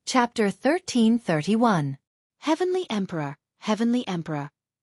Chapter 1331. Heavenly Emperor,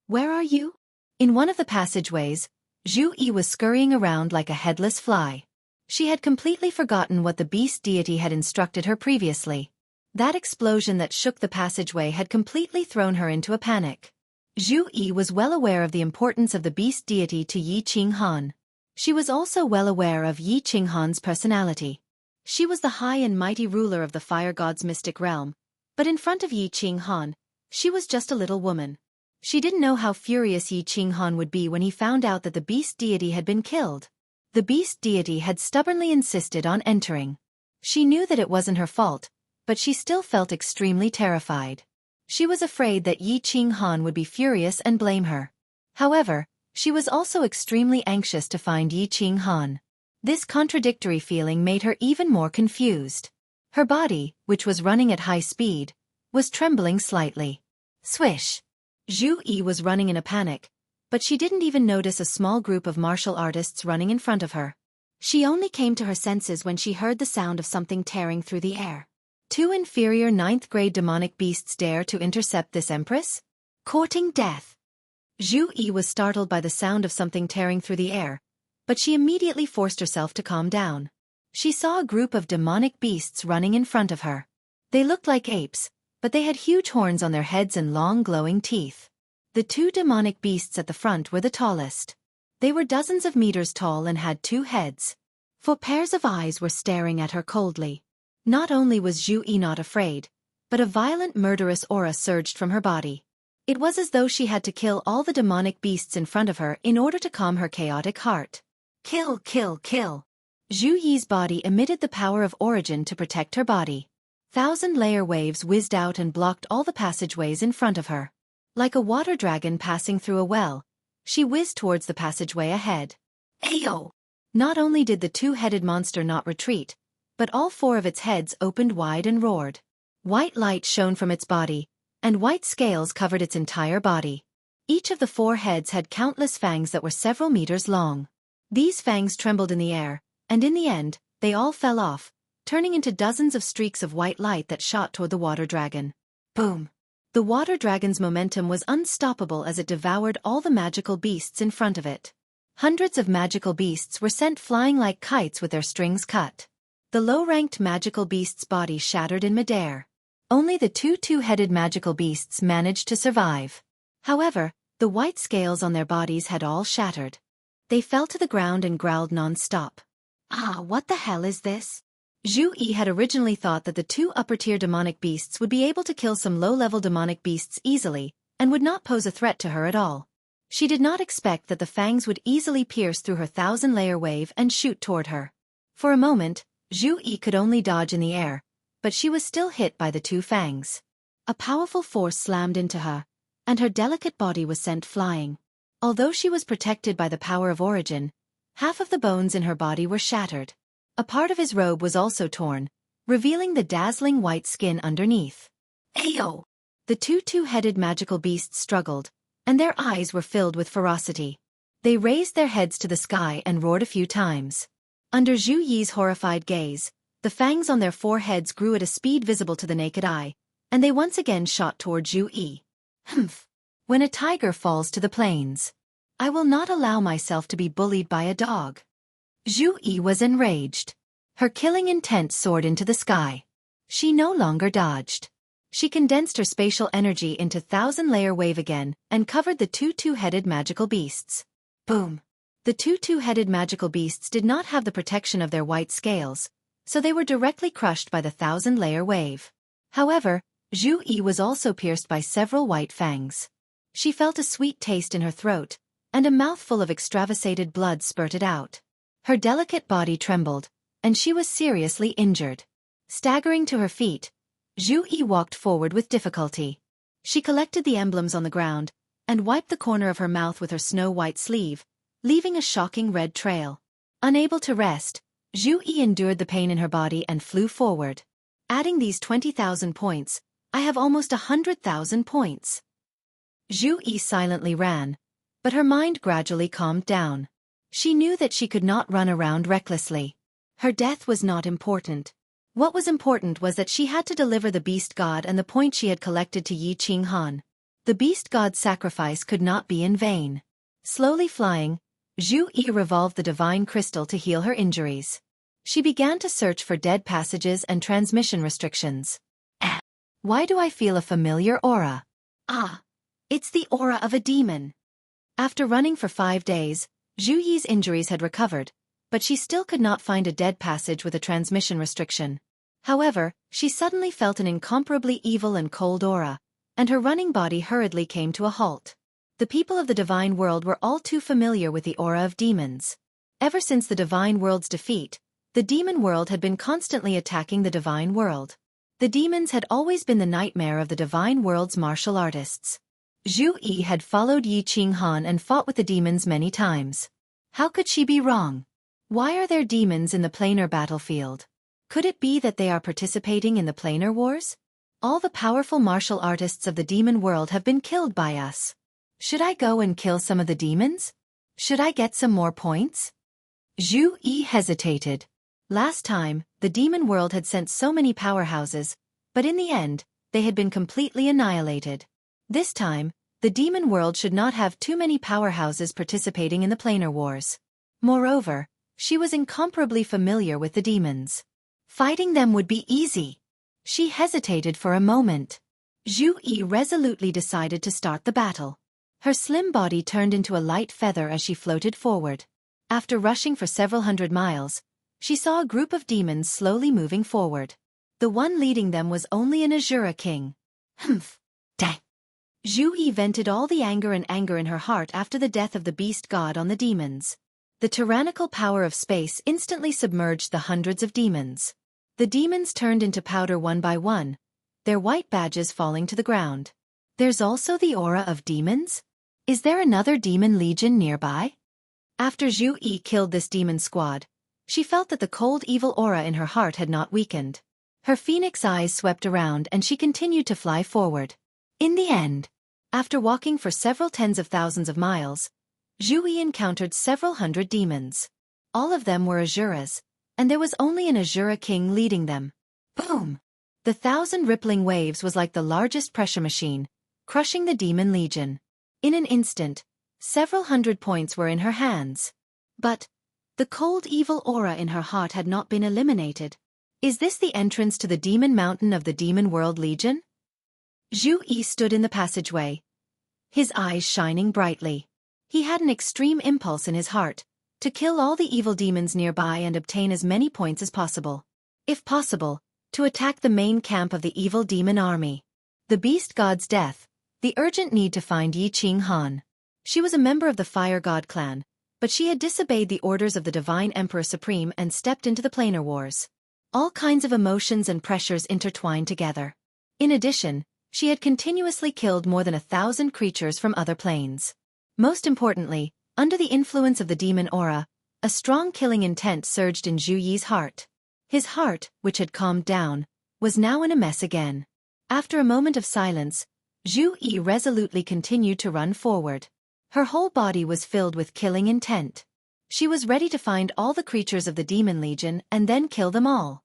where are you? In one of the passageways, Zhu Yi was scurrying around like a headless fly. She had completely forgotten what the beast deity had instructed her previously. That explosion that shook the passageway had completely thrown her into a panic. Zhu Yi was well aware of the importance of the beast deity to Yi Qinghan. She was also well aware of Yi Qinghan's personality. She was the high and mighty ruler of the fire god's mystic realm, but in front of Yi Qinghan, she was just a little woman. She didn't know how furious Yi Qinghan would be when he found out that the beast deity had been killed. The beast deity had stubbornly insisted on entering. She knew that it wasn't her fault, but she still felt extremely terrified. She was afraid that Yi Qinghan would be furious and blame her. However, she was also extremely anxious to find Yi Qinghan. This contradictory feeling made her even more confused. Her body, which was running at high speed, was trembling slightly. Swish! Zhu Yi was running in a panic, but she didn't even notice a small group of martial artists running in front of her. She only came to her senses when she heard the sound of something tearing through the air. Two inferior 9th-grade demonic beasts dare to intercept this empress? Courting death! Zhu Yi was startled by the sound of something tearing through the air, but she immediately forced herself to calm down. She saw a group of demonic beasts running in front of her. They looked like apes, but they had huge horns on their heads and long glowing teeth. The two demonic beasts at the front were the tallest. They were dozens of meters tall and had 2 heads. 4 pairs of eyes were staring at her coldly. Not only was Zhu Yi not afraid, but a violent murderous aura surged from her body. It was as though she had to kill all the demonic beasts in front of her in order to calm her chaotic heart. Kill, kill, kill. Zhu Yi's body emitted the power of origin to protect her body. 1,000-layer waves whizzed out and blocked all the passageways in front of her. Like a water dragon passing through a well, she whizzed towards the passageway ahead. Ayo! Not only did the 2-headed monster not retreat, but all 4 of its heads opened wide and roared. White light shone from its body, and white scales covered its entire body. Each of the 4 heads had countless fangs that were several meters long. These fangs trembled in the air, and in the end, they all fell off, turning into dozens of streaks of white light that shot toward the water dragon. Boom! The water dragon's momentum was unstoppable as it devoured all the magical beasts in front of it. Hundreds of magical beasts were sent flying like kites with their strings cut. The low-ranked magical beast's body shattered in midair. Only the 2 2-headed magical beasts managed to survive. However, the white scales on their bodies had all shattered. They fell to the ground and growled non-stop. Ah, what the hell is this? Zhu Yi had originally thought that the 2 upper-tier demonic beasts would be able to kill some low-level demonic beasts easily, and would not pose a threat to her at all. She did not expect that the fangs would easily pierce through her 1,000-layer wave and shoot toward her. For a moment, Zhu Yi could only dodge in the air, but she was still hit by the 2 fangs. A powerful force slammed into her, and her delicate body was sent flying. Although she was protected by the power of origin, half of the bones in her body were shattered. A part of his robe was also torn, revealing the dazzling white skin underneath. Ayo! The 2 2-headed magical beasts struggled, and their eyes were filled with ferocity. They raised their heads to the sky and roared a few times. Under Zhu Yi's horrified gaze, the fangs on their 4 heads grew at a speed visible to the naked eye, and they once again shot toward Zhu Yi. Humph! When a tiger falls to the plains, I will not allow myself to be bullied by a dog. Zhu Yi was enraged. Her killing intent soared into the sky. She no longer dodged. She condensed her spatial energy into 1,000-layer wave again and covered the 2 2-headed magical beasts. Boom! The 2 2-headed magical beasts did not have the protection of their white scales, so they were directly crushed by the 1,000-layer wave. However, Zhu Yi was also pierced by several white fangs. She felt a sweet taste in her throat, and a mouthful of extravasated blood spurted out. Her delicate body trembled, and she was seriously injured. Staggering to her feet, Zhu Yi walked forward with difficulty. She collected the emblems on the ground, and wiped the corner of her mouth with her snow-white sleeve, leaving a shocking red trail. Unable to rest, Zhu Yi endured the pain in her body and flew forward. Adding these 20,000 points, I have almost 100,000 points. Zhu Yi silently ran, but her mind gradually calmed down. She knew that she could not run around recklessly. Her death was not important. What was important was that she had to deliver the beast god and the point she had collected to Yi Qing Han. The beast god's sacrifice could not be in vain. Slowly flying, Zhu Yi revolved the divine crystal to heal her injuries. She began to search for dead passages and transmission restrictions. Why do I feel a familiar aura? Ah, it's the aura of a demon. After running for 5 days, Zhu Yi's injuries had recovered, but she still could not find a dead passage with a transmission restriction. However, she suddenly felt an incomparably evil and cold aura, and her running body hurriedly came to a halt. The people of the divine world were all too familiar with the aura of demons. Ever since the divine world's defeat, the demon world had been constantly attacking the divine world. The demons had always been the nightmare of the divine world's martial artists. Zhu Yi had followed Yi Qing Han and fought with the demons many times. How could she be wrong? Why are there demons in the planar battlefield? Could it be that they are participating in the planar wars? All the powerful martial artists of the demon world have been killed by us. Should I go and kill some of the demons? Should I get some more points? Zhu Yi hesitated. Last time, the demon world had sent so many powerhouses, but in the end, they had been completely annihilated. This time, the demon world should not have too many powerhouses participating in the planar wars. Moreover, she was incomparably familiar with the demons. Fighting them would be easy. She hesitated for a moment. Zhu Yi resolutely decided to start the battle. Her slim body turned into a light feather as she floated forward. After rushing for several hundred miles, she saw a group of demons slowly moving forward. The one leading them was only an Azura king. Humph. Dang. Zhu Yi vented all the anger in her heart after the death of the beast god on the demons. The tyrannical power of space instantly submerged the hundreds of demons. The demons turned into powder one by one, their white badges falling to the ground. There's also the aura of demons? Is there another demon legion nearby? After Zhu Yi killed this demon squad, she felt that the cold evil aura in her heart had not weakened. Her phoenix eyes swept around and she continued to fly forward. In the end, after walking for several tens of thousands of miles, Zhu Yi encountered several hundred demons. All of them were Azuras, and there was only an Azura king leading them. Boom! The 1,000 rippling waves was like the largest pressure machine, crushing the demon legion. In an instant, several hundred points were in her hands. But the cold evil aura in her heart had not been eliminated. Is this the entrance to the demon mountain of the demon world legion? Zhu Yi stood in the passageway, his eyes shining brightly. He had an extreme impulse in his heart, to kill all the evil demons nearby and obtain as many points as possible. If possible, to attack the main camp of the evil demon army. The beast god's death, the urgent need to find Yi Qing Han. She was a member of the Fire God clan, but she had disobeyed the orders of the Divine Emperor Supreme and stepped into the planar wars. All kinds of emotions and pressures intertwined together. In addition, she had continuously killed more than 1,000 creatures from other planes. Most importantly, under the influence of the demon aura, a strong killing intent surged in Zhu Yi's heart. His heart, which had calmed down, was now in a mess again. After a moment of silence, Zhu Yi resolutely continued to run forward. Her whole body was filled with killing intent. She was ready to find all the creatures of the Demon Legion and then kill them all.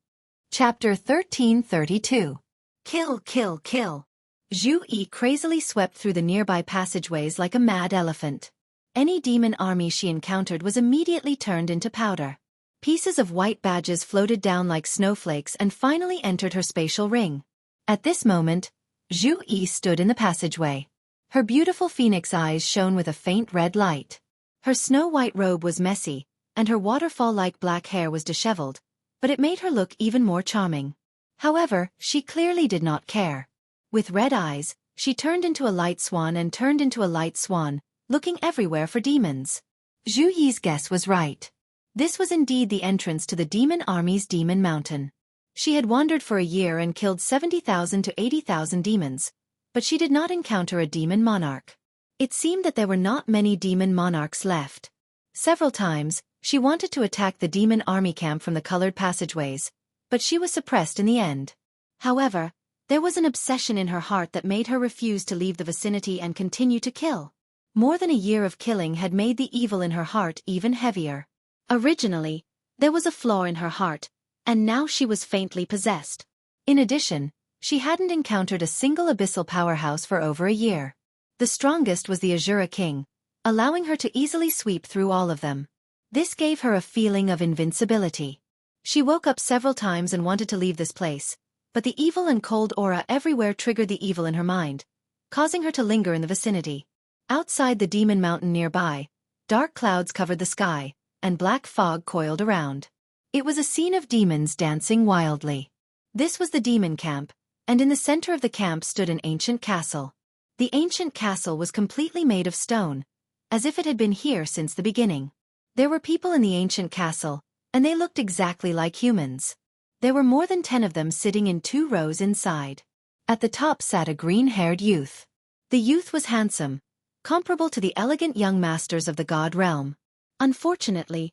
Chapter 1332. Kill, kill, kill. Zhu Yi crazily swept through the nearby passageways like a mad elephant. Any demon army she encountered was immediately turned into powder. Pieces of white badges floated down like snowflakes and finally entered her spatial ring. At this moment, Zhu Yi stood in the passageway. Her beautiful phoenix eyes shone with a faint red light. Her snow-white robe was messy, and her waterfall-like black hair was disheveled, but it made her look even more charming. However, she clearly did not care. With red eyes, she turned into a light swan and turned into a light swan, looking everywhere for demons. Zhu Yi's guess was right. This was indeed the entrance to the demon army's demon mountain. She had wandered for a year and killed 70,000 to 80,000 demons, but she did not encounter a demon monarch. It seemed that there were not many demon monarchs left. Several times, she wanted to attack the demon army camp from the colored passageways, but she was suppressed in the end. However, there was an obsession in her heart that made her refuse to leave the vicinity and continue to kill. More than a year of killing had made the evil in her heart even heavier. Originally, there was a flaw in her heart, and now she was faintly possessed. In addition, she hadn't encountered a single abyssal powerhouse for over a year. The strongest was the Azura King, allowing her to easily sweep through all of them. This gave her a feeling of invincibility. She woke up several times and wanted to leave this place, but the evil and cold aura everywhere triggered the evil in her mind, causing her to linger in the vicinity. Outside the demon mountain nearby, dark clouds covered the sky, and black fog coiled around. It was a scene of demons dancing wildly. This was the demon camp, and in the center of the camp stood an ancient castle. The ancient castle was completely made of stone, as if it had been here since the beginning. There were people in the ancient castle, and they looked exactly like humans. There were more than 10 of them sitting in 2 rows inside. At the top sat a green-haired youth. The youth was handsome, comparable to the elegant young masters of the god realm. Unfortunately,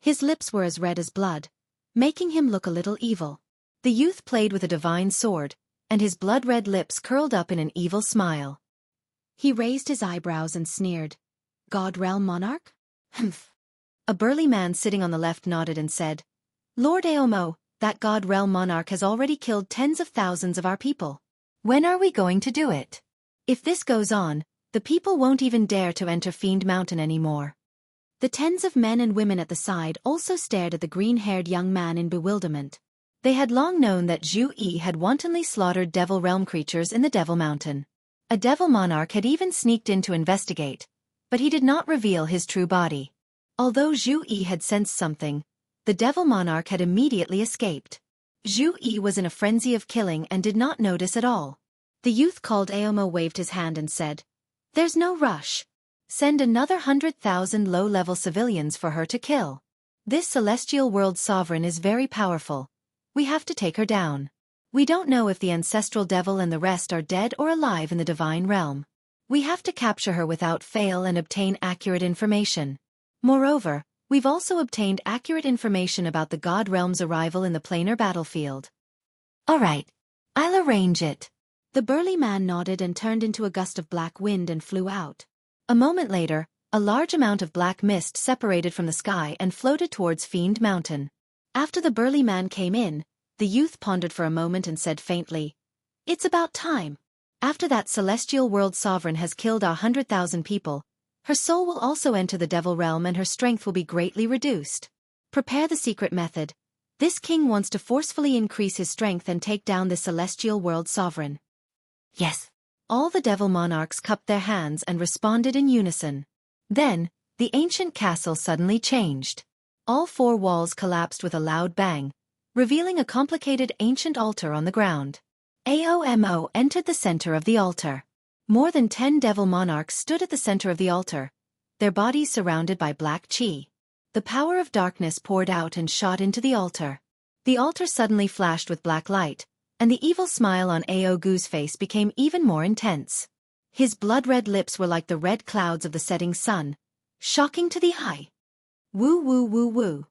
his lips were as red as blood, making him look a little evil. The youth played with a divine sword, and his blood-red lips curled up in an evil smile. He raised his eyebrows and sneered. God realm monarch? Humph. A burly man sitting on the left nodded and said, Lord Aomo, that god realm monarch has already killed tens of thousands of our people. When are we going to do it? If this goes on, the people won't even dare to enter Fiend Mountain anymore. The tens of men and women at the side also stared at the green-haired young man in bewilderment. They had long known that Zhu Yi had wantonly slaughtered devil realm creatures in the Devil Mountain. A devil monarch had even sneaked in to investigate, but he did not reveal his true body. Although Zhu Yi had sensed something, the devil monarch had immediately escaped. Zhu Yi was in a frenzy of killing and did not notice at all. The youth called Aomo waved his hand and said, There's no rush. Send another 100,000 low-level civilians for her to kill. This celestial world sovereign is very powerful. We have to take her down. We don't know if the ancestral devil and the rest are dead or alive in the divine realm. We have to capture her without fail and obtain accurate information. Moreover, we've also obtained accurate information about the god realm's arrival in the planar battlefield. All right, I'll arrange it. The burly man nodded and turned into a gust of black wind and flew out. A moment later, a large amount of black mist separated from the sky and floated towards Fiend Mountain. After the burly man came in, the youth pondered for a moment and said faintly, It's about time. After that celestial world sovereign has killed 100,000 people, her soul will also enter the devil realm and her strength will be greatly reduced. Prepare the secret method. This king wants to forcefully increase his strength and take down the celestial world sovereign. Yes. All the devil monarchs cupped their hands and responded in unison. Then, the ancient castle suddenly changed. All 4 walls collapsed with a loud bang, revealing a complicated ancient altar on the ground. Aomo entered the center of the altar. More than 10 devil monarchs stood at the center of the altar, their bodies surrounded by black chi. The power of darkness poured out and shot into the altar. The altar suddenly flashed with black light, and the evil smile on Aogu's face became even more intense. His blood-red lips were like the red clouds of the setting sun, shocking to the eye. Woo woo woo woo.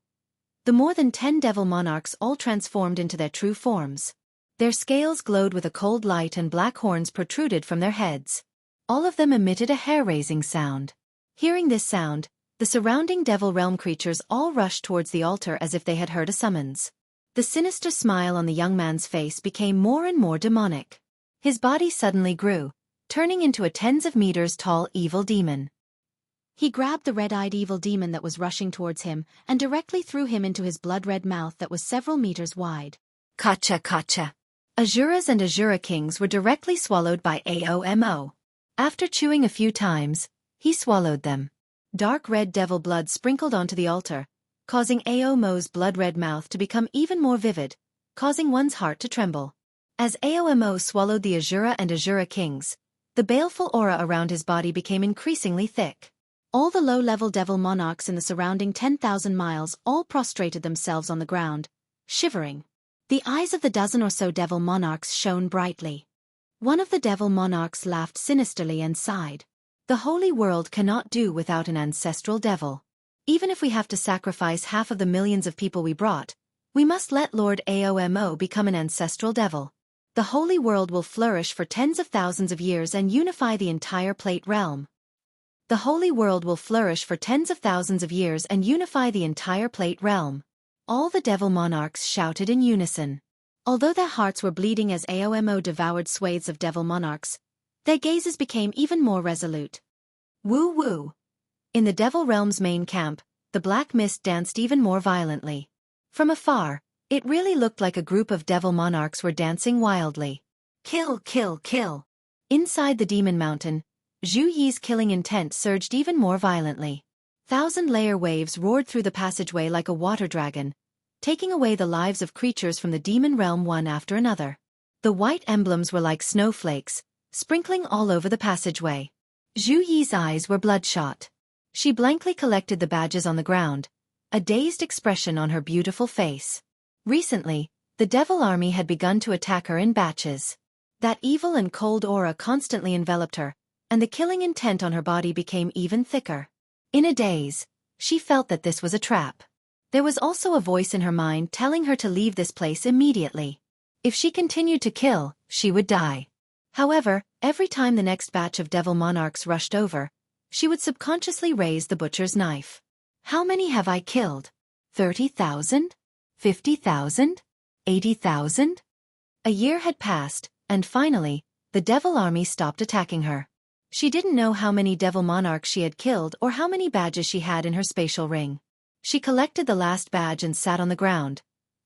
The more than 10 devil monarchs all transformed into their true forms. Their scales glowed with a cold light and black horns protruded from their heads. All of them emitted a hair-raising sound. Hearing this sound, the surrounding devil realm creatures all rushed towards the altar as if they had heard a summons. The sinister smile on the young man's face became more and more demonic. His body suddenly grew, turning into a tens of meters tall evil demon. He grabbed the red-eyed evil demon that was rushing towards him and directly threw him into his blood-red mouth that was several meters wide. Kacha kacha. Azuras and Azura Kings were directly swallowed by Aomo. After chewing a few times, he swallowed them. Dark red devil blood sprinkled onto the altar, causing Aomo's blood-red mouth to become even more vivid, causing one's heart to tremble. As Aomo swallowed the Azura and Azura Kings, the baleful aura around his body became increasingly thick. All the low-level devil monarchs in the surrounding 10,000 miles all prostrated themselves on the ground, shivering. The eyes of the dozen or so devil monarchs shone brightly. One of the devil monarchs laughed sinisterly and sighed. The holy world cannot do without an ancestral devil. Even if we have to sacrifice half of the millions of people we brought, we must let Lord Aomo become an ancestral devil. The holy world will flourish for tens of thousands of years and unify the entire plate realm. The holy world will flourish for tens of thousands of years and unify the entire plate realm. All the devil monarchs shouted in unison. Although their hearts were bleeding as Aomo devoured swathes of devil monarchs, their gazes became even more resolute. Woo woo! In the devil realm's main camp, the black mist danced even more violently. From afar, it really looked like a group of devil monarchs were dancing wildly. Kill, kill, kill! Inside the demon mountain, Zhu Yi's killing intent surged even more violently. Thousand-layer waves roared through the passageway like a water dragon, taking away the lives of creatures from the demon realm one after another. The white emblems were like snowflakes, sprinkling all over the passageway. Zhu Yi's eyes were bloodshot. She blankly collected the badges on the ground, a dazed expression on her beautiful face. Recently, the devil army had begun to attack her in batches. That evil and cold aura constantly enveloped her, and the killing intent on her body became even thicker. In a daze, she felt that this was a trap. There was also a voice in her mind telling her to leave this place immediately. If she continued to kill, she would die. However, every time the next batch of devil monarchs rushed over, she would subconsciously raise the butcher's knife. How many have I killed? 30,000? 50,000? 80,000? A year had passed, and finally, the devil army stopped attacking her. She didn't know how many devil monarchs she had killed or how many badges she had in her spatial ring. She collected the last badge and sat on the ground,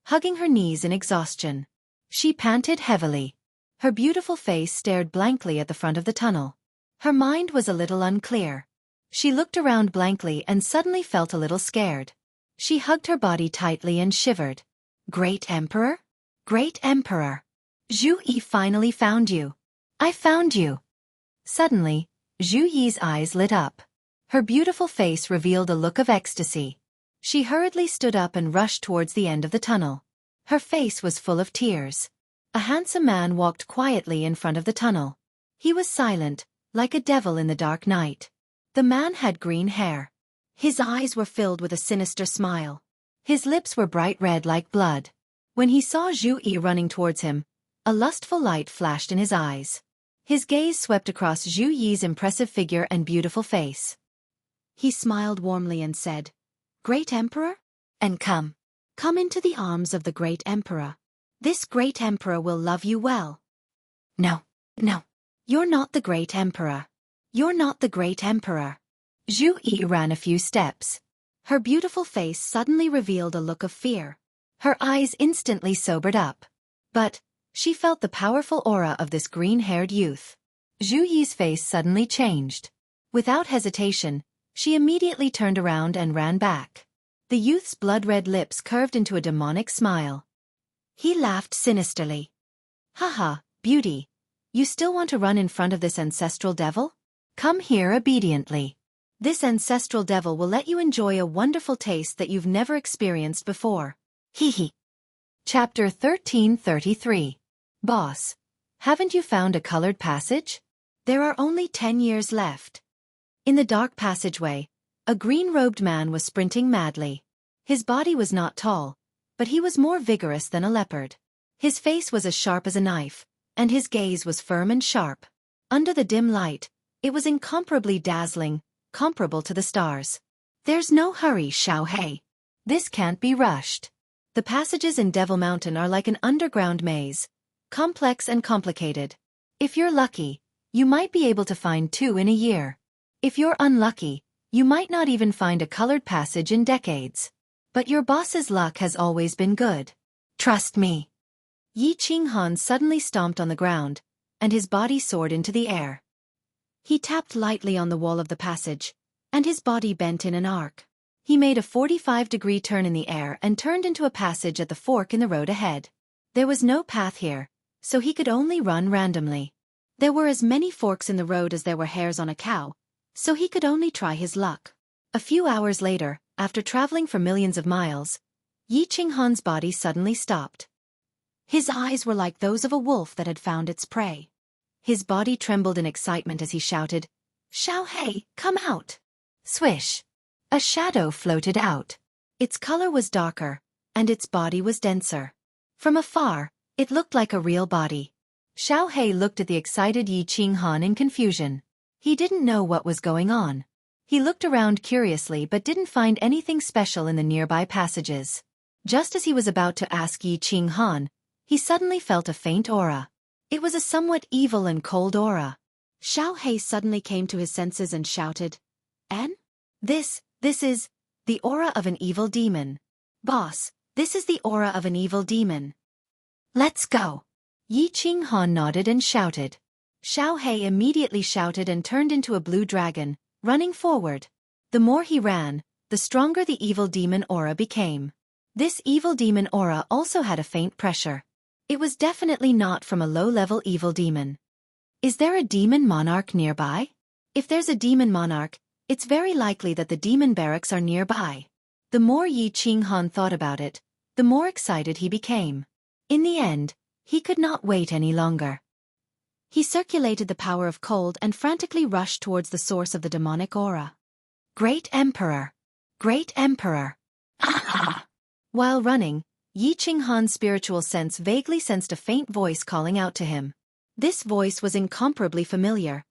hugging her knees in exhaustion. She panted heavily. Her beautiful face stared blankly at the front of the tunnel. Her mind was a little unclear. She looked around blankly and suddenly felt a little scared. She hugged her body tightly and shivered. Great Emperor? Great Emperor! Zhu Yi finally found you. I found you. Suddenly, Zhu Yi's eyes lit up. Her beautiful face revealed a look of ecstasy. She hurriedly stood up and rushed towards the end of the tunnel. Her face was full of tears. A handsome man walked quietly in front of the tunnel. He was silent, like a devil in the dark night. The man had green hair. His eyes were filled with a sinister smile. His lips were bright red like blood. When he saw Zhu Yi running towards him, a lustful light flashed in his eyes. His gaze swept across Zhu Yi's impressive figure and beautiful face. He smiled warmly and said, Great Emperor? And come into the arms of the Great Emperor. This Great Emperor will love you well. No, you're not the Great Emperor. You're not the Great Emperor. Zhu Yi ran a few steps. Her beautiful face suddenly revealed a look of fear. Her eyes instantly sobered up. But she felt the powerful aura of this green-haired youth. Zhu Yi's face suddenly changed. Without hesitation, she immediately turned around and ran back. The youth's blood-red lips curved into a demonic smile. He laughed sinisterly. Haha, beauty. You still want to run in front of this ancestral devil? Come here obediently. This ancestral devil will let you enjoy a wonderful taste that you've never experienced before. Hee hee. Chapter 1333. Boss, haven't you found a colored passage? There are only 10 years left. In the dark passageway, a green-robed man was sprinting madly. His body was not tall, but he was more vigorous than a leopard. His face was as sharp as a knife, and his gaze was firm and sharp. Under the dim light, it was incomparably dazzling, comparable to the stars. There's no hurry, Xiao Hei. This can't be rushed. The passages in Devil Mountain are like an underground maze, complex and complicated. If you're lucky, you might be able to find 2 in a year. If you're unlucky, you might not even find a colored passage in decades. But your boss's luck has always been good. Trust me. Yi Qinghan suddenly stomped on the ground, and his body soared into the air. He tapped lightly on the wall of the passage, and his body bent in an arc. He made a 45-degree turn in the air and turned into a passage at the fork in the road ahead. There was no path here, so he could only run randomly. There were as many forks in the road as there were hairs on a cow, so he could only try his luck. A few hours later, after traveling for millions of miles, Yi Qinghan's body suddenly stopped. His eyes were like those of a wolf that had found its prey. His body trembled in excitement as he shouted, Xiao Hei, come out! Swish! A shadow floated out. Its color was darker, and its body was denser. From afar, it looked like a real body. Xiao Hei looked at the excited Yi Qinghan in confusion. He didn't know what was going on. He looked around curiously but didn't find anything special in the nearby passages. Just as he was about to ask Yi Qinghan, he suddenly felt a faint aura. It was a somewhat evil and cold aura. Xiao Hei suddenly came to his senses and shouted, "En? This is the aura of an evil demon. Boss, this is the aura of an evil demon. Let's go." Yi Qinghan nodded and shouted. Xiao Hei immediately shouted and turned into a blue dragon, running forward. The more he ran, the stronger the evil demon aura became. This evil demon aura also had a faint pressure. It was definitely not from a low-level evil demon. Is there a demon monarch nearby? If there's a demon monarch, it's very likely that the demon barracks are nearby. The more Yi Qinghan thought about it, the more excited he became. In the end, he could not wait any longer. He circulated the power of cold and frantically rushed towards the source of the demonic aura. Great Emperor! Great Emperor! While running, Yi Qinghan's spiritual sense vaguely sensed a faint voice calling out to him. This voice was incomparably familiar,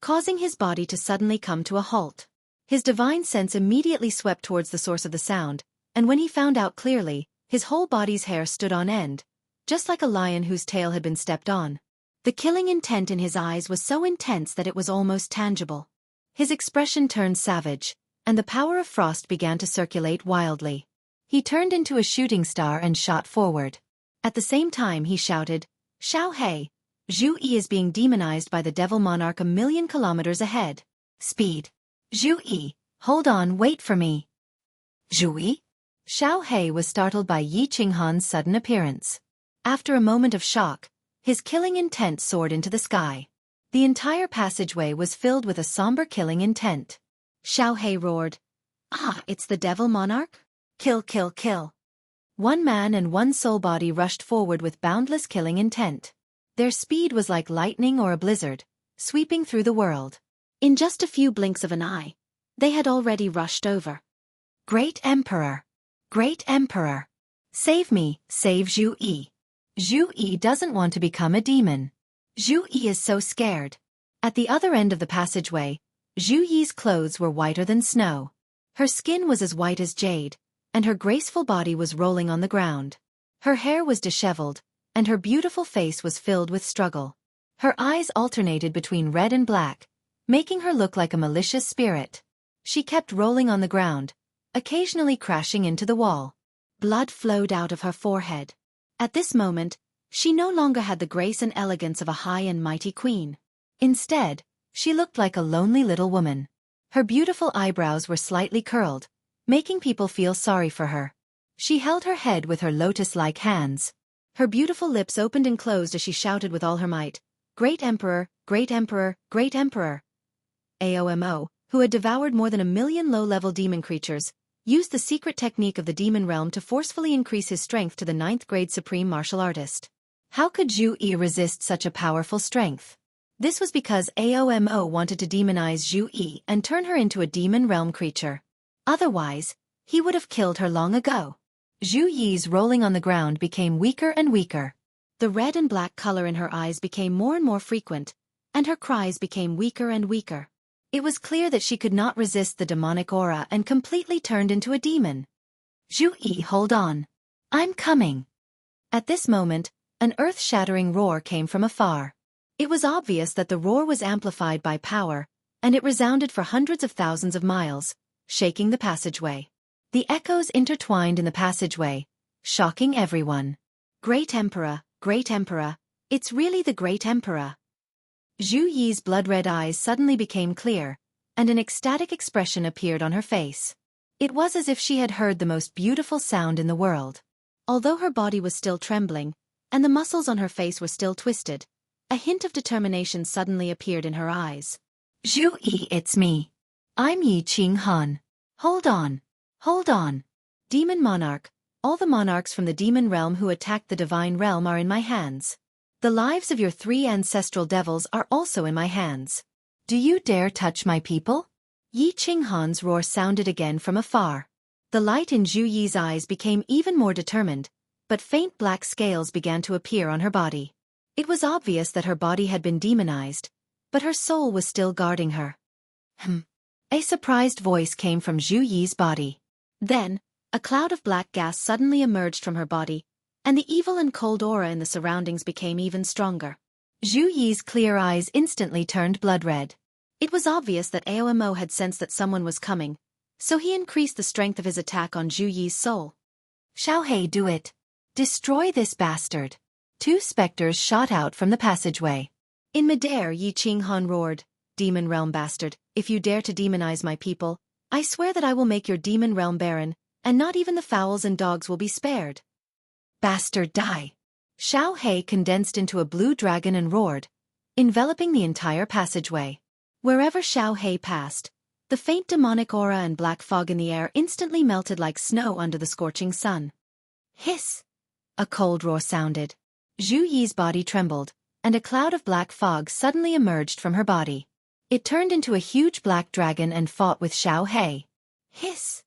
causing his body to suddenly come to a halt. His divine sense immediately swept towards the source of the sound, and when he found out clearly, his whole body's hair stood on end, just like a lion whose tail had been stepped on. The killing intent in his eyes was so intense that it was almost tangible. His expression turned savage, and the power of frost began to circulate wildly. He turned into a shooting star and shot forward. At the same time he shouted, "Xiao Hei, Zhu Yi is being demonized by the devil monarch 1,000,000 kilometers ahead. Speed. Zhu Yi, hold on, wait for me." Zhu Yi? Xiao Hei was startled by Yi Qinghan's sudden appearance. After a moment of shock, his killing intent soared into the sky. The entire passageway was filled with a somber killing intent. Xiao Hei roared, "Ah, it's the devil monarch? Kill, kill, kill." One man and one soul body rushed forward with boundless killing intent. Their speed was like lightning or a blizzard, sweeping through the world. In just a few blinks of an eye, they had already rushed over. Great Emperor! Great Emperor! Save me, save Zhu Yi. Zhu Yi doesn't want to become a demon. Zhu Yi is so scared. At the other end of the passageway, Zhu Yi's clothes were whiter than snow. Her skin was as white as jade, and her graceful body was rolling on the ground. Her hair was disheveled, and her beautiful face was filled with struggle. Her eyes alternated between red and black, making her look like a malicious spirit. She kept rolling on the ground, occasionally crashing into the wall. Blood flowed out of her forehead. At this moment, she no longer had the grace and elegance of a high and mighty queen. Instead, she looked like a lonely little woman. Her beautiful eyebrows were slightly curled, making people feel sorry for her. She held her head with her lotus-like hands. Her beautiful lips opened and closed as she shouted with all her might, "Great Emperor, Great Emperor, Great Emperor!" Aomo, who had devoured more than 1,000,000 low-level demon creatures, used the secret technique of the demon realm to forcefully increase his strength to the 9th-grade supreme martial artist. How could Zhu Yi resist such a powerful strength? This was because Aomo wanted to demonize Zhu Yi and turn her into a demon realm creature. Otherwise, he would have killed her long ago. Zhu Yi's rolling on the ground became weaker and weaker. The red and black color in her eyes became more and more frequent, and her cries became weaker and weaker. It was clear that she could not resist the demonic aura and completely turned into a demon. "Zhu Yi, hold on. I'm coming." At this moment, an earth-shattering roar came from afar. It was obvious that the roar was amplified by power, and it resounded for hundreds of thousands of miles, shaking the passageway. The echoes intertwined in the passageway, shocking everyone. Great Emperor, it's really the Great Emperor. Zhu Yi's blood-red eyes suddenly became clear, and an ecstatic expression appeared on her face. It was as if she had heard the most beautiful sound in the world. Although her body was still trembling, and the muscles on her face were still twisted, a hint of determination suddenly appeared in her eyes. "Zhu Yi, it's me. I'm Yi Qinghan. Hold on. Hold on. Demon Monarch, all the monarchs from the demon realm who attacked the divine realm are in my hands. The lives of your 3 ancestral devils are also in my hands. Do you dare touch my people?" Yi Qinghan's roar sounded again from afar. The light in Zhu Yi's eyes became even more determined, but faint black scales began to appear on her body. It was obvious that her body had been demonized, but her soul was still guarding her. A surprised voice came from Zhu Yi's body. Then, A cloud of black gas suddenly emerged from her body, and the evil and cold aura in the surroundings became even stronger. Zhu Yi's clear eyes instantly turned blood red. It was obvious that Aomo had sensed that someone was coming, so he increased the strength of his attack on Zhu Yi's soul. Xiaohei, do it! Destroy this bastard! Two specters shot out from the passageway. In midair, Yi Qinghan roared, Demon Realm bastard, if you dare to demonize my people, I swear that I will make your Demon Realm barren, and not even the fowls and dogs will be spared. Bastard, die! Xiaohei condensed into a blue dragon and roared, enveloping the entire passageway. Wherever Xiaohei passed, the faint demonic aura and black fog in the air instantly melted like snow under the scorching sun. Hiss! A cold roar sounded. Zhu Yi's body trembled, and a cloud of black fog suddenly emerged from her body. It turned into a huge black dragon and fought with Xiaohei. Hiss!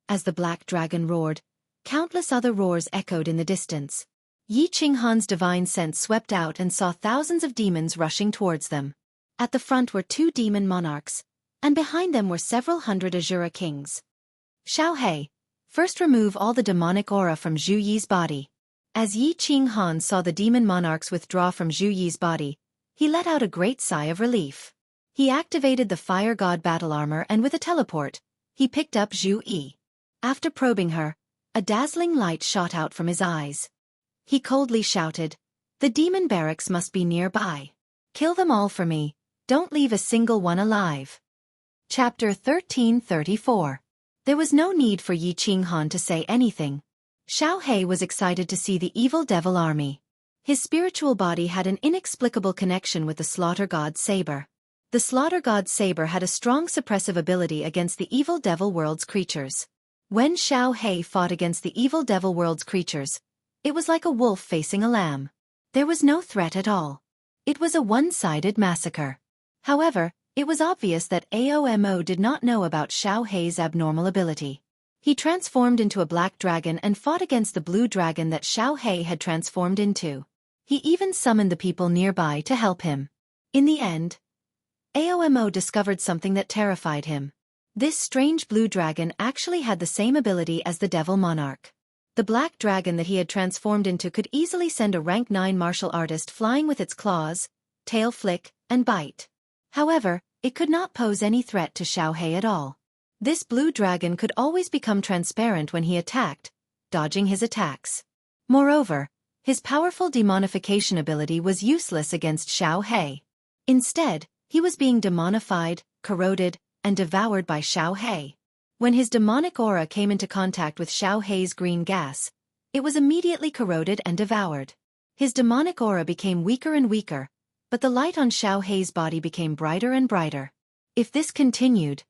As the black dragon roared, countless other roars echoed in the distance. Yi Qinghan's divine sense swept out and saw thousands of demons rushing towards them. At the front were 2 demon monarchs, and behind them were several hundred Azura kings. Xiaohei, first remove all the demonic aura from Zhu Yi's body. As Yi Qinghan saw the demon monarchs withdraw from Zhu Yi's body, he let out a great sigh of relief. He activated the Fire God battle armor and with a teleport, he picked up Zhu Yi. After probing her, a dazzling light shot out from his eyes. He coldly shouted, the demon barracks must be nearby. Kill them all for me, don't leave a single one alive. Chapter 1334. There was no need for Yi Qinghan to say anything. Xiaohei was excited to see the evil devil army. His spiritual body had an inexplicable connection with the Slaughter God Saber. The Slaughter God Saber had a strong suppressive ability against the evil devil world's creatures. When Xiaohei fought against the evil devil world's creatures, it was like a wolf facing a lamb. There was no threat at all. It was a one-sided massacre. However, it was obvious that Aomo did not know about Xiaohei's abnormal ability. He transformed into a black dragon and fought against the blue dragon that Xiaohei had transformed into. He even summoned the people nearby to help him. In the end, Aomo discovered something that terrified him. This strange blue dragon actually had the same ability as the devil monarch. The black dragon that he had transformed into could easily send a rank 9 martial artist flying with its claws, tail flick, and bite. However, it could not pose any threat to Xiaohei at all. This blue dragon could always become transparent when he attacked, dodging his attacks. Moreover, his powerful demonification ability was useless against Xiaohei. Instead, he was being demonified, corroded, and devoured by Xiaohei. When his demonic aura came into contact with Xiaohei's green gas, it was immediately corroded and devoured. His demonic aura became weaker and weaker, but the light on Xiaohei's body became brighter and brighter. If this continued,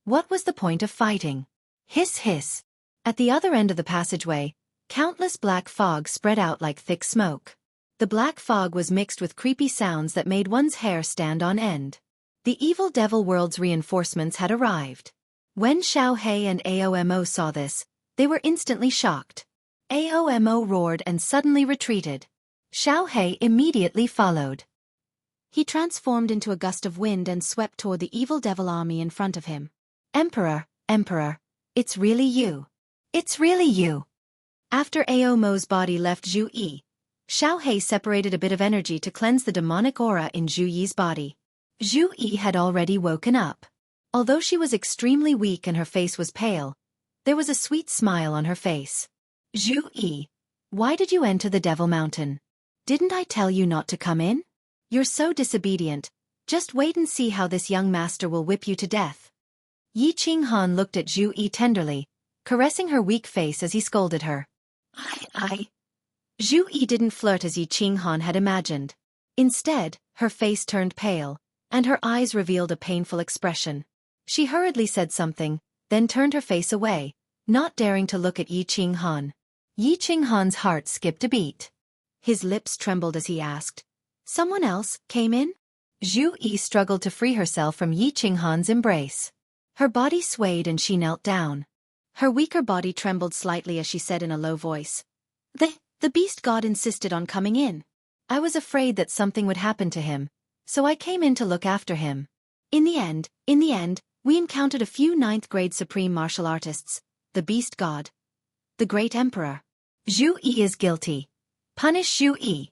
what was the point of fighting? Hiss hiss. At the other end of the passageway, countless black fog spread out like thick smoke. The black fog was mixed with creepy sounds that made one's hair stand on end. The evil devil world's reinforcements had arrived. When Xiaohei and Aomo saw this, they were instantly shocked. Aomo roared and suddenly retreated. Xiaohei immediately followed. He transformed into a gust of wind and swept toward the evil devil army in front of him. Emperor, Emperor, it's really you. It's really you. After Aomo's body left Zhu Yi, Xiaohei separated a bit of energy to cleanse the demonic aura in Zhu Yi's body. Zhu Yi had already woken up. Although she was extremely weak and her face was pale, there was a sweet smile on her face. Zhu Yi, why did you enter the Devil Mountain? Didn't I tell you not to come in? You're so disobedient. Just wait and see how this young master will whip you to death. Yi Qinghan looked at Zhu Yi tenderly, caressing her weak face as he scolded her. Zhu Yi didn't flirt as Yi Qinghan had imagined. Instead, her face turned pale, and her eyes revealed a painful expression. She hurriedly said something, then turned her face away, not daring to look at Yi Qinghan. Yi Qinghan's heart skipped a beat. His lips trembled as he asked, "Someone else came in?" Zhu Yi struggled to free herself from Yi Qinghan's embrace. Her body swayed and she knelt down. Her weaker body trembled slightly as she said in a low voice, The beast god insisted on coming in. I was afraid that something would happen to him, so I came in to look after him. In the end, we encountered a few 9th grade supreme martial artists, the beast god, the great emperor. Zhu Yi is guilty. Punish Zhu Yi.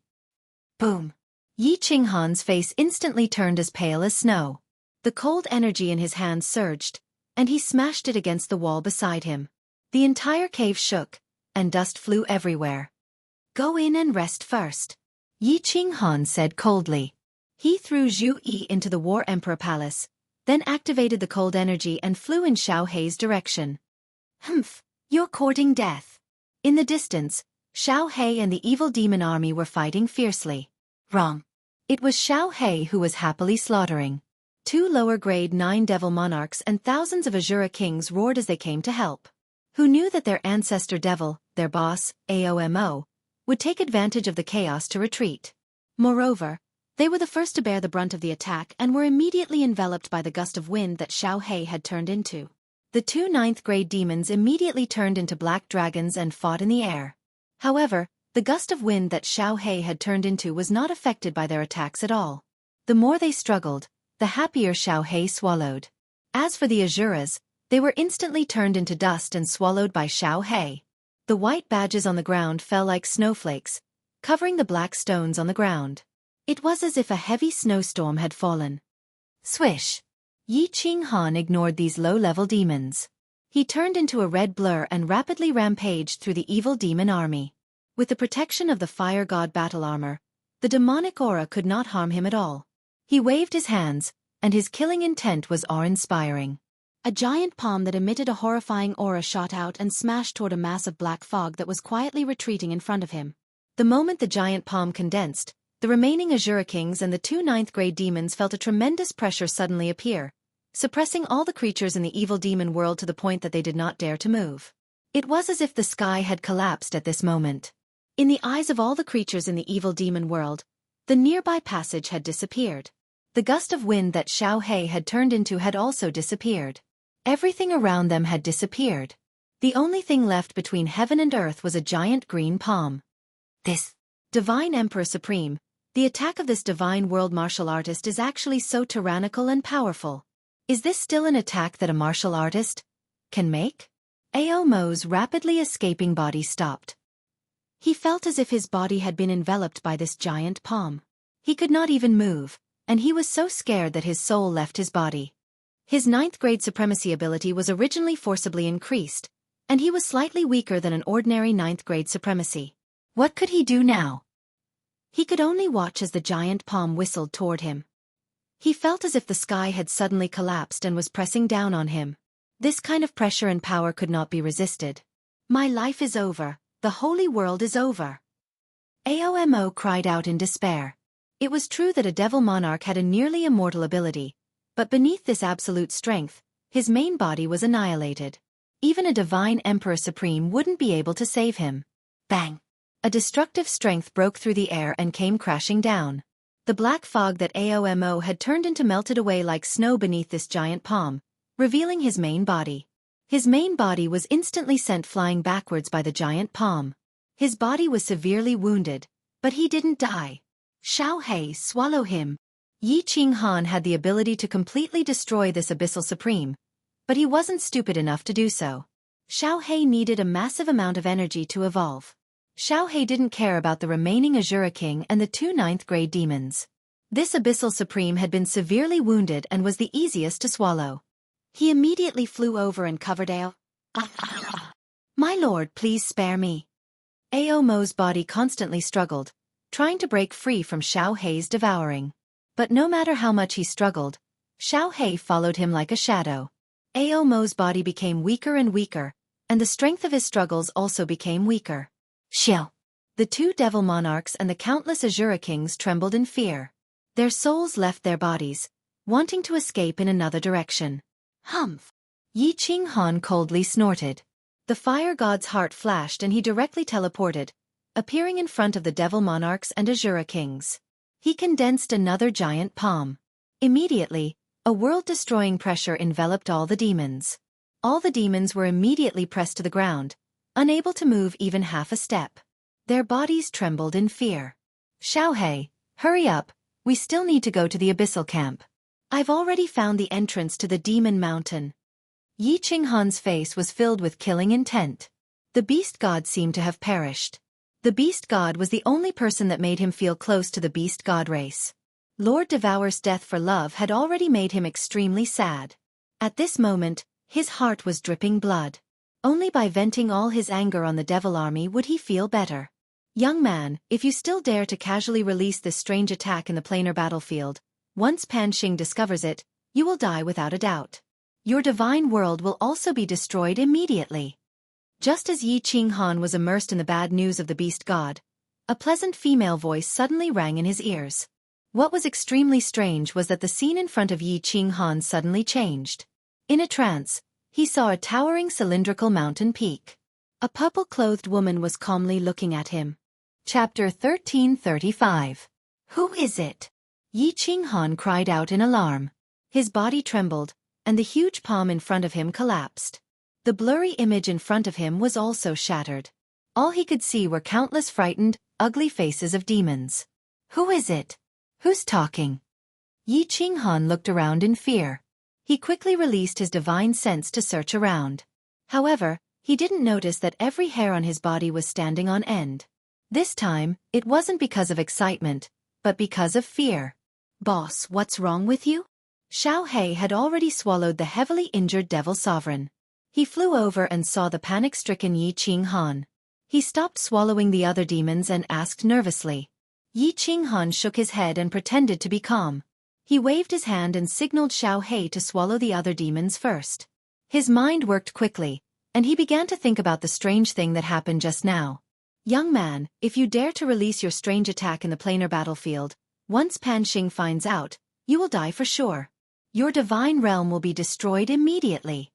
Boom. Yi Qinghan's face instantly turned as pale as snow. The cold energy in his hand surged, and he smashed it against the wall beside him. The entire cave shook, and dust flew everywhere. Go in and rest first, Yi Qinghan said coldly. He threw Zhu Yi into the War Emperor Palace, then activated the cold energy and flew in Xiao Hei's direction. Humph, you're courting death. In the distance, Xiao Hei and the evil demon army were fighting fiercely. Wrong. It was Xiao Hei who was happily slaughtering. 2 lower-grade 9 devil monarchs and thousands of Azura kings roared as they came to help. Who knew that their ancestor devil, their boss, Aomo, would take advantage of the chaos to retreat. Moreover, they were the first to bear the brunt of the attack and were immediately enveloped by the gust of wind that Xiao Hei had turned into. The 2 ninth-grade demons immediately turned into black dragons and fought in the air. However, the gust of wind that Xiao Hei had turned into was not affected by their attacks at all. The more they struggled, the happier Xiao Hei swallowed. As for the Azuras, they were instantly turned into dust and swallowed by Xiao Hei. The white badges on the ground fell like snowflakes, covering the black stones on the ground. It was as if a heavy snowstorm had fallen. Swish! Yi Qinghan ignored these low-level demons. He turned into a red blur and rapidly rampaged through the evil demon army. With the protection of the fire god battle armor, the demonic aura could not harm him at all. He waved his hands, and his killing intent was awe-inspiring. A giant palm that emitted a horrifying aura shot out and smashed toward a mass of black fog that was quietly retreating in front of him. The moment the giant palm condensed, the remaining Azura kings and the 2 ninth-grade demons felt a tremendous pressure suddenly appear, suppressing all the creatures in the evil demon world to the point that they did not dare to move. It was as if the sky had collapsed at this moment. In the eyes of all the creatures in the evil demon world, the nearby passage had disappeared. The gust of wind that Xiao Hei had turned into had also disappeared. Everything around them had disappeared. The only thing left between heaven and earth was a giant green palm. This Divine Emperor Supreme, the attack of this divine world martial artist is actually so tyrannical and powerful. Is this still an attack that a martial artist can make? Aomo's rapidly escaping body stopped. He felt as if his body had been enveloped by this giant palm. He could not even move, and he was so scared that his soul left his body. His 9th-grade supremacy ability was originally forcibly increased, and he was slightly weaker than an ordinary 9th-grade supremacy. What could he do now? He could only watch as the giant palm whistled toward him. He felt as if the sky had suddenly collapsed and was pressing down on him. This kind of pressure and power could not be resisted. My life is over, the holy world is over. Aomo cried out in despair. It was true that a devil monarch had a nearly immortal ability, but beneath this absolute strength, his main body was annihilated. Even a divine Emperor Supreme wouldn't be able to save him. Bang! A destructive strength broke through the air and came crashing down. The black fog that Aomo had turned into melted away like snow beneath this giant palm, revealing his main body. His main body was instantly sent flying backwards by the giant palm. His body was severely wounded, but he didn't die. Xiao Hei, swallow him. Yi Qinghan had the ability to completely destroy this abyssal supreme, but he wasn't stupid enough to do so. Xiao Hei needed a massive amount of energy to evolve. Xiao Hei didn't care about the remaining Azura King and the 2 ninth-grade demons. This abyssal supreme had been severely wounded and was the easiest to swallow. He immediately flew over and covered Ao. My lord, please spare me. Aomo's body constantly struggled, trying to break free from Xiao Hei's devouring. But no matter how much he struggled, Xiao Hei followed him like a shadow. Aomo's body became weaker and weaker, and the strength of his struggles also became weaker. Xiao! The 2 devil monarchs and the countless Azura kings trembled in fear. Their souls left their bodies, wanting to escape in another direction. Humph! Yi Qinghan coldly snorted. The fire god's heart flashed and he directly teleported, appearing in front of the devil monarchs and Azura kings. He condensed another giant palm. Immediately, a world-destroying pressure enveloped all the demons. All the demons were immediately pressed to the ground, unable to move even half a step. Their bodies trembled in fear. Xiao Hei, hurry up, we still need to go to the abyssal camp. I've already found the entrance to the demon mountain. Yi Qinghan's face was filled with killing intent. The beast god seemed to have perished. The beast god was the only person that made him feel close to the beast god race. Lord Devour's death for love had already made him extremely sad. At this moment, his heart was dripping blood. Only by venting all his anger on the devil army would he feel better. Young man, if you still dare to casually release this strange attack in the planar battlefield, once Pan Xing discovers it, you will die without a doubt. Your divine world will also be destroyed immediately. Just as Yi Qinghan was immersed in the bad news of the beast god, a pleasant female voice suddenly rang in his ears. What was extremely strange was that the scene in front of Yi Qinghan suddenly changed. In a trance, he saw a towering cylindrical mountain peak. A purple-clothed woman was calmly looking at him. Chapter 1335. Who is it? Yi Qinghan cried out in alarm. His body trembled, and the huge palm in front of him collapsed. The blurry image in front of him was also shattered. All he could see were countless frightened, ugly faces of demons. Who is it? Who's talking? Yi Qinghan looked around in fear. He quickly released his divine sense to search around. However, he didn't notice that every hair on his body was standing on end. This time, it wasn't because of excitement, but because of fear. Boss, what's wrong with you? Xiao He had already swallowed the heavily injured devil sovereign. He flew over and saw the panic-stricken Yi Qinghan. He stopped swallowing the other demons and asked nervously. Yi Qinghan shook his head and pretended to be calm. He waved his hand and signaled Xiao He to swallow the other demons first. His mind worked quickly, and he began to think about the strange thing that happened just now. Young man, if you dare to release your strange attack in the planar battlefield, once Pan Xing finds out, you will die for sure. Your divine realm will be destroyed immediately.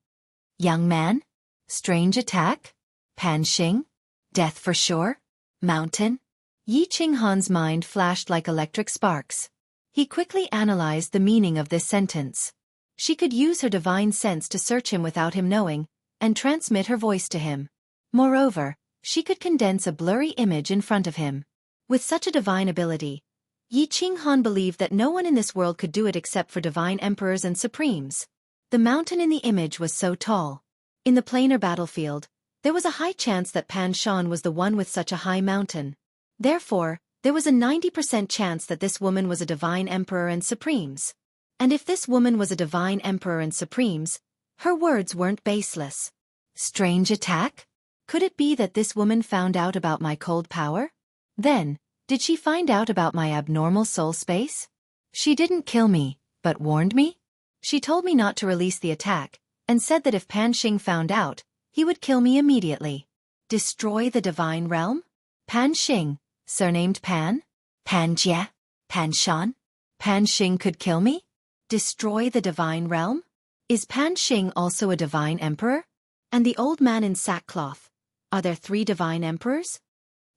Young man? Strange attack? Pan Xing? Death for sure? Mountain? Yi Qinghan's mind flashed like electric sparks. He quickly analyzed the meaning of this sentence. She could use her divine sense to search him without him knowing, and transmit her voice to him. Moreover, she could condense a blurry image in front of him. With such a divine ability, Yi Qinghan believed that no one in this world could do it except for divine emperors and supremes. The mountain in the image was so tall. In the planar battlefield, there was a high chance that Pan Shan was the one with such a high mountain. Therefore, there was a 90% chance that this woman was a divine emperor and supremes. And if this woman was a divine emperor and supremes, her words weren't baseless. Strange attack? Could it be that this woman found out about my cold power? Then, did she find out about my abnormal soul space? She didn't kill me, but warned me? She told me not to release the attack, and said that if Pan Xing found out, he would kill me immediately. Destroy the divine realm? Pan Xing, surnamed Pan? Pan Jie? Pan Shan? Pan Xing could kill me? Destroy the divine realm? Is Pan Xing also a divine emperor? And the old man in sackcloth? Are there 3 divine emperors?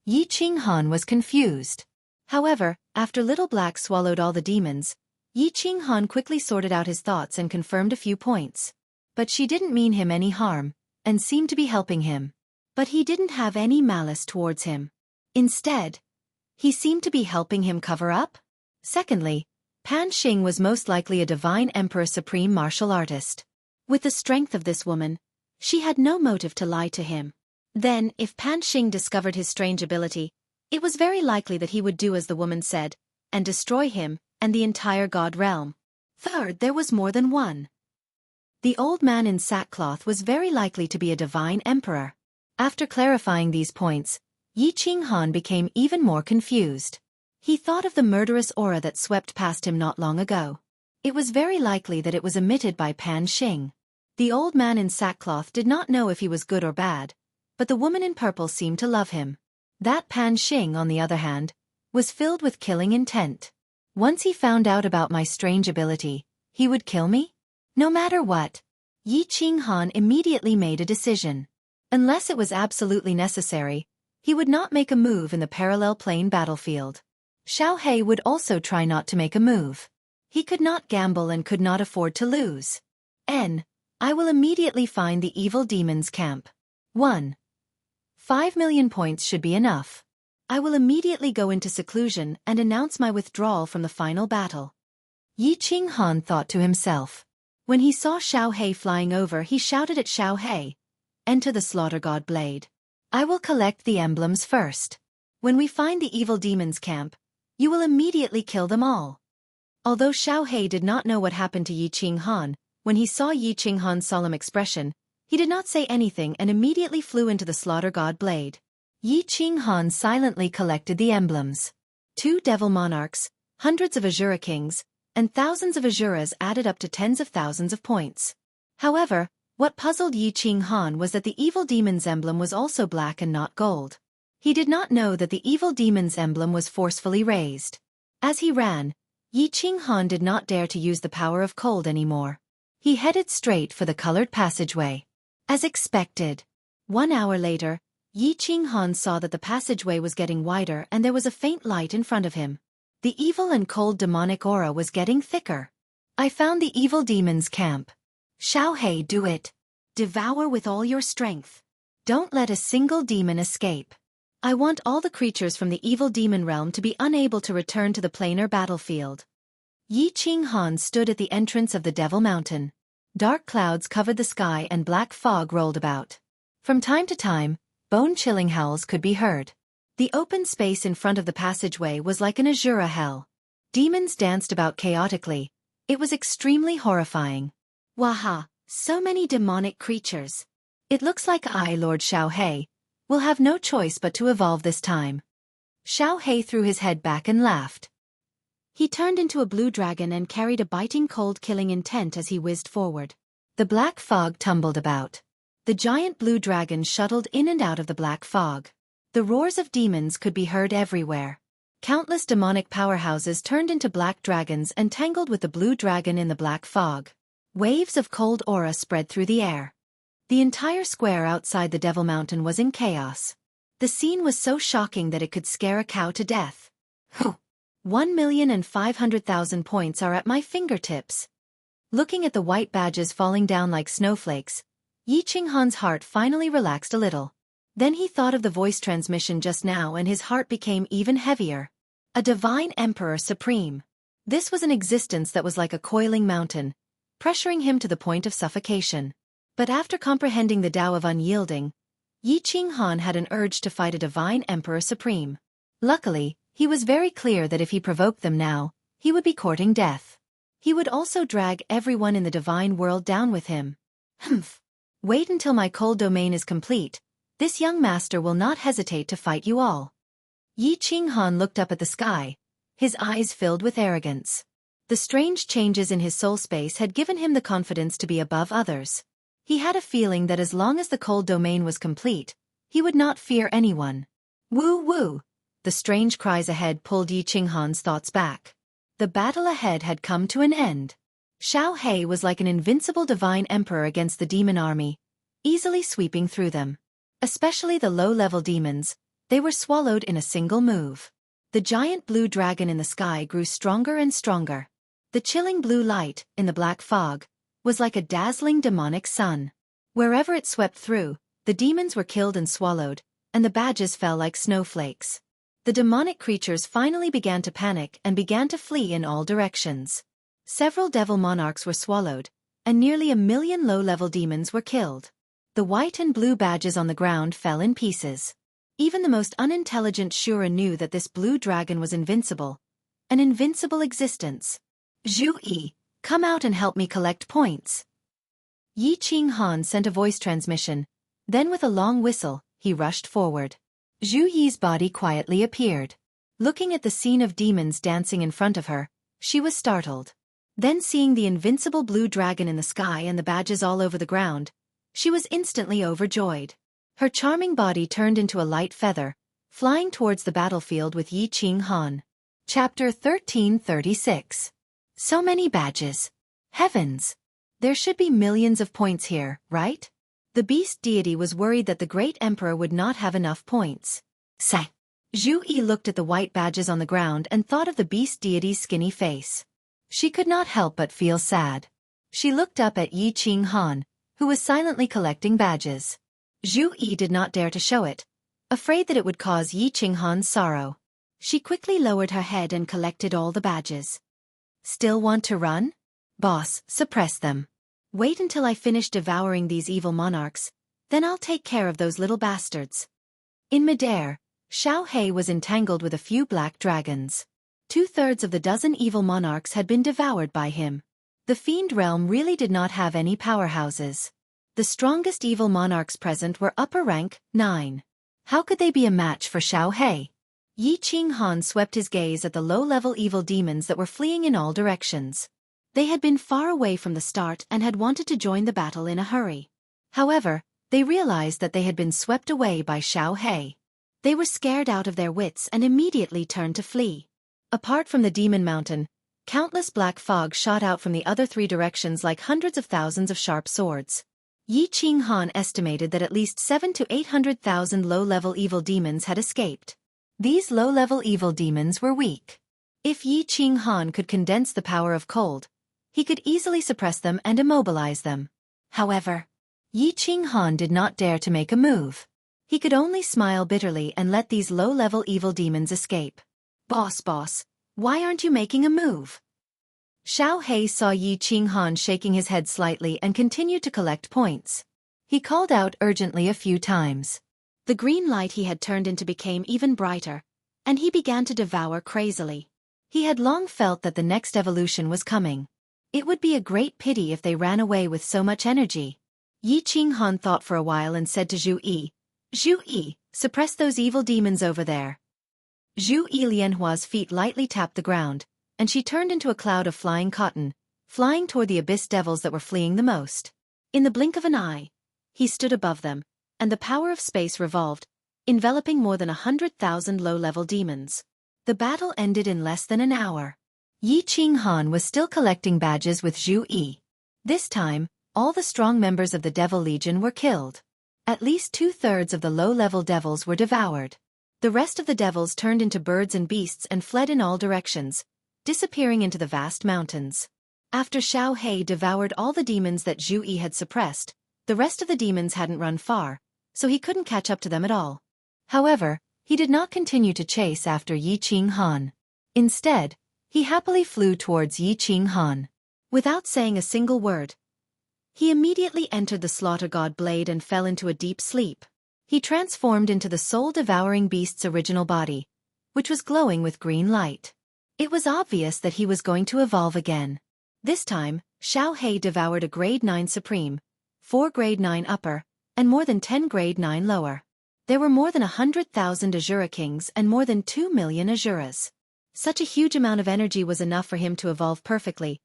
Yi Qinghan was confused. However, after Little Black swallowed all the demons, Yi Qinghan quickly sorted out his thoughts and confirmed a few points. But she didn't mean him any harm, and seemed to be helping him. But he didn't have any malice towards him. Instead, he seemed to be helping him cover up. Secondly, Pan Xing was most likely a divine emperor supreme martial artist. With the strength of this woman, she had no motive to lie to him. Then, if Pan Xing discovered his strange ability, it was very likely that he would do as the woman said, and destroy him and the entire god realm. Third, there was more than one. The old man in sackcloth was very likely to be a divine emperor. After clarifying these points, Yi Qinghan became even more confused. He thought of the murderous aura that swept past him not long ago. It was very likely that it was emitted by Pan Xing. The old man in sackcloth did not know if he was good or bad, but the woman in purple seemed to love him. That Pan Xing, on the other hand, was filled with killing intent. Once he found out about my strange ability, he would kill me? No matter what. Yi Qinghan immediately made a decision. Unless it was absolutely necessary, he would not make a move in the parallel plane battlefield. Xiao He would also try not to make a move. He could not gamble and could not afford to lose. I will immediately find the evil demon's camp. 5 million points should be enough. I will immediately go into seclusion and announce my withdrawal from the final battle. Yi Qinghan thought to himself. When he saw Xiao He flying over, he shouted at Xiao He, "Enter the slaughter god blade." I will collect the emblems first. When we find the evil demon's camp, you will immediately kill them all. Although Xiao Hei did not know what happened to Yi Qinghan, when he saw Yi Qinghan's solemn expression, he did not say anything and immediately flew into the slaughter god blade. Yi Qinghan silently collected the emblems. 2 devil monarchs, hundreds of Azura kings, and thousands of Azuras added up to tens of thousands of points. However, what puzzled Yi Qinghan was that the evil demon's emblem was also black and not gold. He did not know that the evil demon's emblem was forcefully raised. As he ran, Yi Qinghan did not dare to use the power of cold anymore. He headed straight for the colored passageway. As expected. 1 hour later, Yi Qinghan saw that the passageway was getting wider and there was a faint light in front of him. The evil and cold demonic aura was getting thicker. I found the evil demon's camp. Xiao Hei, do it. Devour with all your strength. Don't let a single demon escape. I want all the creatures from the evil demon realm to be unable to return to the planar battlefield. Yi Qinghan stood at the entrance of the Devil Mountain. Dark clouds covered the sky and black fog rolled about. From time to time, bone-chilling howls could be heard. The open space in front of the passageway was like an Azura hell. Demons danced about chaotically. It was extremely horrifying. Waha, so many demonic creatures. It looks like I, Lord Xiao Hei, will have no choice but to evolve this time. Xiao Hei threw his head back and laughed. He turned into a blue dragon and carried a biting cold killing intent as he whizzed forward. The black fog tumbled about. The giant blue dragon shuttled in and out of the black fog. The roars of demons could be heard everywhere. Countless demonic powerhouses turned into black dragons and tangled with the blue dragon in the black fog. Waves of cold aura spread through the air. The entire square outside the Devil Mountain was in chaos. The scene was so shocking that it could scare a cow to death. 1,500,000 points are at my fingertips. Looking at the white badges falling down like snowflakes, Yi Qinghan's heart finally relaxed a little. Then he thought of the voice transmission just now and his heart became even heavier. A divine emperor supreme. This was an existence that was like a coiling mountain, pressuring him to the point of suffocation. But after comprehending the Tao of unyielding, Yi Qinghan had an urge to fight a divine emperor supreme. Luckily, he was very clear that if he provoked them now, he would be courting death. He would also drag everyone in the divine world down with him. Humph. Wait until my cold domain is complete. This young master will not hesitate to fight you all. Yi Qinghan looked up at the sky, his eyes filled with arrogance. The strange changes in his soul space had given him the confidence to be above others. He had a feeling that as long as the cold domain was complete, he would not fear anyone. Woo woo! The strange cries ahead pulled Yi Qinghan's thoughts back. The battle ahead had come to an end. Xiao Hei was like an invincible divine emperor against the demon army, easily sweeping through them. Especially the low-level demons, they were swallowed in a single move. The giant blue dragon in the sky grew stronger and stronger. The chilling blue light, in the black fog, was like a dazzling demonic sun. Wherever it swept through, the demons were killed and swallowed, and the badges fell like snowflakes. The demonic creatures finally began to panic and began to flee in all directions. Several devil monarchs were swallowed, and nearly 1 million low-level demons were killed. The white and blue badges on the ground fell in pieces. Even the most unintelligent Shura knew that this blue dragon was invincible. An invincible existence. Zhu Yi, come out and help me collect points. Yi Qinghan sent a voice transmission. Then with a long whistle, he rushed forward. Zhu Yi's body quietly appeared. Looking at the scene of demons dancing in front of her, she was startled. Then seeing the invincible blue dragon in the sky and the badges all over the ground, she was instantly overjoyed. Her charming body turned into a light feather, flying towards the battlefield with Yi Qinghan. Chapter 1336. So many badges. Heavens! There should be millions of points here, right? The beast deity was worried that the great emperor would not have enough points. Say. Zhu Yi looked at the white badges on the ground and thought of the beast deity's skinny face. She could not help but feel sad. She looked up at Yi Qinghan, who was silently collecting badges. Zhu Yi did not dare to show it, afraid that it would cause Yi Qinghan's sorrow. She quickly lowered her head and collected all the badges. Still want to run? Boss, suppress them. Wait until I finish devouring these evil monarchs, then I'll take care of those little bastards. In midair, Xiao He was entangled with a few black dragons. 2/3 of the dozen evil monarchs had been devoured by him. The fiend realm really did not have any powerhouses. The strongest evil monarchs present were upper rank, 9. How could they be a match for Xiao He? Yi Qinghan swept his gaze at the low-level evil demons that were fleeing in all directions. They had been far away from the start and had wanted to join the battle in a hurry. However, they realized that they had been swept away by Xiao He. They were scared out of their wits and immediately turned to flee. Apart from the demon mountain, countless black fog shot out from the other 3 directions like hundreds of thousands of sharp swords. Yi Qinghan estimated that at least 700,000 to 800,000 low-level evil demons had escaped. These low-level evil demons were weak. If Yi Qinghan could condense the power of cold, he could easily suppress them and immobilize them. However, Yi Qinghan did not dare to make a move. He could only smile bitterly and let these low-level evil demons escape. Boss, why aren't you making a move? Xiao He saw Yi Qinghan shaking his head slightly and continued to collect points. He called out urgently a few times. The green light he had turned into became even brighter, and he began to devour crazily. He had long felt that the next evolution was coming. It would be a great pity if they ran away with so much energy. Yi Qinghan thought for a while and said to Zhu Yi, suppress those evil demons over there. Zhu Yi Lianhua's feet lightly tapped the ground, and she turned into a cloud of flying cotton, flying toward the abyss devils that were fleeing the most. In the blink of an eye, he stood above them, and the power of space revolved, enveloping more than 100,000 low-level demons. The battle ended in less than an hour. Yi Qinghan was still collecting badges with Zhu Yi. This time, all the strong members of the Devil Legion were killed. At least 2/3 of the low-level devils were devoured. The rest of the devils turned into birds and beasts and fled in all directions, disappearing into the vast mountains. After Xiao He devoured all the demons that Zhu Yi had suppressed, the rest of the demons hadn't run far, so he couldn't catch up to them at all. However, he did not continue to chase after Yi Qinghan. Instead, he happily flew towards Yi Qinghan. Without saying a single word, he immediately entered the slaughter god blade and fell into a deep sleep. He transformed into the soul-devouring beast's original body, which was glowing with green light. It was obvious that he was going to evolve again. This time, Xiao He devoured a grade 9 supreme, 4 grade 9 upper, and more than 10 grade 9 lower. There were more than 100,000 Azura Kings and more than 2 million Azuras. Such a huge amount of energy was enough for him to evolve perfectly,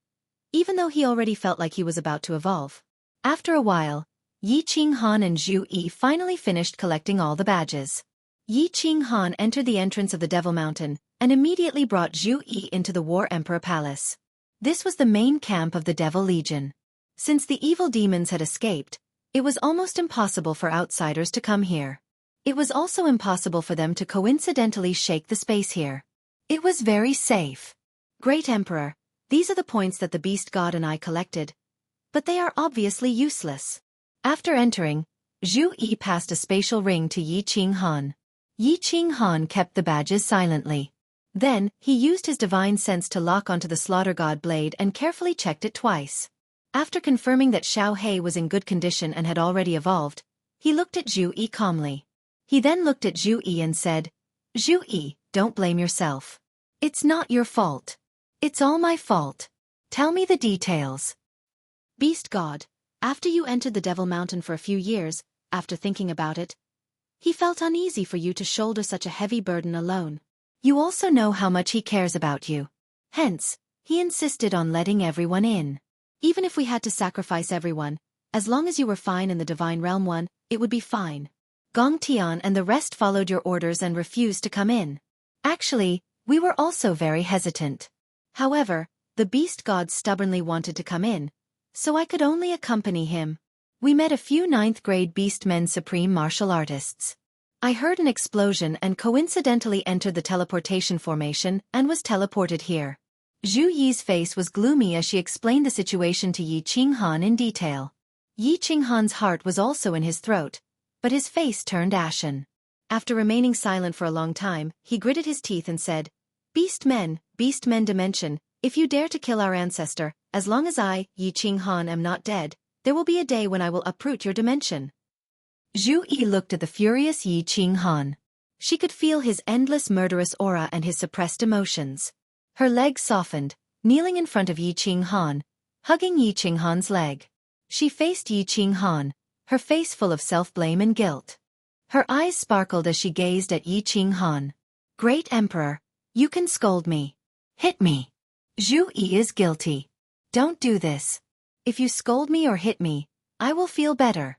even though he already felt like he was about to evolve. After a while, Yi Qinghan and Zhu Yi finally finished collecting all the badges. Yi Qinghan entered the entrance of the Devil Mountain, and immediately brought Zhu Yi into the War Emperor Palace. This was the main camp of the Devil Legion. Since the evil demons had escaped, it was almost impossible for outsiders to come here. It was also impossible for them to coincidentally shake the space here. It was very safe. Great Emperor, these are the points that the Beast God and I collected, but they are obviously useless. After entering, Zhu Yi passed a spatial ring to Yi Qinghan. Yi Qinghan kept the badges silently. Then, he used his divine sense to lock onto the slaughter god blade and carefully checked it twice. After confirming that Xiao He was in good condition and had already evolved, he looked at Zhu Yi calmly. He then looked at Zhu Yi and said, Zhu Yi, don't blame yourself. It's not your fault. It's all my fault. Tell me the details. Beast God, after you entered the Devil Mountain for a few years, after thinking about it, he felt uneasy for you to shoulder such a heavy burden alone. You also know how much he cares about you. Hence, he insisted on letting everyone in. Even if we had to sacrifice everyone, as long as you were fine in the Divine Realm one, it would be fine. Gong Tian and the rest followed your orders and refused to come in. Actually, we were also very hesitant. However, the Beast God stubbornly wanted to come in, so I could only accompany him. We met a few 9th grade Beastmen Supreme Martial Artists. I heard an explosion and coincidentally entered the teleportation formation and was teleported here. Zhu Yi's face was gloomy as she explained the situation to Yi Qinghan in detail. Yi Qinghan's heart was also in his throat, but his face turned ashen. After remaining silent for a long time, he gritted his teeth and said, Beastmen Dimension, if you dare to kill our ancestor, as long as I, Yi Qinghan, am not dead, there will be a day when I will uproot your dimension. Zhu Yi looked at the furious Yi Qinghan. She could feel his endless murderous aura and his suppressed emotions. Her legs softened, kneeling in front of Yi Qinghan, hugging Yi Qinghan's leg. She faced Yi Qinghan, her face full of self-blame and guilt. Her eyes sparkled as she gazed at Yi Qinghan. Great Emperor, you can scold me. Hit me. Zhu Yi is guilty. Don't do this. If you scold me or hit me, I will feel better.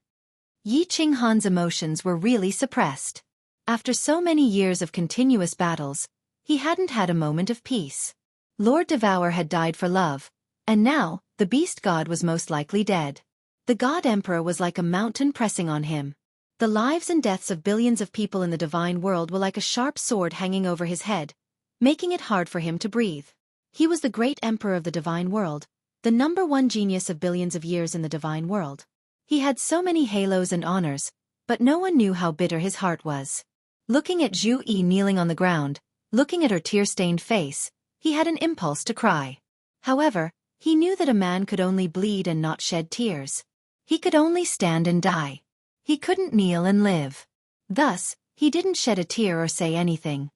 Yi Qinghan's emotions were really suppressed. After so many years of continuous battles, he hadn't had a moment of peace. Lord Devour had died for love, and now, the beast god was most likely dead. The god emperor was like a mountain pressing on him. The lives and deaths of billions of people in the divine world were like a sharp sword hanging over his head, making it hard for him to breathe. He was the great emperor of the divine world, the #1 genius of billions of years in the divine world. He had so many halos and honors, but no one knew how bitter his heart was. Looking at Zhu Yi kneeling on the ground, looking at her tear-stained face, he had an impulse to cry. However, he knew that a man could only bleed and not shed tears. He could only stand and die. He couldn't kneel and live. Thus, he didn't shed a tear or say anything.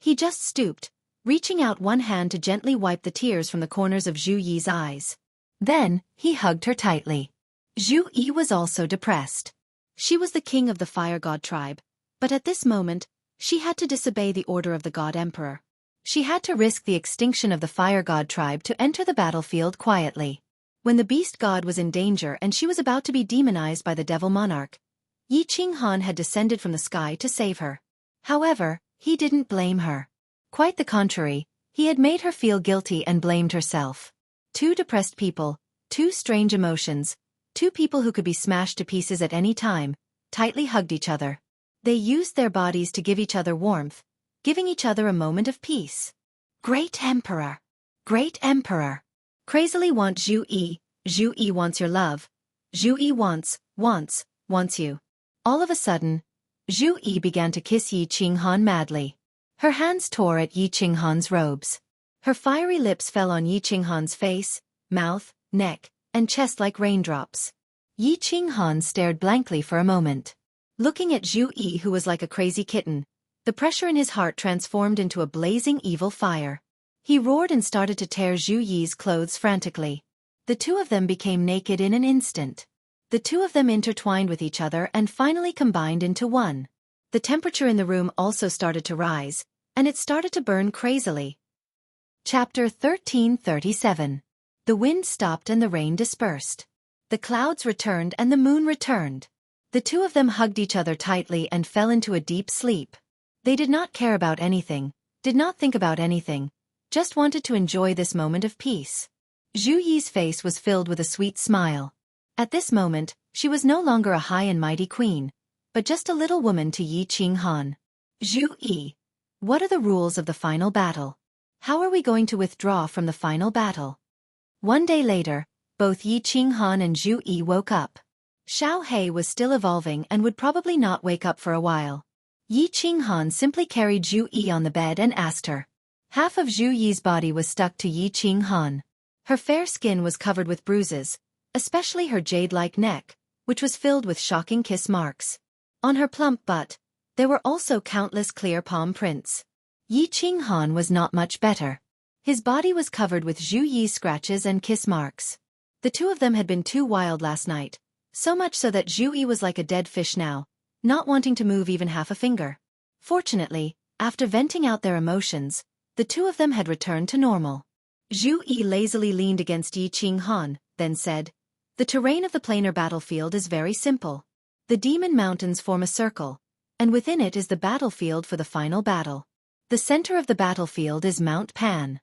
He just stooped, reaching out one hand to gently wipe the tears from the corners of Zhu Yi's eyes. Then, he hugged her tightly. Zhu Yi was also depressed. She was the king of the fire god tribe, but at this moment, she had to disobey the order of the god emperor. She had to risk the extinction of the fire god tribe to enter the battlefield quietly. When the beast god was in danger and she was about to be demonized by the devil monarch, Yi Qinghan had descended from the sky to save her. However, he didn't blame her. Quite the contrary, he had made her feel guilty and blamed herself. Two depressed people, two strange emotions, two people who could be smashed to pieces at any time, tightly hugged each other. They used their bodies to give each other warmth, giving each other a moment of peace. Great Emperor! Great Emperor! Crazily want Zhu Yi wants your love. Zhu Yi wants you. All of a sudden, Zhu Yi began to kiss Yi Qinghan madly. Her hands tore at Yi Qinghan's robes. Her fiery lips fell on Yi Qinghan's face, mouth, neck, and chest like raindrops. Yi Qinghan stared blankly for a moment. Looking at Zhu Yi, who was like a crazy kitten, the pressure in his heart transformed into a blazing evil fire. He roared and started to tear Zhu Yi's clothes frantically. The two of them became naked in an instant. The two of them intertwined with each other and finally combined into one. The temperature in the room also started to rise, and it started to burn crazily. Chapter 1337. The wind stopped and the rain dispersed. The clouds returned and the moon returned. The two of them hugged each other tightly and fell into a deep sleep. They did not care about anything, did not think about anything, just wanted to enjoy this moment of peace. Zhu Yi's face was filled with a sweet smile. At this moment, she was no longer a high and mighty queen, but just a little woman to Yi Qinghan. Zhu Yi, what are the rules of the final battle? How are we going to withdraw from the final battle? One day later, both Yi Qinghan and Zhu Yi woke up. Xiao He was still evolving and would probably not wake up for a while. Yi Qinghan simply carried Zhu Yi on the bed and asked her. Half of Zhu Yi's body was stuck to Yi Qinghan. Her fair skin was covered with bruises, especially her jade-like neck, which was filled with shocking kiss marks. On her plump butt, there were also countless clear palm prints. Yi Qinghan was not much better. His body was covered with Zhu Yi's scratches and kiss marks. The two of them had been too wild last night, so much so that Zhu Yi was like a dead fish now, not wanting to move even half a finger. Fortunately, after venting out their emotions, the two of them had returned to normal. Zhu Yi lazily leaned against Yi Qinghan, then said, "The terrain of the planar battlefield is very simple. The demon mountains form a circle, and within it is the battlefield for the final battle. The center of the battlefield is Mount Pan.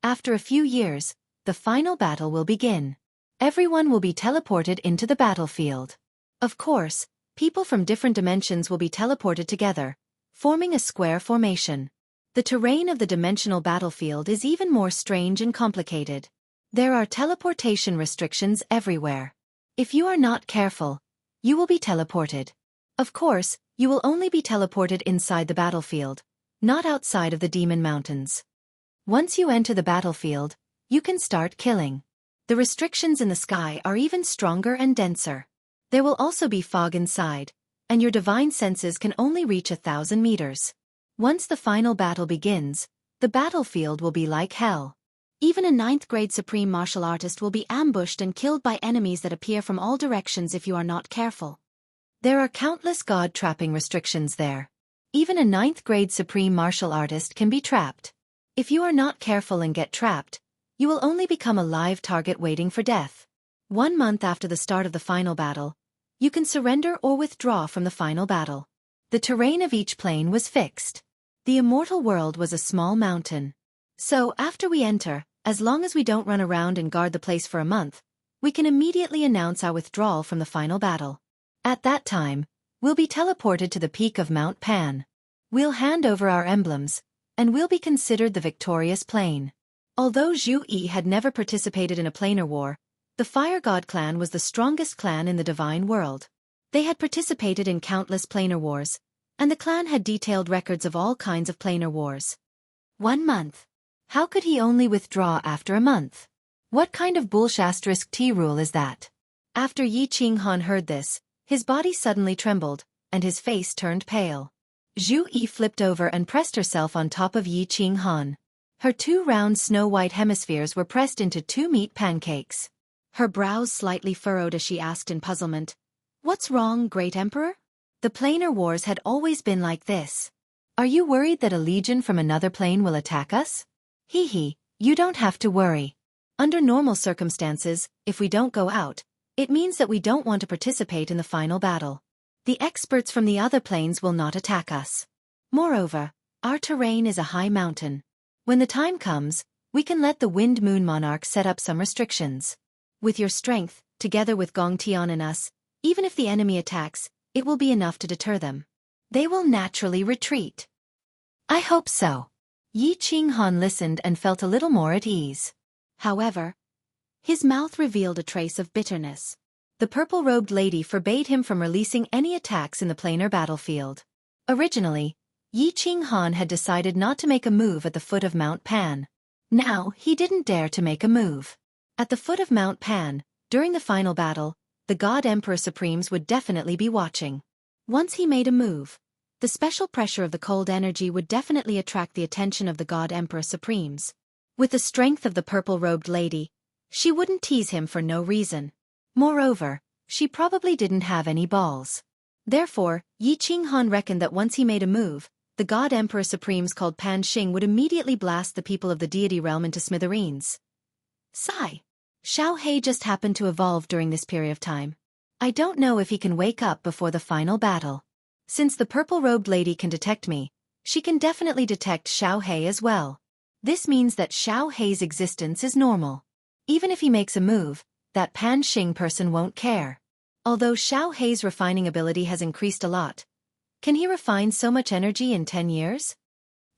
After a few years, the final battle will begin. Everyone will be teleported into the battlefield. Of course, people from different dimensions will be teleported together, forming a square formation. The terrain of the dimensional battlefield is even more strange and complicated. There are teleportation restrictions everywhere. If you are not careful, you will be teleported. Of course, you will only be teleported inside the battlefield, not outside of the demon mountains. Once you enter the battlefield, you can start killing. The restrictions in the sky are even stronger and denser. There will also be fog inside, and your divine senses can only reach 1,000 meters. Once the final battle begins, the battlefield will be like hell. Even a 9th grade supreme martial artist will be ambushed and killed by enemies that appear from all directions if you are not careful. There are countless god-trapping restrictions there. Even a 9th grade supreme martial artist can be trapped. If you are not careful and get trapped, you will only become a live target waiting for death. 1 month after the start of the final battle, you can surrender or withdraw from the final battle. The terrain of each plane was fixed. The immortal world was a small mountain. So, after we enter, as long as we don't run around and guard the place for a month, we can immediately announce our withdrawal from the final battle. At that time, we'll be teleported to the peak of Mount Pan. We'll hand over our emblems, and we'll be considered the victorious plane. Although Zhu Yi had never participated in a planar war, the Fire God clan was the strongest clan in the divine world. They had participated in countless planar wars, and the clan had detailed records of all kinds of planar wars. 1 month. How could he only withdraw after a month? What kind of bullshit T rule is that? After Yi Qinghan heard this, his body suddenly trembled, and his face turned pale. Zhu Yi flipped over and pressed herself on top of Yi Qinghan. Her 2 round snow-white hemispheres were pressed into 2 meat pancakes. Her brows slightly furrowed as she asked in puzzlement, "What's wrong, Great Emperor?" The planar wars had always been like this. Are you worried that a legion from another plane will attack us? Hee, you don't have to worry. Under normal circumstances, if we don't go out, it means that we don't want to participate in the final battle. The experts from the other planes will not attack us. Moreover, our terrain is a high mountain. When the time comes, we can let the Wind Moon Monarch set up some restrictions. With your strength, together with Gong Tian and us, even if the enemy attacks, it will be enough to deter them. They will naturally retreat. I hope so. Yi Qinghan listened and felt a little more at ease. However, his mouth revealed a trace of bitterness. The purple-robed lady forbade him from releasing any attacks in the planar battlefield. Originally, Yi Qinghan had decided not to make a move at the foot of Mount Pan. Now, he didn't dare to make a move. At the foot of Mount Pan, during the final battle, the God Emperor Supremes would definitely be watching. Once he made a move, the special pressure of the cold energy would definitely attract the attention of the God Emperor Supremes. With the strength of the purple-robed lady, she wouldn't tease him for no reason. Moreover, she probably didn't have any balls. Therefore, Yi Qinghan reckoned that once he made a move, the God Emperor Supremes called Pan Xing would immediately blast the people of the deity realm into smithereens. Sigh. Xiao He just happened to evolve during this period of time. I don't know if he can wake up before the final battle. Since the purple-robed lady can detect me, she can definitely detect Xiao He as well. This means that Xiao He's existence is normal. Even if he makes a move, that Pan Xing person won't care. Although Xiao He's refining ability has increased a lot, can he refine so much energy in 10 years?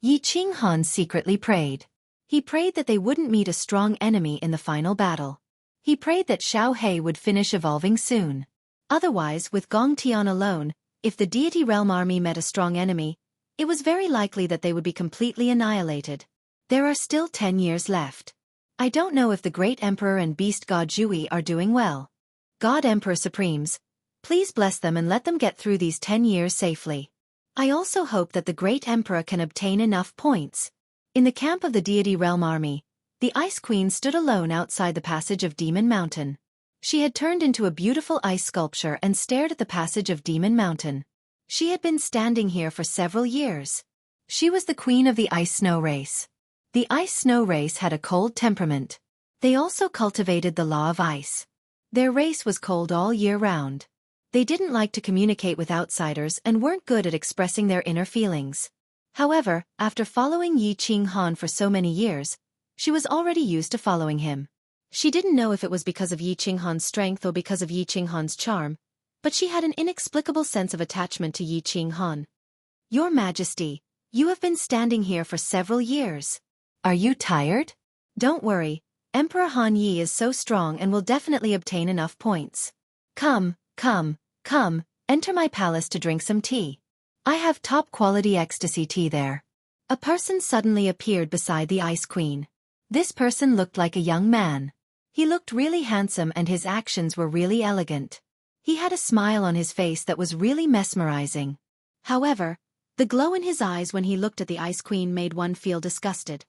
Yi Qinghan secretly prayed. He prayed that they wouldn't meet a strong enemy in the final battle. He prayed that Xiao He would finish evolving soon. Otherwise, with Gong Tian alone, if the deity realm army met a strong enemy, it was very likely that they would be completely annihilated. There are still 10 years left. I don't know if the Great Emperor and Beast God Zhui are doing well. God Emperor Supremes, please bless them and let them get through these 10 years safely. I also hope that the Great Emperor can obtain enough points. In the camp of the deity realm army, the Ice Queen stood alone outside the passage of Demon Mountain. She had turned into a beautiful ice sculpture and stared at the passage of Demon Mountain. She had been standing here for several years. She was the queen of the ice snow race. The ice snow race had a cold temperament. They also cultivated the law of ice. Their race was cold all year round. They didn't like to communicate with outsiders and weren't good at expressing their inner feelings. However, after following Yi Qinghan for so many years, she was already used to following him. She didn't know if it was because of Yi Qinghan's strength or because of Yi Qinghan's charm, but she had an inexplicable sense of attachment to Yi Qinghan. Your Majesty, you have been standing here for several years. Are you tired? Don't worry, Emperor Han Yi is so strong and will definitely obtain enough points. Come, enter my palace to drink some tea. I have top-quality ecstasy tea there. A person suddenly appeared beside the Ice Queen. This person looked like a young man. He looked really handsome and his actions were really elegant. He had a smile on his face that was really mesmerizing. However, the glow in his eyes when he looked at the Ice Queen made one feel disgusted.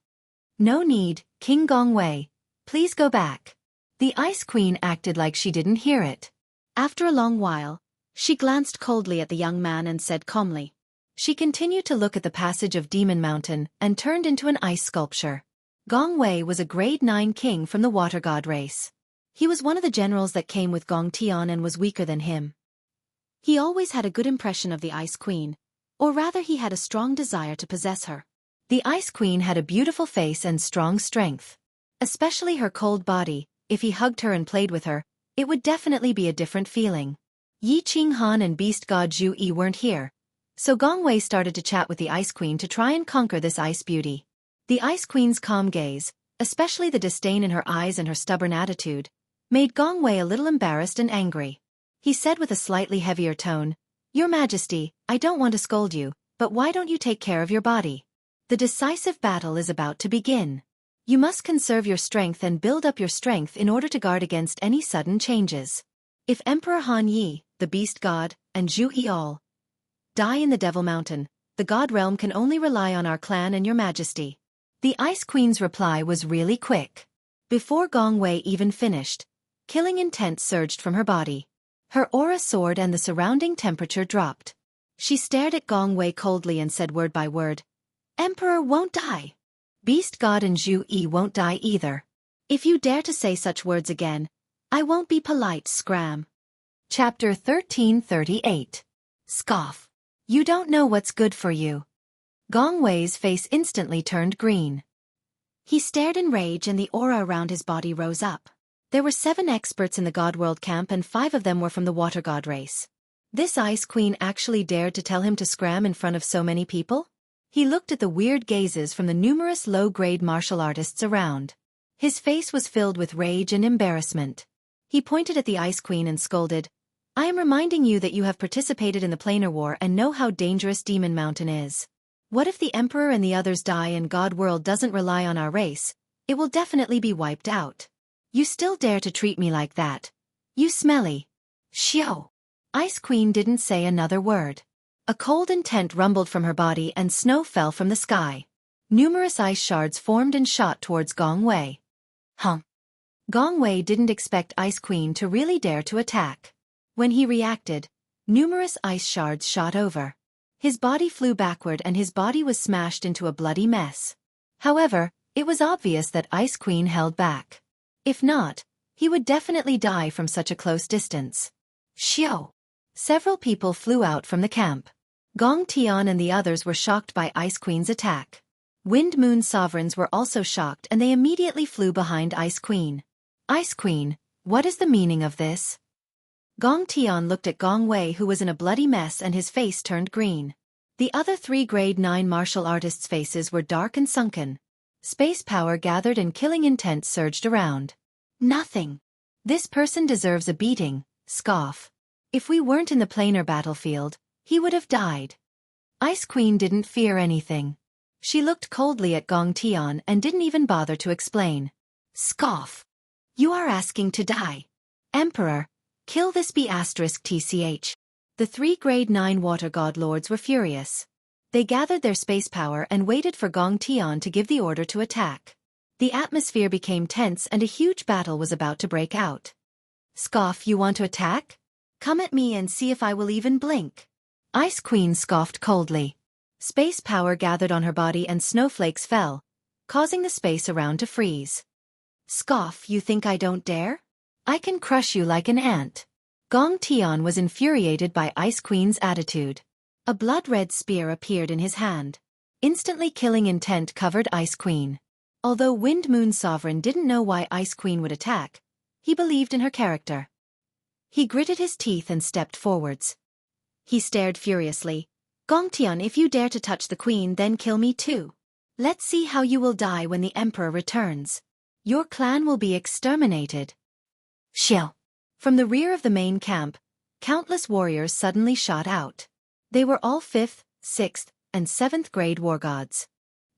No need, King Gongwei. Please go back. The Ice Queen acted like she didn't hear it. After a long while, she glanced coldly at the young man and said calmly. She continued to look at the passage of Demon Mountain and turned into an ice sculpture. Gongwei was a grade 9 king from the Water God race. He was one of the generals that came with Gong Tian and was weaker than him. He always had a good impression of the Ice Queen, or rather he had a strong desire to possess her. The Ice Queen had a beautiful face and strong strength. Especially her cold body, if he hugged her and played with her, it would definitely be a different feeling. Yi Qinghan and Beast God Zhu Yi weren't here, so Gongwei started to chat with the Ice Queen to try and conquer this ice beauty. The Ice Queen's calm gaze, especially the disdain in her eyes and her stubborn attitude, made Gongwei a little embarrassed and angry. He said with a slightly heavier tone, "Your Majesty, I don't want to scold you, but why don't you take care of your body? The decisive battle is about to begin. You must conserve your strength and build up your strength in order to guard against any sudden changes. If Emperor Han Yi, the Beast God, and Zhu Yi all die in the Devil Mountain, the God Realm can only rely on our clan and your Majesty." The Ice Queen's reply was really quick. Before Gongwei even finished, killing intent surged from her body. Her aura soared and the surrounding temperature dropped. She stared at Gongwei coldly and said word by word, "Emperor won't die. Beast God and Zhu Yi won't die either. If you dare to say such words again, I won't be polite, scram." Chapter 1338. Scoff. You don't know what's good for you. Gongwei's face instantly turned green. He stared in rage and the aura around his body rose up. There were 7 experts in the God World camp and 5 of them were from the Water God race. This Ice Queen actually dared to tell him to scram in front of so many people? He looked at the weird gazes from the numerous low-grade martial artists around. His face was filled with rage and embarrassment. He pointed at the Ice Queen and scolded, "I am reminding you that you have participated in the Planar War and know how dangerous Demon Mountain is. What if the Emperor and the others die and God World doesn't rely on our race? It will definitely be wiped out. You still dare to treat me like that? You smelly." Xiao. Ice Queen didn't say another word. A cold intent rumbled from her body and snow fell from the sky. Numerous ice shards formed and shot towards Gongwei. Gongwei didn't expect Ice Queen to really dare to attack. When he reacted, numerous ice shards shot over. His body flew backward and his body was smashed into a bloody mess. However, it was obvious that Ice Queen held back. If not, he would definitely die from such a close distance. Xiao. Several people flew out from the camp. Gong Tian and the others were shocked by Ice Queen's attack. Wind Moon sovereigns were also shocked and they immediately flew behind Ice Queen. "Ice Queen, what is the meaning of this?" Gong Tian looked at Gongwei who was in a bloody mess and his face turned green. The other 3 grade 9 martial artists' faces were dark and sunken. Space power gathered and killing intent surged around. "Nothing. This person deserves a beating, scoff. If we weren't in the planar battlefield, he would have died." Ice Queen didn't fear anything. She looked coldly at Gong Tian and didn't even bother to explain. "Scoff. You are asking to die. Emperor, kill this B***tch. The 3 grade 9 water god lords were furious. They gathered their space power and waited for Gong Tian to give the order to attack. The atmosphere became tense and a huge battle was about to break out. "Scoff, you want to attack? Come at me and see if I will even blink." Ice Queen scoffed coldly. Space power gathered on her body and snowflakes fell, causing the space around to freeze. "Scoff, you think I don't dare? I can crush you like an ant." Gong Tian was infuriated by Ice Queen's attitude. A blood-red spear appeared in his hand. Instantly killing intent covered Ice Queen. Although Wind Moon Sovereign didn't know why Ice Queen would attack, he believed in her character. He gritted his teeth and stepped forwards. He stared furiously. "Gong Tian, if you dare to touch the Queen, then kill me too. Let's see how you will die when the Emperor returns. Your clan will be exterminated." Xiao. From the rear of the main camp, countless warriors suddenly shot out. They were all 5th, 6th, and 7th grade war gods.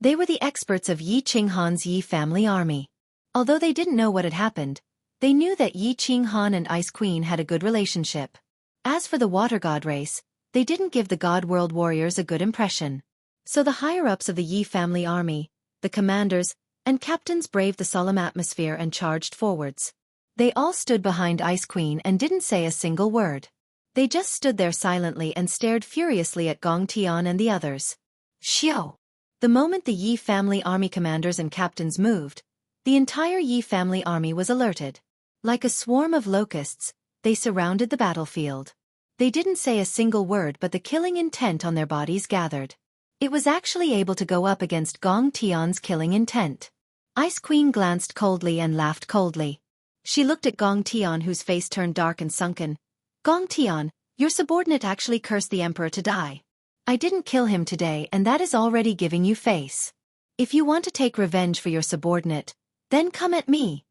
They were the experts of Yi Qinghan's Yi family army. Although they didn't know what had happened, they knew that Yi Qinghan and Ice Queen had a good relationship. As for the water god race, they didn't give the god world warriors a good impression. So the higher-ups of the Yi family army, the commanders, and captains braved the solemn atmosphere and charged forwards. They all stood behind Ice Queen and didn't say a single word. They just stood there silently and stared furiously at Gong Tian and the others. Xiao! The moment the Yi family army commanders and captains moved, the entire Yi family army was alerted. Like a swarm of locusts, they surrounded the battlefield. They didn't say a single word, but the killing intent on their bodies gathered. It was actually able to go up against Gong Tian's killing intent. Ice Queen glanced coldly and laughed coldly. She looked at Gong Tian, whose face turned dark and sunken. Gong Tian, your subordinate actually cursed the emperor to die. I didn't kill him today, and that is already giving you face. If you want to take revenge for your subordinate, then come at me.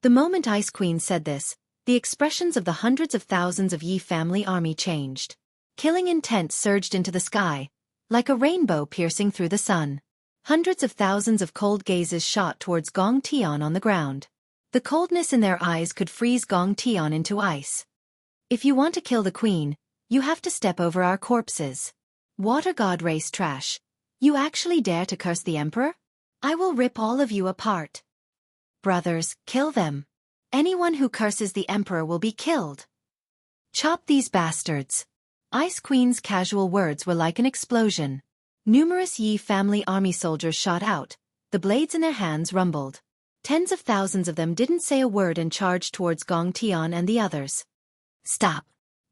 The moment Ice Queen said this, the expressions of the hundreds of thousands of Yi family army changed. Killing intent surged into the sky, like a rainbow piercing through the sun. Hundreds of thousands of cold gazes shot towards Gong Tian on the ground. The coldness in their eyes could freeze Gong Tian into ice. If you want to kill the queen, you have to step over our corpses. Water god race trash. You actually dare to curse the emperor? I will rip all of you apart. Brothers, kill them. Anyone who curses the emperor will be killed. Chop these bastards. Ice Queen's casual words were like an explosion. Numerous Yi family army soldiers shot out, the blades in their hands rumbled. Tens of thousands of them didn't say a word and charged towards Gong Tian and the others. Stop.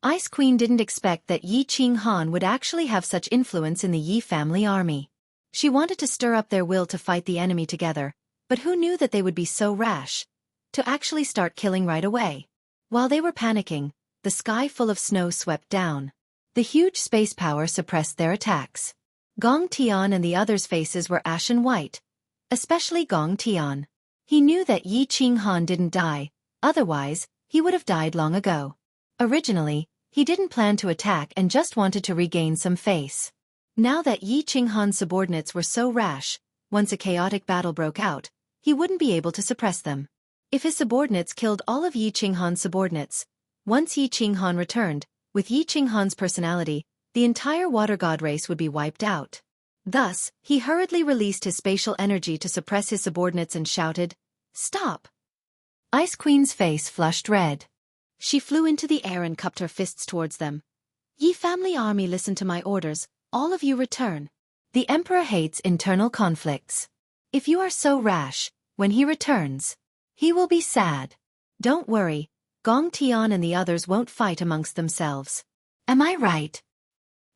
Ice Queen didn't expect that Yi Qinghan would actually have such influence in the Yi family army. She wanted to stir up their will to fight the enemy together, but who knew that they would be so rash to actually start killing right away? While they were panicking, the sky full of snow swept down. The huge space power suppressed their attacks. Gong Tian and the others' faces were ashen white, especially Gong Tian. He knew that Yi Qinghan didn't die, otherwise, he would have died long ago. Originally, he didn't plan to attack and just wanted to regain some face. Now that Yi Qinghan's subordinates were so rash, once a chaotic battle broke out, he wouldn't be able to suppress them. If his subordinates killed all of Yi Qinghan's subordinates, once Yi Qinghan returned, with Yi Qinghan's personality, the entire water god race would be wiped out. Thus, he hurriedly released his spatial energy to suppress his subordinates and shouted, "Stop!" Ice Queen's face flushed red. She flew into the air and cupped her fists towards them. Yi family army, listen to my orders, all of you return. The emperor hates internal conflicts. If you are so rash, when he returns, he will be sad. Don't worry, Gong Tian and the others won't fight amongst themselves. Am I right?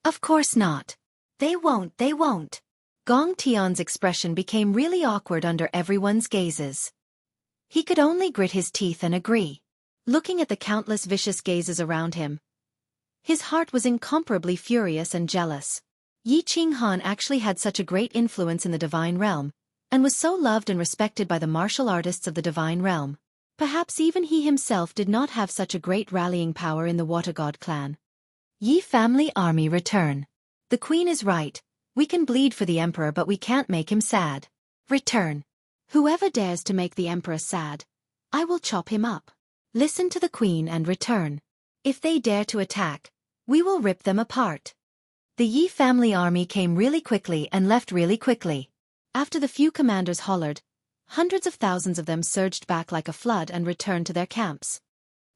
Of course not. They won't. Gong Tian's expression became really awkward under everyone's gazes. He could only grit his teeth and agree. Looking at the countless vicious gazes around him, his heart was incomparably furious and jealous. Yi Qinghan actually had such a great influence in the divine realm, and was so loved and respected by the martial artists of the divine realm. Perhaps even he himself did not have such a great rallying power in the Water God clan. Yi family army return. The queen is right, we can bleed for the emperor but we can't make him sad. Return. Whoever dares to make the emperor sad, I will chop him up. Listen to the queen and return. If they dare to attack, we will rip them apart. The Yi family army came really quickly and left really quickly. After the few commanders hollered, hundreds of thousands of them surged back like a flood and returned to their camps.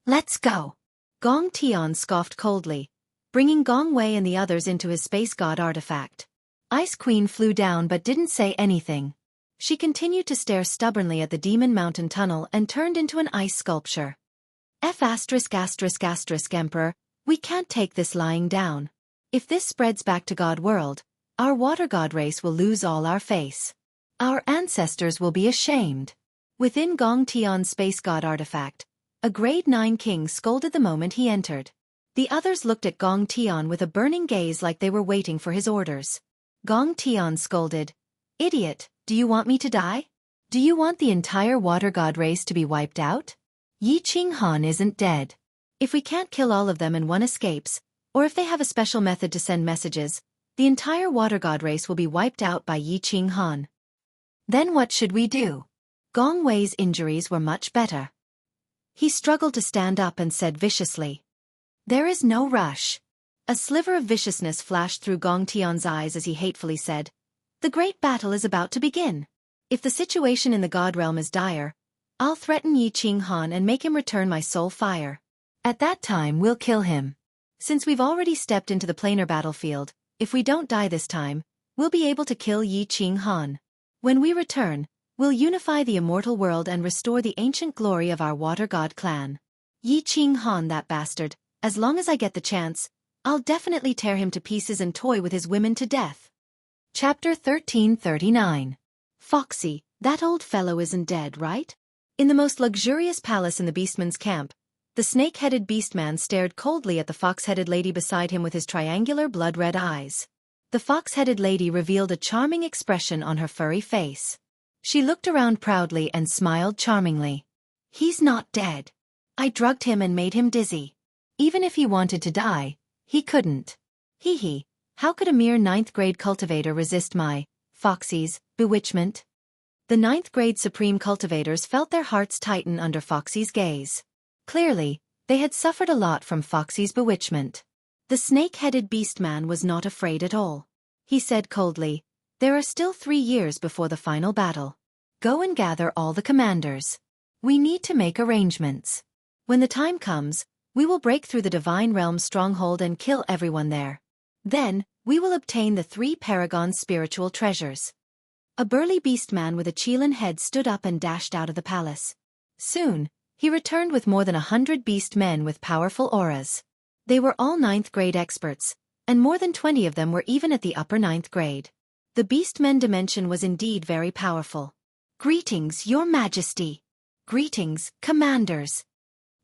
Let's go. Gong Tian scoffed coldly, bringing Gong Wei and the others into his space god artifact. Ice Queen flew down but didn't say anything. She continued to stare stubbornly at the Demon Mountain tunnel and turned into an ice sculpture. Emperor, we can't take this lying down. If this spreads back to God world, our water god race will lose all our face. Our ancestors will be ashamed. Within Gong Tian's space god artifact, a grade 9 king scolded the moment he entered. The others looked at Gong Tian with a burning gaze like they were waiting for his orders. Gong Tian scolded, "Idiot, do you want me to die? Do you want the entire water god race to be wiped out? Yi Qinghan isn't dead. If we can't kill all of them and one escapes, or if they have a special method to send messages, the entire water god race will be wiped out by Yi Qinghan. Then what should we do?" Gong Wei's injuries were much better. He struggled to stand up and said viciously, There is no rush. A sliver of viciousness flashed through Gong Tion's eyes as he hatefully said, "The great battle is about to begin. If the situation in the God realm is dire, I'll threaten Yi Qing Han and make him return my soul fire. At that time we'll kill him. Since we've already stepped into the planar battlefield, if we don't die this time, we'll be able to kill Yi Qing Han. When we return, we'll unify the immortal world and restore the ancient glory of our water god clan. Yi Qing Han, that bastard, as long as I get the chance, I'll definitely tear him to pieces and toy with his women to death." Chapter 1339. Foxy, that old fellow isn't dead, right? In the most luxurious palace in the beastman's camp, the snake-headed beastman stared coldly at the fox-headed lady beside him with his triangular blood-red eyes. The fox-headed lady revealed a charming expression on her furry face. She looked around proudly and smiled charmingly. "He's not dead. I drugged him and made him dizzy. Even if he wanted to die, he couldn't. Hee hee, how could a mere 9th grade cultivator resist my, Foxy's, bewitchment?" The 9th grade supreme cultivators felt their hearts tighten under Foxy's gaze. Clearly, they had suffered a lot from Foxy's bewitchment. The snake-headed beastman was not afraid at all. He said coldly, "There are still 3 years before the final battle. Go and gather all the commanders. We need to make arrangements. When the time comes, we will break through the Divine Realm's stronghold and kill everyone there. Then, we will obtain the 3 Paragon spiritual treasures." A burly beastman with a Chelan head stood up and dashed out of the palace. Soon, he returned with more than 100 beast men with powerful auras. They were all 9th grade experts, and more than 20 of them were even at the upper 9th grade. The beastmen dimension was indeed very powerful. "Greetings, your majesty. Greetings, commanders."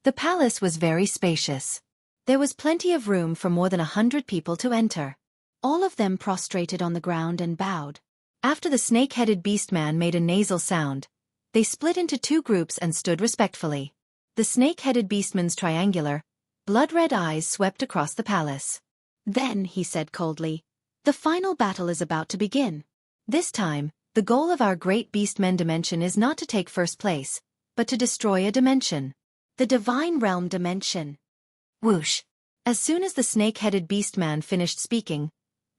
The palace was very spacious. There was plenty of room for more than 100 people to enter. All of them prostrated on the ground and bowed. After the snake-headed beastman made a nasal sound, they split into 2 groups and stood respectfully. The snake-headed beastman's triangular, blood-red eyes swept across the palace. "Then," he said coldly, "the final battle is about to begin. This time, the goal of our great beastmen dimension is not to take first place, but to destroy a dimension. The Divine Realm dimension." Whoosh! As soon as the snake-headed beastman finished speaking,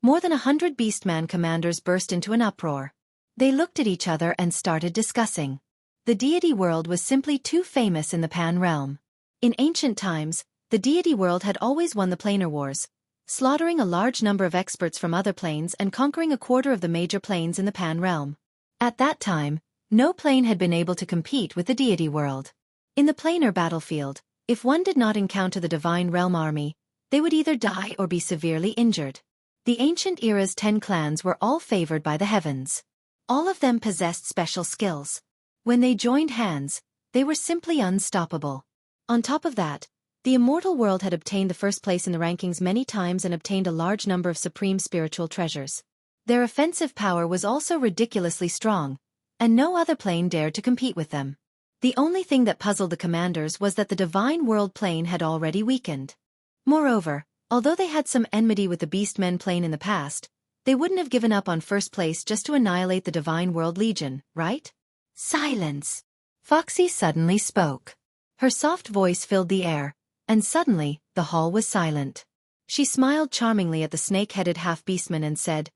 more than 100 beastman commanders burst into an uproar. They looked at each other and started discussing. The deity world was simply too famous in the Pan realm. In ancient times, the deity world had always won the planar wars, slaughtering a large number of experts from other planes and conquering a quarter of the major planes in the Pan realm. At that time, no plane had been able to compete with the deity world. In the planar battlefield, if one did not encounter the Divine Realm army, they would either die or be severely injured. The ancient era's 10 clans were all favored by the heavens. All of them possessed special skills. When they joined hands, they were simply unstoppable. On top of that, the immortal world had obtained the first place in the rankings many times and obtained a large number of supreme spiritual treasures. Their offensive power was also ridiculously strong, and no other plane dared to compete with them. The only thing that puzzled the commanders was that the Divine World plane had already weakened. Moreover, although they had some enmity with the Beastmen plane in the past, they wouldn't have given up on first place just to annihilate the Divine World Legion, right? "Silence!" Foxy suddenly spoke. Her soft voice filled the air, and suddenly, the hall was silent. She smiled charmingly at the snake-headed half-beastman and said,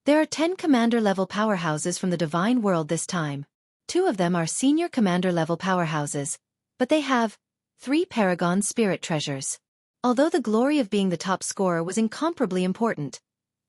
"There are 10 commander-level powerhouses from the Divine World this time. 2 of them are senior commander-level powerhouses, but they have 3 Paragon spirit treasures. Although the glory of being the top scorer was incomparably important,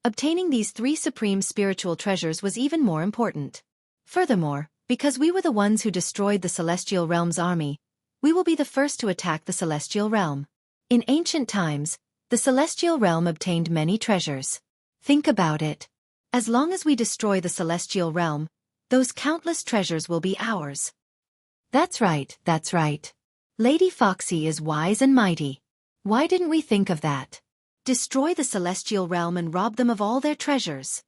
obtaining these 3 supreme spiritual treasures was even more important. Furthermore, because we were the ones who destroyed the Celestial Realm's army, we will be the first to attack the Celestial Realm. In ancient times, the Celestial Realm obtained many treasures. Think about it. As long as we destroy the Celestial Realm, those countless treasures will be ours." That's right, that's right. Lady Foxy is wise and mighty. Why didn't we think of that? Destroy the Celestial Realm and rob them of all their treasures.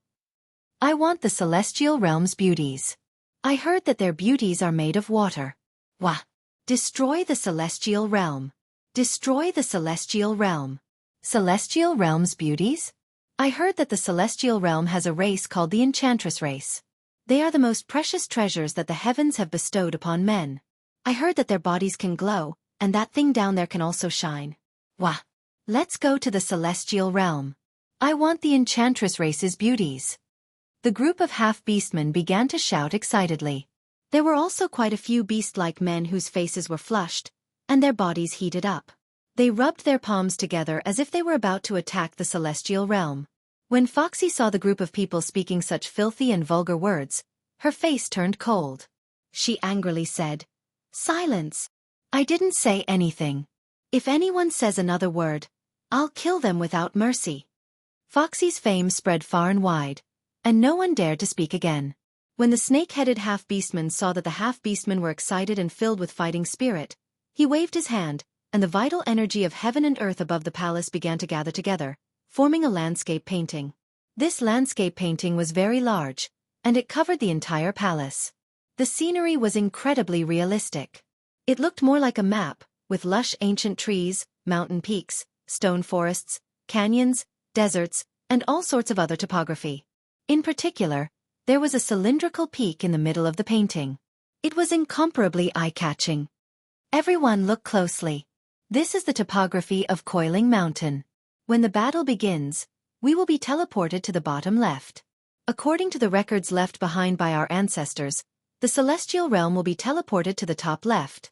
I want the Celestial Realm's beauties. I heard that their beauties are made of water. Wah! Destroy the Celestial Realm. Destroy the Celestial Realm. Celestial Realm's beauties? I heard that the Celestial Realm has a race called the Enchantress race. They are the most precious treasures that the heavens have bestowed upon men. I heard that their bodies can glow, and that thing down there can also shine. Wah! Let's go to the celestial realm. I want the enchantress race's beauties. The group of half-beastmen began to shout excitedly. There were also quite a few beast-like men whose faces were flushed, and their bodies heated up. They rubbed their palms together as if they were about to attack the celestial realm. When Foxy saw the group of people speaking such filthy and vulgar words, her face turned cold. She angrily said, "Silence! I didn't say anything. If anyone says another word, I'll kill them without mercy." Foxy's fame spread far and wide, and no one dared to speak again. When the snake-headed half-beastman saw that the half-beastmen were excited and filled with fighting spirit, he waved his hand, and the vital energy of heaven and earth above the palace began to gather together, forming a landscape painting. This landscape painting was very large, and it covered the entire palace. The scenery was incredibly realistic. It looked more like a map, with lush ancient trees, mountain peaks, stone forests, canyons, deserts, and all sorts of other topography. In particular, there was a cylindrical peak in the middle of the painting. It was incomparably eye-catching. Everyone look closely. This is the topography of Coiling Mountain. When the battle begins, we will be teleported to the bottom left. According to the records left behind by our ancestors, the celestial realm will be teleported to the top left.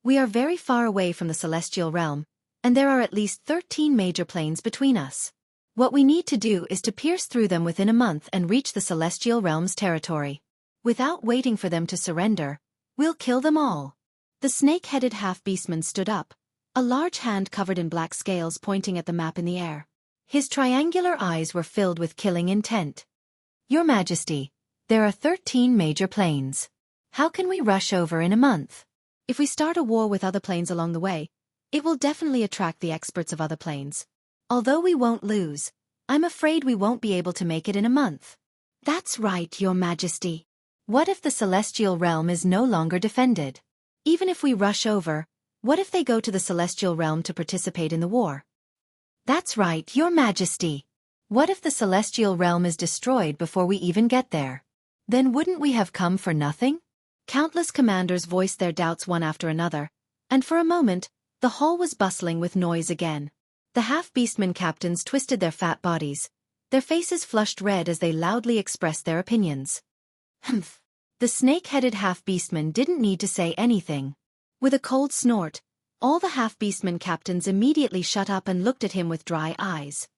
We are very far away from the celestial realm, and there are at least 13 major planes between us. What we need to do is to pierce through them within a month and reach the celestial realm's territory. Without waiting for them to surrender, we'll kill them all. The snake-headed half-beastman stood up, a large hand covered in black scales pointing at the map in the air. His triangular eyes were filled with killing intent. "Your Majesty, there are 13 major planes. How can we rush over in a month? If we start a war with other planes along the way, it will definitely attract the experts of other planes. Although we won't lose, I'm afraid we won't be able to make it in a month." "That's right, Your Majesty. What if the celestial realm is no longer defended? Even if we rush over, what if they go to the celestial realm to participate in the war?" "That's right, Your Majesty. What if the celestial realm is destroyed before we even get there? Then wouldn't we have come for nothing?" Countless commanders voiced their doubts one after another, and for a moment, the hall was bustling with noise again. The half-beastmen captains twisted their fat bodies. Their faces flushed red as they loudly expressed their opinions. Humph. The snake-headed half-beastman didn't need to say anything. With a cold snort, all the half-beastmen captains immediately shut up and looked at him with dry eyes.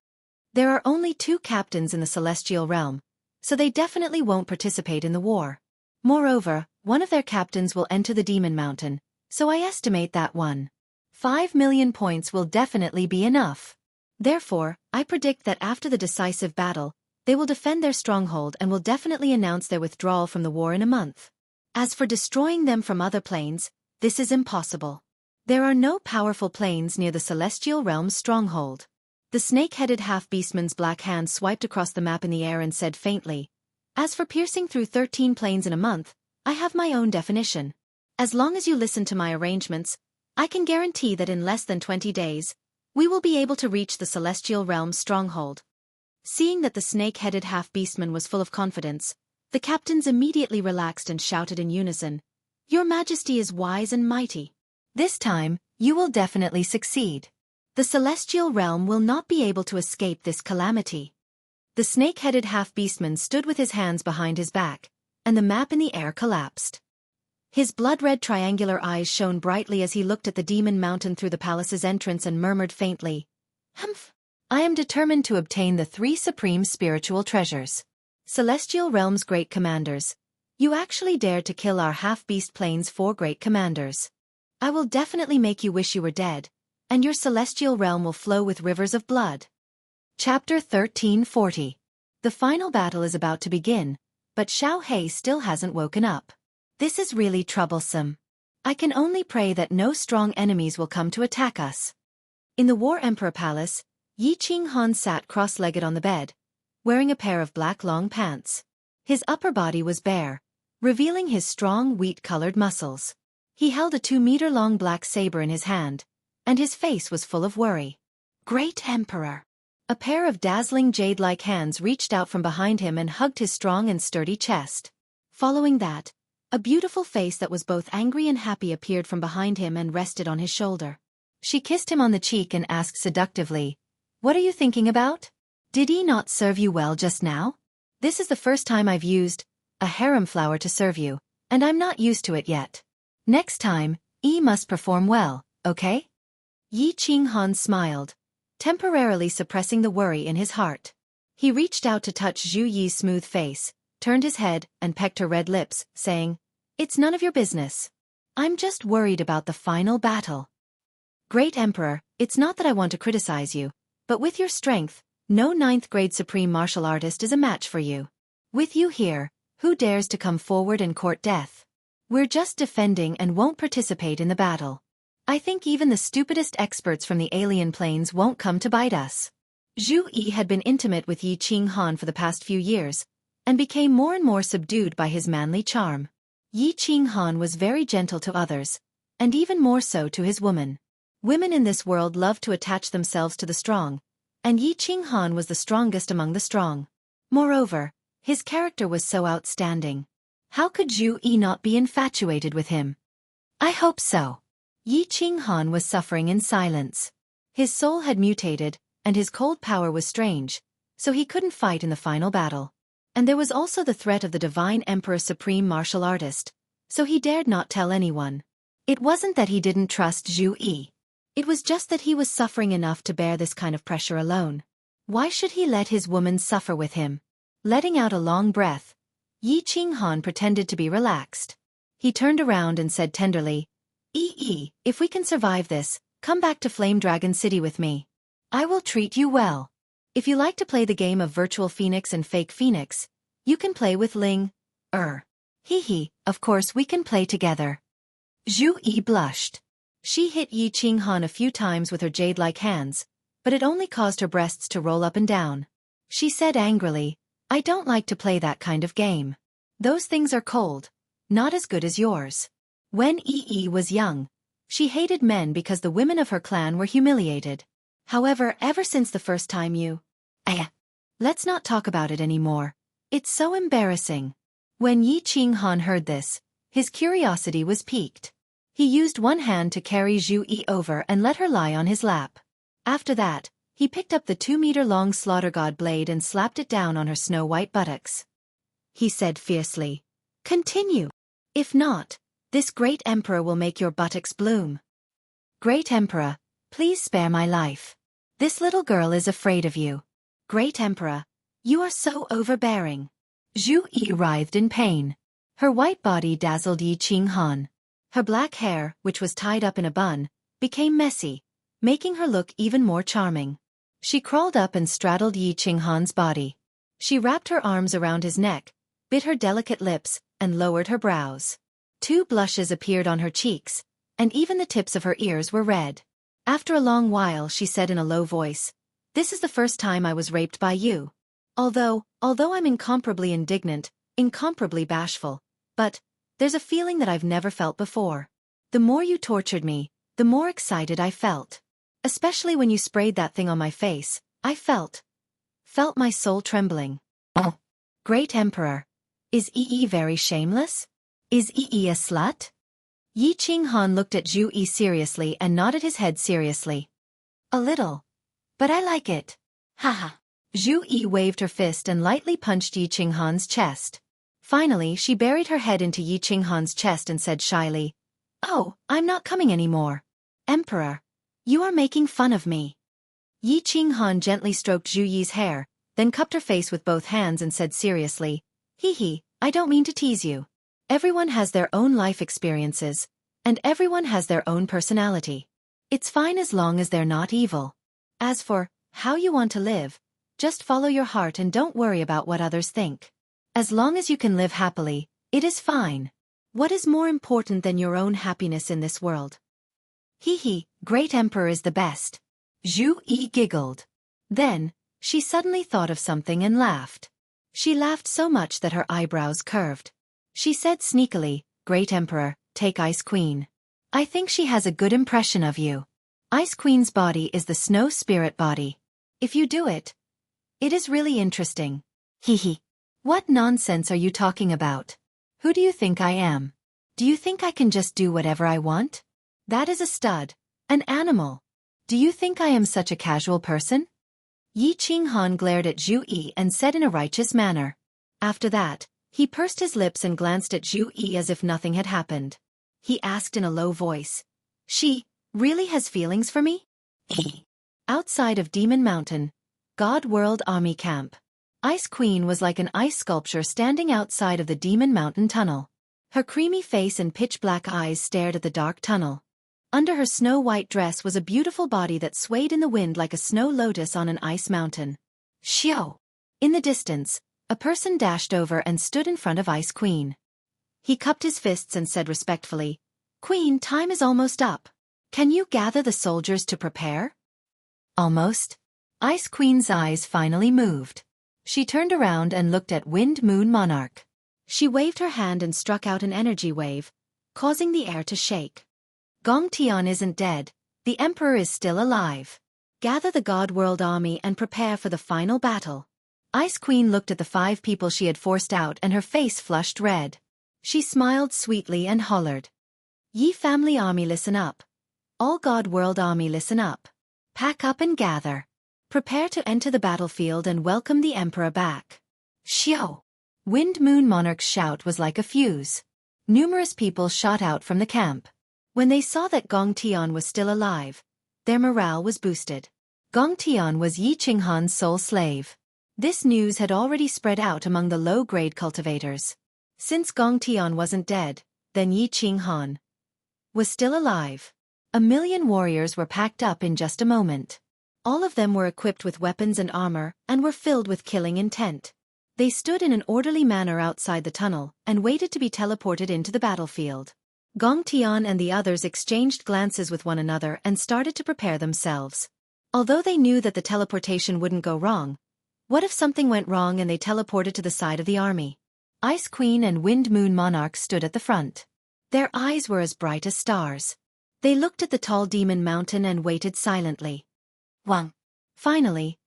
There are only 2 captains in the celestial realm, so they definitely won't participate in the war. Moreover, one of their captains will enter the Demon Mountain, so I estimate that 1.5 million points will definitely be enough. Therefore, I predict that after the decisive battle, they will defend their stronghold and will definitely announce their withdrawal from the war in a month. As for destroying them from other planes, this is impossible. There are no powerful planes near the celestial realm's stronghold. The snake-headed half-beastman's black hand swiped across the map in the air and said faintly, "As for piercing through 13 planes in a month, I have my own definition. As long as you listen to my arrangements, I can guarantee that in less than 20 days, we will be able to reach the celestial realm's stronghold." Seeing that the snake-headed half-beastman was full of confidence, the captains immediately relaxed and shouted in unison, "Your Majesty is wise and mighty. This time, you will definitely succeed. The celestial realm will not be able to escape this calamity." The snake-headed half-beastman stood with his hands behind his back, and the map in the air collapsed. His blood-red triangular eyes shone brightly as he looked at the Demon Mountain through the palace's entrance and murmured faintly, "Humph! I am determined to obtain the 3 supreme spiritual treasures. Celestial Realm's great commanders, you actually dared to kill our half-beast plane's 4 great commanders. I will definitely make you wish you were dead, and your celestial realm will flow with rivers of blood." Chapter 1340. The final battle is about to begin, but Xiao Hei still hasn't woken up. This is really troublesome. I can only pray that no strong enemies will come to attack us. In the War Emperor Palace, Yi Qinghan sat cross-legged on the bed, wearing a pair of black long pants. His upper body was bare, revealing his strong wheat-colored muscles. He held a 2-meter-long black saber in his hand, and his face was full of worry. "Great Emperor!" A pair of dazzling jade-like hands reached out from behind him and hugged his strong and sturdy chest. Following that, a beautiful face that was both angry and happy appeared from behind him and rested on his shoulder. She kissed him on the cheek and asked seductively, "What are you thinking about? Did he not serve you well just now? This is the first time I've used a harem flower to serve you, and I'm not used to it yet. Next time, must perform well, okay?" Yi Qinghan smiled, temporarily suppressing the worry in his heart. He reached out to touch Zhu Yi's smooth face, turned his head and pecked her red lips, saying, "It's none of your business. I'm just worried about the final battle." "Great Emperor, it's not that I want to criticize you, but with your strength, no 9th grade supreme martial artist is a match for you. With you here, who dares to come forward and court death? We're just defending and won't participate in the battle. I think even the stupidest experts from the alien planes won't come to bite us." Zhu Yi had been intimate with Yi Qinghan for the past few years, and became more and more subdued by his manly charm. Yi Qinghan was very gentle to others, and even more so to his woman. Women in this world love to attach themselves to the strong, and Yi Qinghan was the strongest among the strong. Moreover, his character was so outstanding. How could Zhu Yi not be infatuated with him? "I hope so." Yi Qinghan was suffering in silence. His soul had mutated, and his cold power was strange, so he couldn't fight in the final battle. And there was also the threat of the Divine Emperor Supreme Martial Artist, so he dared not tell anyone. It wasn't that he didn't trust Zhu Yi. It was just that he was suffering enough to bear this kind of pressure alone. Why should he let his woman suffer with him? Letting out a long breath, Yi Qinghan pretended to be relaxed. He turned around and said tenderly, If we can survive this, come back to Flame Dragon City with me. I will treat you well. If you like to play the game of Virtual Phoenix and Fake Phoenix, you can play with Ling. Of course we can play together." Zhu Yi blushed. She hit Yi Qinghan a few times with her jade-like hands, but it only caused her breasts to roll up and down. She said angrily, "I don't like to play that kind of game. Those things are cold, not as good as yours." When Yi was young, she hated men because the women of her clan were humiliated. However, ever since the first time let's not talk about it anymore. It's so embarrassing. When Yi Qinghan heard this, his curiosity was piqued. He used one hand to carry Zhu Yi over and let her lie on his lap. After that, he picked up the 2-meter-long slaughter god blade and slapped it down on her snow-white buttocks. He said fiercely, "Continue. If not, this great emperor will make your buttocks bloom. Great Emperor, please spare my life. This little girl is afraid of you. Great Emperor, you are so overbearing." Zhu Yi writhed in pain. Her white body dazzled Yi Qinghan. Her black hair, which was tied up in a bun, became messy, making her look even more charming. She crawled up and straddled Yi Qinghan's body. She wrapped her arms around his neck, bit her delicate lips, and lowered her brows. 2 blushes appeared on her cheeks, and even the tips of her ears were red. After a long while she said in a low voice, "This is the first time I was raped by you. Although I'm incomparably indignant, incomparably bashful, but there's a feeling that I've never felt before. The more you tortured me, the more excited I felt. Especially when you sprayed that thing on my face, I felt my soul trembling." "Oh, Great Emperor, is Yi very shameless? Is Yi a slut?" Yi Qinghan looked at Zhu Yi seriously and nodded his head seriously. "A little. But I like it. Haha." Zhu Yi waved her fist and lightly punched Yi Qinghan's chest. Finally, she buried her head into Yi Qinghan's chest and said shyly, "Oh, I'm not coming anymore. Emperor, you are making fun of me." Yi Qinghan gently stroked Zhu Yi's hair, then cupped her face with both hands and said seriously, I don't mean to tease you. Everyone has their own life experiences, and everyone has their own personality. It's fine as long as they're not evil. As for how you want to live, just follow your heart and don't worry about what others think. As long as you can live happily, it is fine. What is more important than your own happiness in this world?" Great Emperor is the best." Zhu Yi giggled. Then, she suddenly thought of something and laughed. She laughed so much that her eyebrows curved. She said sneakily, "Great Emperor, take Ice Queen. I think she has a good impression of you. Ice Queen's body is the snow spirit body. If you do it, it is really interesting." What nonsense are you talking about? Who do you think I am? Do you think I can just do whatever I want? That is a stud, An animal. Do you think I am such a casual person? Yi Qinghan glared at Zhu Yi and said in a righteous manner. After that, he pursed his lips and glanced at Zhu Yi as if nothing had happened. He asked in a low voice, "She really has feelings for me?" Outside of Demon Mountain, God World Army Camp. Ice Queen was like an ice sculpture standing outside of the Demon Mountain tunnel. Her creamy face and pitch-black eyes stared at the dark tunnel. Under her snow-white dress was a beautiful body that swayed in the wind like a snow lotus on an ice mountain. Xiao! In the distance, a person dashed over and stood in front of Ice Queen. He cupped his fists and said respectfully, "Queen, time is almost up. Can you gather the soldiers to prepare?" Almost. Ice Queen's eyes finally moved. She turned around and looked at Wind Moon Monarch. She waved her hand and struck out an energy wave, causing the air to shake. Gong Tian isn't dead, the Emperor is still alive. Gather the God World Army and prepare for the final battle. Ice Queen looked at the 5 people she had forced out and her face flushed red. She smiled sweetly and hollered. "Yi Family Army, listen up. All God World Army, listen up. Pack up and gather. Prepare to enter the battlefield and welcome the Emperor back." Xiao! Wind Moon Monarch's shout was like a fuse. Numerous people shot out from the camp. When they saw that Gong Tian was still alive, their morale was boosted. Gong Tian was Yi Qinghan's sole slave. This news had already spread out among the low-grade cultivators. Since Gong Tian wasn't dead, then Yi Qinghan was still alive. 1,000,000 warriors were packed up in just a moment. All of them were equipped with weapons and armor and were filled with killing intent. They stood in an orderly manner outside the tunnel and waited to be teleported into the battlefield. Gong Tian and the others exchanged glances with one another and started to prepare themselves. Although they knew that the teleportation wouldn't go wrong, what if something went wrong and they teleported to the side of the army? Ice Queen and Wind Moon Monarch stood at the front. Their eyes were as bright as stars. They looked at the tall demon mountain and waited silently. Wang! Finally,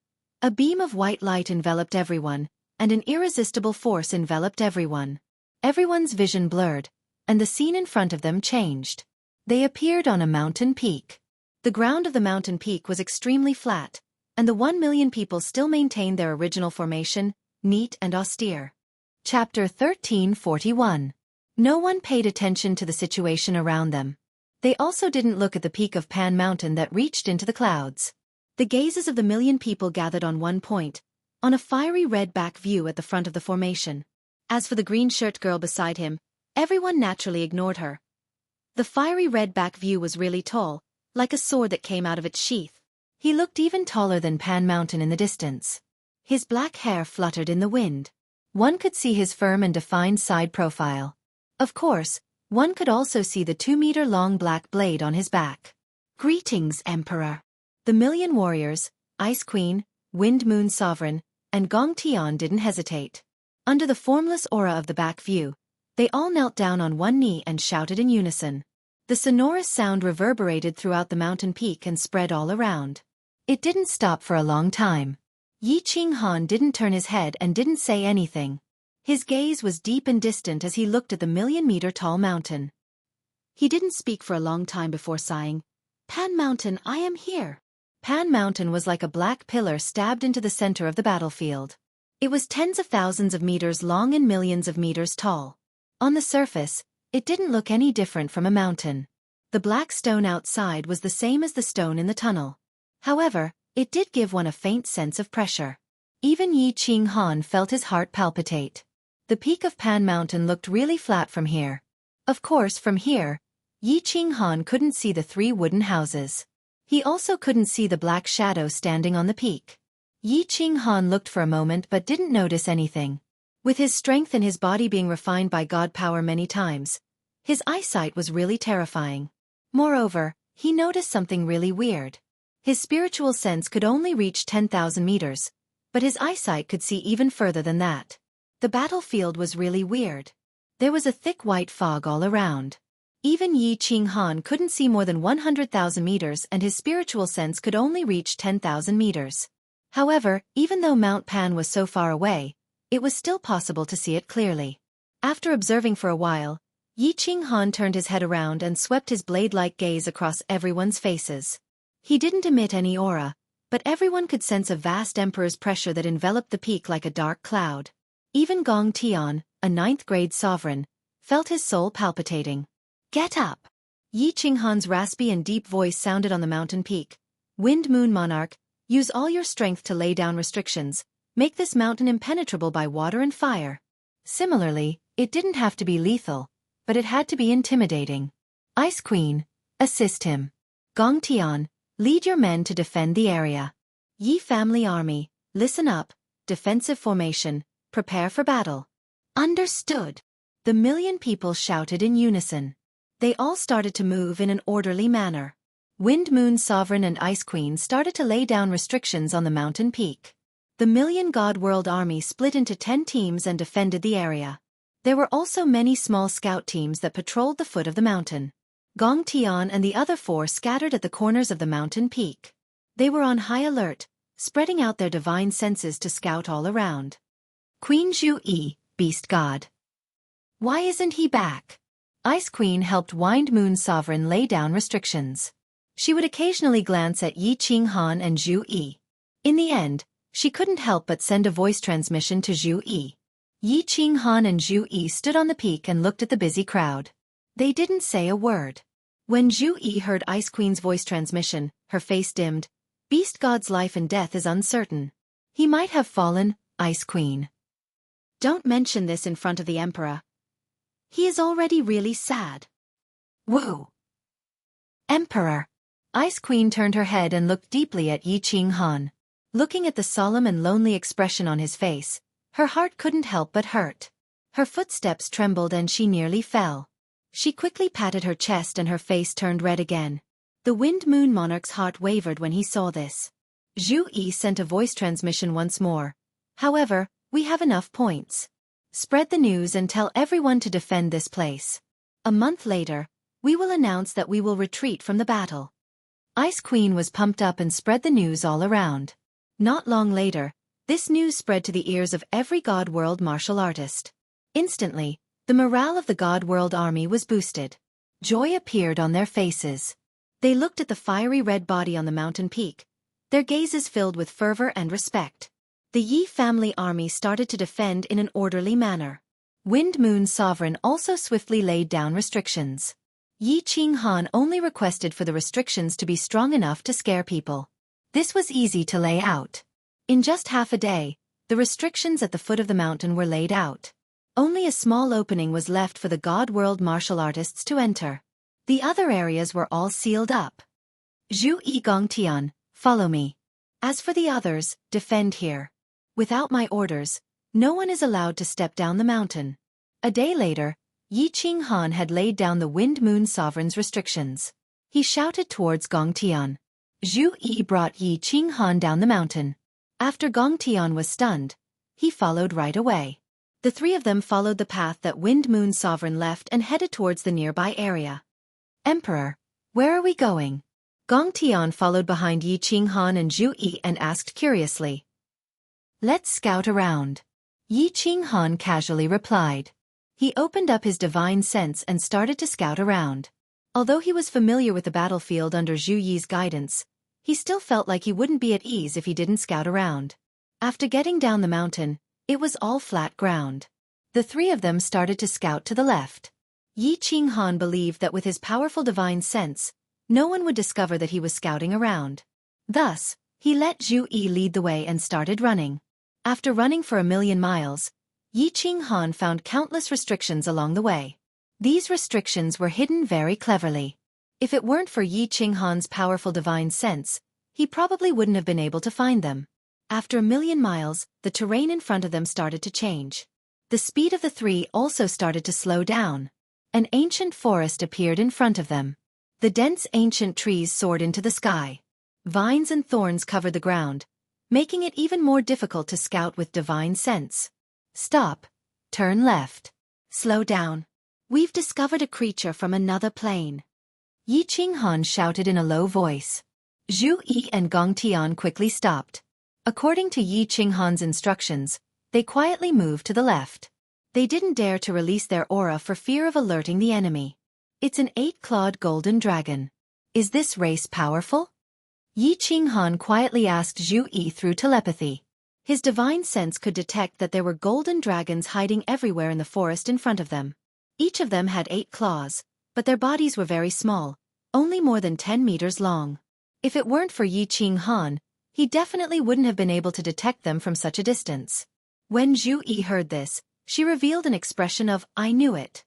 a beam of white light enveloped everyone, and an irresistible force enveloped everyone. Everyone's vision blurred, and the scene in front of them changed. They appeared on a mountain peak. The ground of the mountain peak was extremely flat, and the 1,000,000 people still maintained their original formation, neat and austere. Chapter 1341. No one paid attention to the situation around them. They also didn't look at the peak of Pan Mountain that reached into the clouds. The gazes of the 1,000,000 people gathered on one point, on a fiery red back view at the front of the formation. As for the green shirt girl beside him, everyone naturally ignored her. The fiery red back view was really tall, like a sword that came out of its sheath. He looked even taller than Pan Mountain in the distance. His black hair fluttered in the wind. One could see his firm and defined side profile. Of course, one could also see the 2-meter-long black blade on his back. "Greetings, Emperor." The 1,000,000 warriors, Ice Queen, Wind Moon Sovereign, and Gong Tian didn't hesitate. Under the formless aura of the back view, they all knelt down on one knee and shouted in unison. The sonorous sound reverberated throughout the mountain peak and spread all around. It didn't stop for a long time. Yi Qinghan didn't turn his head and didn't say anything. His gaze was deep and distant as he looked at the 1,000,000-meter-tall mountain. He didn't speak for a long time before sighing, "Pan Mountain, I am here." Pan Mountain was like a black pillar stabbed into the center of the battlefield. It was tens of thousands of meters long and millions of meters tall. On the surface, it didn't look any different from a mountain. The black stone outside was the same as the stone in the tunnel. However, it did give one a faint sense of pressure. Even Yi Qinghan felt his heart palpitate. The peak of Pan Mountain looked really flat from here. Of course, from here, Yi Qinghan couldn't see the 3 wooden houses. He also couldn't see the black shadow standing on the peak. Yi Qinghan looked for a moment but didn't notice anything. With his strength and his body being refined by God power many times, his eyesight was really terrifying. Moreover, he noticed something really weird. His spiritual sense could only reach 10,000 meters, but his eyesight could see even further than that. The battlefield was really weird. There was a thick white fog all around. Even Yi Qinghan couldn't see more than 100,000 meters and his spiritual sense could only reach 10,000 meters. However, even though Mount Pan was so far away, it was still possible to see it clearly. After observing for a while, Yi Qinghan turned his head around and swept his blade-like gaze across everyone's faces. He didn't emit any aura, but everyone could sense a vast emperor's pressure that enveloped the peak like a dark cloud. Even Gong Tian, a 9th-grade sovereign, felt his soul palpitating. "Get up!" Yi Qinghan's raspy and deep voice sounded on the mountain peak. "Wind Moon Monarch, use all your strength to lay down restrictions. Make this mountain impenetrable by water and fire." Similarly, it didn't have to be lethal, but it had to be intimidating. "Ice Queen, assist him. Gong Tian, lead your men to defend the area. Yi family army, listen up, defensive formation, prepare for battle." "Understood." The million people shouted in unison. They all started to move in an orderly manner. Wind Moon Sovereign and Ice Queen started to lay down restrictions on the mountain peak. The Million God World Army split into 10 teams and defended the area. There were also many small scout teams that patrolled the foot of the mountain. Gong Tian and the other 4 scattered at the corners of the mountain peak. They were on high alert, spreading out their divine senses to scout all around. "Queen Zhu Yi, Beast God. Why isn't he back?" Ice Queen helped Wind Moon Sovereign lay down restrictions. She would occasionally glance at Yi Qinghan and Zhu Yi. In the end, she couldn't help but send a voice transmission to Zhu Yi. Yi Qinghan and Zhu Yi stood on the peak and looked at the busy crowd. They didn't say a word. When Zhu Yi heard Ice Queen's voice transmission, her face dimmed. "Beast God's life and death is uncertain. He might have fallen, Ice Queen. Don't mention this in front of the Emperor. He is already really sad." "Woo! Emperor." Ice Queen turned her head and looked deeply at Yi Qinghan. Looking at the solemn and lonely expression on his face, her heart couldn't help but hurt. Her footsteps trembled and she nearly fell. She quickly patted her chest and her face turned red again. The Wind Moon Monarch's heart wavered when he saw this. Zhu Yi sent a voice transmission once more. "However, we have enough points. Spread the news and tell everyone to defend this place. A month later, we will announce that we will retreat from the battle." Ice Queen was pumped up and spread the news all around. Not long later, this news spread to the ears of every God World martial artist. Instantly, the morale of the God World army was boosted. Joy appeared on their faces. They looked at the fiery red body on the mountain peak, their gazes filled with fervor and respect. The Yi family army started to defend in an orderly manner. Wind Moon Sovereign also swiftly laid down restrictions. Yi Qinghan only requested for the restrictions to be strong enough to scare people. This was easy to lay out. In just half a day, the restrictions at the foot of the mountain were laid out. Only a small opening was left for the God World martial artists to enter. The other areas were all sealed up. "Zhu Yi Gongtian, follow me. As for the others, defend here. Without my orders, no one is allowed to step down the mountain." A day later, Yi Qinghan had laid down the Wind Moon Sovereign's restrictions. He shouted towards Gongtian. Zhu Yi brought Yi Qinghan down the mountain. After Gongtian was stunned, he followed right away. The 3 of them followed the path that Wind Moon Sovereign left and headed towards the nearby area. "Emperor, where are we going?" Gongtian followed behind Yi Qinghan and Zhu Yi and asked curiously. "Let's scout around," Yi Qinghan casually replied. He opened up his divine sense and started to scout around. Although he was familiar with the battlefield under Zhu Yi's guidance, he still felt like he wouldn't be at ease if he didn't scout around. After getting down the mountain, it was all flat ground. The 3 of them started to scout to the left. Yi Qinghan believed that with his powerful divine sense, no one would discover that he was scouting around. Thus, he let Zhu Yi lead the way and started running. After running for 1,000,000 miles, Yi Qinghan found countless restrictions along the way. These restrictions were hidden very cleverly. If it weren't for Yi Qinghan's powerful divine sense, he probably wouldn't have been able to find them. After 1,000,000 miles, the terrain in front of them started to change. The speed of the 3 also started to slow down. An ancient forest appeared in front of them. The dense ancient trees soared into the sky. Vines and thorns covered the ground, making it even more difficult to scout with divine sense. "Stop. Turn left. Slow down. We've discovered a creature from another plane." Yi Qinghan shouted in a low voice. Zhu Yi and Gongtian quickly stopped. According to Yi Qinghan's instructions, they quietly moved to the left. They didn't dare to release their aura for fear of alerting the enemy. It's an 8-clawed golden dragon. Is this race powerful? Yi Qinghan quietly asked Zhu Yi through telepathy. His divine sense could detect that there were golden dragons hiding everywhere in the forest in front of them. Each of them had 8 claws, but their bodies were very small, only more than 10 meters long. If it weren't for Yi Qinghan, he definitely wouldn't have been able to detect them from such a distance. When Zhu Yi heard this, she revealed an expression of, "I knew it."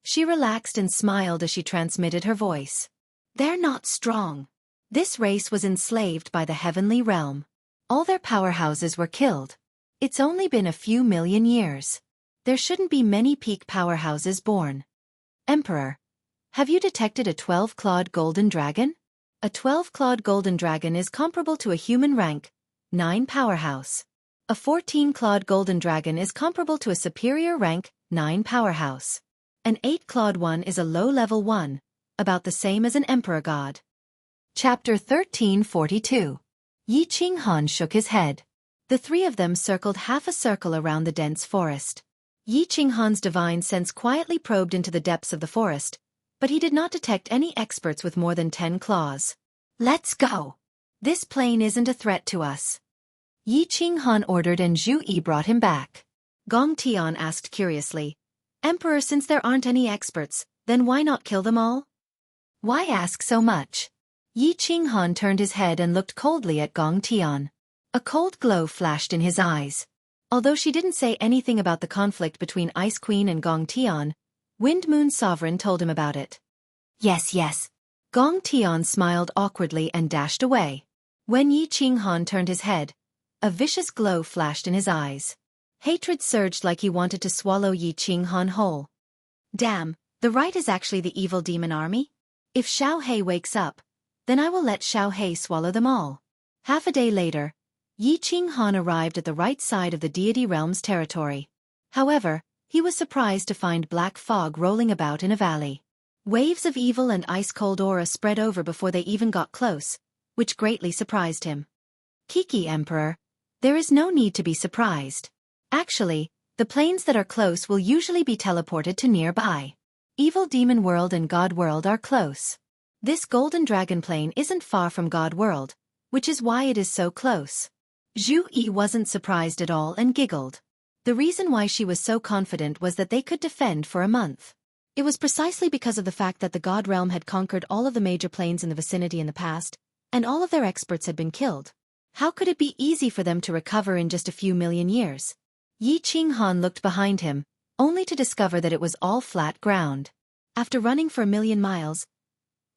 She relaxed and smiled as she transmitted her voice. They're not strong. This race was enslaved by the heavenly realm. All their powerhouses were killed. It's only been a few million years. There shouldn't be many peak powerhouses born. Emperor, have you detected a 12-clawed golden dragon? A 12-clawed golden dragon is comparable to a human rank 9 powerhouse. A 14-clawed golden dragon is comparable to a superior rank 9 powerhouse. An 8-clawed one is a low-level one, about the same as an emperor god. Chapter 1342. Yi Qinghan shook his head. The three of them circled half a circle around the dense forest. Yi Qinghan's divine sense quietly probed into the depths of the forest, but he did not detect any experts with more than 10 claws. Let's go. This plane isn't a threat to us. Yi Qinghan ordered and Zhu Yi brought him back. Gong Tian asked curiously, Emperor, since there aren't any experts, then why not kill them all? Why ask so much? Yi Qinghan turned his head and looked coldly at Gong Tian. A cold glow flashed in his eyes. Although she didn't say anything about the conflict between Ice Queen and Gong Tian, Wind Moon Sovereign told him about it. Yes. Gong Tian smiled awkwardly and dashed away. When Yi Qinghan turned his head, a vicious glow flashed in his eyes. Hatred surged like he wanted to swallow Yi Qinghan whole. Damn, the right is actually the evil demon army? If Xiao He wakes up, then I will let Xiao He swallow them all. Half a day later, Yi Qinghan arrived at the right side of the deity realm's territory. However, he was surprised to find black fog rolling about in a valley. Waves of evil and ice-cold aura spread over before they even got close, which greatly surprised him. Kiki Emperor, there is no need to be surprised. Actually, the planes that are close will usually be teleported to nearby. Evil Demon World and God World are close. This golden dragon plane isn't far from God World, which is why it is so close. Zhu Yi wasn't surprised at all and giggled. The reason why she was so confident was that they could defend for a month. It was precisely because of the fact that the God Realm had conquered all of the major planes in the vicinity in the past, and all of their experts had been killed. How could it be easy for them to recover in just a few million years? Yi Qinghan looked behind him, only to discover that it was all flat ground. After running for 1,000,000 miles,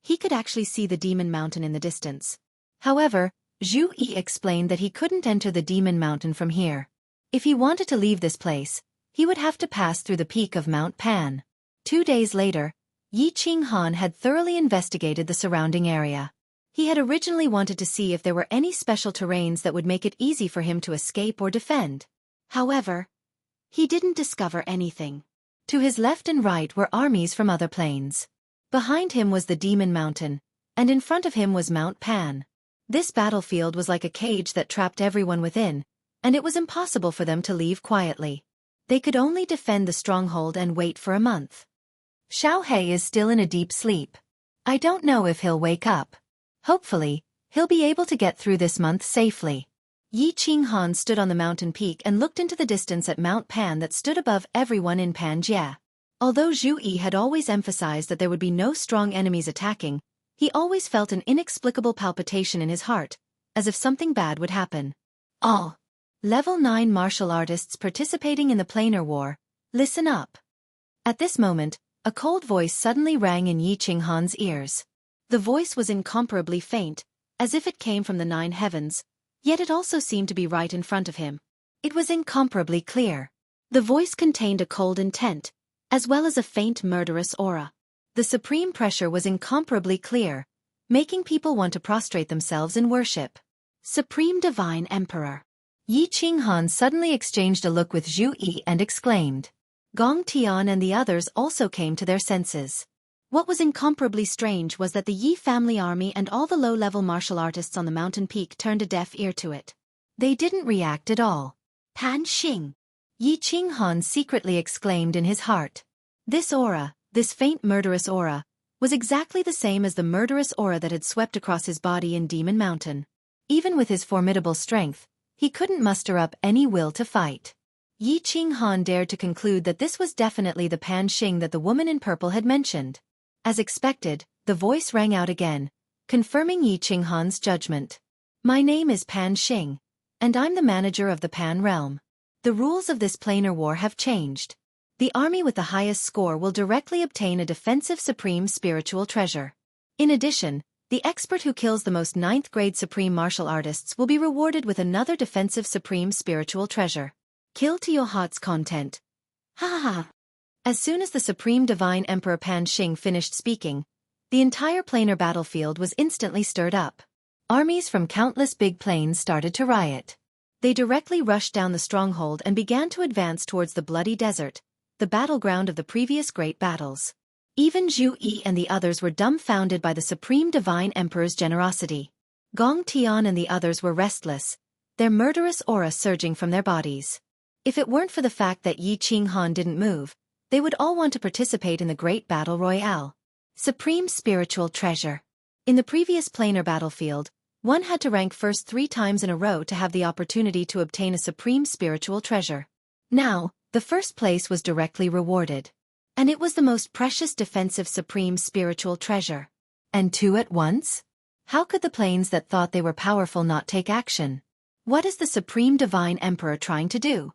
he could actually see the Demon Mountain in the distance. However, Zhu Yi explained that he couldn't enter the Demon Mountain from here. If he wanted to leave this place, he would have to pass through the peak of Mount Pan. 2 days later, Yi Qinghan had thoroughly investigated the surrounding area. He had originally wanted to see if there were any special terrains that would make it easy for him to escape or defend. However, he didn't discover anything. To his left and right were armies from other planes. Behind him was the Demon Mountain, and in front of him was Mount Pan. This battlefield was like a cage that trapped everyone within, and it was impossible for them to leave quietly. They could only defend the stronghold and wait for a month. Xiao He is still in a deep sleep. I don't know if he'll wake up. Hopefully, he'll be able to get through this month safely. Yi Qinghan stood on the mountain peak and looked into the distance at Mount Pan that stood above everyone in Panjia. Although Zhu Yi had always emphasized that there would be no strong enemies attacking, he always felt an inexplicable palpitation in his heart, as if something bad would happen. All Level 9 martial artists participating in the planar war, listen up. At this moment, a cold voice suddenly rang in Yi Qinghan's ears. The voice was incomparably faint, as if it came from the 9 heavens, yet it also seemed to be right in front of him. It was incomparably clear. The voice contained a cold intent, as well as a faint murderous aura. The supreme pressure was incomparably clear, making people want to prostrate themselves in worship. Supreme Divine Emperor. Yi Qinghan suddenly exchanged a look with Zhu Yi and exclaimed. Gong Tian and the others also came to their senses. What was incomparably strange was that the Yi family army and all the low-level martial artists on the mountain peak turned a deaf ear to it. They didn't react at all. Pan Xing. Yi Qinghan secretly exclaimed in his heart. This aura, this faint murderous aura, was exactly the same as the murderous aura that had swept across his body in Demon Mountain. Even with his formidable strength, he couldn't muster up any will to fight. Yi Qinghan dared to conclude that this was definitely the Pan Xing that the woman in purple had mentioned. As expected, the voice rang out again, confirming Yi Qinghan's judgment. My name is Pan Xing, and I'm the manager of the Pan realm. The rules of this planar war have changed. The army with the highest score will directly obtain a defensive supreme spiritual treasure. In addition, the expert who kills the most 9th grade supreme martial artists will be rewarded with another defensive supreme spiritual treasure. Kill to your heart's content. Ha ha ha. As soon as the Supreme Divine Emperor Pan Xing finished speaking, the entire planar battlefield was instantly stirred up. Armies from countless big planes started to riot. They directly rushed down the stronghold and began to advance towards the bloody desert, the battleground of the previous great battles. Even Zhu Yi and the others were dumbfounded by the Supreme Divine Emperor's generosity. Gong Tian and the others were restless, their murderous aura surging from their bodies. If it weren't for the fact that Yi Qinghan didn't move, they would all want to participate in the great battle royale. Supreme Spiritual Treasure. In the previous planar battlefield, one had to rank first 3 times in a row to have the opportunity to obtain a supreme spiritual treasure. Now, the first place was directly rewarded. And it was the most precious defensive supreme spiritual treasure. And 2 at once? How could the planes that thought they were powerful not take action? What is the Supreme Divine Emperor trying to do?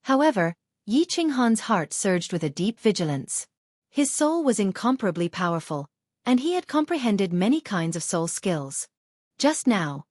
However, Yi Qinghan's heart surged with a deep vigilance. His soul was incomparably powerful, and he had comprehended many kinds of soul skills. Just now,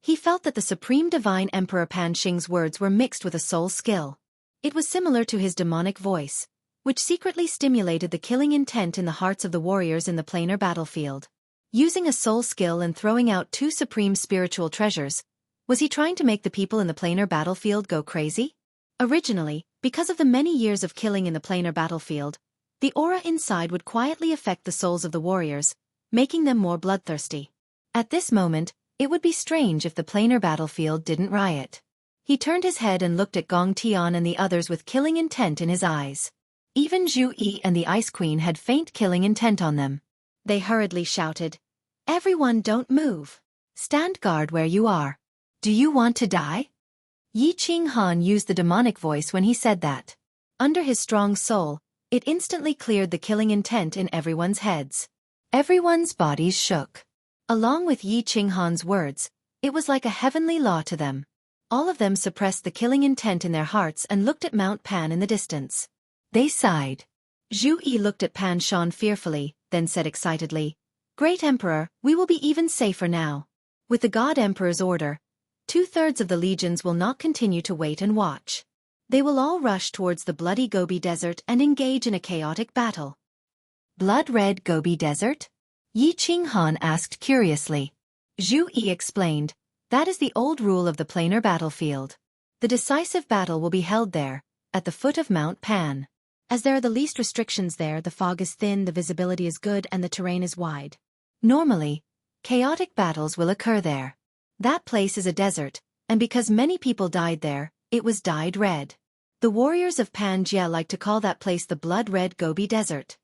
he felt that the Supreme Divine Emperor Pan Xing's words were mixed with a soul skill. It was similar to his demonic voice, which secretly stimulated the killing intent in the hearts of the warriors in the planar battlefield. Using a soul skill and throwing out 2 supreme spiritual treasures, was he trying to make the people in the planar battlefield go crazy? Originally, because of the many years of killing in the planar battlefield, the aura inside would quietly affect the souls of the warriors, making them more bloodthirsty. At this moment, it would be strange if the planar battlefield didn't riot. He turned his head and looked at Gong Tian and the others with killing intent in his eyes. Even Zhu Yi and the Ice Queen had faint killing intent on them. They hurriedly shouted, "Everyone don't move. Stand guard where you are. Do you want to die?" Yi Qinghan used the demonic voice when he said that. Under his strong soul, it instantly cleared the killing intent in everyone's heads. Everyone's bodies shook. Along with Yi Qinghan's words, it was like a heavenly law to them. All of them suppressed the killing intent in their hearts and looked at Mount Pan in the distance. They sighed. Zhu Yi looked at Pan Shan fearfully, then said excitedly, "Great Emperor, we will be even safer now. With the God Emperor's order, 2/3 of the legions will not continue to wait and watch. They will all rush towards the bloody Gobi Desert and engage in a chaotic battle." Blood-red Gobi Desert? Yi Qinghan asked curiously. Zhu Yi explained, "That is the old rule of the planar battlefield. The decisive battle will be held there, at the foot of Mount Pan. As there are the least restrictions there, the fog is thin, the visibility is good, and the terrain is wide. Normally, chaotic battles will occur there. That place is a desert, and because many people died there, it was dyed red. The warriors of Pan Jia like to call that place the blood-red Gobi Desert.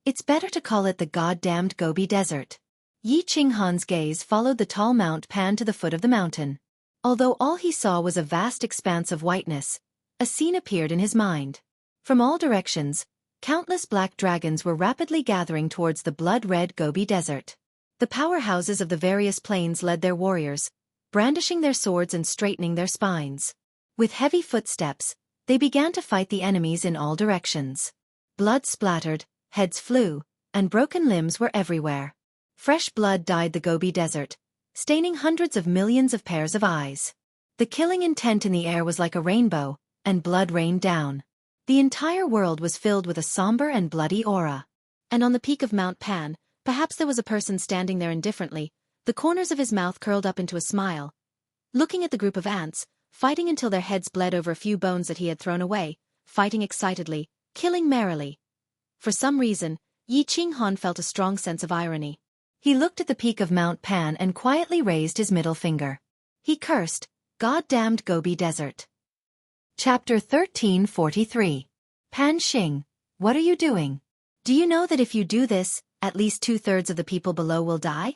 It's better to call it the goddamned Gobi Desert." Yi Qinghan's gaze followed the tall Mount Pan to the foot of the mountain. Although all he saw was a vast expanse of whiteness, a scene appeared in his mind. From all directions, countless black dragons were rapidly gathering towards the blood-red Gobi Desert. The powerhouses of the various planes led their warriors, brandishing their swords and straightening their spines. With heavy footsteps, they began to fight the enemies in all directions. Blood splattered, heads flew, and broken limbs were everywhere. Fresh blood dyed the Gobi Desert, staining hundreds of millions of pairs of eyes. The killing intent in the air was like a rainbow, and blood rained down. The entire world was filled with a somber and bloody aura. And on the peak of Mount Pan, perhaps there was a person standing there indifferently, the corners of his mouth curled up into a smile, looking at the group of ants, fighting until their heads bled over a few bones that he had thrown away, fighting excitedly, killing merrily. For some reason, Yi Qinghan felt a strong sense of irony. He looked at the peak of Mount Pan and quietly raised his middle finger. He cursed, "God-damned Gobi Desert." Chapter 1343. Pan Xing, what are you doing? Do you know that if you do this, at least 2/3 of the people below will die?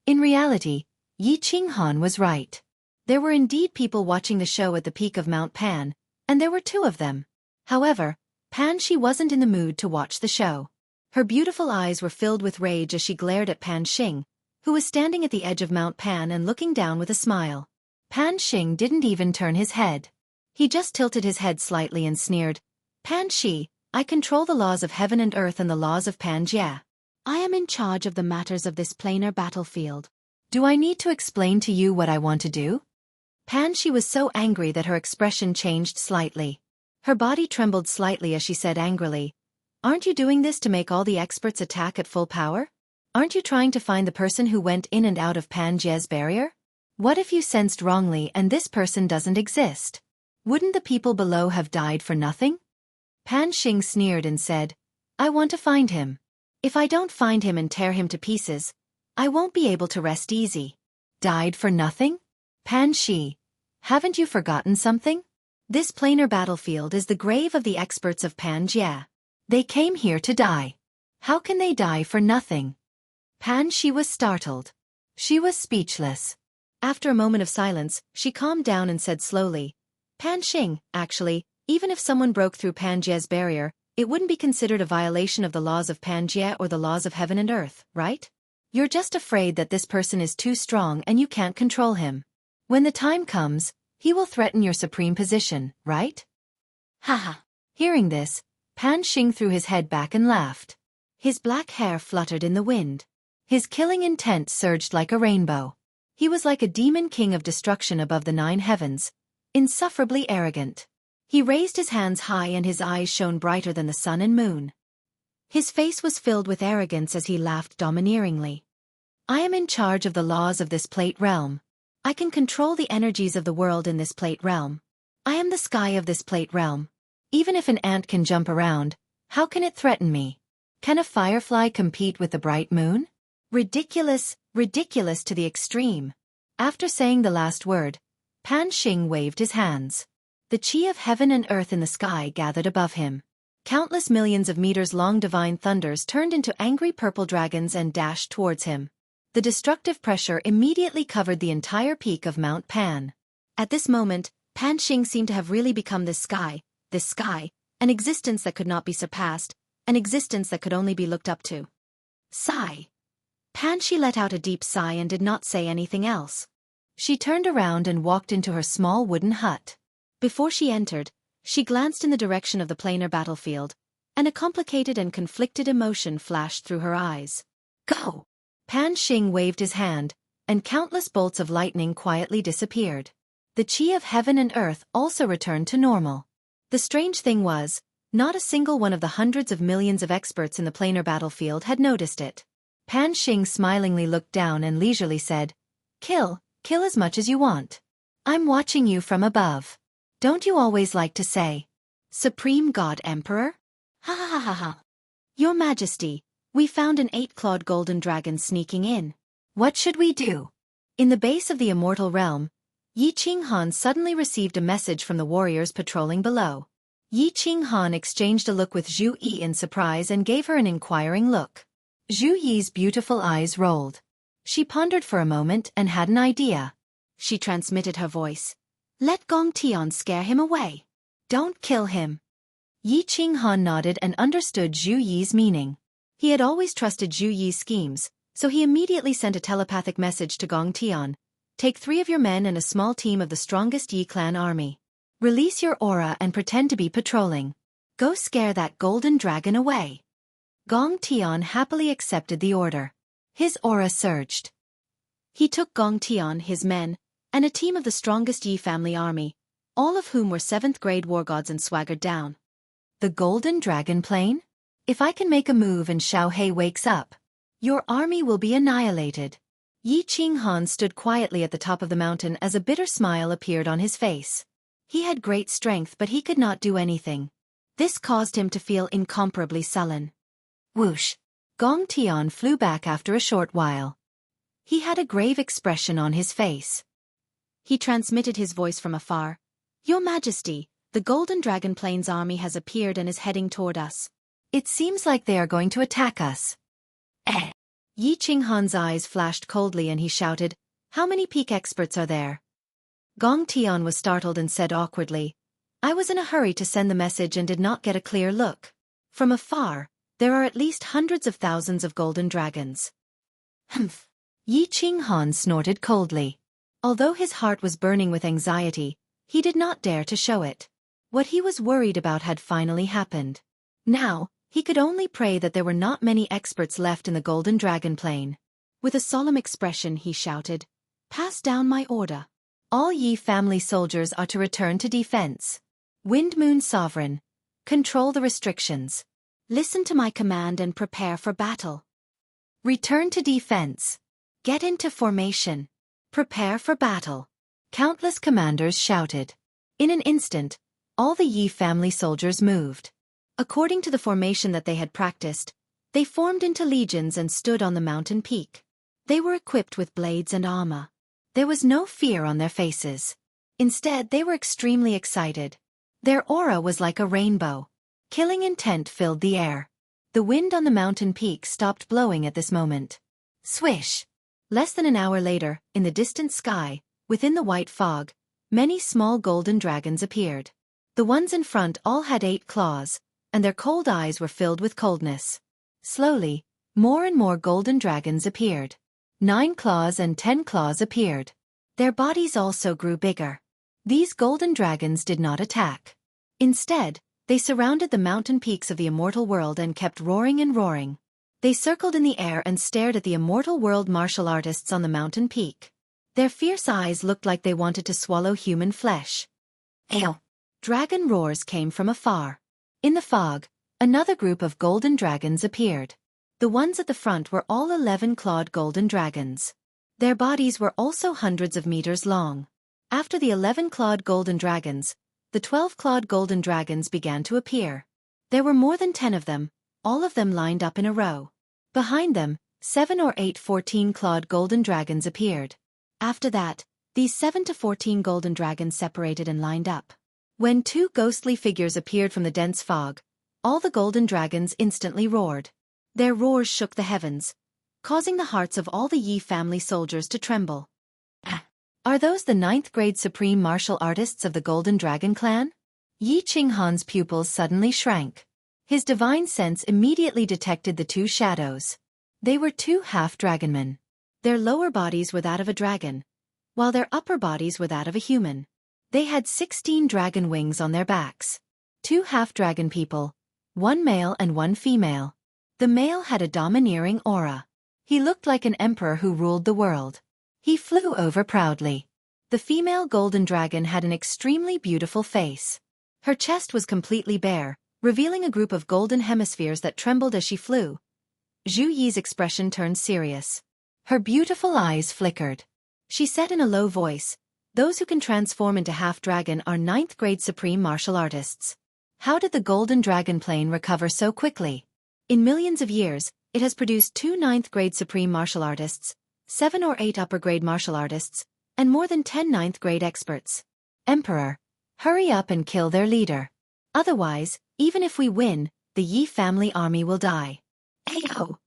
In reality, Yi Qinghan was right. There were indeed people watching the show at the peak of Mount Pan, and there were 2 of them. However, Pan Xi wasn't in the mood to watch the show. Her beautiful eyes were filled with rage as she glared at Pan Xing, who was standing at the edge of Mount Pan and looking down with a smile. Pan Xing didn't even turn his head. He just tilted his head slightly and sneered, "Pan Xi, I control the laws of heaven and earth and the laws of Panjia. I am in charge of the matters of this planar battlefield. Do I need to explain to you what I want to do?" Pan Xi was so angry that her expression changed slightly. Her body trembled slightly as she said angrily, "Aren't you doing this to make all the experts attack at full power? Aren't you trying to find the person who went in and out of Panjia's barrier? What if you sensed wrongly and this person doesn't exist? Wouldn't the people below have died for nothing?" Pan Xing sneered and said, "I want to find him. If I don't find him and tear him to pieces, I won't be able to rest easy." Died for nothing? Pan Xi, haven't you forgotten something? This planar battlefield is the grave of the experts of Panjia. They came here to die. How can they die for nothing? Pan Xi was startled. She was speechless. After a moment of silence, she calmed down and said slowly, "Pan Xing, actually, even if someone broke through Panjia's barrier, it wouldn't be considered a violation of the laws of Panjia or the laws of heaven and earth, right? You're just afraid that this person is too strong and you can't control him. When the time comes, he will threaten your supreme position, right?" Haha. Hearing this, Pan Xing threw his head back and laughed. His black hair fluttered in the wind. His killing intent surged like a rainbow. He was like a demon king of destruction above the 9 heavens, insufferably arrogant. He raised his hands high and his eyes shone brighter than the sun and moon. His face was filled with arrogance as he laughed domineeringly. "I am in charge of the laws of this plate realm. I can control the energies of the world in this plate realm. I am the sky of this plate realm. Even if an ant can jump around, how can it threaten me? Can a firefly compete with the bright moon? Ridiculous, ridiculous to the extreme." After saying the last word, Pan Xing waved his hands. The chi of heaven and earth in the sky gathered above him. Countless millions of meters-long divine thunders turned into angry purple dragons and dashed towards him. The destructive pressure immediately covered the entire peak of Mount Pan. At this moment, Pan Xing seemed to have really become this sky, an existence that could not be surpassed, an existence that could only be looked up to. Sigh. Pan Xi let out a deep sigh and did not say anything else. She turned around and walked into her small wooden hut. Before she entered, she glanced in the direction of the planar battlefield, and a complicated and conflicted emotion flashed through her eyes. "Go!" Pan Xing waved his hand, and countless bolts of lightning quietly disappeared. The chi of heaven and earth also returned to normal. The strange thing was, not a single one of the hundreds of millions of experts in the planar battlefield had noticed it. Pan Xing smilingly looked down and leisurely said, Kill as much as you want. I'm watching you from above. Don't you always like to say, Supreme God Emperor? Ha ha ha ha ha. Your Majesty, we found an 8-clawed golden dragon sneaking in. What should we do?" In the base of the immortal realm, Yi Qinghan suddenly received a message from the warriors patrolling below. Yi Qinghan exchanged a look with Zhu Yi in surprise and gave her an inquiring look. Zhu Yi's beautiful eyes rolled. She pondered for a moment and had an idea. She transmitted her voice. "Let Gong Tian scare him away. Don't kill him." Yi Qinghan nodded and understood Zhu Yi's meaning. He had always trusted Zhu Yi's schemes, so he immediately sent a telepathic message to Gong Tian. "Take 3 of your men and a small team of the strongest Yi clan army. Release your aura and pretend to be patrolling. Go scare that golden dragon away." Gong Tian happily accepted the order. His aura surged. He took Gong Tian, his men, and a team of the strongest Yi family army, all of whom were 7th-grade war gods, and swaggered down. The golden dragon plane? If I can make a move and Xiao Hei wakes up, your army will be annihilated. Yi Qinghan stood quietly at the top of the mountain as a bitter smile appeared on his face. He had great strength, but he could not do anything. This caused him to feel incomparably sullen. Whoosh! Gong Tian flew back after a short while. He had a grave expression on his face. He transmitted his voice from afar. "Your Majesty, The Golden Dragon Plains army has appeared and is heading toward us. It seems like they are going to attack us. Yi Qinghan's eyes flashed coldly and he shouted, "How many peak experts are there?" Gong Tian was startled and said awkwardly, "I was in a hurry to send the message and did not get a clear look. From afar, there are at least hundreds of thousands of golden dragons." Humph. Yi Qinghan snorted coldly. Although his heart was burning with anxiety, he did not dare to show it. What he was worried about had finally happened. Now, he could only pray that there were not many experts left in the Golden Dragon Plain. With a solemn expression he shouted, "Pass down my order. All Yi family soldiers are to return to defense. Wind Moon Sovereign, control the restrictions. Listen to my command and prepare for battle. Return to defense. Get into formation. Prepare for battle." Countless commanders shouted. In an instant, all the Yi family soldiers moved. According to the formation that they had practiced, they formed into legions and stood on the mountain peak. They were equipped with blades and armor. There was no fear on their faces. Instead, they were extremely excited. Their aura was like a rainbow. Killing intent filled the air. The wind on the mountain peak stopped blowing at this moment. Swish! Less than an hour later, in the distant sky, within the white fog, many small golden dragons appeared. The ones in front all had 8 claws, and their cold eyes were filled with coldness. Slowly, more and more golden dragons appeared. 9 claws and 10 claws appeared. Their bodies also grew bigger. These golden dragons did not attack. Instead, they surrounded the mountain peaks of the immortal world and kept roaring and roaring. They circled in the air and stared at the immortal world martial artists on the mountain peak. Their fierce eyes looked like they wanted to swallow human flesh. Ew! Dragon roars came from afar. In the fog, another group of golden dragons appeared. The ones at the front were all 11-clawed golden dragons. Their bodies were also hundreds of meters long. After the 11-clawed golden dragons, the 12-clawed golden dragons began to appear. There were more than 10 of them, all of them lined up in a row. Behind them, 7 or 8 14-clawed golden dragons appeared. After that, these 7 to 14 golden dragons separated and lined up. When 2 ghostly figures appeared from the dense fog, all the golden dragons instantly roared. Their roars shook the heavens, causing the hearts of all the Yi family soldiers to tremble. Are those the 9th grade supreme martial artists of the Golden Dragon Clan? Yi Qinghan's pupils suddenly shrank. His divine sense immediately detected the 2 shadows. They were 2 half-dragonmen. Their lower bodies were that of a dragon, while their upper bodies were that of a human. They had 16 dragon wings on their backs. 2 half-dragon people, 1 male and 1 female. The male had a domineering aura. He looked like an emperor who ruled the world. He flew over proudly. The female golden dragon had an extremely beautiful face. Her chest was completely bare, revealing a group of golden hemispheres that trembled as she flew. Zhu Yi's expression turned serious. Her beautiful eyes flickered. She said in a low voice, "Those who can transform into half-dragon are 9th grade supreme martial artists. How did the Golden Dragon Plain recover so quickly? In millions of years, it has produced 2 9th grade supreme martial artists, 7 or 8 upper grade martial artists, and more than 10 9th grade experts. Emperor, hurry up and kill their leader. Otherwise, even if we win, the Yi family army will die." Ayo!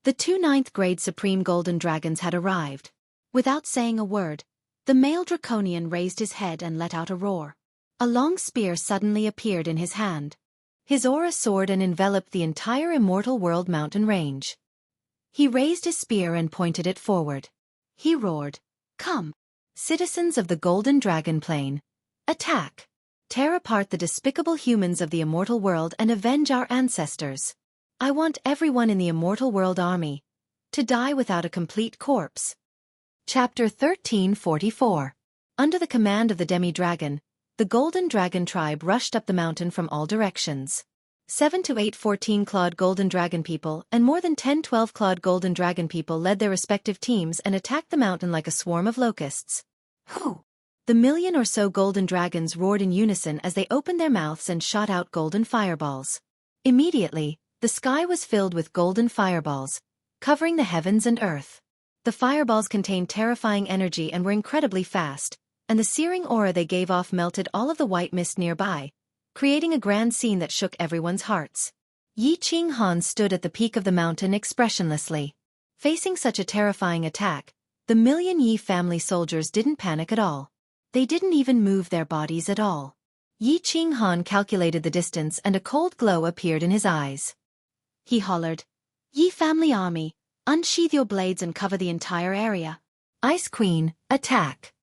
The 2 9th grade supreme golden dragons had arrived. Without saying a word, the male draconian raised his head and let out a roar. A long spear suddenly appeared in his hand. His aura soared and enveloped the entire immortal world mountain range. He raised his spear and pointed it forward. He roared, "Come, citizens of the Golden Dragon Plain, attack! Tear apart the despicable humans of the immortal world and avenge our ancestors. I want everyone in the immortal world army to die without a complete corpse." Chapter 1344. Under the command of the demi-dragon, the Golden Dragon tribe rushed up the mountain from all directions. 7 to 8 14-clawed golden dragon people and more than 10 12-clawed golden dragon people led their respective teams and attacked the mountain like a swarm of locusts. Hoo! The million or so golden dragons roared in unison as they opened their mouths and shot out golden fireballs. Immediately, the sky was filled with golden fireballs, covering the heavens and earth. The fireballs contained terrifying energy and were incredibly fast, and the searing aura they gave off melted all of the white mist nearby, creating a grand scene that shook everyone's hearts. Yi Qinghan stood at the peak of the mountain expressionlessly. Facing such a terrifying attack, the Million Yi family soldiers didn't panic at all. They didn't even move their bodies at all. Yi Qinghan calculated the distance and a cold glow appeared in his eyes. He hollered, "Yi family army, unsheath your blades and cover the entire area. Ice Queen, attack!"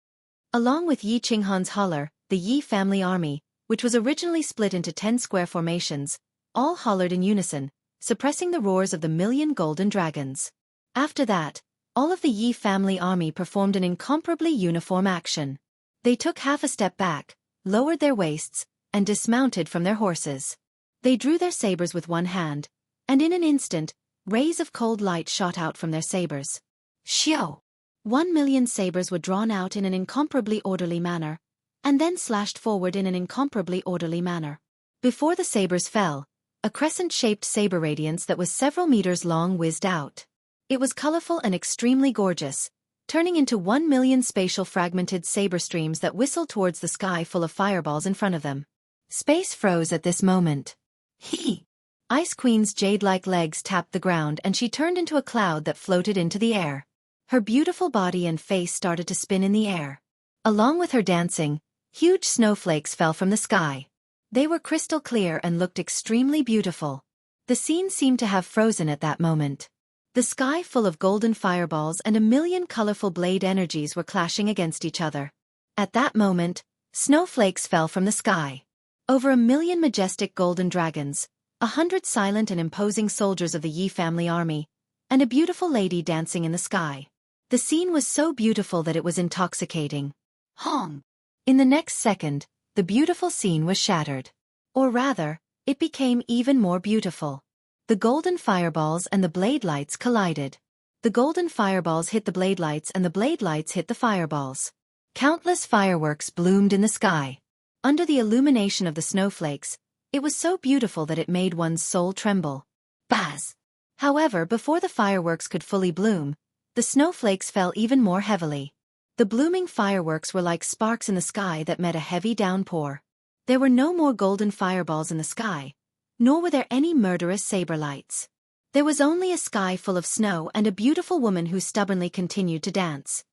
Along with Yi Qinghan's holler, the Yi family army, which was originally split into 10 square formations, all hollered in unison, suppressing the roars of the million golden dragons. After that, all of the Yi family army performed an incomparably uniform action. They took half a step back, lowered their waists, and dismounted from their horses. They drew their sabers with one hand, and in an instant, rays of cold light shot out from their sabers. Xiao! 1,000,000 sabers were drawn out in an incomparably orderly manner, and then slashed forward in an incomparably orderly manner. Before the sabers fell, a crescent-shaped saber radiance that was several meters long whizzed out. It was colorful and extremely gorgeous, turning into 1,000,000 spatial fragmented saber streams that whistled towards the sky full of fireballs in front of them. Space froze at this moment. Hee! Ice Queen's jade-like legs tapped the ground and she turned into a cloud that floated into the air. Her beautiful body and face started to spin in the air. Along with her dancing, huge snowflakes fell from the sky. They were crystal clear and looked extremely beautiful. The scene seemed to have frozen at that moment. The sky full of golden fireballs and 1,000,000 colorful blade energies were clashing against each other. At that moment, snowflakes fell from the sky. Over 1,000,000 majestic golden dragons, 100 silent and imposing soldiers of the Yi family army, and a beautiful lady dancing in the sky. The scene was so beautiful that it was intoxicating. Hong! In the next second, the beautiful scene was shattered. Or rather, it became even more beautiful. The golden fireballs and the blade lights collided. The golden fireballs hit the blade lights and the blade lights hit the fireballs. Countless fireworks bloomed in the sky. Under the illumination of the snowflakes, it was so beautiful that it made one's soul tremble. Buzz! However, before the fireworks could fully bloom, the snowflakes fell even more heavily. The blooming fireworks were like sparks in the sky that met a heavy downpour. There were no more golden fireballs in the sky, nor were there any murderous saber lights. There was only a sky full of snow and a beautiful woman who stubbornly continued to dance.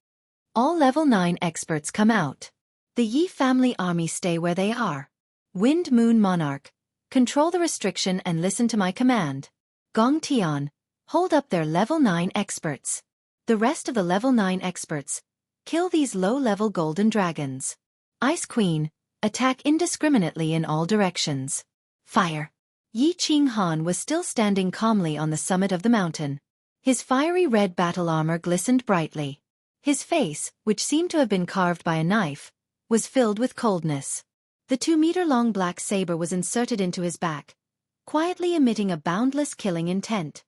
All level 9 experts come out. The Yi family army stay where they are. Wind Moon Monarch, control the restriction and listen to my command. Gong Tian, hold up their level 9 experts. The rest of the level 9 experts, kill these low-level golden dragons. Ice Queen, attack indiscriminately in all directions. Fire! Yi Qinghan was still standing calmly on the summit of the mountain. His fiery red battle armor glistened brightly. His face, which seemed to have been carved by a knife, was filled with coldness. The 2-meter-long black saber was inserted into his back, quietly emitting a boundless killing intent.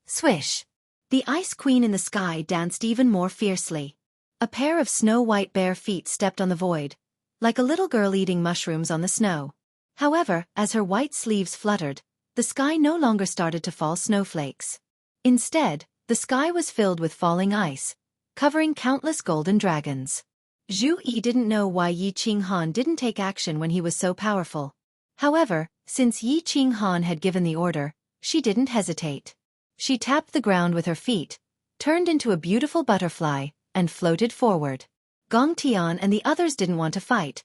Swish! The Ice Queen in the sky danced even more fiercely. A pair of snow-white bare feet stepped on the void, like a little girl eating mushrooms on the snow. However, as her white sleeves fluttered, the sky no longer started to fall snowflakes. Instead, the sky was filled with falling ice, covering countless golden dragons. Zhu Yi didn't know why Yi Qinghan didn't take action when he was so powerful. However, since Yi Qinghan had given the order, she didn't hesitate. She tapped the ground with her feet, turned into a beautiful butterfly, and floated forward. Gong Tian and the others didn't want to fight,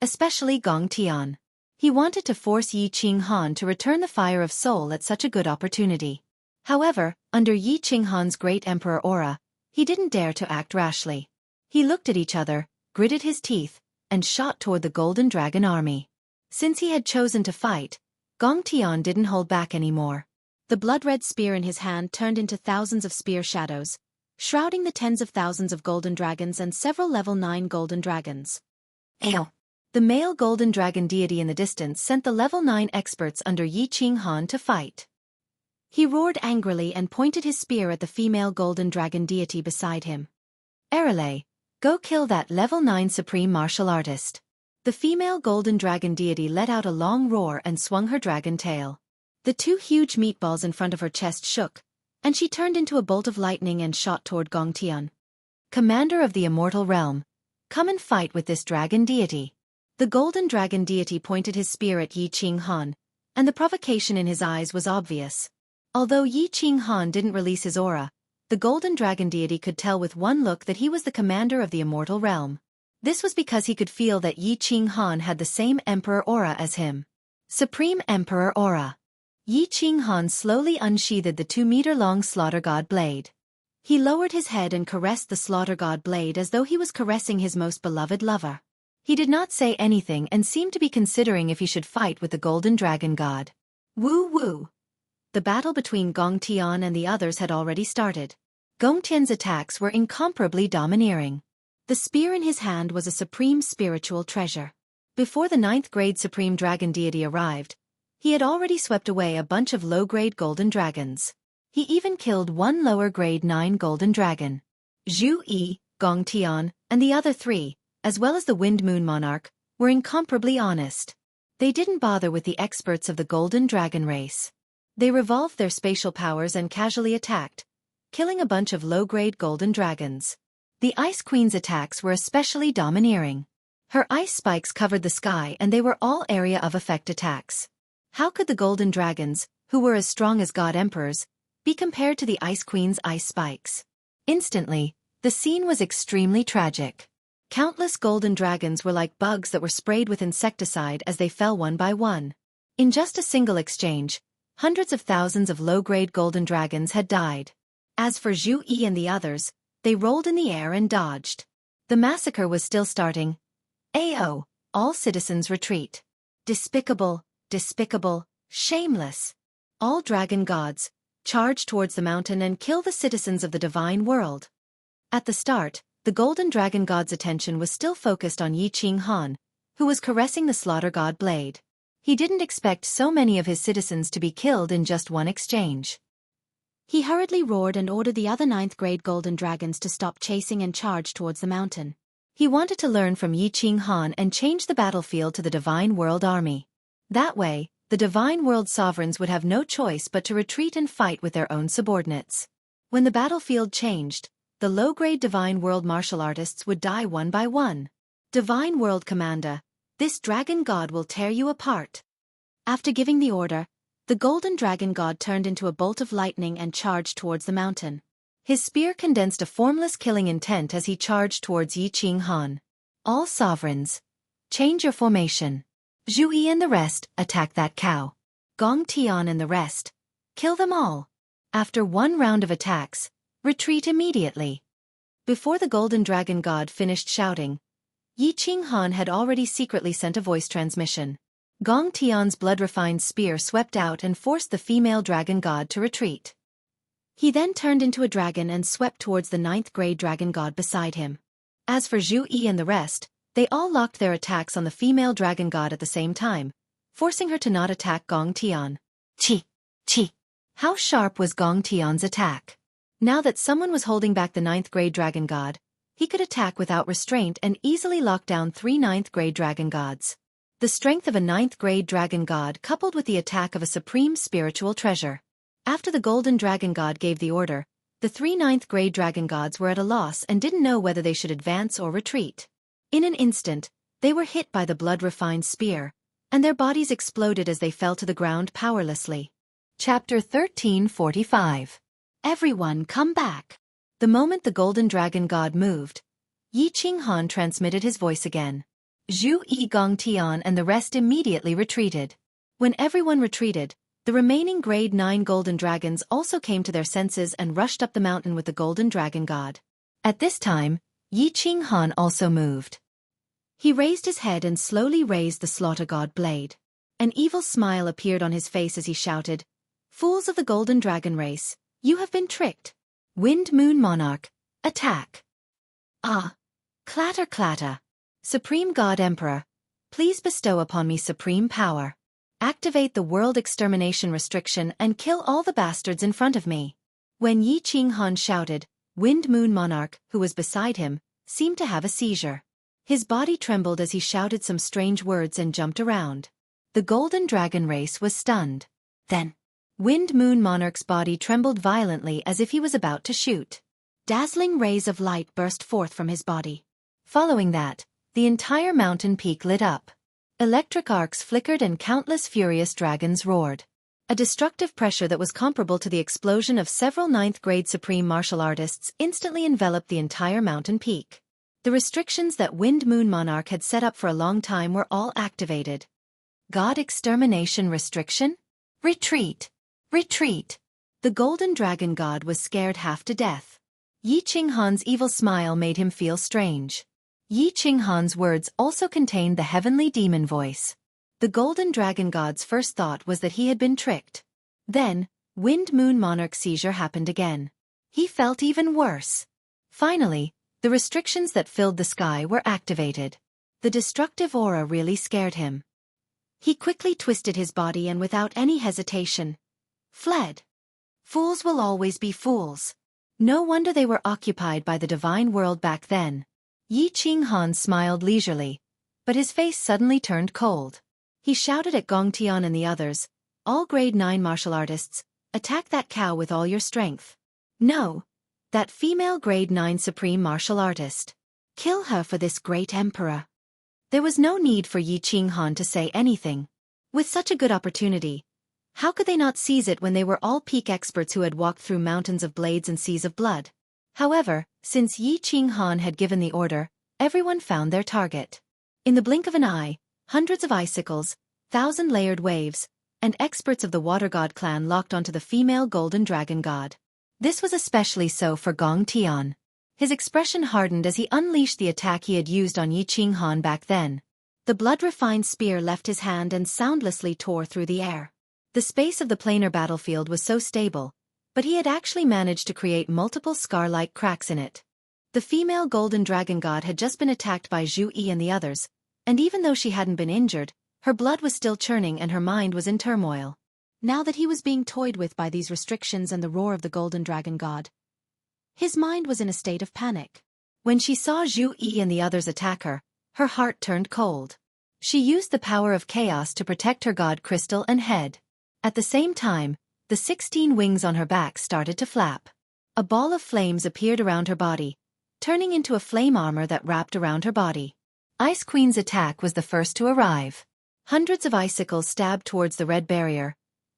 especially Gong Tian. He wanted to force Yi Qinghan to return the Fire of Soul at such a good opportunity. However, under Yi Qinghan's great emperor aura, he didn't dare to act rashly. He looked at each other, gritted his teeth, and shot toward the Golden Dragon army. Since he had chosen to fight, Gong Tian didn't hold back anymore. The blood-red spear in his hand turned into thousands of spear shadows, shrouding the tens of thousands of golden dragons and several level 9 golden dragons. Ew! The male golden dragon deity in the distance sent the level 9 experts under Yi Qinghan to fight. He roared angrily and pointed his spear at the female golden dragon deity beside him. Erele, go kill that level 9 supreme martial artist. The female golden dragon deity let out a long roar and swung her dragon tail. The 2 huge meatballs in front of her chest shook, and she turned into a bolt of lightning and shot toward Gong Tian. Commander of the Immortal Realm, Come and fight with this dragon deity." The golden dragon deity pointed his spear at Yi Qinghan, and the provocation in his eyes was obvious. Although Yi Qinghan didn't release his aura, the golden dragon deity could tell with one look that he was the commander of the immortal realm. This was because he could feel that Yi Qinghan had the same emperor aura as him. Supreme Emperor Aura. Yi Qinghan slowly unsheathed the 2-meter-long slaughter god blade. He lowered his head and caressed the slaughter god blade as though he was caressing his most beloved lover. He did not say anything and seemed to be considering if he should fight with the golden dragon god. Woo woo. The battle between Gong Tian and the others had already started. Gong Tian's attacks were incomparably domineering. The spear in his hand was a supreme spiritual treasure. Before the 9th grade supreme dragon deity arrived, he had already swept away a bunch of low-grade golden dragons. He even killed one lower grade 9 golden dragon. Zhu Yi, Gong Tian, and the other 3, as well as the Wind Moon Monarch, were incomparably honest. They didn't bother with the experts of the golden dragon race. They revolved their spatial powers and casually attacked, killing a bunch of low-grade golden dragons. The Ice Queen's attacks were especially domineering. Her ice spikes covered the sky and they were all area of effect attacks. How could the golden dragons, who were as strong as god emperors, be compared to the Ice Queen's ice spikes? Instantly, the scene was extremely tragic. Countless golden dragons were like bugs that were sprayed with insecticide as they fell one by one. In just a single exchange, hundreds of thousands of low-grade golden dragons had died. As for Zhu Yi and the others, they rolled in the air and dodged. The massacre was still starting. AO, all citizens retreat. Despicable, despicable, shameless. All dragon gods, charge towards the mountain and kill the citizens of the divine world. At the start, the golden dragon god's attention was still focused on Yi Qinghan, who was caressing the slaughter god blade. He didn't expect so many of his citizens to be killed in just one exchange. He hurriedly roared and ordered the other 9th grade golden dragons to stop chasing and charge towards the mountain. He wanted to learn from Yi Qinghan and change the battlefield to the Divine World Army. That way, the Divine World sovereigns would have no choice but to retreat and fight with their own subordinates. When the battlefield changed, the low-grade Divine World martial artists would die one by one. Divine World Commander, this dragon god will tear you apart. After giving the order, the golden dragon god turned into a bolt of lightning and charged towards the mountain. His spear condensed a formless killing intent as he charged towards Yi Qinghan. All sovereigns, change your formation. Zhu Yi and the rest, attack that cow. Gong Tian and the rest, kill them all. After one round of attacks, retreat immediately. Before the golden dragon god finished shouting, Yi Qinghan had already secretly sent a voice transmission. Gong Tian's blood-refined spear swept out and forced the female dragon god to retreat. He then turned into a dragon and swept towards the 9th grade dragon god beside him. As for Zhu Yi and the rest, they all locked their attacks on the female dragon god at the same time, forcing her to not attack Gong Tian. Chi! Chi! How sharp was Gong Tian's attack? Now that someone was holding back the 9th grade dragon god, he could attack without restraint and easily lock down 3 9th grade dragon gods. The strength of a 9th grade dragon god coupled with the attack of a supreme spiritual treasure. After the golden dragon god gave the order, the 3 9th grade dragon gods were at a loss and didn't know whether they should advance or retreat. In an instant, they were hit by the blood-refined spear, and their bodies exploded as they fell to the ground powerlessly. Chapter 1345. Everyone come back. The moment the golden dragon god moved, Yi Qinghan transmitted his voice again. Zhu Yi, Gong Tian and the rest immediately retreated. When everyone retreated, the remaining grade 9 golden dragons also came to their senses and rushed up the mountain with the golden dragon god. At this time, Yi Qinghan also moved. He raised his head and slowly raised the slaughter god blade. An evil smile appeared on his face as he shouted, "Fools of the golden dragon race, you have been tricked. Wind Moon Monarch, attack!" Ah! Clatter clatter! Supreme God Emperor, please bestow upon me supreme power. Activate the world extermination restriction and kill all the bastards in front of me. When Yi Qinghan shouted, Wind Moon Monarch, who was beside him, seemed to have a seizure. His body trembled as he shouted some strange words and jumped around. The golden dragon race was stunned. Then, Wind Moon Monarch's body trembled violently as if he was about to shoot. Dazzling rays of light burst forth from his body. Following that, the entire mountain peak lit up. Electric arcs flickered and countless furious dragons roared. A destructive pressure that was comparable to the explosion of several ninth-grade supreme martial artists instantly enveloped the entire mountain peak. The restrictions that Wind Moon Monarch had set up for a long time were all activated. God extermination restriction? Retreat! Retreat! The golden dragon god was scared half to death. Yi Qinghan's evil smile made him feel strange. Yi Qinghan's words also contained the heavenly demon voice. The golden dragon god's first thought was that he had been tricked. Then, Wind Moon Monarch's seizure happened again. He felt even worse. Finally, the restrictions that filled the sky were activated. The destructive aura really scared him. He quickly twisted his body and without any hesitation, fled. Fools will always be fools. No wonder they were occupied by the divine world back then. Yi Qinghan smiled leisurely, but his face suddenly turned cold. He shouted at Gong Tian and the others, all grade 9 martial artists, attack that cow with all your strength. No, that female grade 9 supreme martial artist. Kill her for this great emperor. There was no need for Yi Qinghan to say anything. With such a good opportunity, how could they not seize it when they were all peak experts who had walked through mountains of blades and seas of blood? However, since Yi Qinghan had given the order, everyone found their target. In the blink of an eye, hundreds of icicles, 1,000-layered waves, and experts of the Water God clan locked onto the female golden dragon god. This was especially so for Gong Tian. His expression hardened as he unleashed the attack he had used on Yi Qinghan back then. The blood-refined spear left his hand and soundlessly tore through the air. The space of the planar battlefield was so stable, but he had actually managed to create multiple scar-like cracks in it. The female golden dragon god had just been attacked by Zhu Yi and the others, and even though she hadn't been injured, her blood was still churning and her mind was in turmoil. Now that he was being toyed with by these restrictions and the roar of the golden dragon god, his mind was in a state of panic. When she saw Zhu Yi and the others attack her, her heart turned cold. She used the power of chaos to protect her god crystal and head. At the same time, the 16 wings on her back started to flap. A ball of flames appeared around her body, turning into a flame armor that wrapped around her body. Ice Queen's attack was the first to arrive. Hundreds of icicles stabbed towards the red barrier,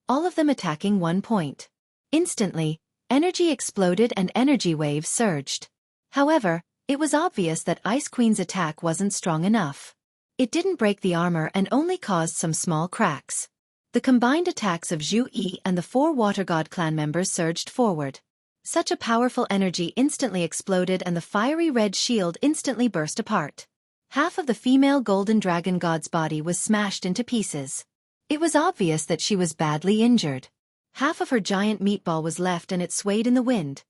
all of them attacking one point. Instantly, energy exploded and energy waves surged. However, it was obvious that Ice Queen's attack wasn't strong enough. It didn't break the armor and only caused some small cracks. The combined attacks of Zhu Yi and the 4 Water God clan members surged forward. Such a powerful energy instantly exploded and the fiery red shield instantly burst apart. Half of the female golden dragon god's body was smashed into pieces. It was obvious that she was badly injured. Half of her giant meatball was left and it swayed in the wind.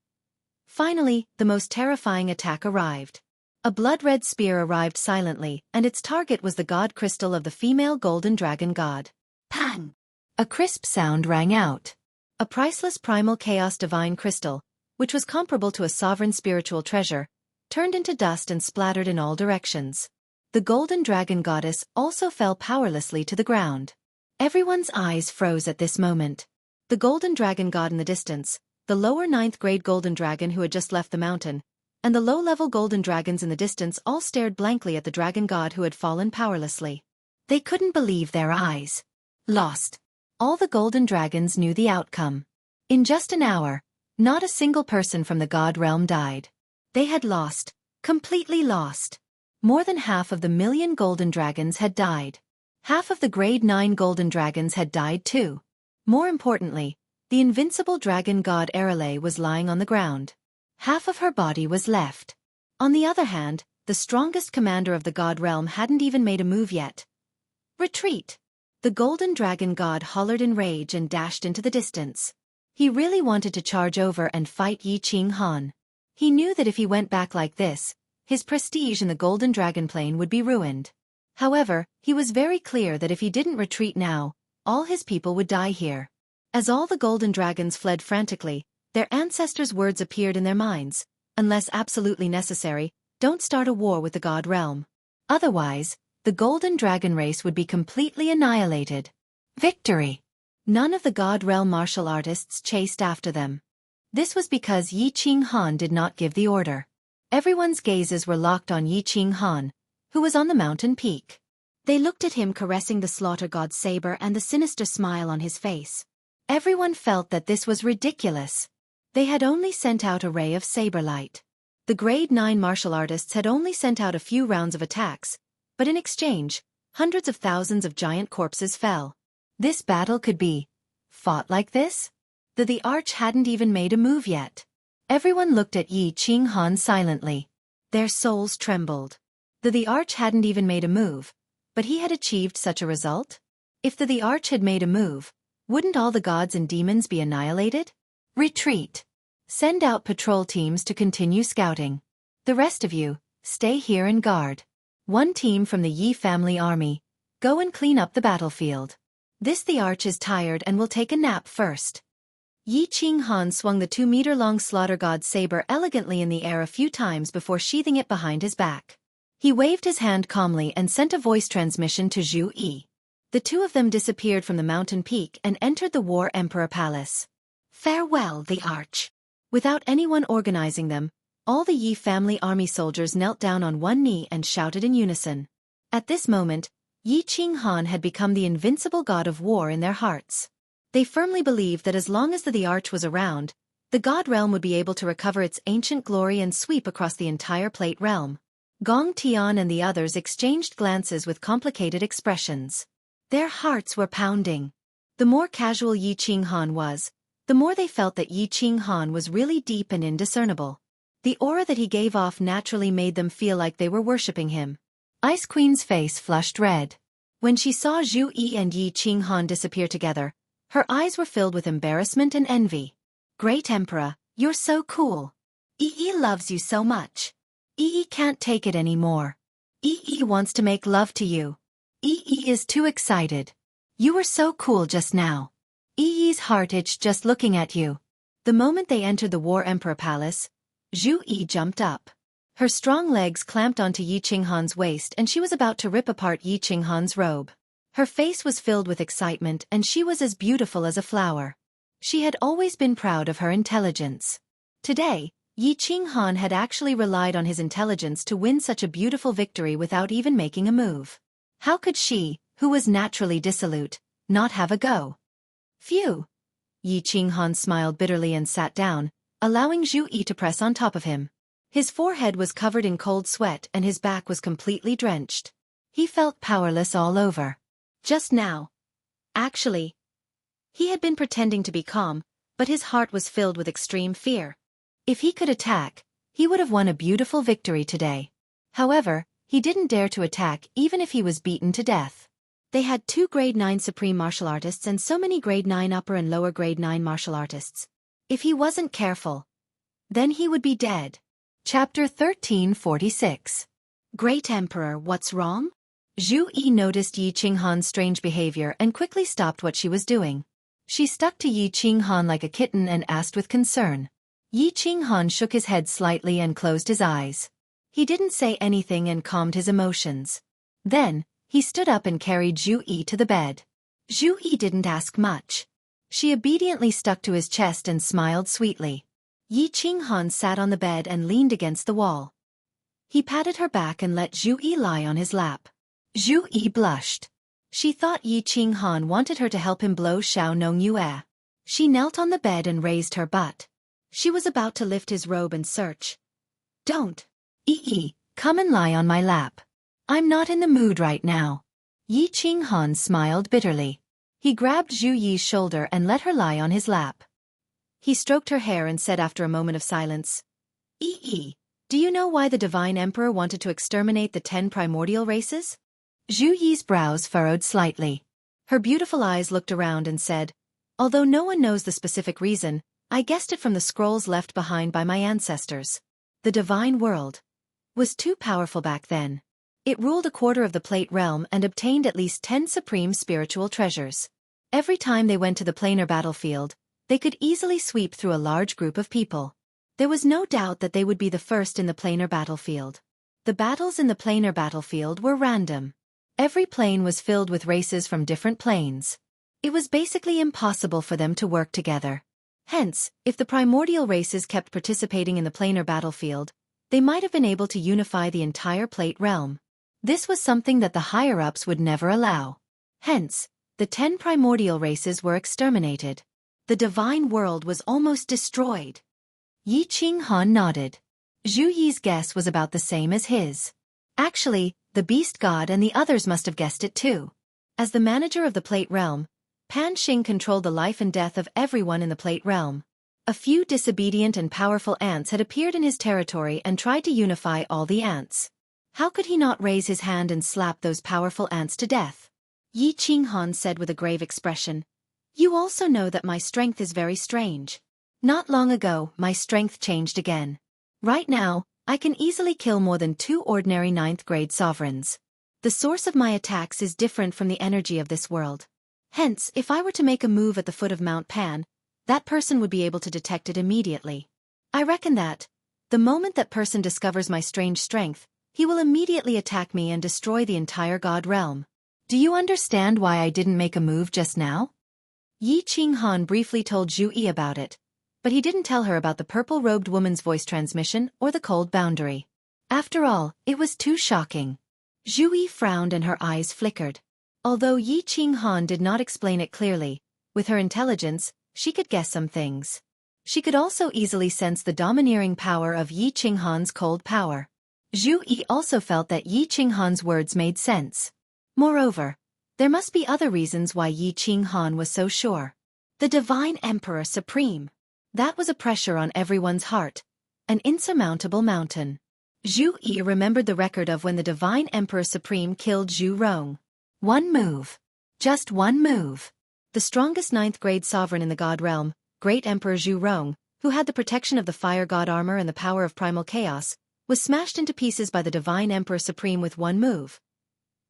Finally, the most terrifying attack arrived. A blood-red spear arrived silently, and its target was the god crystal of the female golden dragon god. Pang! A crisp sound rang out. A priceless primal chaos divine crystal, which was comparable to a sovereign spiritual treasure, turned into dust and splattered in all directions. The golden dragon goddess also fell powerlessly to the ground. Everyone's eyes froze at this moment. The golden dragon god in the distance, the lower 9th grade golden dragon who had just left the mountain, and the low-level golden dragons in the distance all stared blankly at the dragon god who had fallen powerlessly. They couldn't believe their eyes. Lost. All the golden dragons knew the outcome. In just an hour, not a single person from the god realm died. They had lost, completely lost. More than half of the 1,000,000 golden dragons had died. Half of the grade 9 golden dragons had died too. More importantly, the invincible dragon god Arale was lying on the ground. Half of her body was left. On the other hand, the strongest commander of the god realm hadn't even made a move yet. Retreat! The golden dragon god hollered in rage and dashed into the distance. He really wanted to charge over and fight Yi Qinghan. He knew that if he went back like this, his prestige in the golden dragon plane would be ruined. However, he was very clear that if he didn't retreat now, all his people would die here. As all the golden dragons fled frantically, their ancestors' words appeared in their minds. Unless absolutely necessary, don't start a war with the god realm. Otherwise, the golden dragon race would be completely annihilated. Victory! None of the god realm martial artists chased after them. This was because Yi Qinghan did not give the order. Everyone's gazes were locked on Yi Qinghan, who was on the mountain peak. They looked at him caressing the slaughter god's saber and the sinister smile on his face. Everyone felt that this was ridiculous. They had only sent out a ray of saber light. The grade 9 martial artists had only sent out a few rounds of attacks, but in exchange, hundreds of thousands of giant corpses fell. This battle could be fought like this? The arch hadn't even made a move yet. Everyone looked at Yi Qinghan silently. Their souls trembled. The arch hadn't even made a move, but he had achieved such a result? If the arch had made a move, wouldn't all the gods and demons be annihilated? Retreat. Send out patrol teams to continue scouting. The rest of you, stay here and guard. One team from the Yi family army, go and clean up the battlefield. The arch is tired and will take a nap first. Yi Qinghan swung the 2-meter-long slaughter god's saber elegantly in the air a few times before sheathing it behind his back. He waved his hand calmly and sent a voice transmission to Zhu Yi. The two of them disappeared from the mountain peak and entered the War Emperor Palace. Farewell, the arch. Without anyone organizing them, all the Yi family army soldiers knelt down on one knee and shouted in unison. At this moment, Yi Qinghan had become the invincible god of war in their hearts. They firmly believed that as long as the arch was around, the god realm would be able to recover its ancient glory and sweep across the entire plate realm. Gong Tian and the others exchanged glances with complicated expressions. Their hearts were pounding. The more casual Yi Qinghan was, the more they felt that Yi Qinghan was really deep and indiscernible. The aura that he gave off naturally made them feel like they were worshipping him. Ice Queen's face flushed red. When she saw Zhu Yi and Yi Qinghan disappear together, her eyes were filled with embarrassment and envy. Great Emperor, you're so cool. Yi loves you so much. Yi can't take it anymore. Yi wants to make love to you. Yi is too excited. You were so cool just now. Yi's heart itched just looking at you. The moment they entered the War Emperor Palace, Zhu Yi jumped up. Her strong legs clamped onto Yi Qinghan's waist and she was about to rip apart Yi Qinghan's robe. Her face was filled with excitement and she was as beautiful as a flower. She had always been proud of her intelligence. Today, Yi Qinghan had actually relied on his intelligence to win such a beautiful victory without even making a move. How could she, who was naturally dissolute, not have a go? Phew! Yi Qinghan smiled bitterly and sat down, allowing Zhu Yi to press on top of him. His forehead was covered in cold sweat and his back was completely drenched. He felt powerless all over. Just now. Actually, he had been pretending to be calm, but his heart was filled with extreme fear. If he could attack, he would have won a beautiful victory today. However, he didn't dare to attack even if he was beaten to death. They had 2 grade 9 supreme martial artists and so many grade 9 upper and lower grade 9 martial artists. If he wasn't careful, then he would be dead. Chapter 1346. Great Emperor, what's wrong? Zhu Yi noticed Yi Qinghan's strange behavior and quickly stopped what she was doing. She stuck to Yi Qinghan like a kitten and asked with concern. Yi Qinghan shook his head slightly and closed his eyes. He didn't say anything and calmed his emotions. Then, he stood up and carried Zhu Yi to the bed. Zhu Yi didn't ask much. She obediently stuck to his chest and smiled sweetly. Yi Qinghan sat on the bed and leaned against the wall. He patted her back and let Zhu Yi lie on his lap. Zhu Yi blushed. She thought Yi Qinghan wanted her to help him blow Xiao Nong Yue. She knelt on the bed and raised her butt. She was about to lift his robe and search. Don't. Yi, come and lie on my lap. I'm not in the mood right now. Yi Qinghan smiled bitterly. He grabbed Zhu Yi's shoulder and let her lie on his lap. He stroked her hair and said after a moment of silence, Yi, do you know why the Divine Emperor wanted to exterminate the 10 primordial races? Zhu Yi's brows furrowed slightly. Her beautiful eyes looked around and said, although no one knows the specific reason, I guessed it from the scrolls left behind by my ancestors. The divine world was too powerful back then. It ruled a quarter of the plate realm and obtained at least 10 supreme spiritual treasures. Every time they went to the planar battlefield, they could easily sweep through a large group of people. There was no doubt that they would be the first in the planar battlefield. The battles in the planar battlefield were random. Every plane was filled with races from different planes. It was basically impossible for them to work together. Hence, if the primordial races kept participating in the planar battlefield, they might have been able to unify the entire plate realm. This was something that the higher-ups would never allow. Hence, the 10 primordial races were exterminated. The divine world was almost destroyed. Yi Qinghan nodded. Zhu Yi's guess was about the same as his. Actually, the beast god and the others must have guessed it too. As the manager of the plate realm, Pan Xing controlled the life and death of everyone in the plate realm. A few disobedient and powerful ants had appeared in his territory and tried to unify all the ants. How could he not raise his hand and slap those powerful ants to death? Yi Qinghan said with a grave expression, "You also know that my strength is very strange. Not long ago, my strength changed again. Right now, I can easily kill more than 2 ordinary 9th-grade sovereigns. The source of my attacks is different from the energy of this world. Hence, if I were to make a move at the foot of Mount Pan, that person would be able to detect it immediately. I reckon that, the moment that person discovers my strange strength, he will immediately attack me and destroy the entire god realm. Do you understand why I didn't make a move just now?" Yi Qinghan briefly told Zhu Yi about it, but he didn't tell her about the purple-robed woman's voice transmission or the cold boundary. After all, it was too shocking. Zhu Yi frowned and her eyes flickered. Although Yi Qinghan did not explain it clearly, with her intelligence, she could guess some things. She could also easily sense the domineering power of Yi Qinghan's cold power. Zhu Yi also felt that Yi Qinghan's words made sense. Moreover, there must be other reasons why Yi Qinghan was so sure. The Divine Emperor Supreme. That was a pressure on everyone's heart, an insurmountable mountain. Zhu Yi remembered the record of when the Divine Emperor Supreme killed Zhu Rong. One move. Just one move. The strongest 9th-grade sovereign in the god realm, Great Emperor Zhu Rong, who had the protection of the fire god armor and the power of primal chaos, was smashed into pieces by the Divine Emperor Supreme with one move.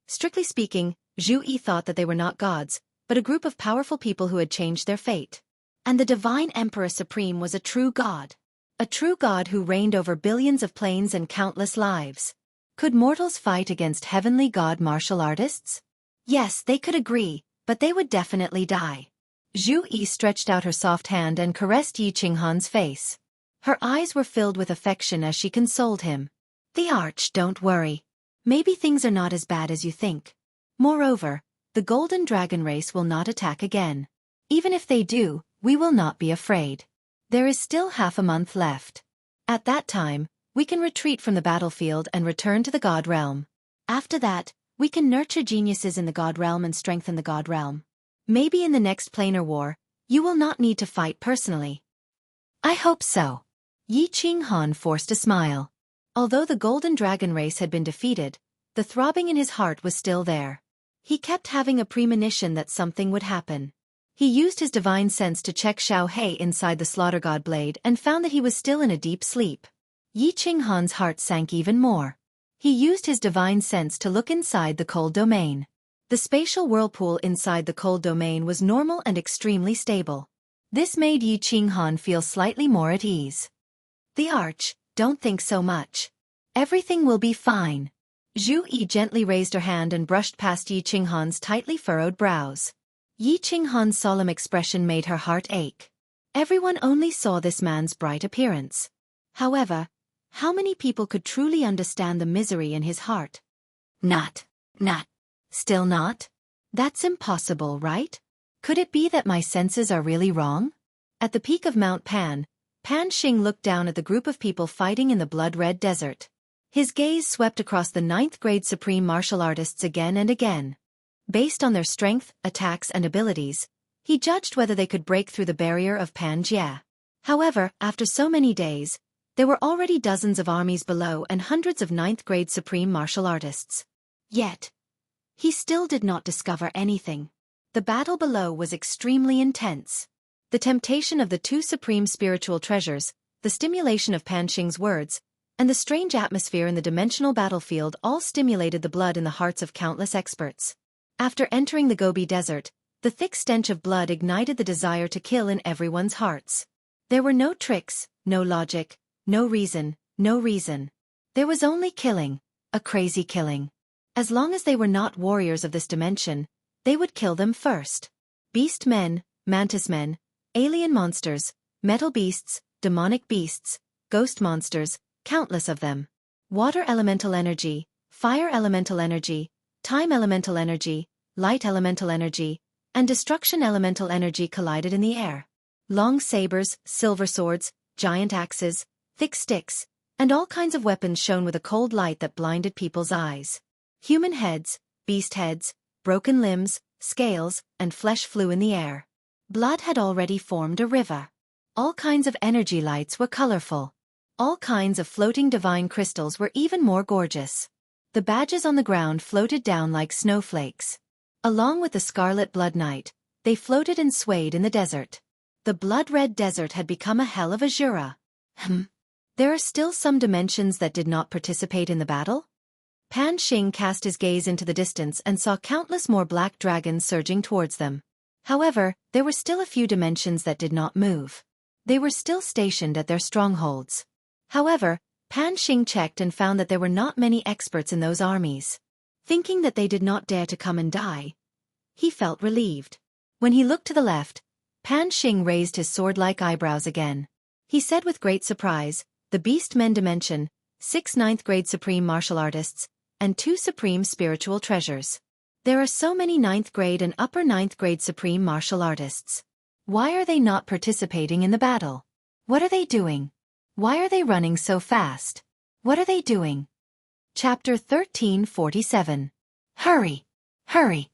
Strictly speaking, Zhu Yi thought that they were not gods, but a group of powerful people who had changed their fate. And the Divine Emperor Supreme was a true god. A true god who reigned over billions of planes and countless lives. Could mortals fight against heavenly god martial artists? Yes, they could agree, but they would definitely die. Zhu Yi stretched out her soft hand and caressed Yi Qinghan's face. Her eyes were filled with affection as she consoled him. "The Arch, don't worry. Maybe things are not as bad as you think. Moreover, the Golden Dragon race will not attack again. Even if they do, we will not be afraid. There is still half a month left. At that time, we can retreat from the battlefield and return to the god realm. After that, we can nurture geniuses in the god realm and strengthen the god realm. Maybe in the next planar war, you will not need to fight personally." "I hope so." Yi Qinghan forced a smile. Although the Golden Dragon race had been defeated, the throbbing in his heart was still there. He kept having a premonition that something would happen. He used his divine sense to check Xiao Hei inside the slaughter god blade and found that he was still in a deep sleep. Yi Qinghan's heart sank even more. He used his divine sense to look inside the cold domain. The spatial whirlpool inside the cold domain was normal and extremely stable. This made Yi Qinghan feel slightly more at ease. "The Arch, don't think so much. Everything will be fine." Zhu Yi gently raised her hand and brushed past Yi Qinghan's tightly furrowed brows. Yi Qinghan's solemn expression made her heart ache. Everyone only saw this man's bright appearance. However, how many people could truly understand the misery in his heart? Not. Still not? That's impossible, right? Could it be that my senses are really wrong? At the peak of Mount Pan, Pan Xing looked down at the group of people fighting in the blood-red desert. His gaze swept across the 9th-grade supreme martial artists again and again. Based on their strength, attacks and abilities, he judged whether they could break through the barrier of Panjia. However, after so many days, there were already dozens of armies below and hundreds of 9th-grade supreme martial artists. Yet, he still did not discover anything. The battle below was extremely intense. The temptation of the 2 supreme spiritual treasures, the stimulation of Pan Xing's words, and the strange atmosphere in the dimensional battlefield all stimulated the blood in the hearts of countless experts. After entering the Gobi Desert, the thick stench of blood ignited the desire to kill in everyone's hearts. There were no tricks, no logic, no reason. There was only killing, a crazy killing. As long as they were not warriors of this dimension, they would kill them first. Beast men, mantis men, alien monsters, metal beasts, demonic beasts, ghost monsters, countless of them. Water elemental energy, fire elemental energy, time elemental energy, light elemental energy, and destruction elemental energy collided in the air. Long sabers, silver swords, giant axes, thick sticks, and all kinds of weapons shone with a cold light that blinded people's eyes. Human heads, beast heads, broken limbs, scales, and flesh flew in the air. Blood had already formed a river. All kinds of energy lights were colorful. All kinds of floating divine crystals were even more gorgeous. The badges on the ground floated down like snowflakes. Along with the scarlet blood knight, they floated and swayed in the desert. The blood-red desert had become a hell of a Jura. There are still some dimensions that did not participate in the battle? Pan Xing cast his gaze into the distance and saw countless more black dragons surging towards them. However, there were still a few dimensions that did not move. They were still stationed at their strongholds. However, Pan Xing checked and found that there were not many experts in those armies. Thinking that they did not dare to come and die, he felt relieved. When he looked to the left, Pan Xing raised his sword-like eyebrows again. He said with great surprise, "The Beast Men Dimension, 6 9th-grade Supreme Martial Artists, and 2 Supreme Spiritual Treasures. There are so many 9th-grade and upper 9th-grade Supreme Martial Artists. Why are they not participating in the battle? What are they doing? Why are they running so fast? What are they doing?" Chapter 1347. Hurry! Hurry!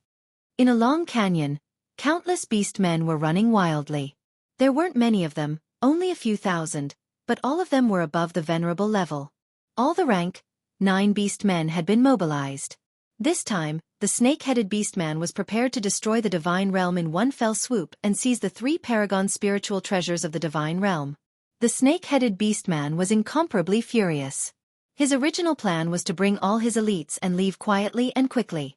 In a long canyon, countless beast men were running wildly. There weren't many of them, only a few thousand, but all of them were above the venerable level. All the rank 9 beast men had been mobilized. This time, the snake-headed beastman was prepared to destroy the divine realm in one fell swoop and seize the 3 paragon spiritual treasures of the divine realm. The snake-headed beastman was incomparably furious. His original plan was to bring all his elites and leave quietly and quickly.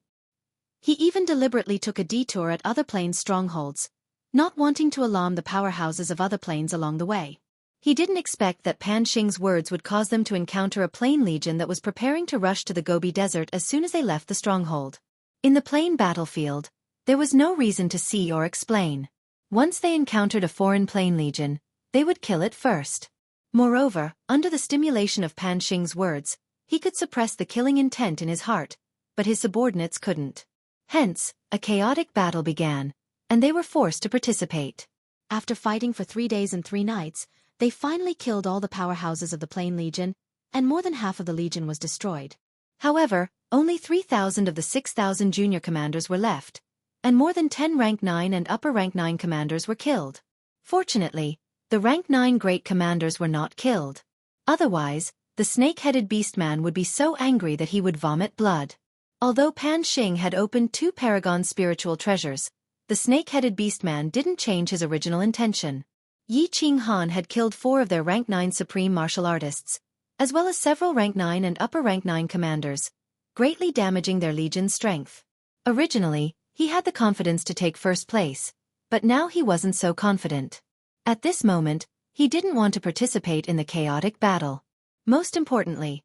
He even deliberately took a detour at other planes' strongholds, not wanting to alarm the powerhouses of other planes along the way. He didn't expect that Pan Xing's words would cause them to encounter a plane legion that was preparing to rush to the Gobi Desert as soon as they left the stronghold. In the plane battlefield, there was no reason to see or explain. Once they encountered a foreign plane legion, they would kill it first. Moreover, under the stimulation of Pan Xing's words, he could suppress the killing intent in his heart, but his subordinates couldn't. Hence, a chaotic battle began, and they were forced to participate. After fighting for 3 days and 3 nights, they finally killed all the powerhouses of the Plane Legion, and more than half of the Legion was destroyed. However, only 3,000 of the 6,000 junior commanders were left, and more than 10 rank 9 and upper rank 9 commanders were killed. Fortunately, the rank 9 great commanders were not killed. Otherwise, the snake-headed beastman would be so angry that he would vomit blood. Although Pan Xing had opened 2 paragon spiritual treasures, the snake-headed beastman didn't change his original intention. Yi Qing Han had killed 4 of their rank 9 supreme martial artists, as well as several rank 9 and upper rank 9 commanders, greatly damaging their legion's strength. Originally, he had the confidence to take first place, but now he wasn't so confident. At this moment, he didn't want to participate in the chaotic battle. Most importantly,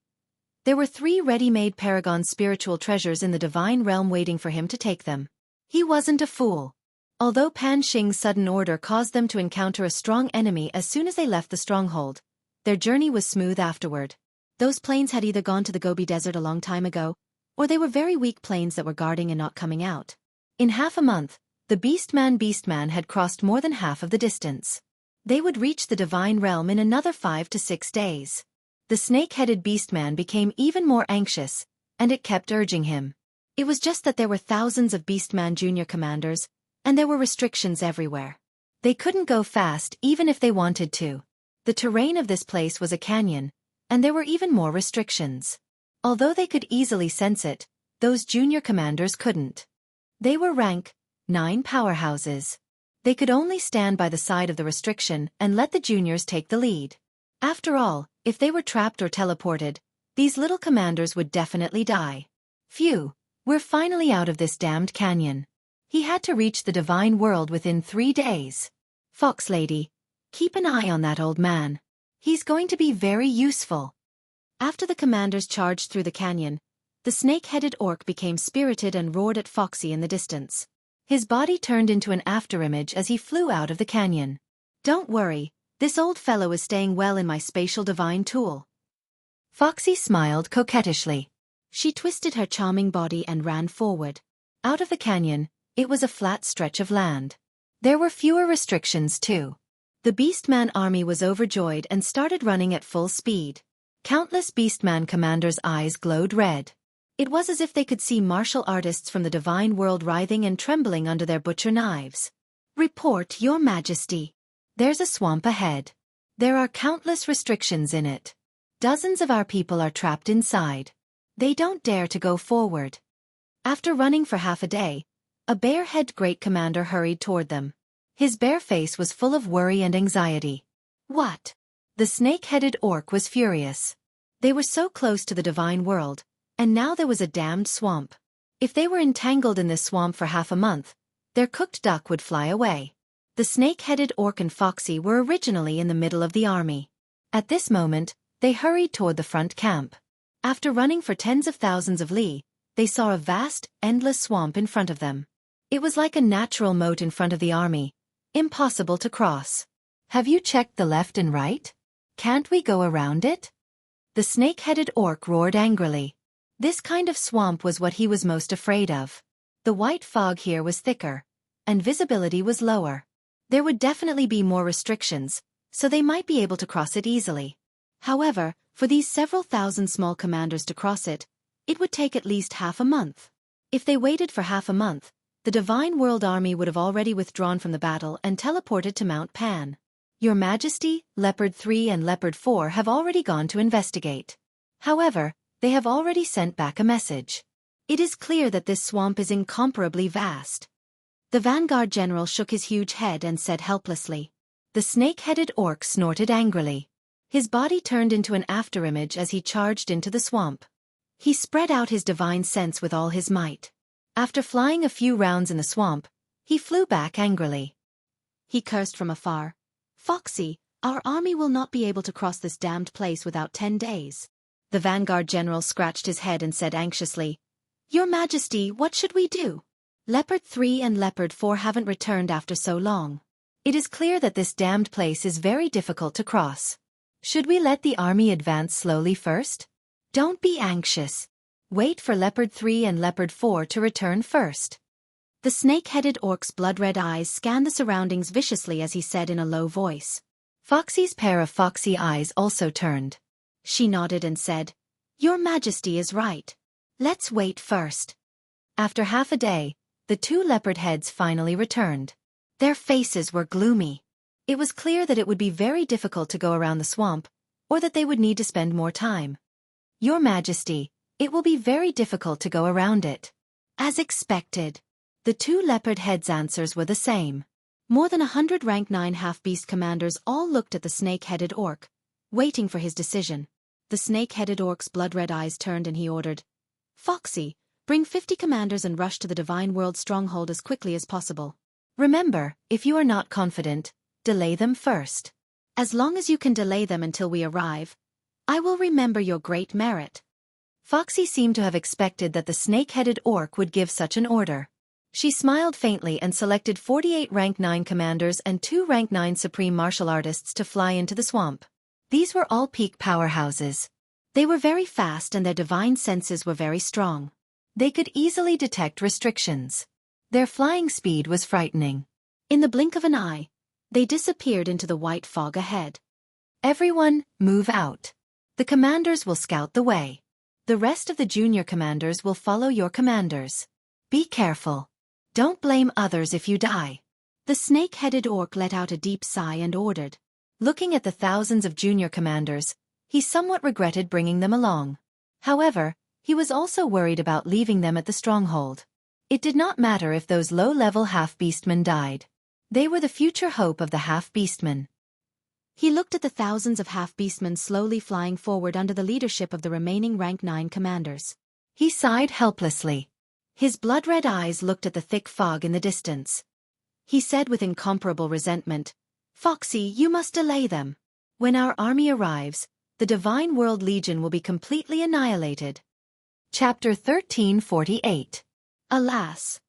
there were 3 ready-made paragon spiritual treasures in the divine realm waiting for him to take them. He wasn't a fool. Although Pan Xing's sudden order caused them to encounter a strong enemy as soon as they left the stronghold, their journey was smooth afterward. Those planes had either gone to the Gobi Desert a long time ago, or they were very weak planes that were guarding and not coming out. In half a month, the Beastman had crossed more than half of the distance. They would reach the divine realm in another 5 to 6 days. The snake-headed beastman became even more anxious, and it kept urging him. It was just that there were thousands of Beastman junior commanders, and there were restrictions everywhere. They couldn't go fast even if they wanted to. The terrain of this place was a canyon, and there were even more restrictions. Although they could easily sense it, those junior commanders couldn't. They were rank 9 powerhouses. They could only stand by the side of the restriction and let the juniors take the lead. After all, if they were trapped or teleported, these little commanders would definitely die. Phew, we're finally out of this damned canyon. He had to reach the divine world within 3 days. Fox Lady, keep an eye on that old man. He's going to be very useful. After the commanders charged through the canyon, the snake-headed orc became spirited and roared at Foxy in the distance. His body turned into an afterimage as he flew out of the canyon. Don't worry, this old fellow is staying well in my spatial divine tool. Foxy smiled coquettishly. She twisted her charming body and ran forward. Out of the canyon, it was a flat stretch of land. There were fewer restrictions too. The Beastman army was overjoyed and started running at full speed. Countless Beastman commanders' eyes glowed red. It was as if they could see martial artists from the divine world writhing and trembling under their butcher knives. "Report, Your Majesty. There's a swamp ahead. There are countless restrictions in it. Dozens of our people are trapped inside. They don't dare to go forward." After running for half a day, a bare-headed great commander hurried toward them. His bare face was full of worry and anxiety. "What?" The snake-headed orc was furious. They were so close to the divine world, and now there was a damned swamp. If they were entangled in this swamp for half a month, their cooked duck would fly away. The snake-headed orc and Foxy were originally in the middle of the army. At this moment, they hurried toward the front camp. After running for tens of thousands of li, they saw a vast, endless swamp in front of them. It was like a natural moat in front of the army, impossible to cross. "Have you checked the left and right? Can't we go around it?" The snake-headed orc roared angrily. This kind of swamp was what he was most afraid of. The white fog here was thicker, and visibility was lower. There would definitely be more restrictions, so they might be able to cross it easily. However, for these several thousand small commanders to cross it, it would take at least half a month. If they waited for half a month, the Divine World Army would have already withdrawn from the battle and teleported to Mount Pan. "Your Majesty, Leopard 3 and Leopard 4 have already gone to investigate. However, they have already sent back a message. It is clear that this swamp is incomparably vast." The Vanguard General shook his huge head and said helplessly. The snake-headed orc snorted angrily. His body turned into an afterimage as he charged into the swamp. He spread out his divine sense with all his might. After flying a few rounds in the swamp, he flew back angrily. He cursed from afar. "Foxy, our army will not be able to cross this damned place without 10 days. The Vanguard General scratched his head and said anxiously, "Your Majesty, what should we do? Leopard 3 and Leopard 4 haven't returned after so long. It is clear that this damned place is very difficult to cross. Should we let the army advance slowly first? Don't be anxious. Wait for Leopard 3 and Leopard 4 to return first." The snake-headed orc's blood-red eyes scanned the surroundings viciously as he said in a low voice. Foxy's pair of foxy eyes also turned. She nodded and said, "Your Majesty is right. Let's wait first." After half a day, the two leopard heads finally returned. Their faces were gloomy. It was clear that it would be very difficult to go around the swamp, or that they would need to spend more time. "Your Majesty, it will be very difficult to go around it." As expected, the two leopard heads' answers were the same. More than 100 rank 9 half-beast commanders all looked at the snake-headed orc, waiting for his decision. The snake-headed orc's blood-red eyes turned and he ordered, "Foxy, bring 50 commanders and rush to the Divine World stronghold as quickly as possible. Remember, if you are not confident, delay them first. As long as you can delay them until we arrive, I will remember your great merit." Foxy seemed to have expected that the snake-headed orc would give such an order. She smiled faintly and selected 48 rank 9 commanders and 2 rank 9 supreme martial artists to fly into the swamp. These were all peak powerhouses. They were very fast and their divine senses were very strong. They could easily detect restrictions. Their flying speed was frightening. In the blink of an eye, they disappeared into the white fog ahead. "Everyone, move out. The commanders will scout the way. The rest of the junior commanders will follow your commanders. Be careful. Don't blame others if you die." The snake-headed orc let out a deep sigh and ordered. Looking at the thousands of junior commanders, he somewhat regretted bringing them along. However, he was also worried about leaving them at the stronghold. It did not matter if those low-level half-beastmen died. They were the future hope of the half-beastmen. He looked at the thousands of half-beastmen slowly flying forward under the leadership of the remaining rank 9 commanders. He sighed helplessly. His blood-red eyes looked at the thick fog in the distance. He said with incomparable resentment, "Foxy, you must delay them. When our army arrives, the Divine World Legion will be completely annihilated." Chapter 1348. Alas!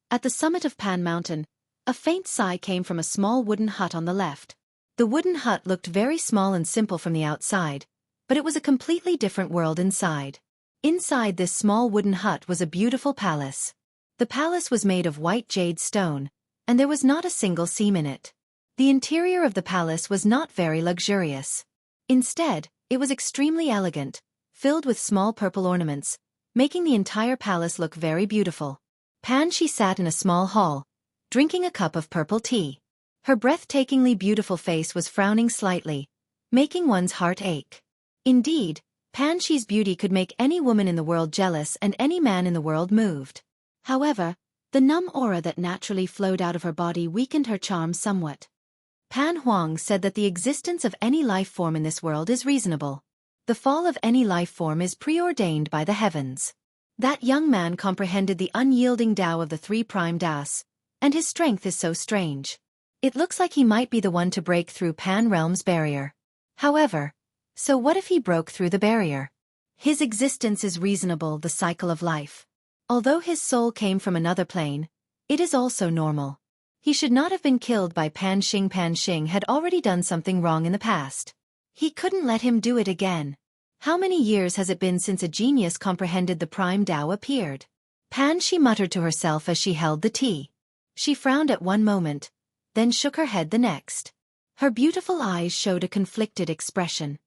At the summit of Pan Mountain, a faint sigh came from a small wooden hut on the left. The wooden hut looked very small and simple from the outside, but it was a completely different world inside. Inside this small wooden hut was a beautiful palace. The palace was made of white jade stone, and there was not a single seam in it. The interior of the palace was not very luxurious. Instead, it was extremely elegant, filled with small purple ornaments, making the entire palace look very beautiful. She sat in a small hall, drinking a cup of purple tea. Her breathtakingly beautiful face was frowning slightly, making one's heart ache. Indeed, She's beauty could make any woman in the world jealous and any man in the world moved. However, the numb aura that naturally flowed out of her body weakened her charm somewhat. Pan Huang said that the existence of any life form in this world is reasonable. The fall of any life form is preordained by the heavens. That young man comprehended the unyielding Tao of the three prime Taos, and his strength is so strange. It looks like he might be the one to break through Pan Realm's barrier. However, so what if he broke through the barrier? His existence is reasonable, the cycle of life. Although his soul came from another plane, it is also normal. He should not have been killed by Pan Xing. Pan Xing had already done something wrong in the past. He couldn't let him do it again. How many years has it been since a genius comprehended the prime Tao appeared? She muttered to herself as she held the tea. She frowned at one moment, then shook her head the next. Her beautiful eyes showed a conflicted expression.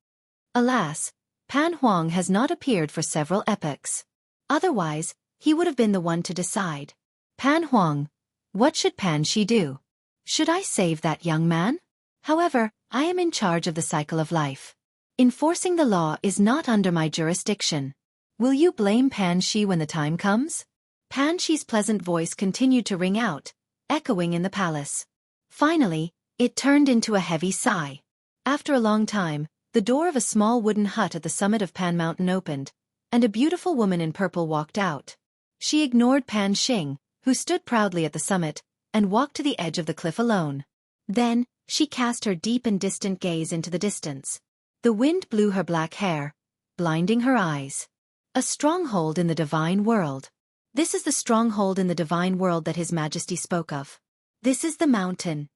Alas, Pan Huang has not appeared for several epochs. Otherwise, he would have been the one to decide. Pan Huang, what should Shi do? Should I save that young man? However, I am in charge of the cycle of life. Enforcing the law is not under my jurisdiction. Will you blame Shi when the time comes? Shi's pleasant voice continued to ring out, echoing in the palace. Finally, it turned into a heavy sigh. After a long time, the door of a small wooden hut at the summit of Pan Mountain opened, and a beautiful woman in purple walked out. She ignored Pan Xing, who stood proudly at the summit, and walked to the edge of the cliff alone. Then, she cast her deep and distant gaze into the distance. The wind blew her black hair, blinding her eyes. A stronghold in the divine world. This is the stronghold in the divine world that His Majesty spoke of. This is the mountain.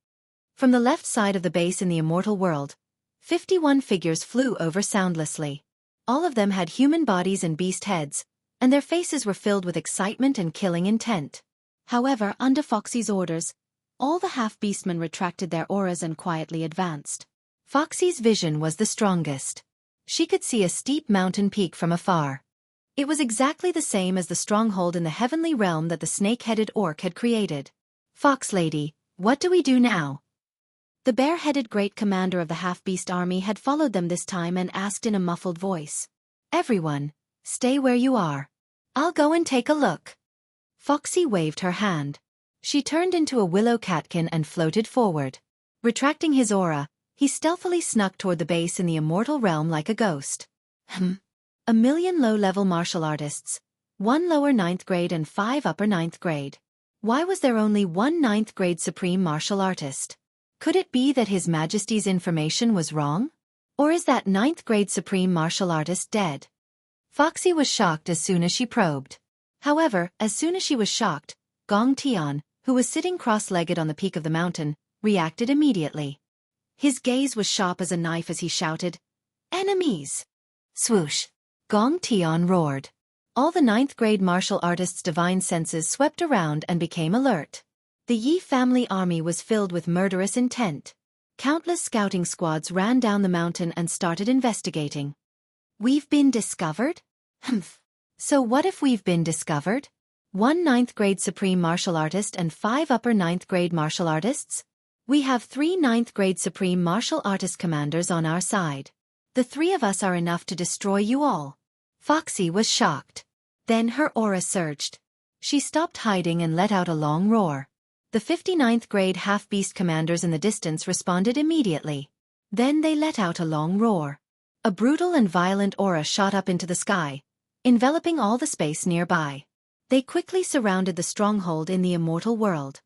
From the left side of the base in the immortal world, 51 figures flew over soundlessly. All of them had human bodies and beast heads, and their faces were filled with excitement and killing intent. However, under Foxy's orders, all the half-beastmen retracted their auras and quietly advanced. Foxy's vision was the strongest. She could see a steep mountain peak from afar. It was exactly the same as the stronghold in the heavenly realm that the snake-headed orc had created. Fox Lady, what do we do now? The bare-headed great commander of the half-beast army had followed them this time and asked in a muffled voice. Everyone, stay where you are. I'll go and take a look. Foxy waved her hand. She turned into a willow catkin and floated forward. Retracting his aura, he stealthily snuck toward the base in the immortal realm like a ghost. A million low-level martial artists, 1 lower 9th grade and 5 upper 9th grade. Why was there only 1 9th grade supreme martial artist? Could it be that His Majesty's information was wrong? Or is that 9th grade supreme martial artist dead? Foxy was shocked as soon as she probed. However, as soon as she was shocked, Gong Tian, who was sitting cross-legged on the peak of the mountain, reacted immediately. His gaze was sharp as a knife as he shouted, "Enemies!" Swoosh! Gong Tian roared. All the 9th grade martial artists' divine senses swept around and became alert. The Yi family army was filled with murderous intent. Countless scouting squads ran down the mountain and started investigating. We've been discovered? So what if we've been discovered? 1 9th grade supreme martial artist and 5 upper 9th grade martial artists? We have 3 9th grade supreme martial artist commanders on our side. The 3 of us are enough to destroy you all. Foxy was shocked. Then her aura surged. She stopped hiding and let out a long roar. The 59th grade half-beast commanders in the distance responded immediately. Then they let out a long roar. A brutal and violent aura shot up into the sky, enveloping all the space nearby. They quickly surrounded the stronghold in the immortal world.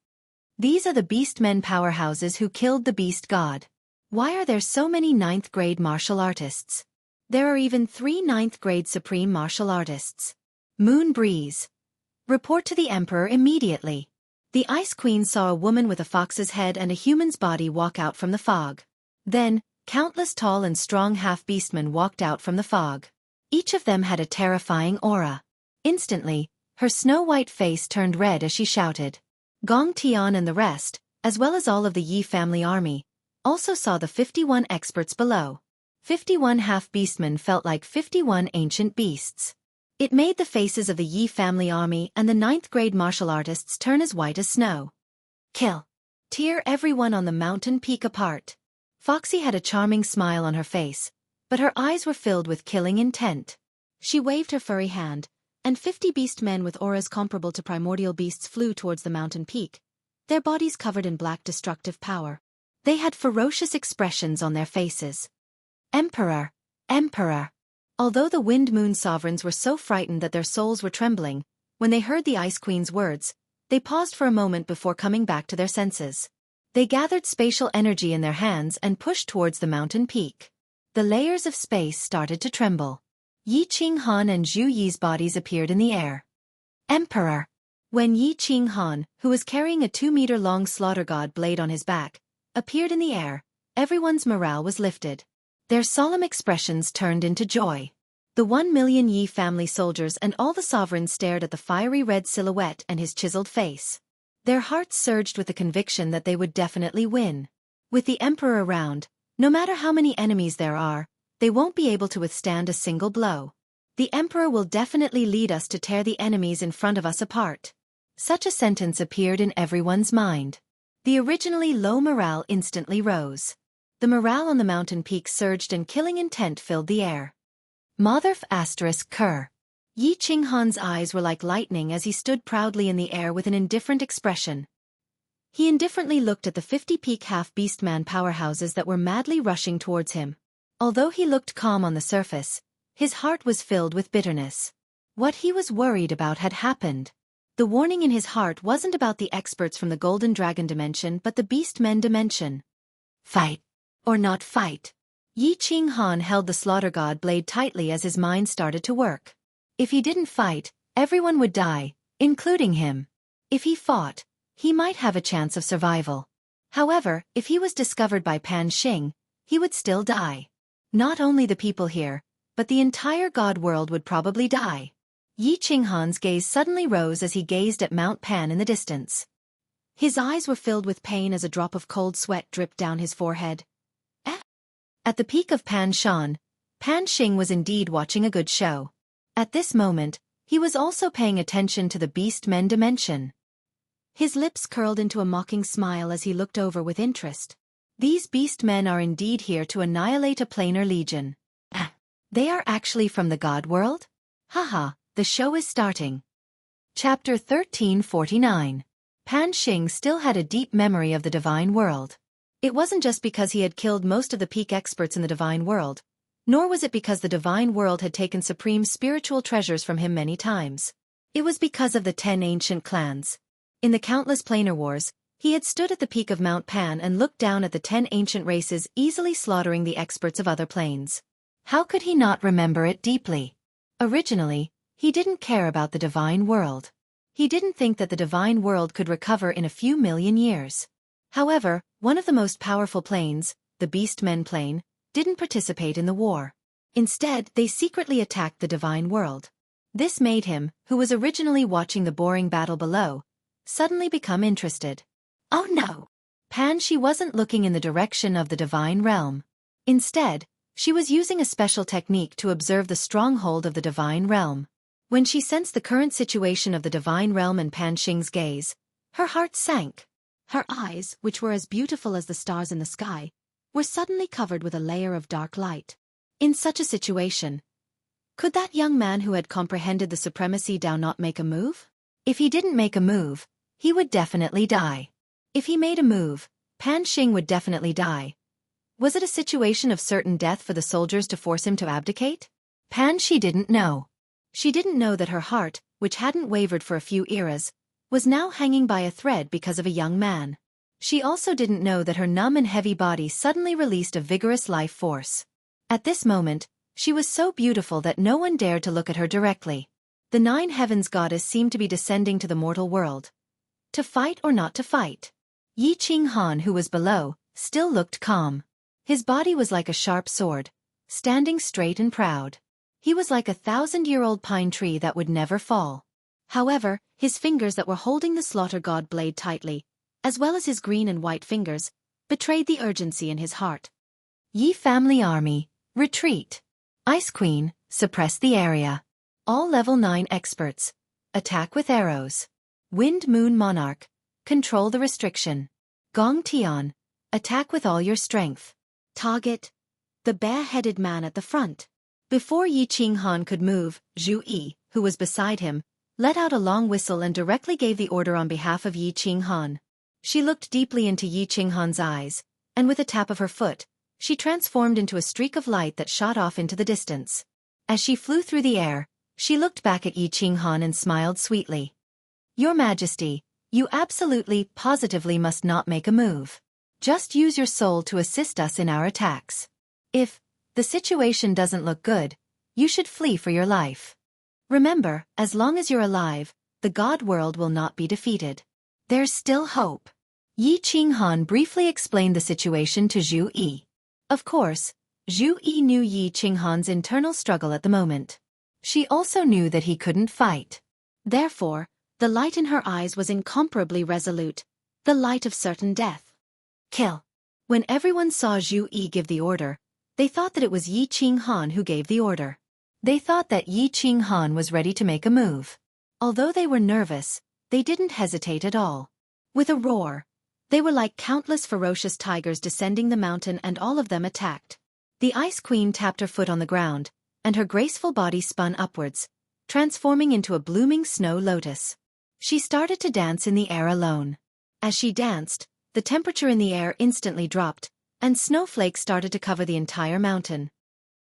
These are the Beastmen powerhouses who killed the Beast God. Why are there so many 9th grade martial artists? There are even 3 9th grade supreme martial artists. Moon Breeze. Report to the Emperor immediately. The Ice Queen saw a woman with a fox's head and a human's body walk out from the fog. Then, countless tall and strong half-beastmen walked out from the fog. Each of them had a terrifying aura. Instantly, her snow-white face turned red as she shouted. Gong Tian and the rest, as well as all of the Yi family army, also saw the 51 experts below. 51 half-beastmen felt like 51 ancient beasts. It made the faces of the Yi family army and the 9th-grade martial artists turn as white as snow. Kill. Tear everyone on the mountain peak apart. Foxy had a charming smile on her face, but her eyes were filled with killing intent. She waved her furry hand, and 50 beast men with auras comparable to primordial beasts flew towards the mountain peak, their bodies covered in black destructive power. They had ferocious expressions on their faces. Emperor! Emperor! Although the Wind Moon sovereigns were so frightened that their souls were trembling, when they heard the Ice Queen's words, they paused for a moment before coming back to their senses. They gathered spatial energy in their hands and pushed towards the mountain peak. The layers of space started to tremble. Yi Qinghan and Zhu Yi's bodies appeared in the air. Emperor! When Yi Qinghan, who was carrying a 2-meter-long slaughter god blade on his back, appeared in the air, everyone's morale was lifted. Their solemn expressions turned into joy. The 1 million Yi family soldiers and all the sovereigns stared at the fiery red silhouette and his chiseled face. Their hearts surged with the conviction that they would definitely win. With the Emperor around, no matter how many enemies there are, they won't be able to withstand a single blow. The Emperor will definitely lead us to tear the enemies in front of us apart. Such a sentence appeared in everyone's mind. The originally low morale instantly rose. The morale on the mountain peak surged and killing intent filled the air. Motherf *****. Yi Qinghan's eyes were like lightning as he stood proudly in the air with an indifferent expression. He indifferently looked at the 50-peak half-beastman powerhouses that were madly rushing towards him. Although he looked calm on the surface, his heart was filled with bitterness. What he was worried about had happened. The warning in his heart wasn't about the experts from the Golden Dragon dimension but the Beastmen dimension. Fight. Or not fight. Yi Qinghan held the slaughter god blade tightly as his mind started to work. If he didn't fight, everyone would die, including him. If he fought, he might have a chance of survival. However, if he was discovered by Pan Xing, he would still die. Not only the people here, but the entire god world would probably die. Yi Qinghan's gaze suddenly rose as he gazed at Mount Pan in the distance. His eyes were filled with pain as a drop of cold sweat dripped down his forehead. At the peak of Pan Shan, Pan Xing was indeed watching a good show. At this moment, he was also paying attention to the Beastmen dimension. His lips curled into a mocking smile as he looked over with interest. These Beastmen are indeed here to annihilate a planar legion. They are actually from the god world? Haha, the show is starting. Chapter 1349. Pan Xing still had a deep memory of the divine world. It wasn't just because he had killed most of the peak experts in the divine world, nor was it because the divine world had taken supreme spiritual treasures from him many times. It was because of the 10 ancient clans. In the countless planar wars, he had stood at the peak of Mount Pan and looked down at the 10 ancient races easily slaughtering the experts of other planes. How could he not remember it deeply? Originally, he didn't care about the divine world. He didn't think that the divine world could recover in a few million years. However, one of the most powerful planes, the Beastmen plane, didn't participate in the war. Instead, they secretly attacked the divine world. This made him, who was originally watching the boring battle below, suddenly become interested. Oh no! She wasn't looking in the direction of the divine realm. Instead, she was using a special technique to observe the stronghold of the divine realm. When she sensed the current situation of the divine realm in Pan Xing's gaze, her heart sank. Her eyes, which were as beautiful as the stars in the sky, were suddenly covered with a layer of dark light. In such a situation, could that young man who had comprehended the supremacy Dao not make a move? If he didn't make a move, he would definitely die. If he made a move, Pan Xing would definitely die. Was it a situation of certain death for the soldiers to force him to abdicate? She didn't know. She didn't know that her heart, which hadn't wavered for a few eras, was now hanging by a thread because of a young man. She also didn't know that her numb and heavy body suddenly released a vigorous life force. At this moment, she was so beautiful that no one dared to look at her directly. The 9 heavens goddess seemed to be descending to the mortal world. To fight or not to fight? Yi Qinghan, who was below, still looked calm. His body was like a sharp sword, standing straight and proud. He was like a 1,000-year-old pine tree that would never fall. However, his fingers that were holding the slaughter god blade tightly, as well as his green and white fingers, betrayed the urgency in his heart. Yi family army, retreat. Ice Queen, suppress the area. All level 9 experts, attack with arrows. Wind Moon Monarch, control the restriction. Gong Tian, attack with all your strength. Target, the bare-headed man at the front. Before Yi Qinghan could move, Zhu Yi, who was beside him, let out a long whistle and directly gave the order on behalf of Yi Qinghan. She looked deeply into Yi Qinghan's eyes, and with a tap of her foot, she transformed into a streak of light that shot off into the distance. As she flew through the air, she looked back at Yi Qinghan and smiled sweetly. Your Majesty, you absolutely, positively must not make a move. Just use your soul to assist us in our attacks. If the situation doesn't look good, you should flee for your life. Remember, as long as you're alive, the God world will not be defeated. There's still hope. Yi Qinghan briefly explained the situation to Zhu Yi. Of course, Zhu Yi knew Yi Qinghan's internal struggle at the moment. She also knew that he couldn't fight. Therefore, the light in her eyes was incomparably resolute, the light of certain death. Kill. When everyone saw Zhu Yi give the order, they thought that it was Yi Qinghan who gave the order. They thought that Yi Qinghan was ready to make a move. Although they were nervous, they didn't hesitate at all. With a roar, they were like countless ferocious tigers descending the mountain, and all of them attacked. The Ice Queen tapped her foot on the ground, and her graceful body spun upwards, transforming into a blooming snow lotus. She started to dance in the air alone. As she danced, the temperature in the air instantly dropped, and snowflakes started to cover the entire mountain.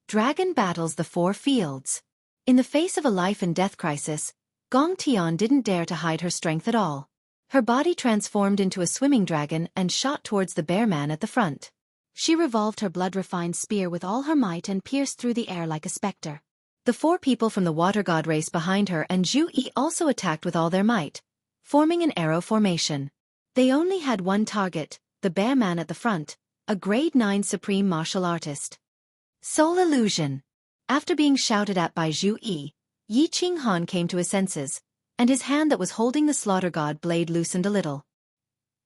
Dragon battles the 4 fields. In the face of a life-and-death crisis, Gong Tian didn't dare to hide her strength at all. Her body transformed into a swimming dragon and shot towards the bear man at the front. She revolved her blood-refined spear with all her might and pierced through the air like a specter. The 4 people from the water god raced behind her, and Zhu Yi also attacked with all their might, forming an arrow formation. They only had one target, the bear man at the front, a grade 9 supreme martial artist. Soul illusion. After being shouted at by Zhu Yi, Yi Qinghan came to his senses, and his hand that was holding the slaughter god blade loosened a little.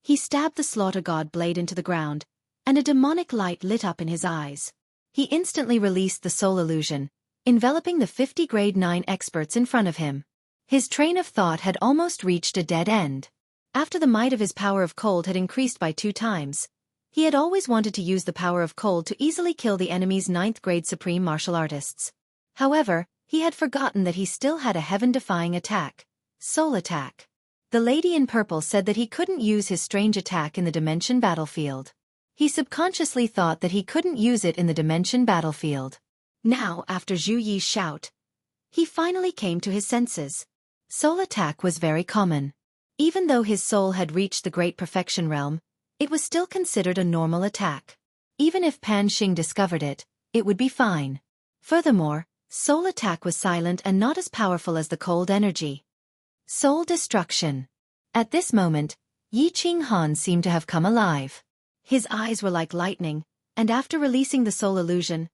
He stabbed the slaughter god blade into the ground, and a demonic light lit up in his eyes. He instantly released the soul illusion, enveloping the 50 grade 9 experts in front of him. His train of thought had almost reached a dead end. After the might of his power of cold had increased by 2 times, he had always wanted to use the power of cold to easily kill the enemy's 9th grade supreme martial artists. However, he had forgotten that he still had a heaven-defying attack, soul attack. The lady in purple said that he couldn't use his strange attack in the dimension battlefield. He subconsciously thought that he couldn't use it in the dimension battlefield. Now, after Zhu Yi's shout, he finally came to his senses. Soul attack was very common. Even though his soul had reached the great perfection realm, it was still considered a normal attack. Even if Pan Xing discovered it, it would be fine. Furthermore, soul attack was silent and not as powerful as the cold energy. Soul destruction. At this moment, Yi Qinghan seemed to have come alive. His eyes were like lightning, and after releasing the soul illusion,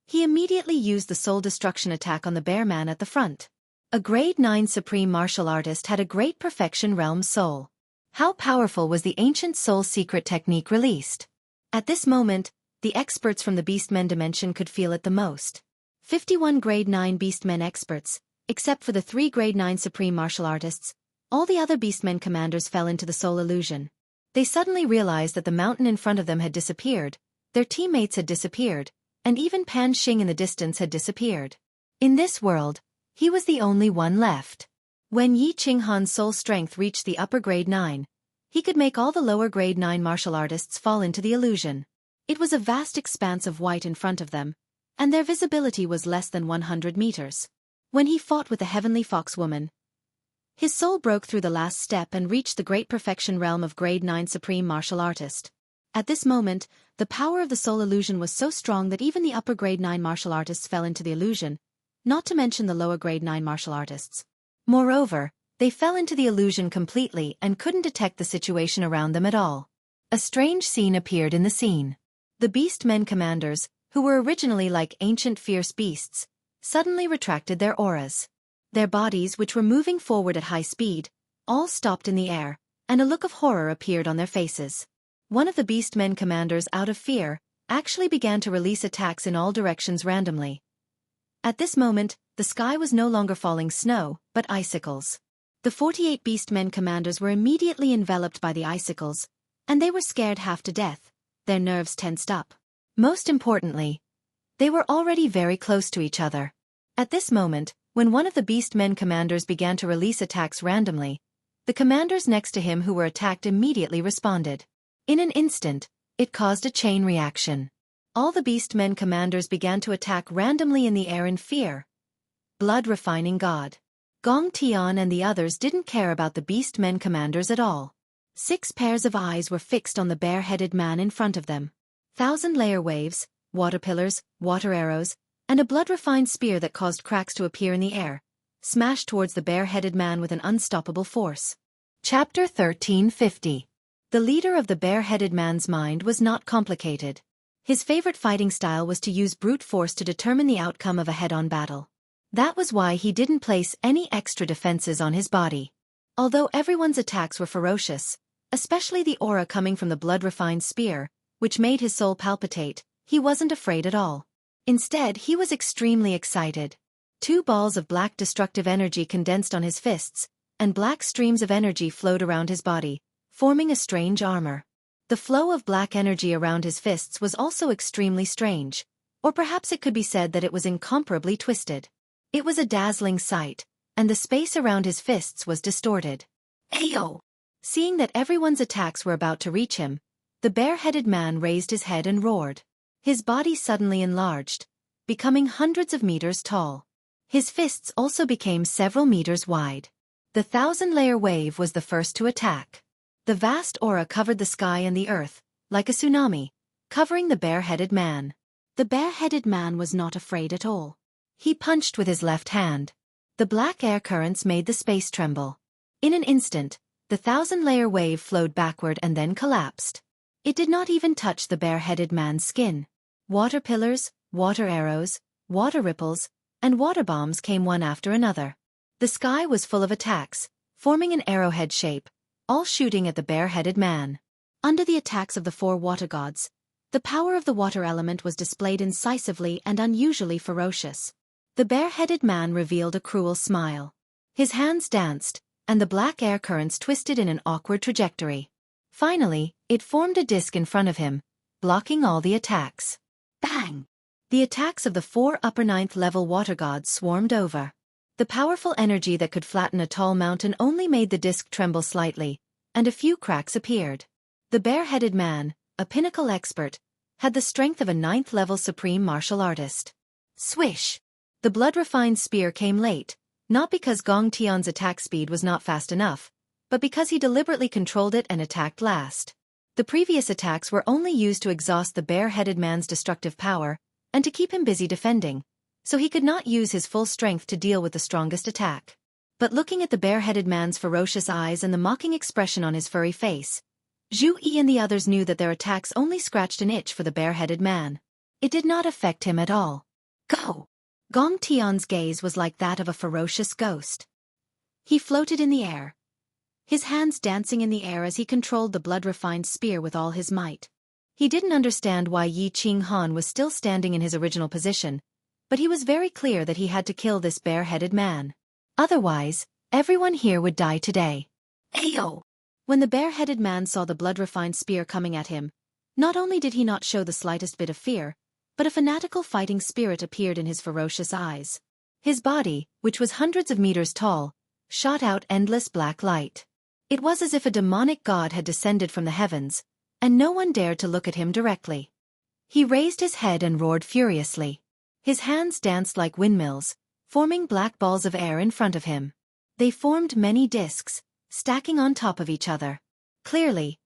he immediately used the soul destruction attack on the bear man at the front. A grade 9 supreme martial artist had a great perfection realm soul. How powerful was the ancient soul secret technique released? At this moment, the experts from the Beastmen dimension could feel it the most. 51 grade 9 Beastmen experts, except for the 3 grade 9 supreme martial artists, all the other Beastmen commanders fell into the soul illusion. They suddenly realized that the mountain in front of them had disappeared, their teammates had disappeared, and even Pan Xing in the distance had disappeared. In this world, he was the only one left. When Yi Qinghan's soul strength reached the upper grade 9, he could make all the lower grade 9 martial artists fall into the illusion. It was a vast expanse of white in front of them, and their visibility was less than 100 meters. When he fought with the heavenly fox woman, his soul broke through the last step and reached the great perfection realm of grade 9 supreme martial artist. At this moment, the power of the soul illusion was so strong that even the upper grade 9 martial artists fell into the illusion, not to mention the lower grade 9 martial artists. Moreover, they fell into the illusion completely and couldn't detect the situation around them at all. A strange scene appeared in the scene. The Beast Men commanders, who were originally like ancient fierce beasts, suddenly retracted their auras. Their bodies, which were moving forward at high speed, all stopped in the air, and a look of horror appeared on their faces. One of the Beast Men commanders, out of fear, actually began to release attacks in all directions randomly. At this moment, the sky was no longer falling snow, but icicles. The 48 Beast Men commanders were immediately enveloped by the icicles, and they were scared half to death, their nerves tensed up. Most importantly, they were already very close to each other. At this moment, when one of the Beast Men commanders began to release attacks randomly, the commanders next to him who were attacked immediately responded. In an instant, it caused a chain reaction. All the Beast Men commanders began to attack randomly in the air in fear. Blood-refining God. Gong Tian and the others didn't care about the Beast Men commanders at all. 6 pairs of eyes were fixed on the bare-headed man in front of them. 1,000-layer waves, water pillars, water arrows, and a blood-refined spear that caused cracks to appear in the air, smashed towards the bare-headed man with an unstoppable force. Chapter 1350. The leader of the bare-headed man's mind was not complicated. His favorite fighting style was to use brute force to determine the outcome of a head-on battle. That was why he didn't place any extra defenses on his body. Although everyone's attacks were ferocious, especially the aura coming from the blood-refined spear, which made his soul palpitate, he wasn't afraid at all. Instead, he was extremely excited. 2 balls of black destructive energy condensed on his fists, and black streams of energy flowed around his body, forming a strange armor. The flow of black energy around his fists was also extremely strange, or perhaps it could be said that it was incomparably twisted. It was a dazzling sight, and the space around his fists was distorted. Ayo! Seeing that everyone's attacks were about to reach him, the bare-headed man raised his head and roared. His body suddenly enlarged, becoming hundreds of meters tall. His fists also became several meters wide. The 1,000-layer wave was the first to attack. The vast aura covered the sky and the earth, like a tsunami, covering the bare-headed man. The bare-headed man was not afraid at all. He punched with his left hand. The black air currents made the space tremble. In an instant, the 1,000-layer wave flowed backward and then collapsed. It did not even touch the bare-headed man's skin. Water pillars, water arrows, water ripples, and water bombs came one after another. The sky was full of attacks, forming an arrowhead shape, all shooting at the bare-headed man. Under the attacks of the 4 water gods, the power of the water element was displayed incisively and unusually ferocious. The bare-headed man revealed a cruel smile. His hands danced, and the black air currents twisted in an awkward trajectory. Finally, it formed a disc in front of him, blocking all the attacks. Bang! The attacks of the 4 upper 9th level water gods swarmed over. The powerful energy that could flatten a tall mountain only made the disc tremble slightly, and a few cracks appeared. The bare-headed man, a pinnacle expert, had the strength of a 9th level supreme martial artist. Swish! The blood-refined spear came late, not because Gong Tian's attack speed was not fast enough, but because he deliberately controlled it and attacked last. The previous attacks were only used to exhaust the bare-headed man's destructive power, and to keep him busy defending, so he could not use his full strength to deal with the strongest attack. But looking at the bare-headed man's ferocious eyes and the mocking expression on his furry face, Zhu Yi and the others knew that their attacks only scratched an itch for the bare-headed man. It did not affect him at all. Go! Gong Tian's gaze was like that of a ferocious ghost. He floated in the air, his hands dancing in the air as he controlled the blood-refined spear with all his might. He didn't understand why Yi Qinghan was still standing in his original position, but he was very clear that he had to kill this bare-headed man. Otherwise, everyone here would die today. Ayo! When the bare-headed man saw the blood-refined spear coming at him, not only did he not show the slightest bit of fear, but a fanatical fighting spirit appeared in his ferocious eyes. His body, which was hundreds of meters tall, shot out endless black light. It was as if a demonic god had descended from the heavens, and no one dared to look at him directly. He raised his head and roared furiously. His hands danced like windmills, forming black balls of air in front of him. They formed many discs, stacking on top of each other. Clearly,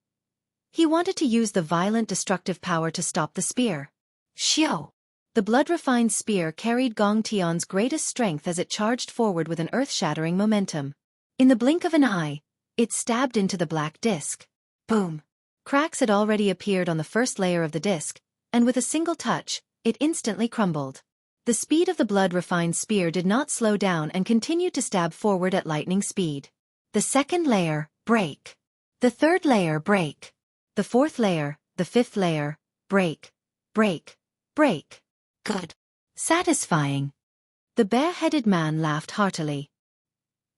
he wanted to use the violent destructive power to stop the spear. Xiao! The blood-refined spear carried Gong Tian's greatest strength as it charged forward with an earth-shattering momentum. In the blink of an eye, it stabbed into the black disc. Boom! Cracks had already appeared on the first layer of the disc, and with a single touch, it instantly crumbled. The speed of the blood-refined spear did not slow down and continued to stab forward at lightning speed. The second layer, break. The third layer, break. The fourth layer, the fifth layer, break. Break. Break. Good. Satisfying. The bare-headed man laughed heartily.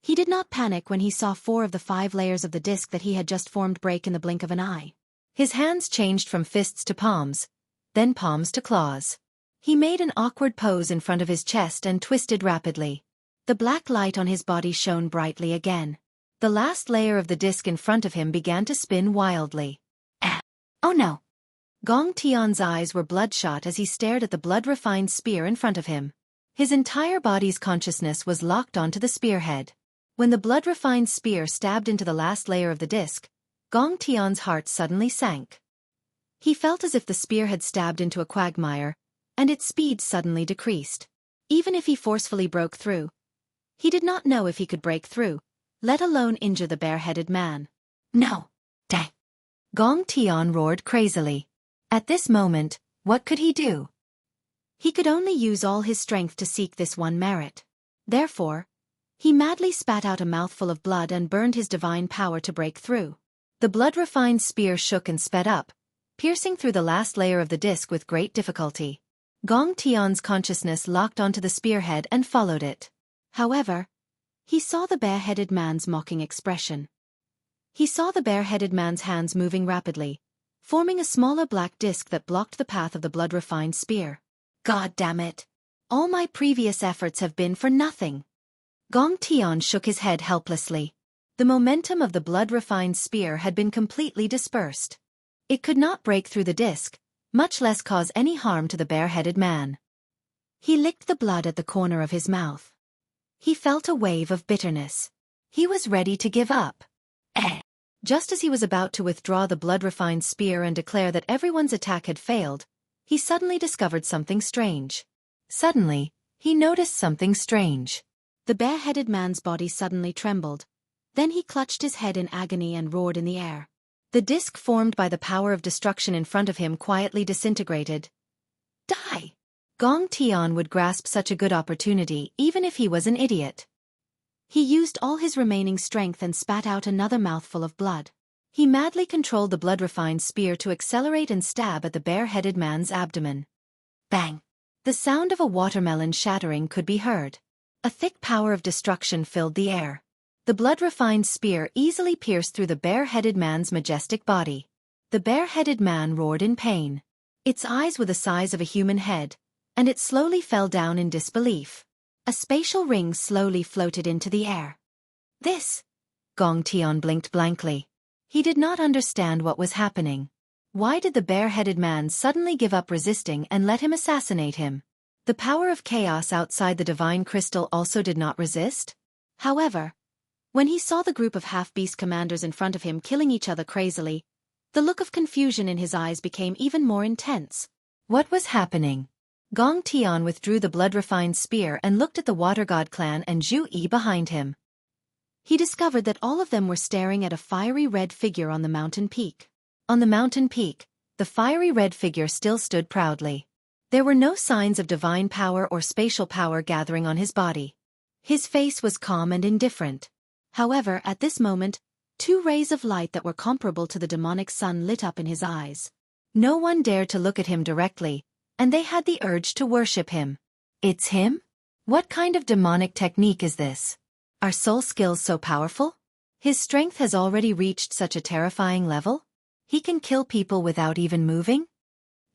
He did not panic when he saw 4 of the 5 layers of the disc that he had just formed break in the blink of an eye. His hands changed from fists to palms, then palms to claws. He made an awkward pose in front of his chest and twisted rapidly. The black light on his body shone brightly again. The last layer of the disc in front of him began to spin wildly. Oh no! Gong Tian's eyes were bloodshot as he stared at the blood-refined spear in front of him. His entire body's consciousness was locked onto the spearhead. When the blood-refined spear stabbed into the last layer of the disc, Gong Tian's heart suddenly sank. He felt as if the spear had stabbed into a quagmire, and its speed suddenly decreased. Even if he forcefully broke through, he did not know if he could break through, let alone injure the bare-headed man. No! Dang! Gong Tian roared crazily. At this moment, what could he do? He could only use all his strength to seek this one merit. Therefore, he madly spat out a mouthful of blood and burned his divine power to break through. The blood-refined spear shook and sped up, piercing through the last layer of the disc with great difficulty. Gong Tian's consciousness locked onto the spearhead and followed it. However, he saw the bare-headed man's mocking expression. He saw the bare-headed man's hands moving rapidly, forming a smaller black disc that blocked the path of the blood-refined spear. God damn it! All my previous efforts have been for nothing. Gong Tian shook his head helplessly. The momentum of the blood-refined spear had been completely dispersed. It could not break through the disc, much less cause any harm to the bare-headed man. He licked the blood at the corner of his mouth. He felt a wave of bitterness. He was ready to give up. Just as he was about to withdraw the blood-refined spear and declare that everyone's attack had failed, he suddenly discovered something strange. Suddenly, he noticed something strange. The bare-headed man's body suddenly trembled. Then he clutched his head in agony and roared in the air. The disc formed by the power of destruction in front of him quietly disintegrated. Die! Gong Tian would grasp such a good opportunity even if he was an idiot. He used all his remaining strength and spat out another mouthful of blood. He madly controlled the blood-refined spear to accelerate and stab at the bare-headed man's abdomen. Bang! The sound of a watermelon shattering could be heard. A thick power of destruction filled the air. The blood-refined spear easily pierced through the bare-headed man's majestic body. The bare-headed man roared in pain. Its eyes were the size of a human head, and it slowly fell down in disbelief. A spatial ring slowly floated into the air. This? Gong Tian blinked blankly. He did not understand what was happening. Why did the bare-headed man suddenly give up resisting and let him assassinate him? The power of chaos outside the divine crystal also did not resist? However, when he saw the group of half-beast commanders in front of him killing each other crazily, the look of confusion in his eyes became even more intense. What was happening? Gong Tian withdrew the blood-refined spear and looked at the Water God clan and Zhu Yi behind him. He discovered that all of them were staring at a fiery red figure on the mountain peak. On the mountain peak, the fiery red figure still stood proudly. There were no signs of divine power or spatial power gathering on his body. His face was calm and indifferent. However, at this moment, 2 rays of light that were comparable to the demonic sun lit up in his eyes. No one dared to look at him directly, and they had the urge to worship him. It's him? What kind of demonic technique is this? Are soul skills so powerful? His strength has already reached such a terrifying level? He can kill people without even moving?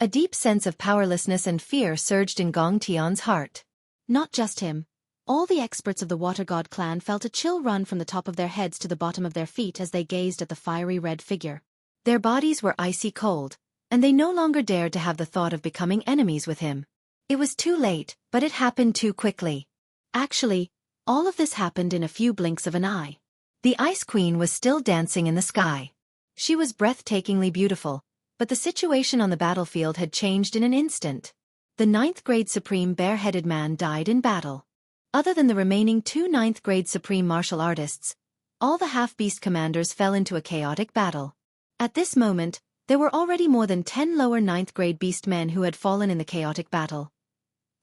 A deep sense of powerlessness and fear surged in Gong Tian's heart. Not just him. All the experts of the Water God clan felt a chill run from the top of their heads to the bottom of their feet as they gazed at the fiery red figure. Their bodies were icy cold, and they no longer dared to have the thought of becoming enemies with him. It was too late, but it happened too quickly. Actually, all of this happened in a few blinks of an eye. The Ice Queen was still dancing in the sky. She was breathtakingly beautiful, but the situation on the battlefield had changed in an instant. The 9th-grade Supreme Bare-Headed Man died in battle. Other than the remaining 2 9th-grade Supreme Martial Artists, all the half-beast commanders fell into a chaotic battle. At this moment, There were already more than 10 lower 9th grade beastmen who had fallen in the chaotic battle.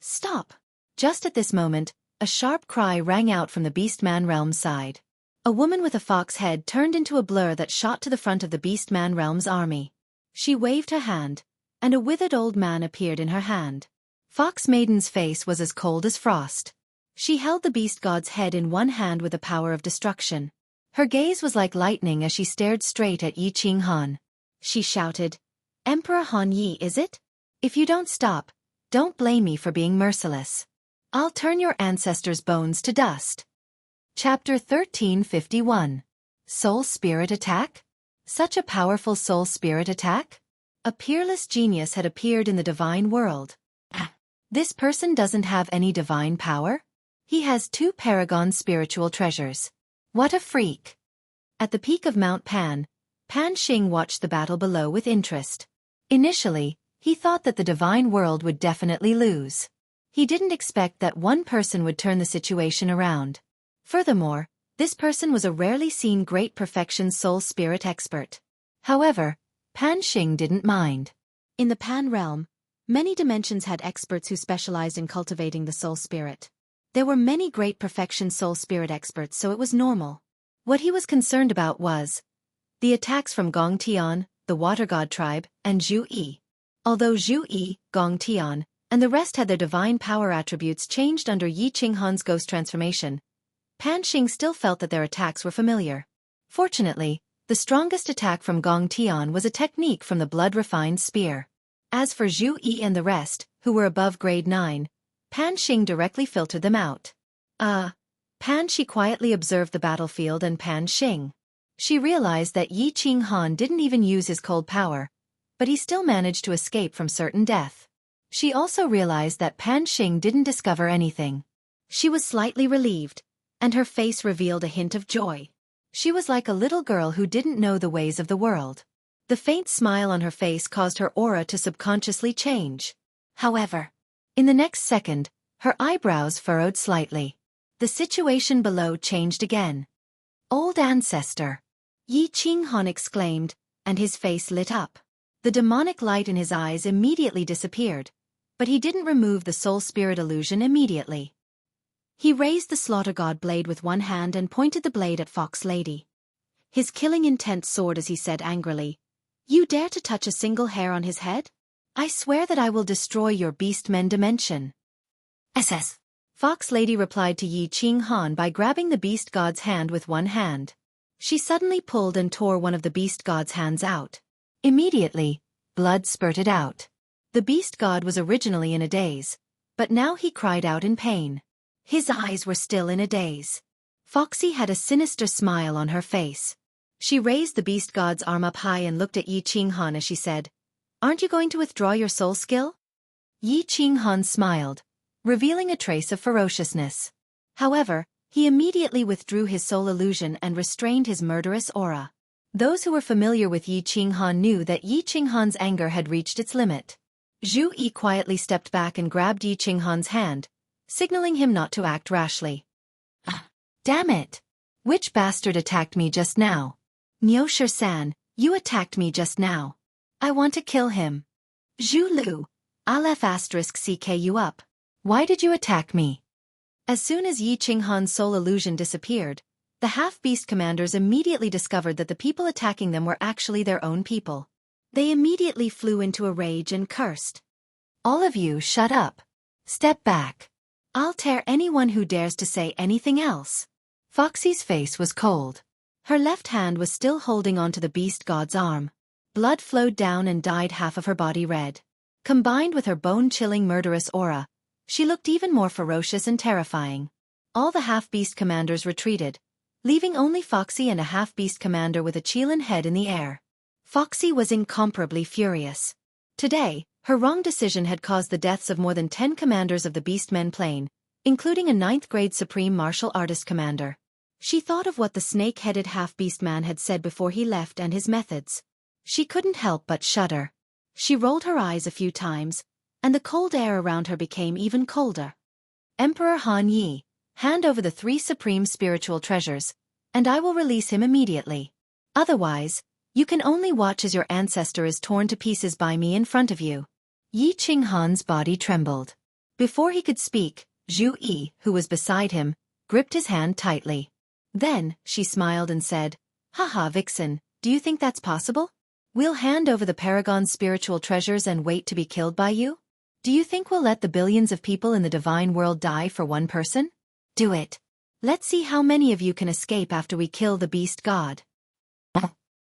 Stop! Just at this moment, a sharp cry rang out from the Beastman Realm's side. A woman with a fox head turned into a blur that shot to the front of the Beastman Realm's army. She waved her hand, and a withered old man appeared in her hand. Fox Maiden's face was as cold as frost. She held the beast god's head in one hand with the power of destruction. Her gaze was like lightning as she stared straight at Yi Qing Han. She shouted, "Emperor Han Yi, is it? If you don't stop, don't blame me for being merciless. I'll turn your ancestors' bones to dust." Chapter 1351. Soul Spirit Attack? Such a powerful soul spirit attack? A peerless genius had appeared in the divine world. This person doesn't have any divine power? He has 2 paragon spiritual treasures. What a freak! At the peak of Mount Pan, Pan Xing watched the battle below with interest. Initially, he thought that the divine world would definitely lose. He didn't expect that one person would turn the situation around. Furthermore, this person was a rarely seen great perfection soul spirit expert. However, Pan Xing didn't mind. In the Pan realm, many dimensions had experts who specialized in cultivating the soul spirit. There were many great perfection soul spirit experts, so it was normal. What he was concerned about was the attacks from Gong Tian, the Water God tribe, and Zhu Yi. Although Zhu Yi, Gong Tian, and the rest had their divine power attributes changed under Yi Qing Han's ghost transformation, Pan Xing still felt that their attacks were familiar. Fortunately, the strongest attack from Gong Tian was a technique from the blood-refined spear. As for Zhu Yi and the rest, who were above grade 9, Pan Xing directly filtered them out. Pan Shi quietly observed the battlefield and Pan Xing. She realized that Yi Qing Han didn't even use his cold power, but he still managed to escape from certain death. She also realized that Pan Xing didn't discover anything. She was slightly relieved, and her face revealed a hint of joy. She was like a little girl who didn't know the ways of the world. The faint smile on her face caused her aura to subconsciously change. However, in the next second, her eyebrows furrowed slightly. The situation below changed again. "Old ancestor!" Yi Qing Han exclaimed, and his face lit up. The demonic light in his eyes immediately disappeared, but he didn't remove the soul spirit illusion immediately. He raised the slaughter god blade with one hand and pointed the blade at Fox Lady. His killing intent soared as he said angrily, "You dare to touch a single hair on his head? I swear that I will destroy your beastmen dimension." SS. Fox Lady replied to Yi Qing Han by grabbing the beast god's hand with one hand. She suddenly pulled and tore one of the beast god's hands out. Immediately, blood spurted out. The beast god was originally in a daze, but now he cried out in pain. His eyes were still in a daze. Foxy had a sinister smile on her face. She raised the beast god's arm up high and looked at Yi Qing Han as she said, "Aren't you going to withdraw your soul skill?" Yi Qing Han smiled, revealing a trace of ferociousness. However, he immediately withdrew his soul illusion and restrained his murderous aura. Those who were familiar with Yi Qing Han knew that Yi Qing Han's anger had reached its limit. Zhu Yi quietly stepped back and grabbed Yi Qing Han's hand, signaling him not to act rashly. Damn it! Which bastard attacked me just now? Niu-Shi-San, you attacked me just now. I want to kill him. Zhu Lu, I'll F***ck you up. Why did you attack me? As soon as Yi Qing Han's soul illusion disappeared, the half-beast commanders immediately discovered that the people attacking them were actually their own people. They immediately flew into a rage and cursed. "All of you shut up. Step back. I'll tear anyone who dares to say anything else." Foxy's face was cold. Her left hand was still holding onto the beast god's arm. Blood flowed down and dyed half of her body red. Combined with her bone-chilling murderous aura, she looked even more ferocious and terrifying. All the half-beast commanders retreated, leaving only Foxy and a half-beast commander with a Qilin head in the air. Foxy was incomparably furious. Today, her wrong decision had caused the deaths of more than 10 commanders of the Beastmen Plane, including a 9th-grade Supreme Martial Artist commander. She thought of what the snake-headed half-beast man had said before he left and his methods. She couldn't help but shudder. She rolled her eyes a few times, and the cold air around her became even colder. "Emperor Han Yi, hand over the 3 supreme spiritual treasures, and I will release him immediately. Otherwise, You can only watch as your ancestor is torn to pieces by me in front of you. Yi Qinghan's body trembled. Before he could speak, Zhu Yi, who was beside him, gripped his hand tightly. Then, she smiled and said, "Haha, Vixen, do you think that's possible? We'll hand over the Paragon's spiritual treasures and wait to be killed by you? Do you think we'll let the billions of people in the divine world die for one person? Do it. Let's see how many of you can escape after we kill the beast god."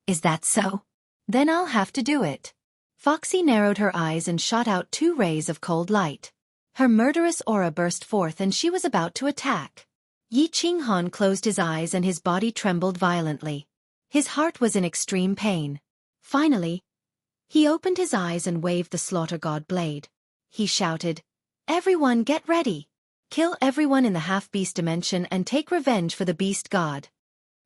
"Is that so? Then I'll have to do it." Foxy narrowed her eyes and shot out 2 rays of cold light. Her murderous aura burst forth and she was about to attack. Yi Qinghan closed his eyes and his body trembled violently. His heart was in extreme pain. Finally, he opened his eyes and waved the slaughter god blade. He shouted, "Everyone get ready! Kill everyone in the half-beast dimension and take revenge for the beast god."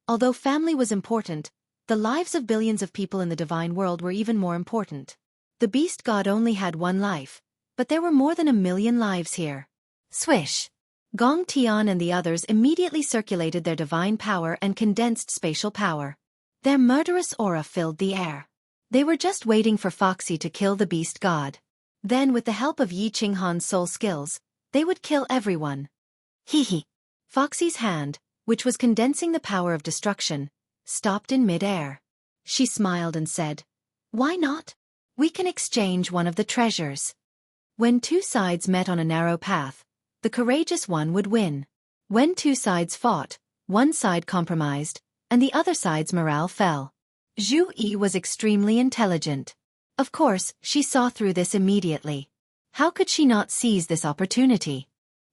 Although family was important, the lives of billions of people in the divine world were even more important. The beast god only had 1 life, but there were more than 1,000,000 lives here. Swish! Gong Tian and the others immediately circulated their divine power and condensed spatial power. Their murderous aura filled the air. They were just waiting for Foxy to kill the beast god. Then, with the help of Yi Qinghan's soul skills, they would kill everyone. Hee. Foxy's hand, which was condensing the power of destruction, stopped in mid-air. She smiled and said, "Why not? We can exchange one of the treasures." When 2 sides met on a narrow path, the courageous one would win. When 2 sides fought, one side compromised, and the other side's morale fell. Zhu Yi was extremely intelligent. Of course, she saw through this immediately. How could she not seize this opportunity?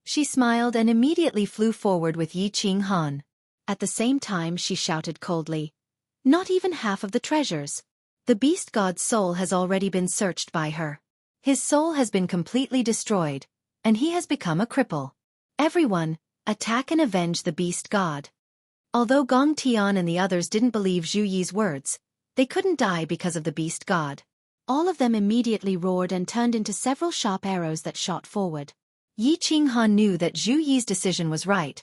She smiled and immediately flew forward with Yi Qinghan. At the same time she shouted coldly, "Not even half of the treasures. The beast god's soul has already been searched by her. His soul has been completely destroyed, and he has become a cripple. Everyone, attack and avenge the beast god." Although Gong Tian and the others didn't believe Zhu Yi's words, they couldn't die because of the beast god. All of them immediately roared and turned into several sharp arrows that shot forward. Yi Qinghan knew that Zhu Yi's decision was right,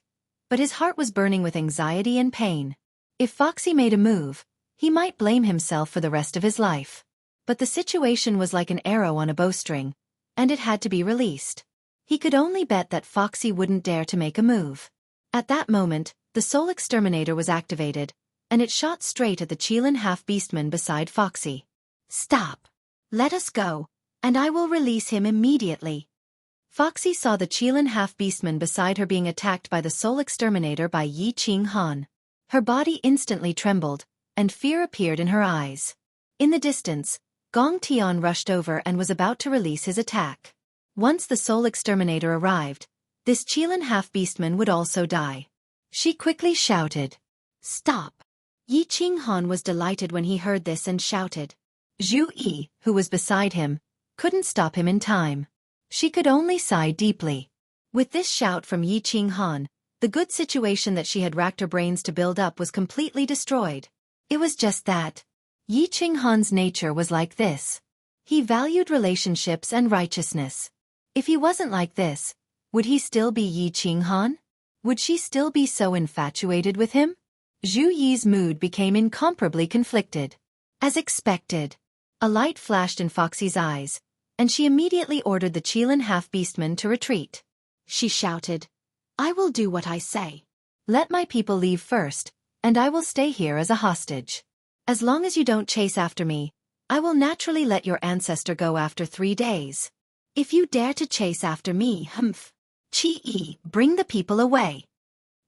but his heart was burning with anxiety and pain. If Foxy made a move, he might blame himself for the rest of his life. But the situation was like an arrow on a bowstring, and it had to be released. He could only bet that Foxy wouldn't dare to make a move. At that moment, the Soul Exterminator was activated, and it shot straight at the Qilin half-beastman beside Foxy. "Stop! Let us go, and I will release him immediately." Foxy saw the Qilin half-beastman beside her being attacked by the Soul Exterminator by Yi Qinghan. Her body instantly trembled, and fear appeared in her eyes. In the distance, Gong Tian rushed over and was about to release his attack. Once the Soul Exterminator arrived, this Qilin half-beastman would also die. She quickly shouted, "Stop!" Yi Qinghan was delighted when he heard this and shouted. Zhu Yi, who was beside him, couldn't stop him in time. She could only sigh deeply. With this shout from Yi Qinghan, the good situation that she had racked her brains to build up was completely destroyed. It was just that. Yi Qinghan's nature was like this. He valued relationships and righteousness. If he wasn't like this, would he still be Yi Qinghan? Would she still be so infatuated with him? Zhu Yi's mood became incomparably conflicted. As expected, a light flashed in Foxy's eyes, and she immediately ordered the Qilin half-beastman to retreat. She shouted, "I will do what I say. Let my people leave first, and I will stay here as a hostage. As long as you don't chase after me, I will naturally let your ancestor go after 3 days. If you dare to chase after me, Qi, bring the people away."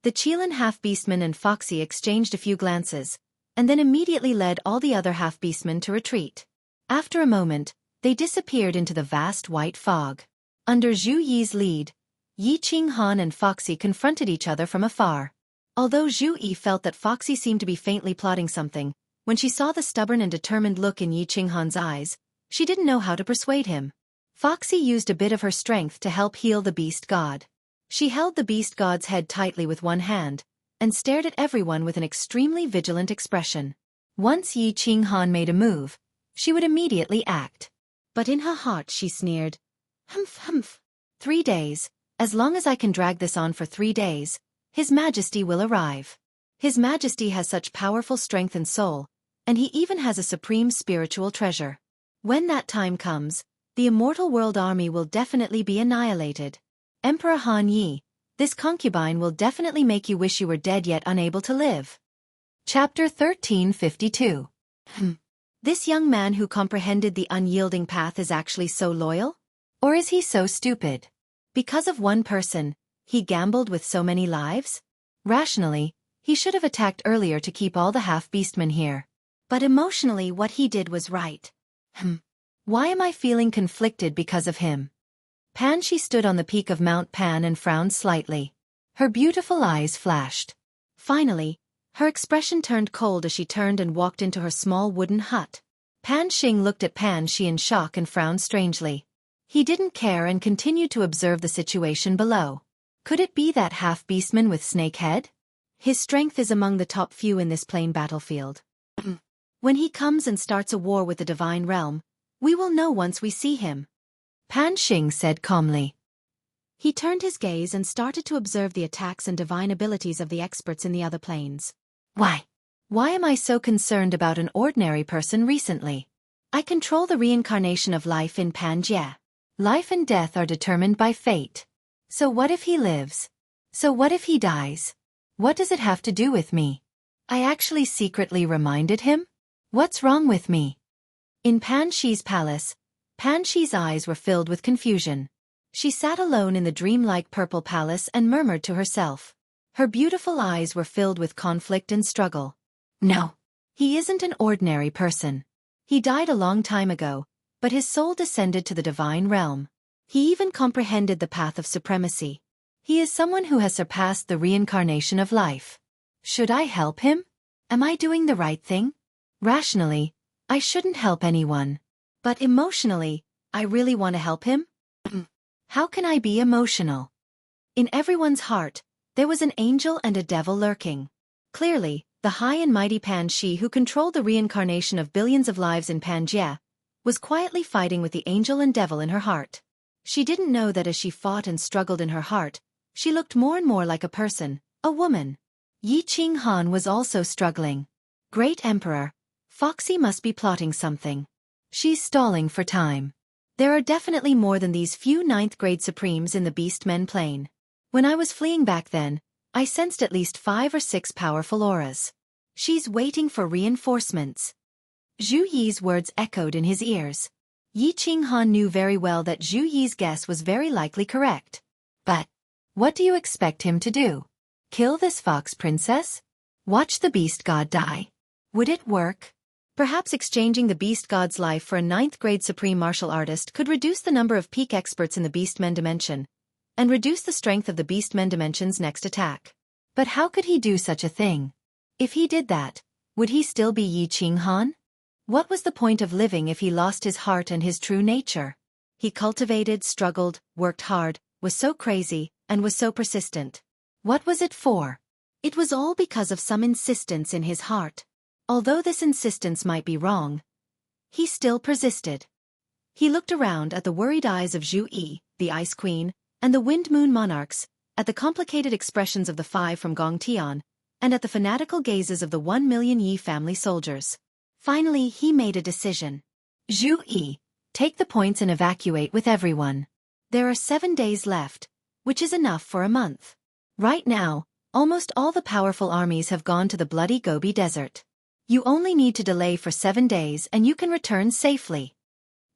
The Qilin half-beastman and Foxy exchanged a few glances, and then immediately led all the other half-beastmen to retreat. After a moment, they disappeared into the vast white fog. Under Zhu Yi's lead, Yi Qinghan and Foxy confronted each other from afar. Although Zhu Yi felt that Foxy seemed to be faintly plotting something, when she saw the stubborn and determined look in Yi Qinghan's eyes, she didn't know how to persuade him. Foxy used a bit of her strength to help heal the beast god. She held the beast god's head tightly with one hand, and stared at everyone with an extremely vigilant expression. Once Yi Qinghan made a move, she would immediately act. But in her heart she sneered, "Humph. 3 days, as long as I can drag this on for 3 days, His Majesty will arrive. His Majesty has such powerful strength and soul, and he even has a supreme spiritual treasure. When that time comes, the immortal world army will definitely be annihilated. Emperor Han Yi, this concubine will definitely make you wish you were dead yet unable to live. Chapter 1352. This young man who comprehended the unyielding path is actually so loyal? Or is he so stupid? Because of one person, he gambled with so many lives? Rationally, he should have attacked earlier to keep all the half-beastmen here. But emotionally what he did was right. Why am I feeling conflicted because of him? Pan Shi stood on the peak of Mount Pan and frowned slightly. Her beautiful eyes flashed. Finally, her expression turned cold as she turned and walked into her small wooden hut. Pan Xing looked at Pan Shi in shock and frowned strangely. He didn't care and continued to observe the situation below. Could it be that half-beastman with snake head? His strength is among the top few in this plain battlefield. When he comes and starts a war with the divine realm, we will know once we see him. Pan Xing said calmly. He turned his gaze and started to observe the attacks and divine abilities of the experts in the other planes. Why am I so concerned about an ordinary person recently? I control the reincarnation of life in Panjie. Life and death are determined by fate. So what if he lives? So what if he dies? What does it have to do with me? I actually secretly reminded him? What's wrong with me? In Pan Shi's palace, Pan Shi's eyes were filled with confusion. She sat alone in the dreamlike purple palace and murmured to herself. Her beautiful eyes were filled with conflict and struggle. No, he isn't an ordinary person. He died a long time ago, but his soul descended to the divine realm. He even comprehended the path of supremacy. He is someone who has surpassed the reincarnation of life. Should I help him? Am I doing the right thing? Rationally, I shouldn't help anyone. But emotionally, I really want to help him? How can I be emotional? In everyone's heart, there was an angel and a devil lurking. Clearly, the high and mighty Pan Shi who controlled the reincarnation of billions of lives in Panjie, was quietly fighting with the angel and devil in her heart. She didn't know that as she fought and struggled in her heart, she looked more and more like a person, a woman. Yi Qing Han was also struggling. Great Emperor, Foxy must be plotting something. She's stalling for time. There are definitely more than these few 9th grade Supremes in the Beastmen plane. When I was fleeing back then, I sensed at least 5 or 6 powerful auras. She's waiting for reinforcements. Zhu Yi's words echoed in his ears. Yi Qing Han knew very well that Zhu Yi's guess was very likely correct. But what do you expect him to do? Kill this fox princess? Watch the beast god die? Would it work? Perhaps exchanging the beast god's life for a 9th grade supreme martial artist could reduce the number of peak experts in the Beastmen dimension, and reduce the strength of the Beastmen dimension's next attack. But how could he do such a thing? If he did that, would he still be Yi Qing Han? What was the point of living if he lost his heart and his true nature? He cultivated, struggled, worked hard, was so crazy, and was so persistent. What was it for? It was all because of some insistence in his heart. Although this insistence might be wrong, he still persisted. He looked around at the worried eyes of Zhu Yi, the Ice Queen, and the Wind Moon Monarchs, at the complicated expressions of the 5 from Gong Tian, and at the fanatical gazes of the 1 million Yi family soldiers. Finally, he made a decision. Zhu Yi, take the points and evacuate with everyone. There are 7 days left, which is enough for a month. Right now, almost all the powerful armies have gone to the bloody Gobi Desert. You only need to delay for 7 days and you can return safely.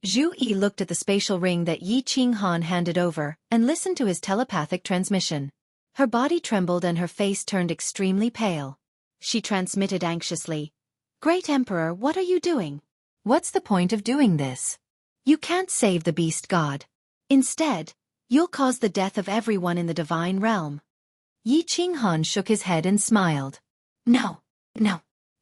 Zhu Yi looked at the spatial ring that Yi Qing Han handed over and listened to his telepathic transmission. Her body trembled and her face turned extremely pale. She transmitted anxiously, "Great Emperor, what are you doing? What's the point of doing this? You can't save the beast god. Instead, you'll cause the death of everyone in the divine realm." Yi Qing Han shook his head and smiled. No.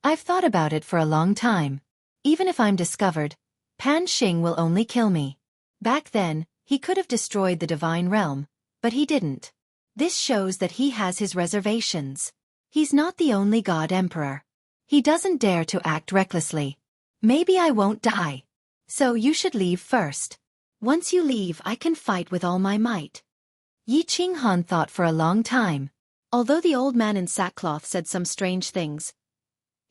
I've thought about it for a long time. Even if I'm discovered, Pan Xing will only kill me. Back then, he could have destroyed the divine realm, but he didn't. This shows that he has his reservations. He's not the only god emperor. He doesn't dare to act recklessly. Maybe I won't die. So you should leave first. Once you leave, I can fight with all my might. Yi Qing Han thought for a long time. Although the old man in sackcloth said some strange things,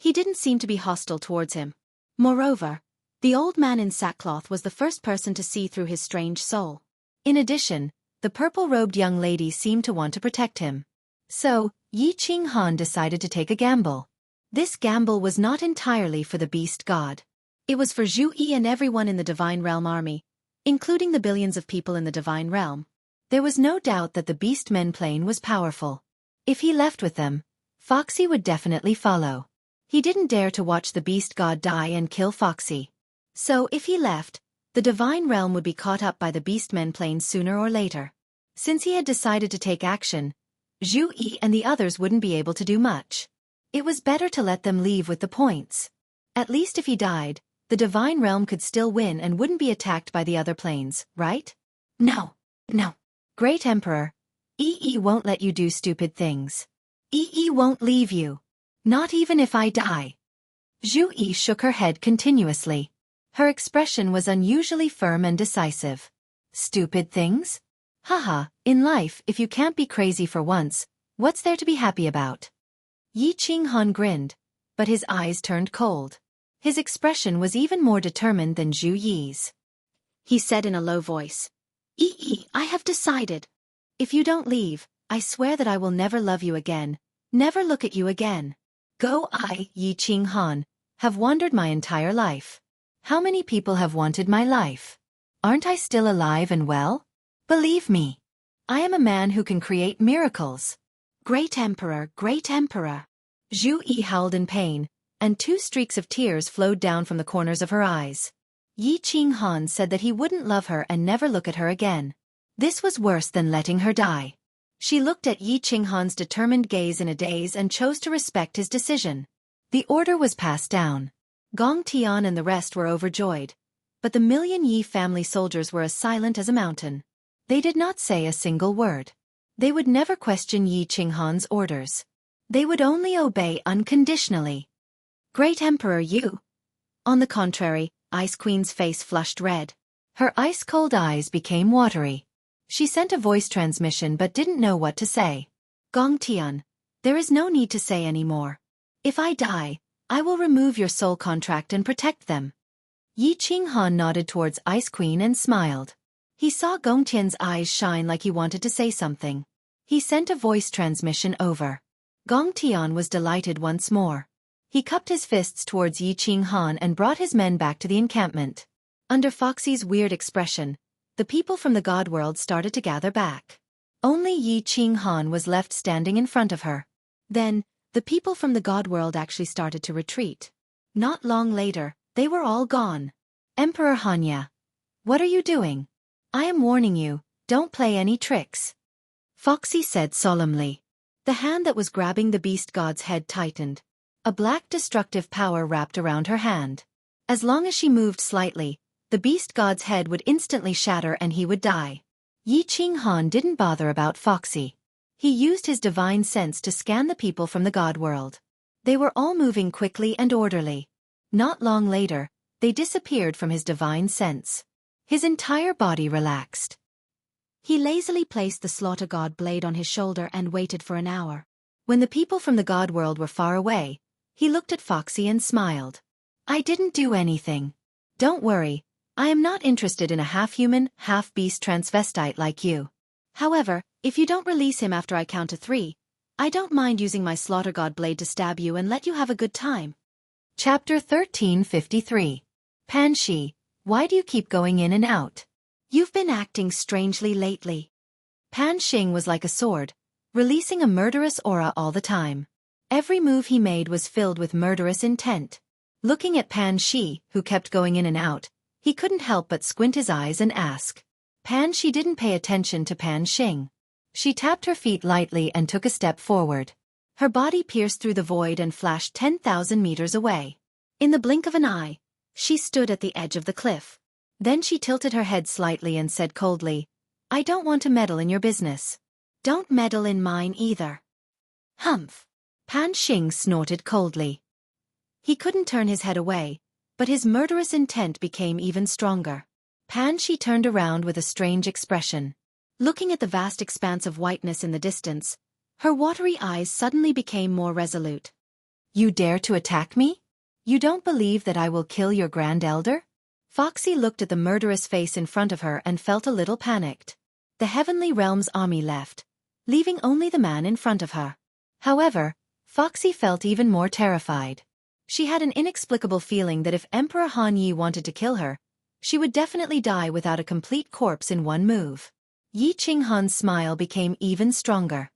He didn't seem to be hostile towards him. Moreover, the old man in sackcloth was the first person to see through his strange soul. In addition, the purple-robed young lady seemed to want to protect him. So, Yi Qinghan decided to take a gamble. This gamble was not entirely for the beast god. It was for Zhu Yi and everyone in the Divine Realm army, including the billions of people in the Divine Realm. There was no doubt that the beast men plane was powerful. If he left with them, Foxy would definitely follow. He didn't dare to watch the beast god die and kill Foxy. So if he left, the Divine Realm would be caught up by the Beastmen plane sooner or later. Since he had decided to take action, Zhu Yi and the others wouldn't be able to do much. It was better to let them leave with the points. At least if he died, the Divine Realm could still win and wouldn't be attacked by the other planes, right? No. Great Emperor, Yi won't let you do stupid things. Yi won't leave you. Not even if I die. Zhu Yi shook her head continuously. Her expression was unusually firm and decisive. Stupid things? Haha, in life if you can't be crazy for once, what's there to be happy about? Yi Qinghan grinned, but his eyes turned cold. His expression was even more determined than Zhu Yi's. He said in a low voice, Yi, I have decided. If you don't leave, I swear that I will never love you again, never look at you again. I, Yi Qinghan, have wandered my entire life. How many people have wanted my life? Aren't I still alive and well? Believe me. I am a man who can create miracles. Great Emperor, Great Emperor. Zhu Yi howled in pain, and 2 streaks of tears flowed down from the corners of her eyes. Yi Qinghan said that he wouldn't love her and never look at her again. This was worse than letting her die. She looked at Yi Qinghan's determined gaze in a daze and chose to respect his decision. The order was passed down. Gong Tian and the rest were overjoyed. But the Million Yi family soldiers were as silent as a mountain. They did not say a single word. They would never question Yi Qinghan's orders. They would only obey unconditionally. Great Emperor Yu. On the contrary, Ice Queen's face flushed red. Her ice-cold eyes became watery. She sent a voice transmission but didn't know what to say. Gong Tian, there is no need to say any more. If I die, I will remove your soul contract and protect them. Yi Qinghan nodded towards Ice Queen and smiled. He saw Gong Tian's eyes shine like he wanted to say something. He sent a voice transmission over. Gong Tian was delighted once more. He cupped his fists towards Yi Qinghan and brought his men back to the encampment. Under Foxy's weird expression, the people from the God world started to gather back. Only Yi Qinghan was left standing in front of her. Then, the people from the God world actually started to retreat. Not long later, they were all gone. Emperor Hanya, what are you doing? I am warning you, don't play any tricks. Foxy said solemnly. The hand that was grabbing the beast god's head tightened. A black destructive power wrapped around her hand. As long as she moved slightly, the beast god's head would instantly shatter and he would die. Yi Qinghan didn't bother about Foxy. He used his divine sense to scan the people from the god world. They were all moving quickly and orderly. Not long later, they disappeared from his divine sense. His entire body relaxed. He lazily placed the slaughter god blade on his shoulder and waited for an hour. When the people from the god world were far away, he looked at Foxy and smiled. I didn't do anything. Don't worry, I am not interested in a half-human, half-beast transvestite like you. However, if you don't release him after I count to 3, I don't mind using my slaughter god blade to stab you and let you have a good time. Chapter 1353. Pan Shi, why do you keep going in and out? You've been acting strangely lately. Pan Xing was like a sword, releasing a murderous aura all the time. Every move he made was filled with murderous intent. Looking at Pan Shi, who kept going in and out, he couldn't help but squint his eyes and ask. Pan Shi didn't pay attention to Pan Xing. She tapped her feet lightly and took a step forward. Her body pierced through the void and flashed 10,000 meters away. In the blink of an eye, she stood at the edge of the cliff. Then she tilted her head slightly and said coldly, I don't want to meddle in your business. Don't meddle in mine either. Humph. Pan Xing snorted coldly. He couldn't turn his head away, but his murderous intent became even stronger. Pan Shi turned around with a strange expression. Looking at the vast expanse of whiteness in the distance, her watery eyes suddenly became more resolute. You dare to attack me? You don't believe that I will kill your grand elder? Foxy looked at the murderous face in front of her and felt a little panicked. The Heavenly Realms army left, leaving only the man in front of her. However, Foxy felt even more terrified. She had an inexplicable feeling that if Emperor Han Yi wanted to kill her, she would definitely die without a complete corpse in one move. Yi Qinghan's smile became even stronger.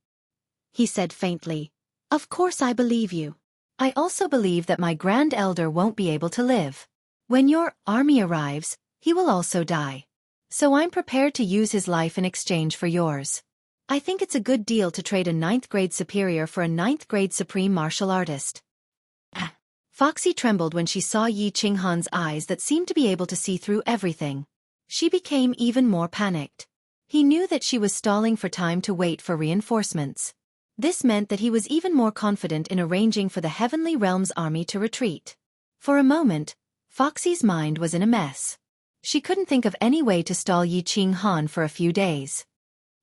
He said faintly, "Of course I believe you. I also believe that my grand elder won't be able to live. When your army arrives, he will also die. So I'm prepared to use his life in exchange for yours. I think it's a good deal to trade a 9th grade superior for a 9th grade supreme martial artist." Foxy trembled when she saw Yi Qinghan's eyes that seemed to be able to see through everything. She became even more panicked. He knew that she was stalling for time to wait for reinforcements. This meant that he was even more confident in arranging for the Heavenly Realms army to retreat. For a moment, Foxy's mind was in a mess. She couldn't think of any way to stall Yi Qinghan for a few days.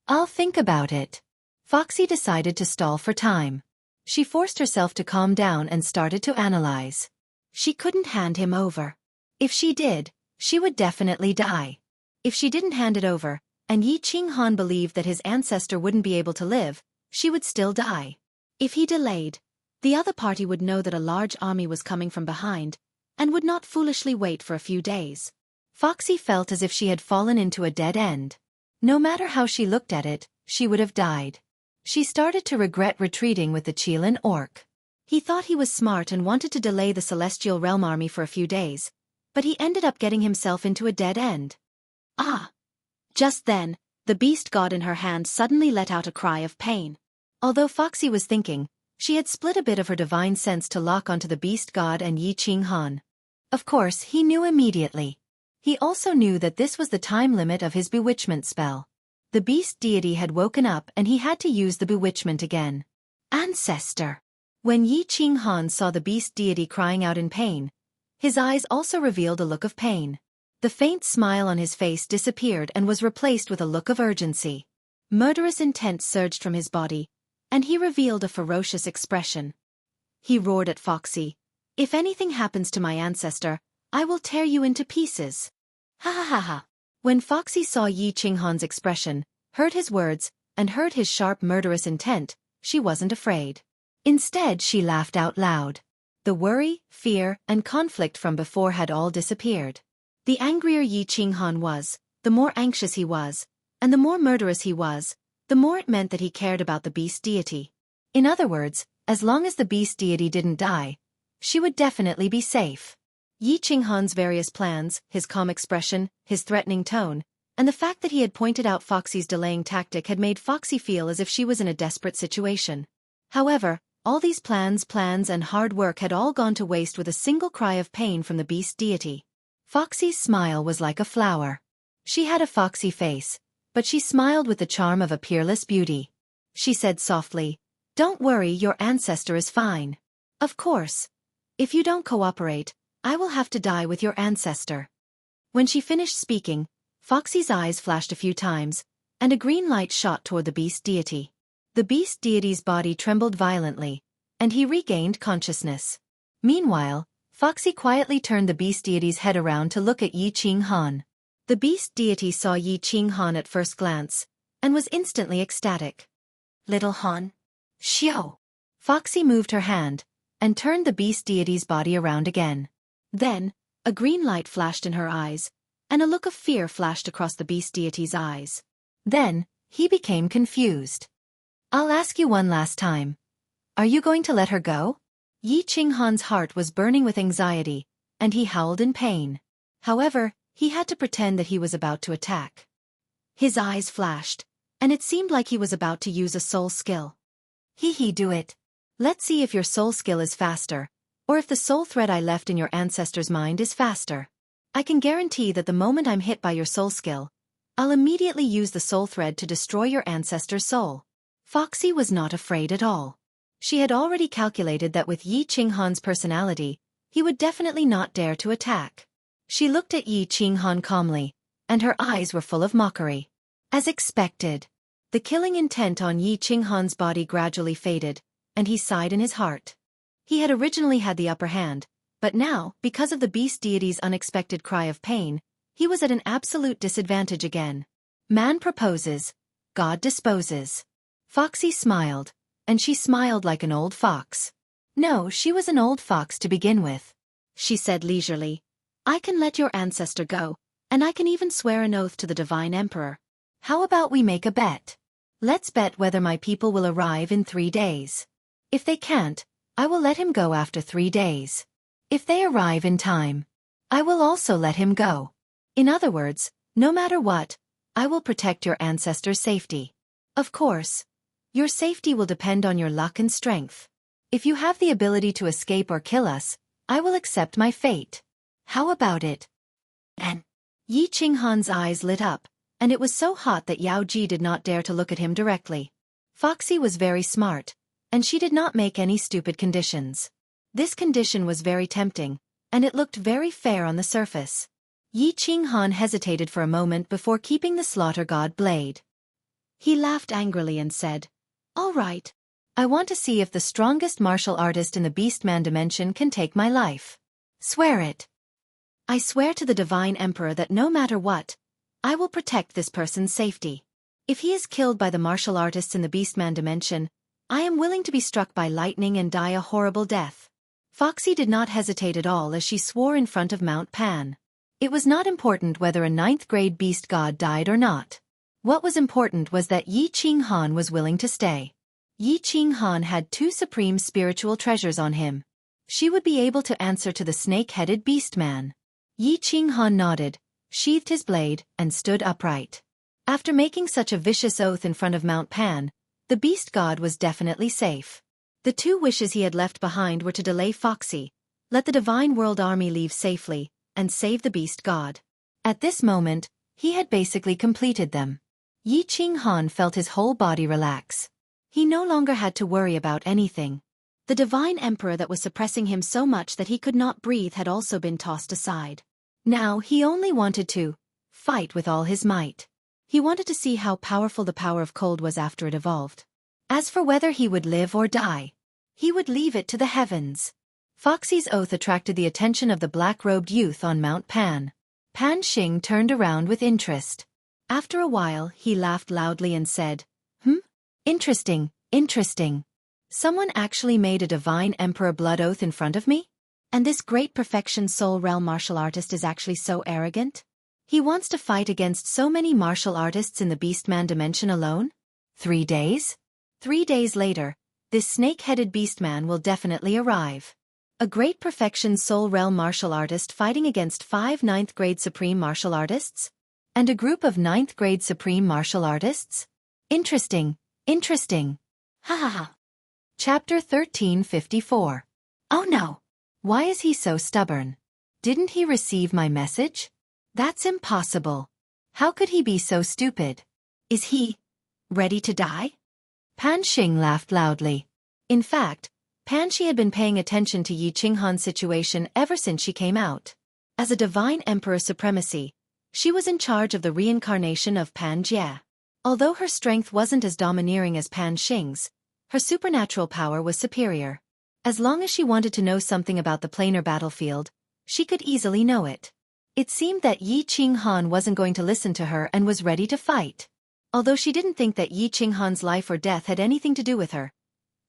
"I'll think about it." Foxy decided to stall for time. She forced herself to calm down and started to analyze. She couldn't hand him over. If she did, she would definitely die. If she didn't hand it over, and Yi Qinghan believed that his ancestor wouldn't be able to live, she would still die. If he delayed, the other party would know that a large army was coming from behind, and would not foolishly wait for a few days. Foxy felt as if she had fallen into a dead end. No matter how she looked at it, she would have died. She started to regret retreating with the Qilin orc. He thought he was smart and wanted to delay the Celestial Realm army for a few days, but he ended up getting himself into a dead end. Ah! Just then, the beast god in her hand suddenly let out a cry of pain. Although Foxy was thinking, she had split a bit of her divine sense to lock onto the beast god and Yi Qinghan. Of course, he knew immediately. He also knew that this was the time limit of his bewitchment spell. The beast deity had woken up and he had to use the bewitchment again. Ancestor! When Yi Qinghan saw the beast deity crying out in pain, his eyes also revealed a look of pain. The faint smile on his face disappeared and was replaced with a look of urgency. Murderous intent surged from his body, and he revealed a ferocious expression. He roared at Foxy, "If anything happens to my ancestor, I will tear you into pieces." Ha ha ha ha. When Foxy saw Yi Qinghan's expression, heard his words, and heard his sharp murderous intent, she wasn't afraid. Instead, she laughed out loud. The worry, fear, and conflict from before had all disappeared. The angrier Yi Qinghan was, the more anxious he was, and the more murderous he was, the more it meant that he cared about the beast deity. In other words, as long as the beast deity didn't die, she would definitely be safe. Yi Qinghan's various plans, his calm expression, his threatening tone, and the fact that he had pointed out Foxy's delaying tactic had made Foxy feel as if she was in a desperate situation. However, all these plans and hard work had all gone to waste with a single cry of pain from the beast deity. Foxy's smile was like a flower. She had a foxy face, but she smiled with the charm of a peerless beauty. She said softly, "Don't worry, your ancestor is fine. Of course. If you don't cooperate, I will have to die with your ancestor." When she finished speaking, Foxy's eyes flashed a few times, and a green light shot toward the beast deity. The beast deity's body trembled violently, and he regained consciousness. Meanwhile, Foxy quietly turned the beast deity's head around to look at Yi Qinghan. The beast deity saw Yi Qinghan at first glance, and was instantly ecstatic. "Little Han. Xiao." Foxy moved her hand, and turned the beast deity's body around again. Then, a green light flashed in her eyes, and a look of fear flashed across the beast deity's eyes. Then, he became confused. "I'll ask you one last time. Are you going to let her go?" Yi Qinghan's heart was burning with anxiety, and he howled in pain. However, he had to pretend that he was about to attack. His eyes flashed, and it seemed like he was about to use a soul skill. Do it. Let's see if your soul skill is faster, or if the soul thread I left in your ancestor's mind is faster. I can guarantee that the moment I'm hit by your soul skill, I'll immediately use the soul thread to destroy your ancestor's soul. Foxy was not afraid at all. She had already calculated that with Yi Qinghan's personality, he would definitely not dare to attack. She looked at Yi Qinghan calmly, and her eyes were full of mockery. As expected, the killing intent on Yi Qinghan's body gradually faded, and he sighed in his heart. He had originally had the upper hand, but now, because of the beast deity's unexpected cry of pain, he was at an absolute disadvantage again. Man proposes, God disposes. Foxy smiled, and she smiled like an old fox. No, she was an old fox to begin with. She said leisurely, I can let your ancestor go, and I can even swear an oath to the Divine Emperor. How about we make a bet? Let's bet whether my people will arrive in 3 days. If they can't, I will let him go after 3 days. If they arrive in time, I will also let him go. In other words, no matter what, I will protect your ancestor's safety. Of course, your safety will depend on your luck and strength. If you have the ability to escape or kill us, I will accept my fate. How about it? And Yi Qinghan's eyes lit up, and it was so hot that Yao Ji did not dare to look at him directly. Foxy was very smart, and she did not make any stupid conditions. This condition was very tempting, and it looked very fair on the surface. Yi Qinghan hesitated for a moment before keeping the slaughter god blade. He laughed angrily and said, All right. I want to see if the strongest martial artist in the Beastman dimension can take my life. Swear it. I swear to the Divine Emperor that no matter what, I will protect this person's safety. If he is killed by the martial artists in the Beastman dimension, I am willing to be struck by lightning and die a horrible death. Foxy did not hesitate at all as she swore in front of Mount Pan. It was not important whether a 9th-grade beast god died or not. What was important was that Yi Qinghan was willing to stay. Yi Qinghan had 2 supreme spiritual treasures on him. She would be able to answer to the snake-headed beastman. Yi Qinghan nodded, sheathed his blade, and stood upright. After making such a vicious oath in front of Mount Pan, the beast god was definitely safe. The 2 wishes he had left behind were to delay Foxy, let the Divine World Army leave safely, and save the beast god. At this moment, he had basically completed them. Yi Qinghan felt his whole body relax. He no longer had to worry about anything. The Divine Emperor that was suppressing him so much that he could not breathe had also been tossed aside. Now he only wanted to fight with all his might. He wanted to see how powerful the power of cold was after it evolved. As for whether he would live or die, he would leave it to the heavens. Foxy's oath attracted the attention of the black-robed youth on Mount Pan. Pan Xing turned around with interest. After a while, he laughed loudly and said, Interesting, interesting. Someone actually made a Divine Emperor blood oath in front of me? And this great perfection soul realm martial artist is actually so arrogant? He wants to fight against so many martial artists in the Beastman dimension alone? 3 days? 3 days later, this snake-headed beastman will definitely arrive. A great perfection soul realm martial artist fighting against 5 9th-grade supreme martial artists? And a group of 9th-grade supreme martial artists? Interesting, interesting. Ha ha ha. Chapter 1354. Oh no! Why is he so stubborn? Didn't he receive my message? That's impossible. How could he be so stupid? Is he ready to die? Pan Xing laughed loudly. In fact, Pan Shi had been paying attention to Yi Qinghan's situation ever since she came out. As a Divine Emperor supremacy, she was in charge of the reincarnation of Pan Jie. Although her strength wasn't as domineering as Pan Xing's, her supernatural power was superior. As long as she wanted to know something about the planar battlefield, she could easily know it. It seemed that Yi Qinghan wasn't going to listen to her and was ready to fight. Although she didn't think that Yi Qinghan's life or death had anything to do with her,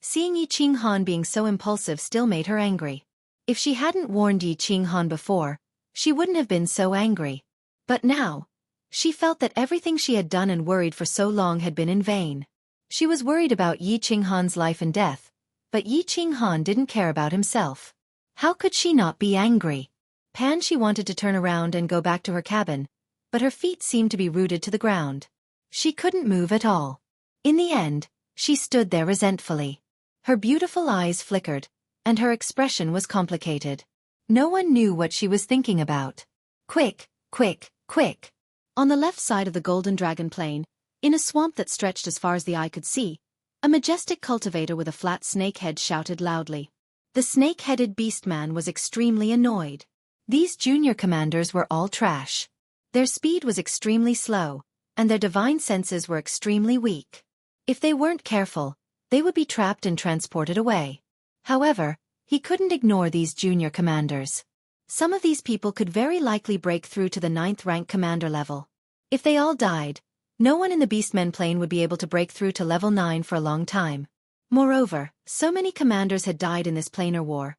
seeing Yi Qinghan being so impulsive still made her angry. If she hadn't warned Yi Qinghan before, she wouldn't have been so angry. But now, she felt that everything she had done and worried for so long had been in vain. She was worried about Yi Qinghan's life and death, but Yi Qinghan didn't care about himself. How could she not be angry? Pan Shi wanted to turn around and go back to her cabin, but her feet seemed to be rooted to the ground. She couldn't move at all. In the end, she stood there resentfully. Her beautiful eyes flickered, and her expression was complicated. No one knew what she was thinking about. Quick, quick, quick. On the left side of the Golden Dragon Plain, in a swamp that stretched as far as the eye could see, a majestic cultivator with a flat snake head shouted loudly. The snake-headed beastman was extremely annoyed. These junior commanders were all trash. Their speed was extremely slow, and their divine senses were extremely weak. If they weren't careful, they would be trapped and transported away. However, He couldn't ignore these junior commanders. Some of these people could very likely break through to the 9th rank commander level. If they all died, no one in the Beastmen plane would be able to break through to level 9 for a long time. Moreover, so many commanders had died in this planar war.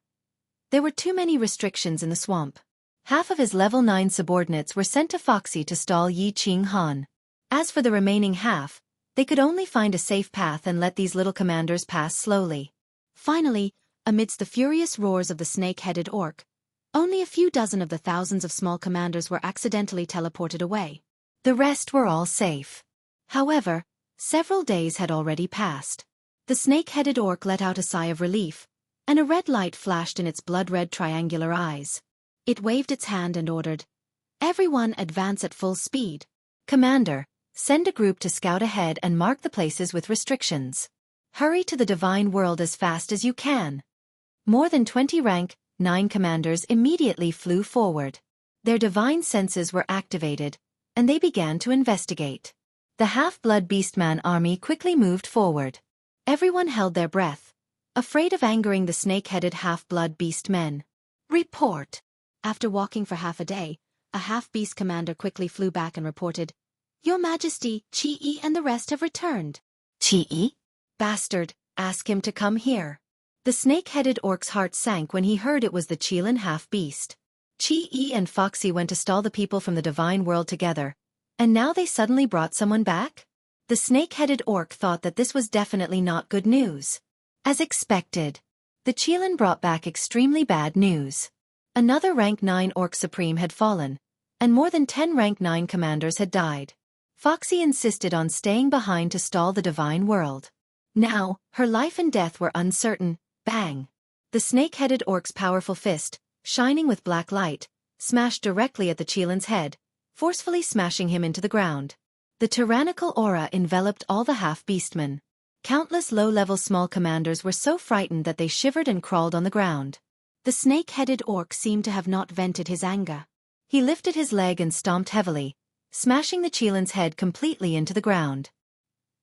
There were too many restrictions in the swamp. Half of his level 9 subordinates were sent to Foxy to stall Yi Ching Han. As for the remaining half, they could only find a safe path and let these little commanders pass slowly. Finally, amidst the furious roars of the snake-headed orc, only a few dozen of the thousands of small commanders were accidentally teleported away. The rest were all safe. However, several days had already passed. The snake-headed orc let out a sigh of relief, and a red light flashed in its blood-red triangular eyes. It waved its hand and ordered, "Everyone advance at full speed. Commander, send a group to scout ahead and mark the places with restrictions. Hurry to the divine world as fast as you can." More than 20 rank 9 commanders immediately flew forward. Their divine senses were activated, and they began to investigate. The half-blood beastman army quickly moved forward. Everyone held their breath, afraid of angering the snake-headed half-blood beastmen. "Report." After walking for half a day, a half-beast commander quickly flew back and reported, "Your Majesty, Chi-E and the rest have returned." "Chi-E? Bastard, ask him to come here." The snake-headed orc's heart sank when he heard it was the Qilin half-beast. Chi-E and Foxy went to stall the people from the divine world together, and now they suddenly brought someone back? The snake-headed orc thought that this was definitely not good news. As expected, the Qilin brought back extremely bad news. Another rank 9 orc supreme had fallen, and more than 10 rank 9 commanders had died. Foxy insisted on staying behind to stall the divine world. Now, her life and death were uncertain. Bang! The snake-headed orc's powerful fist, shining with black light, smashed directly at the Qilin's head, forcefully smashing him into the ground. The tyrannical aura enveloped all the half-beastmen. Countless low-level small commanders were so frightened that they shivered and crawled on the ground. The snake-headed orc seemed to have not vented his anger. He lifted his leg and stomped heavily, smashing the Qilin's head completely into the ground.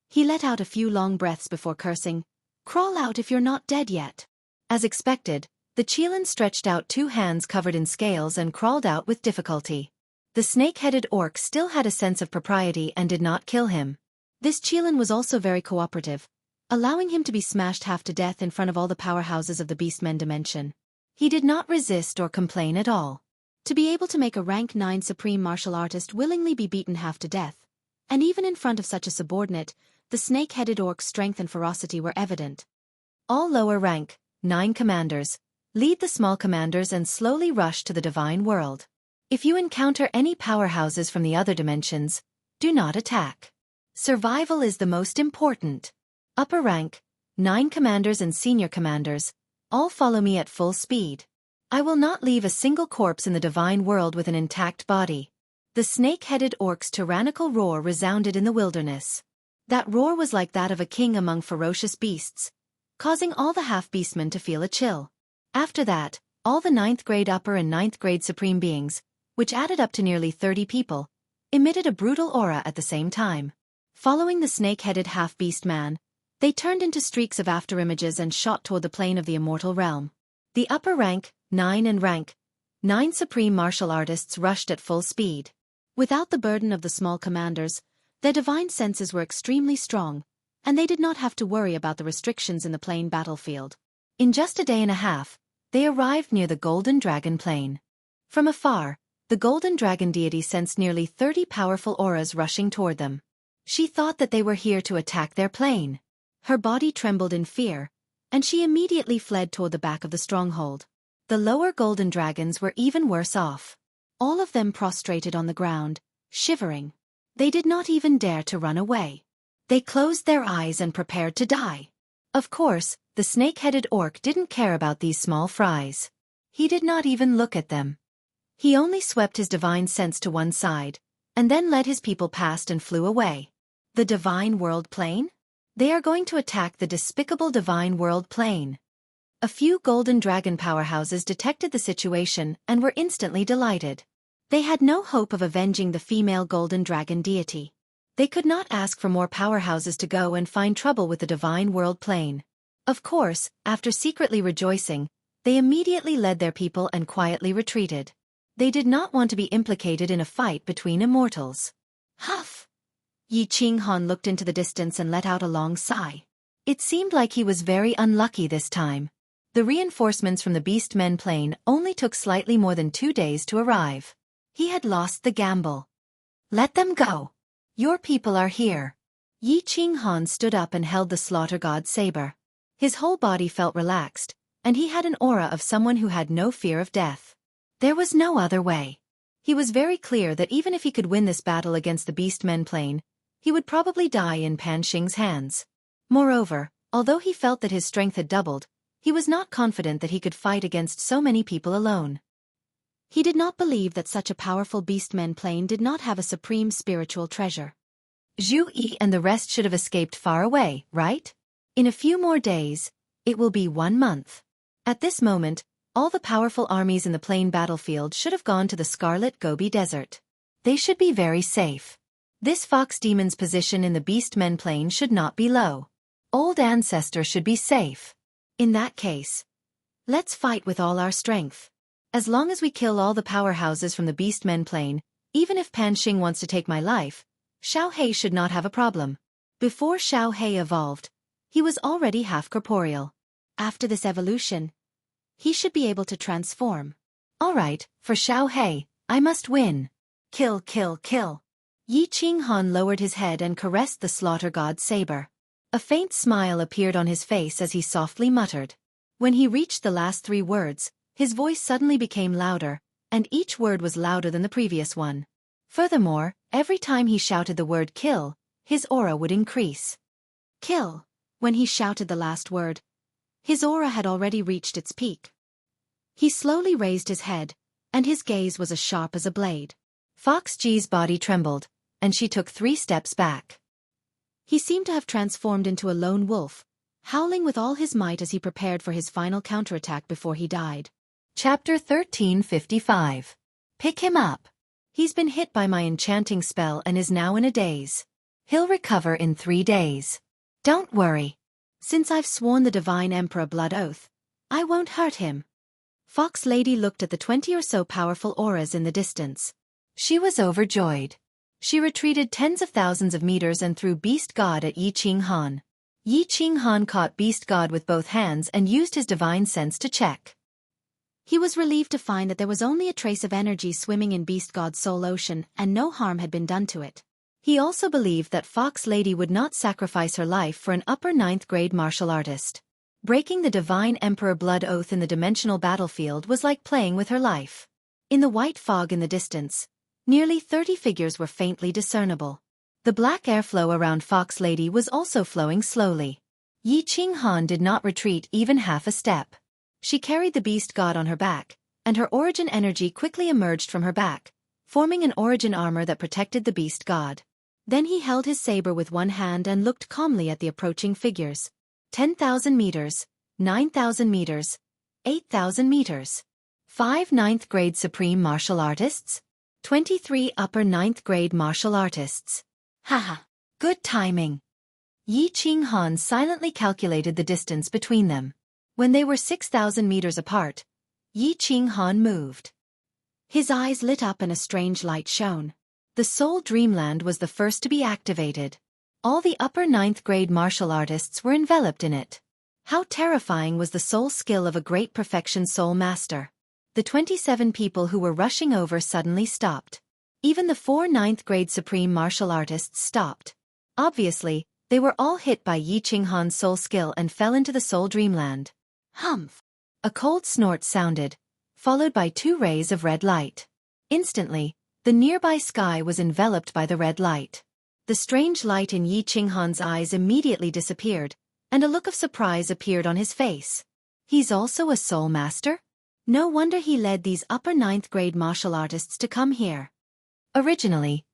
He let out a few long breaths before cursing, "Crawl out if you're not dead yet." As expected, the Qilin stretched out 2 hands covered in scales and crawled out with difficulty. The snake-headed orc still had a sense of propriety and did not kill him. This Qilin was also very cooperative, allowing him to be smashed half to death in front of all the powerhouses of the Beastmen dimension. He did not resist or complain at all. To be able to make a rank 9 supreme martial artist willingly be beaten half to death, and even in front of such a subordinate, the snake-headed orc's strength and ferocity were evident. All lower rank 9 commanders lead the small commanders and slowly rush to the divine world. If you encounter any powerhouses from the other dimensions, do not attack. Survival is the most important. Upper rank 9 commanders and senior commanders, all follow me at full speed. I will not leave a single corpse in the divine world with an intact body. The snake-headed orc's tyrannical roar resounded in the wilderness. That roar was like that of a king among ferocious beasts, causing all the half-beastmen to feel a chill. After that, all the 9th grade upper and 9th grade supreme beings, which added up to nearly 30 people, emitted a brutal aura at the same time. Following the snake-headed half-beast man, they turned into streaks of afterimages and shot toward the plane of the immortal realm. The upper rank 9 and rank 9 supreme martial artists rushed at full speed. Without the burden of the small commanders, their divine senses were extremely strong, and they did not have to worry about the restrictions in the plane battlefield. In just a day and a half, they arrived near the Golden Dragon Plain. From afar, the Golden Dragon deity sensed nearly 30 powerful auras rushing toward them. She thought that they were here to attack their plane. Her body trembled in fear, and she immediately fled toward the back of the stronghold. The lower Golden Dragons were even worse off. All of them prostrated on the ground, shivering. They did not even dare to run away. They closed their eyes and prepared to die. Of course, the snake-headed orc didn't care about these small fries. He did not even look at them. He only swept his divine sense to one side, and then led his people past and flew away. The divine world plane? They are going to attack the despicable divine world plane. A few golden dragon powerhouses detected the situation and were instantly delighted. They had no hope of avenging the female golden dragon deity. They could not ask for more powerhouses to go and find trouble with the divine world plane. Of course, after secretly rejoicing, They immediately led their people and quietly retreated. They did not want to be implicated in a fight between immortals. Huff! Yi Qinghan looked into the distance and let out a long sigh. It seemed like he was very unlucky this time. The reinforcements from the Beastmen plane only took slightly more than 2 days to arrive. He had lost the gamble. Let them go. Your people are here. Yi Qinghan stood up and held the slaughter god's saber. His whole body felt relaxed, and he had an aura of someone who had no fear of death. There was no other way. He was very clear that even if he could win this battle against the Beastmen plane, he would probably die in Pan Xing's hands. Moreover, although he felt that his strength had doubled, he was not confident that he could fight against so many people alone. He did not believe that such a powerful Beastmen plane did not have a supreme spiritual treasure. Zhu Yi and the rest should have escaped far away, right? In a few more days, it will be 1 month. At this moment, all the powerful armies in the plain battlefield should have gone to the Scarlet Gobi Desert. They should be very safe. This fox demon's position in the Beastmen plane should not be low. Old ancestor should be safe. In that case, let's fight with all our strength. As long as we kill all the powerhouses from the Beastmen plane, even if Pan Xing wants to take my life, Xiao He should not have a problem. Before Xiao He evolved, he was already half corporeal. After this evolution, he should be able to transform. Alright, for Xiao He, I must win. Kill, kill, kill. Yi Qinghan lowered his head and caressed the slaughter god's saber. A faint smile appeared on his face as he softly muttered. When he reached the last 3 words, his voice suddenly became louder, and each word was louder than the previous one. Furthermore, every time he shouted the word kill, his aura would increase. Kill. When he shouted the last word, his aura had already reached its peak. He slowly raised his head, and his gaze was as sharp as a blade. Fox Ji's body trembled, and she took 3 steps back. He seemed to have transformed into a lone wolf, howling with all his might as he prepared for his final counterattack before he died. Chapter 1355. Pick him up. He's been hit by my enchanting spell and is now in a daze. He'll recover in 3 days. Don't worry. Since I've sworn the Divine Emperor blood oath, I won't hurt him. Fox Lady looked at the 20 or so powerful auras in the distance. She was overjoyed. She retreated tens of thousands of meters and threw Beast God at Yi Qinghan. Yi Qinghan caught Beast God with both hands and used his divine sense to check. He was relieved to find that there was only a trace of energy swimming in Beast God's soul ocean and no harm had been done to it. He also believed that Fox Lady would not sacrifice her life for an upper 9th grade martial artist. Breaking the Divine Emperor blood oath in the dimensional battlefield was like playing with her life. In the white fog in the distance, nearly 30 figures were faintly discernible. The black airflow around Fox Lady was also flowing slowly. Yi Qinghan did not retreat even half a step. She carried the Beast God on her back, and her origin energy quickly emerged from her back, forming an origin armor that protected the Beast God. Then he held his saber with one hand and looked calmly at the approaching figures. 10,000 meters, 9,000 meters, 8,000 meters. 5 9th grade supreme martial artists? 23 upper 9th grade martial artists. Haha, good timing. Yi Qinghan silently calculated the distance between them. When they were 6,000 meters apart, Yi Qinghan moved. His eyes lit up and a strange light shone. The Soul Dreamland was the first to be activated. All the upper 9th grade martial artists were enveloped in it. How terrifying was the soul skill of a great perfection soul master. The 27 people who were rushing over suddenly stopped. Even the 4 9th grade supreme martial artists stopped. Obviously, they were all hit by Yi Qinghan's soul skill and fell into the Soul Dreamland. Humph! A cold snort sounded, followed by 2 rays of red light. Instantly, the nearby sky was enveloped by the red light. The strange light in Yi Qinghan's eyes immediately disappeared, and a look of surprise appeared on his face. He's also a soul master? No wonder he led these upper 9th grade martial artists to come here. Originally,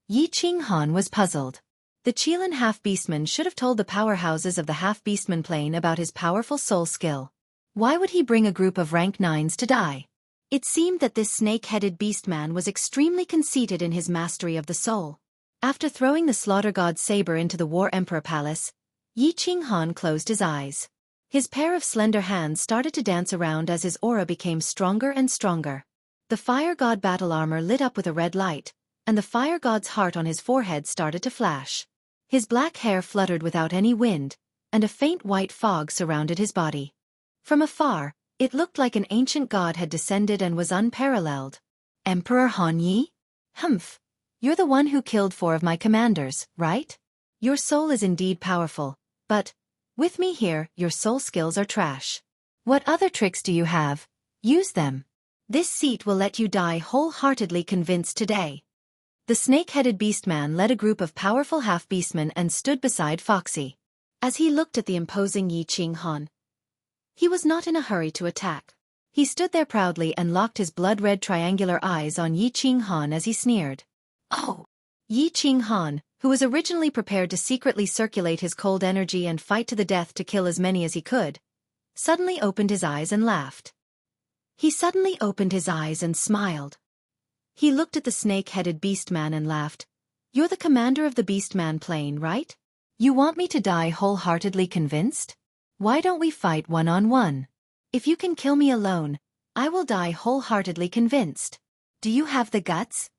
Yi Qinghan was puzzled. The Qilin half-beastman should have told the powerhouses of the half-beastman plane about his powerful soul skill. Why would he bring a group of rank 9s to die? It seemed that this snake-headed beastman was extremely conceited in his mastery of the soul. After throwing the slaughter god's saber into the War Emperor Palace, Yi Qinghan closed his eyes. His pair of slender hands started to dance around as his aura became stronger and stronger. The fire god battle armor lit up with a red light, and the fire god's heart on his forehead started to flash. His black hair fluttered without any wind, and a faint white fog surrounded his body. From afar, it looked like an ancient god had descended and was unparalleled. Emperor Han Yi? Humph. You're the one who killed 4 of my commanders, right? Your soul is indeed powerful, but, with me here, your soul skills are trash. What other tricks do you have? Use them. This seat will let you die wholeheartedly convinced today. The snake-headed beastman led a group of powerful half-beastmen and stood beside Foxy. As he looked at the imposing Yi Qinghan, he was not in a hurry to attack. He stood there proudly and locked his blood-red triangular eyes on Yi Qinghan as he sneered. Oh! Yi Qinghan, who was originally prepared to secretly circulate his cold energy and fight to the death to kill as many as he could, suddenly opened his eyes and laughed. He suddenly opened his eyes and smiled. He looked at the snake-headed beastman and laughed. You're the commander of the beastman plane, right? You want me to die wholeheartedly convinced? Why don't we fight one-on-one? If you can kill me alone, I will die wholeheartedly convinced. Do you have the guts?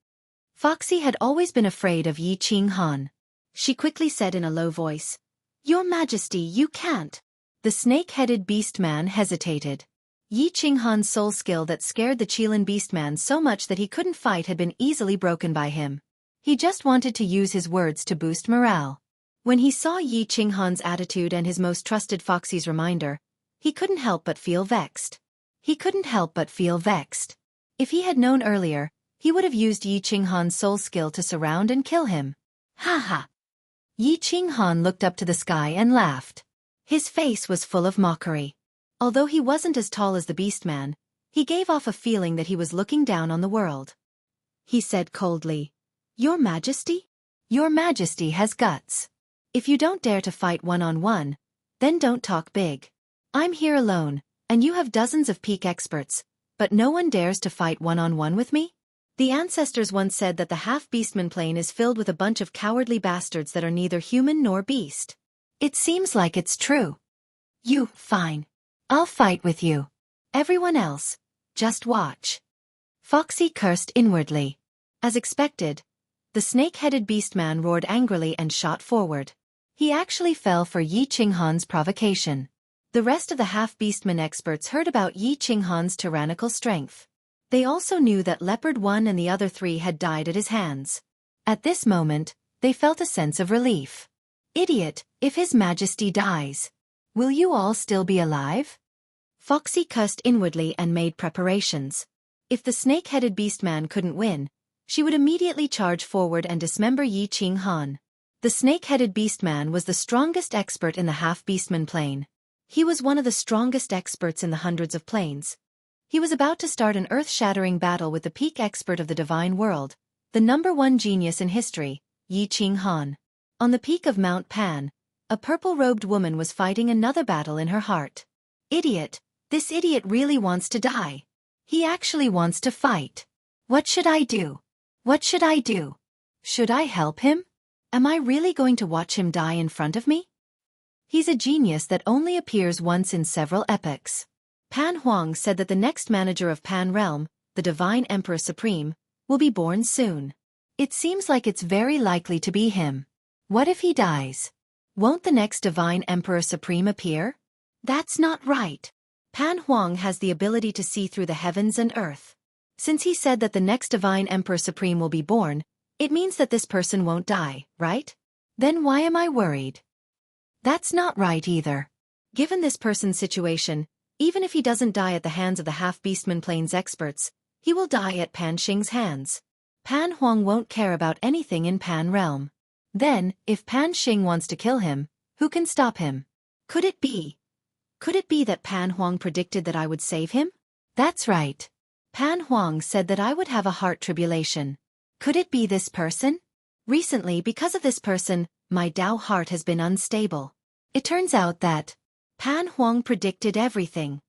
Foxy had always been afraid of Yi Qinghan. She quickly said in a low voice, Your Majesty, you can't. The snake-headed beastman hesitated. Yi Qinghan's soul skill that scared the Qilin beastman so much that he couldn't fight had been easily broken by him. He just wanted to use his words to boost morale. When he saw Yi Qinghan's attitude and his most trusted Foxy's reminder, he couldn't help but feel vexed. If he had known earlier, he would have used Yi Qinghan's soul skill to surround and kill him. Ha ha! Yi Qinghan looked up to the sky and laughed. His face was full of mockery. Although he wasn't as tall as the beastman, he gave off a feeling that he was looking down on the world. He said coldly, Your Majesty? Your Majesty has guts. If you don't dare to fight one-on-one, then don't talk big. I'm here alone, and you have dozens of peak experts, but no one dares to fight one-on-one with me? The ancestors once said that the half-beastman plane is filled with a bunch of cowardly bastards that are neither human nor beast. It seems like it's true. Fine. I'll fight with you. Everyone else, just watch. Foxy cursed inwardly. As expected, the snake-headed beastman roared angrily and shot forward. He actually fell for Yi Qinghan's provocation. The rest of the half-beastman experts heard about Yi Qinghan's tyrannical strength. They also knew that Leopard 1 and the other 3 had died at his hands. At this moment, they felt a sense of relief. Idiot, if His Majesty dies, will you all still be alive? Foxy cussed inwardly and made preparations. If the snake-headed beastman couldn't win, she would immediately charge forward and dismember Yi Qinghan. The snake-headed beastman was the strongest expert in the half-beastman plane. He was one of the strongest experts in the hundreds of planes. He was about to start an earth-shattering battle with the peak expert of the divine world, the #1 genius in history, Yi Qinghan. On the peak of Mount Pan, a purple-robed woman was fighting another battle in her heart. Idiot, this idiot really wants to die. He actually wants to fight. What should I do? What should I do? Should I help him? Am I really going to watch him die in front of me? He's a genius that only appears once in several epochs. Pan Huang said that the next manager of Pan Realm, the Divine Emperor Supreme, will be born soon. It seems like it's very likely to be him. What if he dies? Won't the next Divine Emperor Supreme appear? That's not right. Pan Huang has the ability to see through the heavens and earth. Since he said that the next Divine Emperor Supreme will be born, it means that this person won't die, right? Then why am I worried? That's not right either. Given this person's situation, even if he doesn't die at the hands of the half-beastman plane's experts, he will die at Pan Xing's hands. Pan Huang won't care about anything in Pan Realm. Then, if Pan Xing wants to kill him, who can stop him? Could it be that Pan Huang predicted that I would save him? That's right. Pan Huang said that I would have a heart tribulation. Could it be this person? Recently, because of this person, my Dao heart has been unstable. It turns out that Pan Huang predicted everything.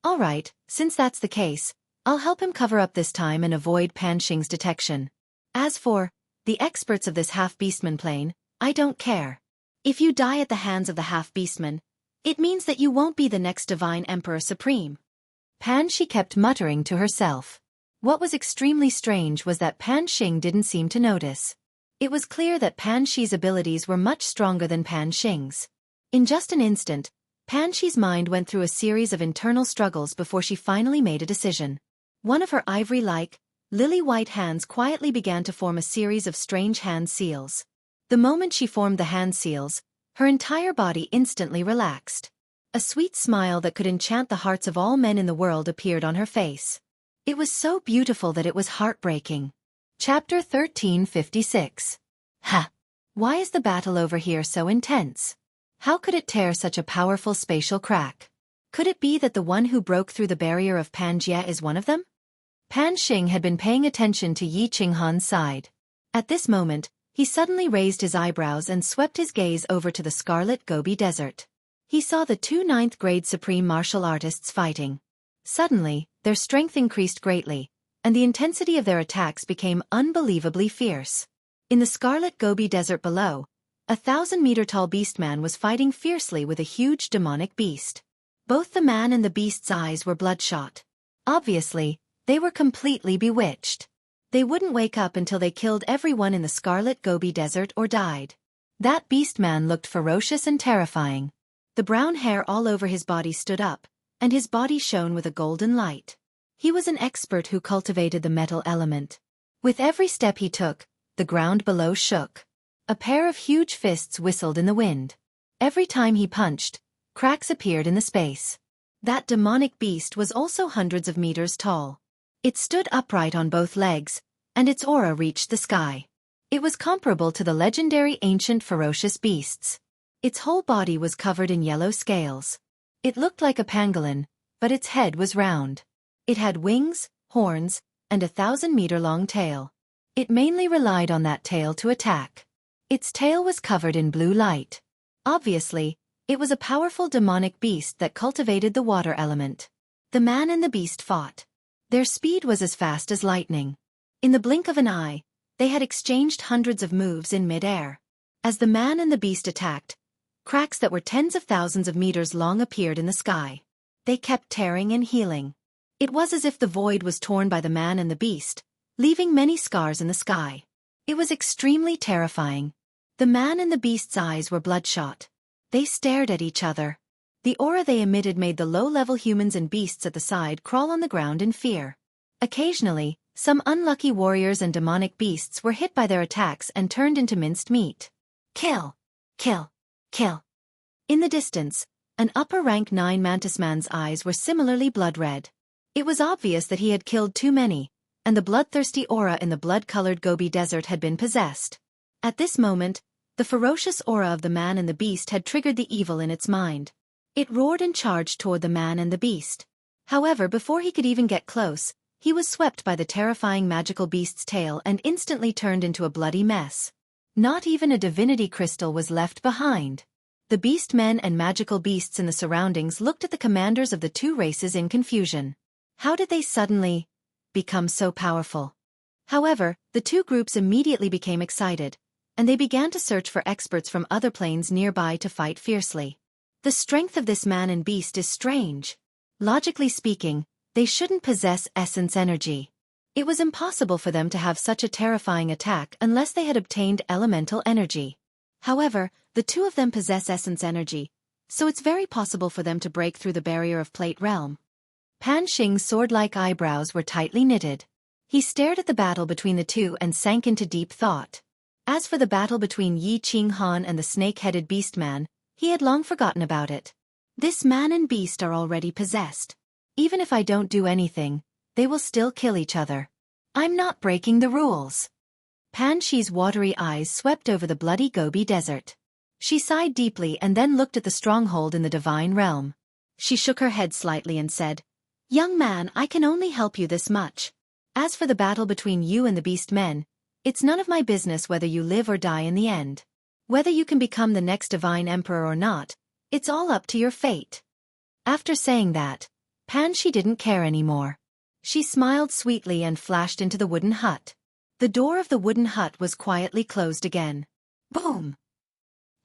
All right, since that's the case, I'll help him cover up this time and avoid Pan Xing's detection. As for the experts of this half-beastman plane, I don't care. If you die at the hands of the half-beastman, It means that you won't be the next divine emperor supreme. Pan Shi kept muttering to herself. What was extremely strange was that Pan Xing didn't seem to notice. It was clear that Pan Shi's abilities were much stronger than Pan Xing's. In just an instant, Pan Shi's mind went through a series of internal struggles before she finally made a decision. One of her ivory-like, lily-white hands quietly began to form a series of strange hand seals. The moment she formed the hand seals, her entire body instantly relaxed. A sweet smile that could enchant the hearts of all men in the world appeared on her face. It was so beautiful that it was heartbreaking. Chapter 1356. Ha! Why is the battle over here so intense? How could it tear such a powerful spatial crack? Could it be that the one who broke through the barrier of Pangaea is one of them? Pan Xing had been paying attention to Yi Qinghan's side. At this moment, he suddenly raised his eyebrows and swept his gaze over to the Scarlet Gobi Desert. He saw the two ninth-grade supreme martial artists fighting. Suddenly, their strength increased greatly, and the intensity of their attacks became unbelievably fierce. In the Scarlet Gobi Desert below, a 1,000-meter-tall beastman was fighting fiercely with a huge demonic beast. Both the man and the beast's eyes were bloodshot. Obviously, they were completely bewitched. They wouldn't wake up until they killed everyone in the Scarlet Gobi Desert or died. That beastman looked ferocious and terrifying. The brown hair all over his body stood up, and his body shone with a golden light. He was an expert who cultivated the metal element. With every step he took, the ground below shook. A pair of huge fists whistled in the wind. Every time he punched, cracks appeared in the space. That demonic beast was also hundreds of meters tall. It stood upright on both legs, and its aura reached the sky. It was comparable to the legendary ancient ferocious beasts. Its whole body was covered in yellow scales. It looked like a pangolin, but its head was round. It had wings, horns, and a 1,000-meter-long tail. It mainly relied on that tail to attack. Its tail was covered in blue light. Obviously, it was a powerful demonic beast that cultivated the water element. The man and the beast fought. Their speed was as fast as lightning. In the blink of an eye, they had exchanged hundreds of moves in mid-air. As the man and the beast attacked, cracks that were tens of thousands of meters long appeared in the sky. They kept tearing and healing. It was as if the void was torn by the man and the beast, leaving many scars in the sky. It was extremely terrifying. The man and the beast's eyes were bloodshot. They stared at each other. The aura they emitted made the low-level humans and beasts at the side crawl on the ground in fear. Occasionally, some unlucky warriors and demonic beasts were hit by their attacks and turned into minced meat. Kill! Kill! Kill! In the distance, an upper-rank 9 mantisman's eyes were similarly blood-red. It was obvious that he had killed too many, and the bloodthirsty aura in the blood-colored Gobi Desert had been possessed. At this moment, the ferocious aura of the man and the beast had triggered the evil in its mind. It roared and charged toward the man and the beast. However, before he could even get close, he was swept by the terrifying magical beast's tail and instantly turned into a bloody mess. Not even a divinity crystal was left behind. The beast men and magical beasts in the surroundings looked at the commanders of the two races in confusion. How did they suddenly become so powerful? However, the two groups immediately became excited, and they began to search for experts from other planes nearby to fight fiercely. The strength of this man and beast is strange. Logically speaking, they shouldn't possess essence energy. It was impossible for them to have such a terrifying attack unless they had obtained elemental energy. However, the two of them possess essence energy, so it's very possible for them to break through the barrier of Plate Realm. Pan Xing's sword-like eyebrows were tightly knitted. He stared at the battle between the two and sank into deep thought. As for the battle between Yi Qinghan and the snake-headed beastman, he had long forgotten about it. This man and beast are already possessed. Even if I don't do anything, they will still kill each other. I'm not breaking the rules. Pan Shi's watery eyes swept over the bloody Gobi Desert. She sighed deeply and then looked at the stronghold in the divine realm. She shook her head slightly and said, "Young man, I can only help you this much. As for the battle between you and the beast men, it's none of my business whether you live or die in the end. Whether you can become the next divine emperor or not, it's all up to your fate." After saying that, Pan Shi didn't care anymore. She smiled sweetly and flashed into the wooden hut. The door of the wooden hut was quietly closed again. Boom!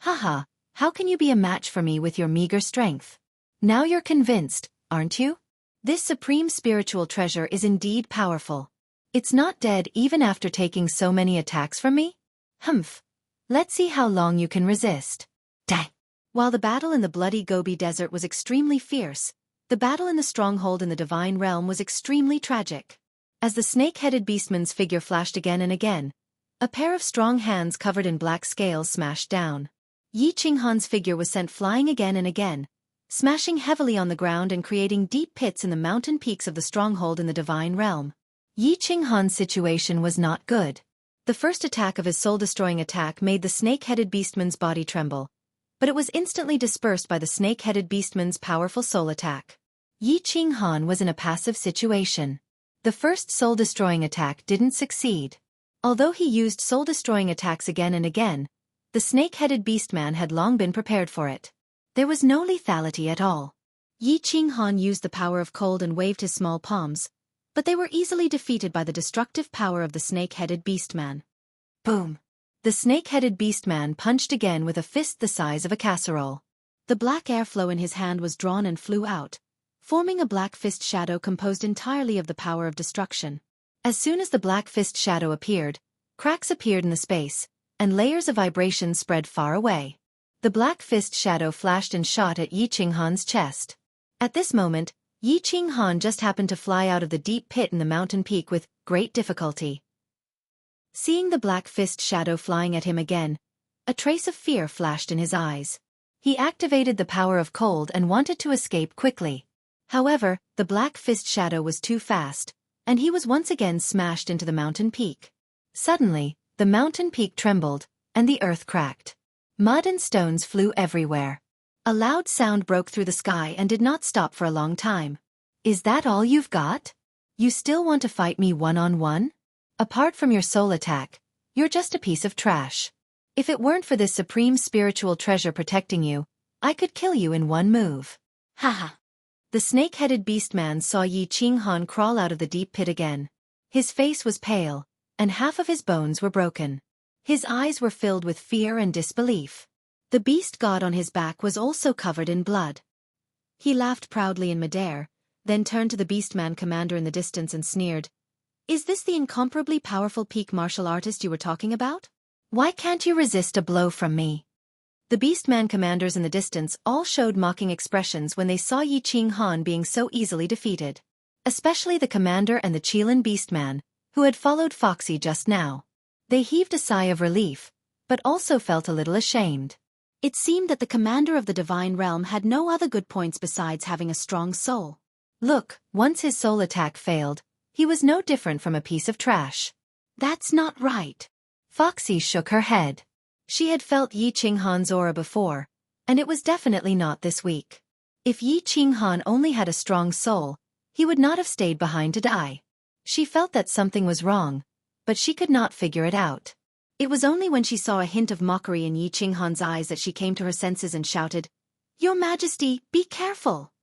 Haha, How can you be a match for me with your meager strength? Now you're convinced, aren't you? This supreme spiritual treasure is indeed powerful. It's not dead even after taking so many attacks from me? Humph. Let's see how long you can resist. Dang. While the battle in the bloody Gobi Desert was extremely fierce, the battle in the stronghold in the Divine Realm was extremely tragic. As the snake-headed beastman's figure flashed again and again, a pair of strong hands covered in black scales smashed down. Yi Qinghan's figure was sent flying again and again, smashing heavily on the ground and creating deep pits in the mountain peaks of the stronghold in the Divine Realm. Yi Qinghan's situation was not good. The first attack of his soul-destroying attack made the snake-headed beastman's body tremble, but it was instantly dispersed by the snake-headed beastman's powerful soul attack. Yi Qinghan was in a passive situation. The first soul-destroying attack didn't succeed. Although he used soul-destroying attacks again and again, the snake-headed beastman had long been prepared for it. There was no lethality at all. Yi Qinghan used the power of cold and waved his small palms, but they were easily defeated by the destructive power of the snake-headed beastman. Boom! The snake-headed beastman punched again with a fist the size of a casserole. The black airflow in his hand was drawn and flew out, forming a black fist shadow composed entirely of the power of destruction. As soon as the black fist shadow appeared, cracks appeared in the space, and layers of vibration spread far away. The black fist shadow flashed and shot at Yi Qinghan's chest. At this moment, Yi Qinghan just happened to fly out of the deep pit in the mountain peak with great difficulty. Seeing the black fist shadow flying at him again, a trace of fear flashed in his eyes. He activated the power of cold and wanted to escape quickly. However, the black fist shadow was too fast, and he was once again smashed into the mountain peak. Suddenly, the mountain peak trembled, and the earth cracked. Mud and stones flew everywhere. A loud sound broke through the sky and did not stop for a long time. Is that all you've got? You still want to fight me one-on-one? Apart from your soul attack, you're just a piece of trash. If it weren't for this supreme spiritual treasure protecting you, I could kill you in one move. Haha. The snake-headed beastman saw Yi Qinghan crawl out of the deep pit again. His face was pale, and half of his bones were broken. His eyes were filled with fear and disbelief. The beast god on his back was also covered in blood. He laughed proudly in midair, then turned to the beastman commander in the distance and sneered, "Is this the incomparably powerful peak martial artist you were talking about? Why can't you resist a blow from me?" The beastman commanders in the distance all showed mocking expressions when they saw Yi Qinghan being so easily defeated. Especially the commander and the Qilin beastman, who had followed Foxy just now. They heaved a sigh of relief, but also felt a little ashamed. It seemed that the commander of the Divine Realm had no other good points besides having a strong soul. Look, once his soul attack failed, he was no different from a piece of trash. That's not right. Foxy shook her head. She had felt Yi Qinghan's aura before, and it was definitely not this weak. If Yi Qinghan only had a strong soul, he would not have stayed behind to die. She felt that something was wrong, but she could not figure it out. It was only when she saw a hint of mockery in Yi Qinghan's eyes that she came to her senses and shouted, "Your Majesty, be careful!"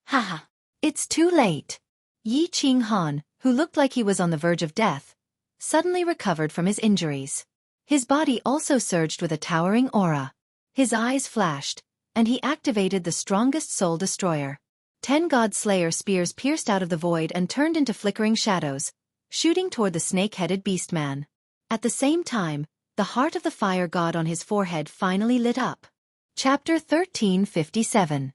Haha. It's too late. Yi Qinghan, who looked like he was on the verge of death, suddenly recovered from his injuries. His body also surged with a towering aura. His eyes flashed, and he activated the strongest soul destroyer. 10 God Slayer spears pierced out of the void and turned into flickering shadows, shooting toward the snake-headed beastman. At the same time, the heart of the fire god on his forehead finally lit up. Chapter 1357.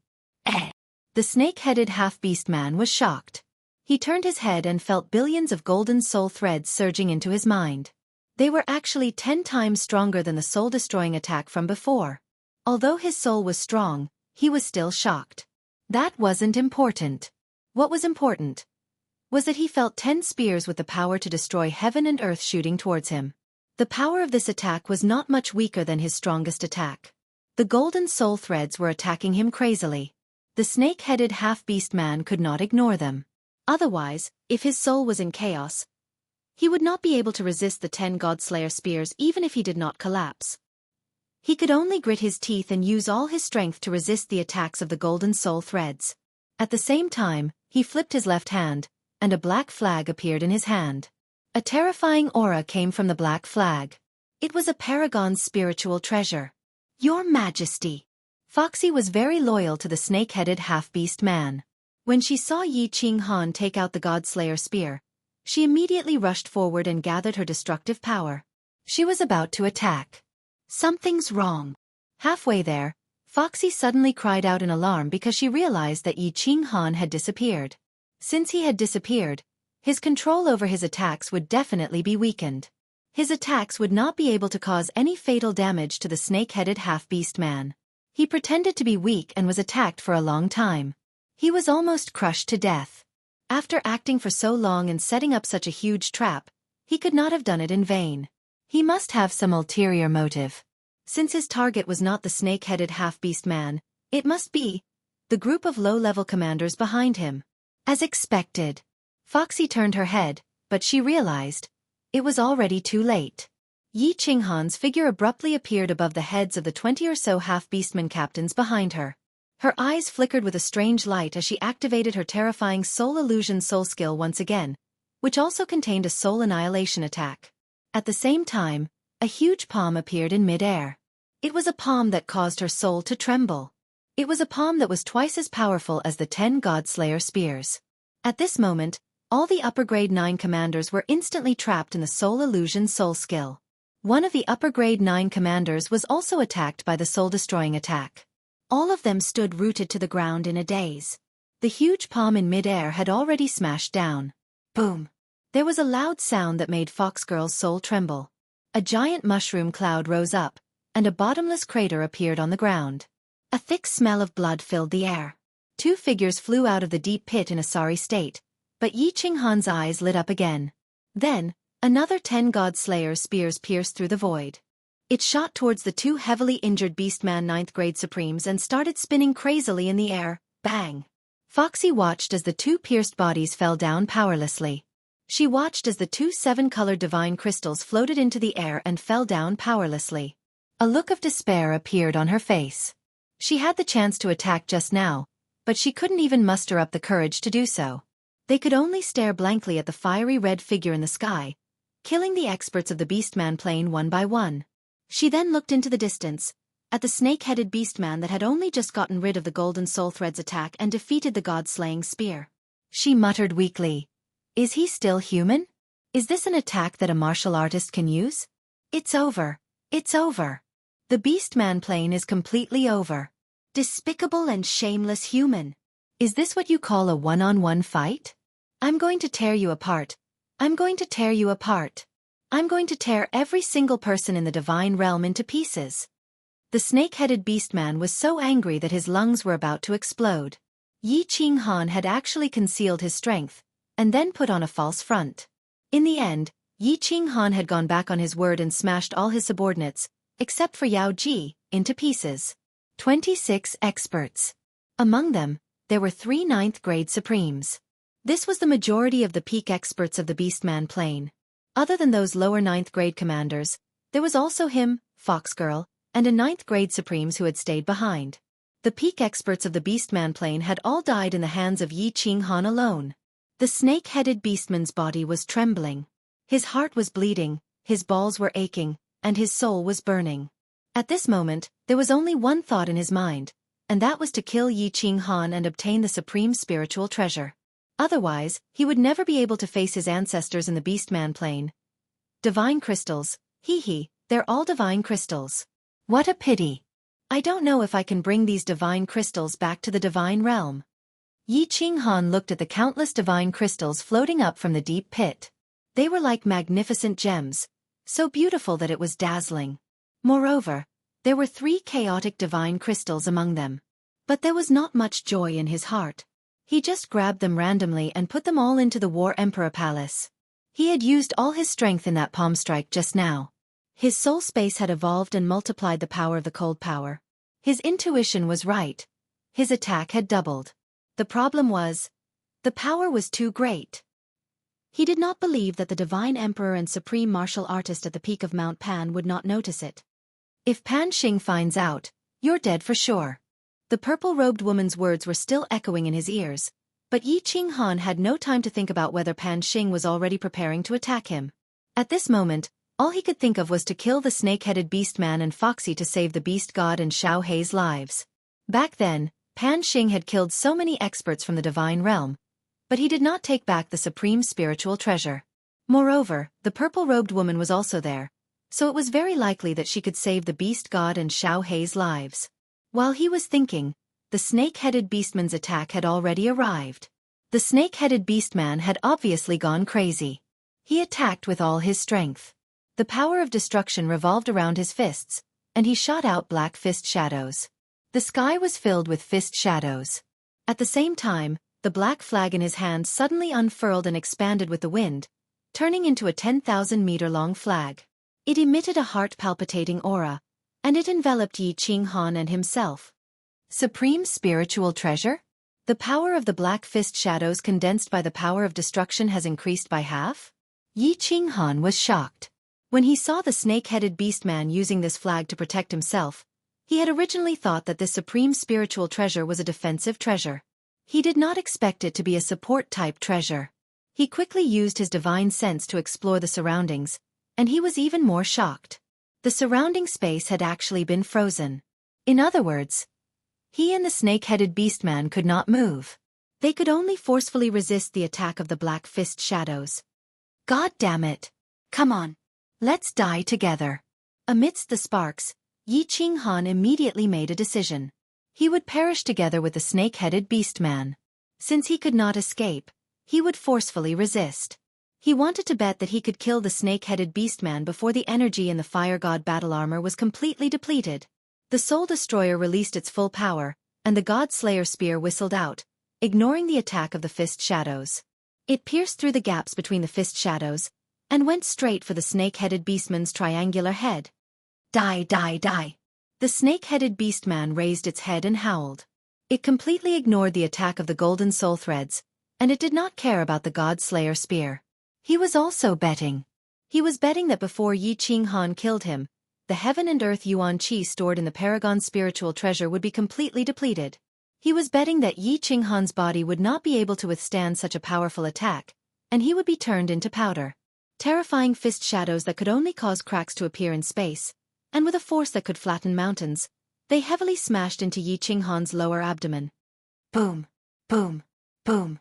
The snake-headed half-beastman was shocked. He turned his head and felt billions of golden soul threads surging into his mind. They were actually 10 times stronger than the soul-destroying attack from before. Although his soul was strong, he was still shocked. That wasn't important. What was important was that he felt 10 spears with the power to destroy heaven and earth shooting towards him. The power of this attack was not much weaker than his strongest attack. The golden soul threads were attacking him crazily. The snake-headed half-beast man could not ignore them. Otherwise, if his soul was in chaos, he would not be able to resist the 10 Godslayer spears even if he did not collapse. He could only grit his teeth and use all his strength to resist the attacks of the golden soul threads. At the same time, he flipped his left hand, and a black flag appeared in his hand. A terrifying aura came from the black flag. It was a paragon's spiritual treasure. Your Majesty. Foxy was very loyal to the snake-headed half-beast man. When she saw Yi Qinghan take out the Godslayer spear, she immediately rushed forward and gathered her destructive power. She was about to attack. Something's wrong. Halfway there, Foxy suddenly cried out in alarm because she realized that Yi Qinghan had disappeared. Since he had disappeared, his control over his attacks would definitely be weakened. His attacks would not be able to cause any fatal damage to the snake-headed half-beast man. He pretended to be weak and was attacked for a long time. He was almost crushed to death. After acting for so long and setting up such a huge trap, he could not have done it in vain. He must have some ulterior motive. Since his target was not the snake-headed half-beast man, it must be the group of low-level commanders behind him. As expected, Foxy turned her head, but she realized it was already too late. Yi Qinghan's figure abruptly appeared above the heads of the 20 or so half-beastman captains behind her. Her eyes flickered with a strange light as she activated her terrifying Soul Illusion soul skill once again, which also contained a soul annihilation attack. At the same time, a huge palm appeared in mid-air. It was a palm that caused her soul to tremble. It was a palm that was twice as powerful as the 10 Godslayer spears. At this moment, all the upper grade 9 commanders were instantly trapped in the Soul Illusion soul skill. One of the upper grade 9 commanders was also attacked by the soul-destroying attack. All of them stood rooted to the ground in a daze. The huge palm in mid-air had already smashed down. Boom! There was a loud sound that made Foxgirl's soul tremble. A giant mushroom cloud rose up, and a bottomless crater appeared on the ground. A thick smell of blood filled the air. 2 figures flew out of the deep pit in a sorry state, but Yi Qinghan's eyes lit up again. Then, another 10 Godslayer's spears pierced through the void. It shot towards the 2 heavily injured Beastman 9th grade Supremes and started spinning crazily in the air. Bang! Foxy watched as the 2 pierced bodies fell down powerlessly. She watched as the 2 7-colored divine crystals floated into the air and fell down powerlessly. A look of despair appeared on her face. She had the chance to attack just now, but she couldn't even muster up the courage to do so. They could only stare blankly at the fiery red figure in the sky, killing the experts of the Beastman plane one by one. She then looked into the distance, at the snake-headed beastman that had only just gotten rid of the Golden Soul Thread's attack and defeated the God-slaying spear. She muttered weakly, "Is he still human? Is this an attack that a martial artist can use? It's over. It's over. The Beastman plane is completely over. Despicable and shameless human. Is this what you call a one-on-one fight? I'm going to tear you apart. I'm going to tear you apart. I'm going to tear every single person in the divine realm into pieces." The snake-headed beastman was so angry that his lungs were about to explode. Yi Qinghan had actually concealed his strength, and then put on a false front. In the end, Yi Qinghan had gone back on his word and smashed all his subordinates, except for Yao Ji, into pieces. 26 experts. Among them, there were 3 9th grade Supremes. This was the majority of the peak experts of the Beastman plane. Other than those lower 9th grade commanders, there was also him, Foxgirl, and a 9th grade Supremes who had stayed behind. The peak experts of the Beastman plane had all died in the hands of Yi Qinghan alone. The snake-headed beastman's body was trembling. His heart was bleeding, his balls were aching, and his soul was burning. At this moment, there was only one thought in his mind, and that was to kill Yi Qinghan and obtain the supreme spiritual treasure. Otherwise, he would never be able to face his ancestors in the Beastman plane. Divine crystals, they're all divine crystals. What a pity. I don't know if I can bring these divine crystals back to the divine realm. Yi Qinghan looked at the countless divine crystals floating up from the deep pit. They were like magnificent gems, so beautiful that it was dazzling. Moreover, there were 3 chaotic divine crystals among them. But there was not much joy in his heart. He just grabbed them randomly and put them all into the War Emperor Palace. He had used all his strength in that palm strike just now. His soul space had evolved and multiplied the power of the cold power. His intuition was right. His attack had doubled. The problem was, the power was too great. He did not believe that the Divine Emperor and Supreme Martial Artist at the peak of Mount Pan would not notice it. If Pan Xing finds out, you're dead for sure. The purple-robed woman's words were still echoing in his ears, but Yi Qinghan had no time to think about whether Pan Xing was already preparing to attack him. At this moment, All he could think of was to kill the snake-headed beastman and Foxy to save the beast god and Xiao Hei's lives. Back then, Pan Xing had killed so many experts from the divine realm, but he did not take back the supreme spiritual treasure. Moreover, the purple-robed woman was also there, so it was very likely that she could save the beast god and Xiao Hei's lives. While he was thinking, the snake-headed beastman's attack had already arrived. The snake-headed beastman had obviously gone crazy. He attacked with all his strength. The power of destruction revolved around his fists, and he shot out black fist shadows. The sky was filled with fist shadows. At the same time, the black flag in his hand suddenly unfurled and expanded with the wind, turning into a 10,000-meter-long flag. It emitted a heart-palpitating aura, and it enveloped Yi Qinghan and himself. Supreme spiritual treasure? The power of the black fist shadows condensed by the power of destruction has increased by half? Yi Qinghan was shocked. When he saw the snake-headed beastman using this flag to protect himself, he had originally thought that this supreme spiritual treasure was a defensive treasure. He did not expect it to be a support-type treasure. He quickly used his divine sense to explore the surroundings, and he was even more shocked. The surrounding space had actually been frozen. In other words, he and the snake-headed beastman could not move. They could only forcefully resist the attack of the black fist shadows. God damn it! Come on! Let's die together. Amidst the sparks, Yi Qinghan immediately made a decision. He would perish together with the snake-headed beastman. Since he could not escape, he would forcefully resist. He wanted to bet that he could kill the snake-headed beastman before the energy in the fire god battle armor was completely depleted. The Soul Destroyer released its full power, and the God Slayer spear whistled out, ignoring the attack of the fist shadows. It pierced through the gaps between the fist shadows, and went straight for the snake-headed beastman's triangular head. Die, die, die. The snake-headed beastman raised its head and howled. It completely ignored the attack of the golden soul threads, and it did not care about the God Slayer spear. He was also betting. He was betting that before Yi Qinghan killed him, the heaven and earth yuan qi stored in the Paragon spiritual treasure would be completely depleted. He was betting that Yi Qinghan's body would not be able to withstand such a powerful attack, and he would be turned into powder. Terrifying fist shadows that could only cause cracks to appear in space, and with a force that could flatten mountains, they heavily smashed into Yi Qinghan's lower abdomen. Boom, boom, boom.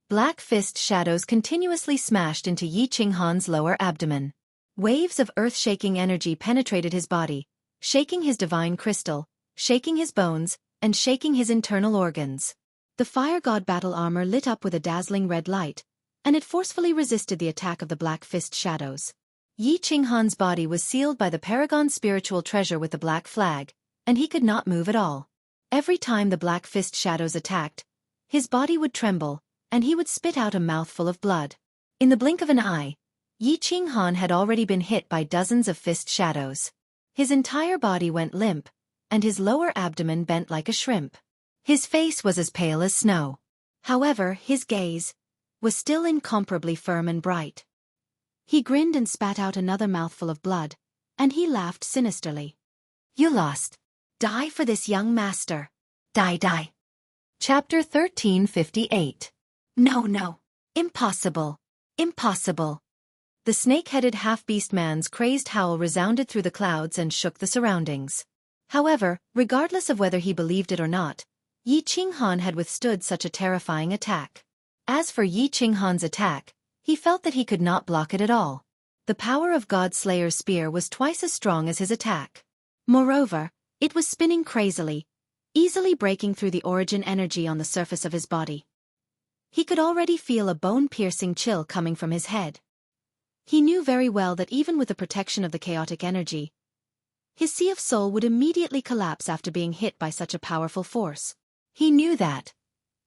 Black fist shadows continuously smashed into Yi Qinghan's lower abdomen. Waves of earth-shaking energy penetrated his body, shaking his divine crystal, shaking his bones, and shaking his internal organs. The fire god battle armor lit up with a dazzling red light, and it forcefully resisted the attack of the black fist shadows. Yi Qinghan's body was sealed by the Paragon spiritual treasure with the black flag, and he could not move at all. Every time the black fist shadows attacked, his body would tremble, and he would spit out a mouthful of blood. In the blink of an eye, Yi Qinghan had already been hit by dozens of fist shadows. His entire body went limp, and his lower abdomen bent like a shrimp. His face was as pale as snow. However, his gaze was still incomparably firm and bright. He grinned and spat out another mouthful of blood, and he laughed sinisterly. You lost. Die for this young master. Die, die. Chapter 1358. No, no. Impossible. Impossible. The snake-headed half-beast man's crazed howl resounded through the clouds and shook the surroundings. However, regardless of whether he believed it or not, Yi Qinghan had withstood such a terrifying attack. As for Yi Qinghan's attack, he felt that he could not block it at all. The power of God Slayer's spear was twice as strong as his attack. Moreover, it was spinning crazily, easily breaking through the origin energy on the surface of his body. He could already feel a bone-piercing chill coming from his head. He knew very well that even with the protection of the chaotic energy, his sea of soul would immediately collapse after being hit by such a powerful force. He knew that.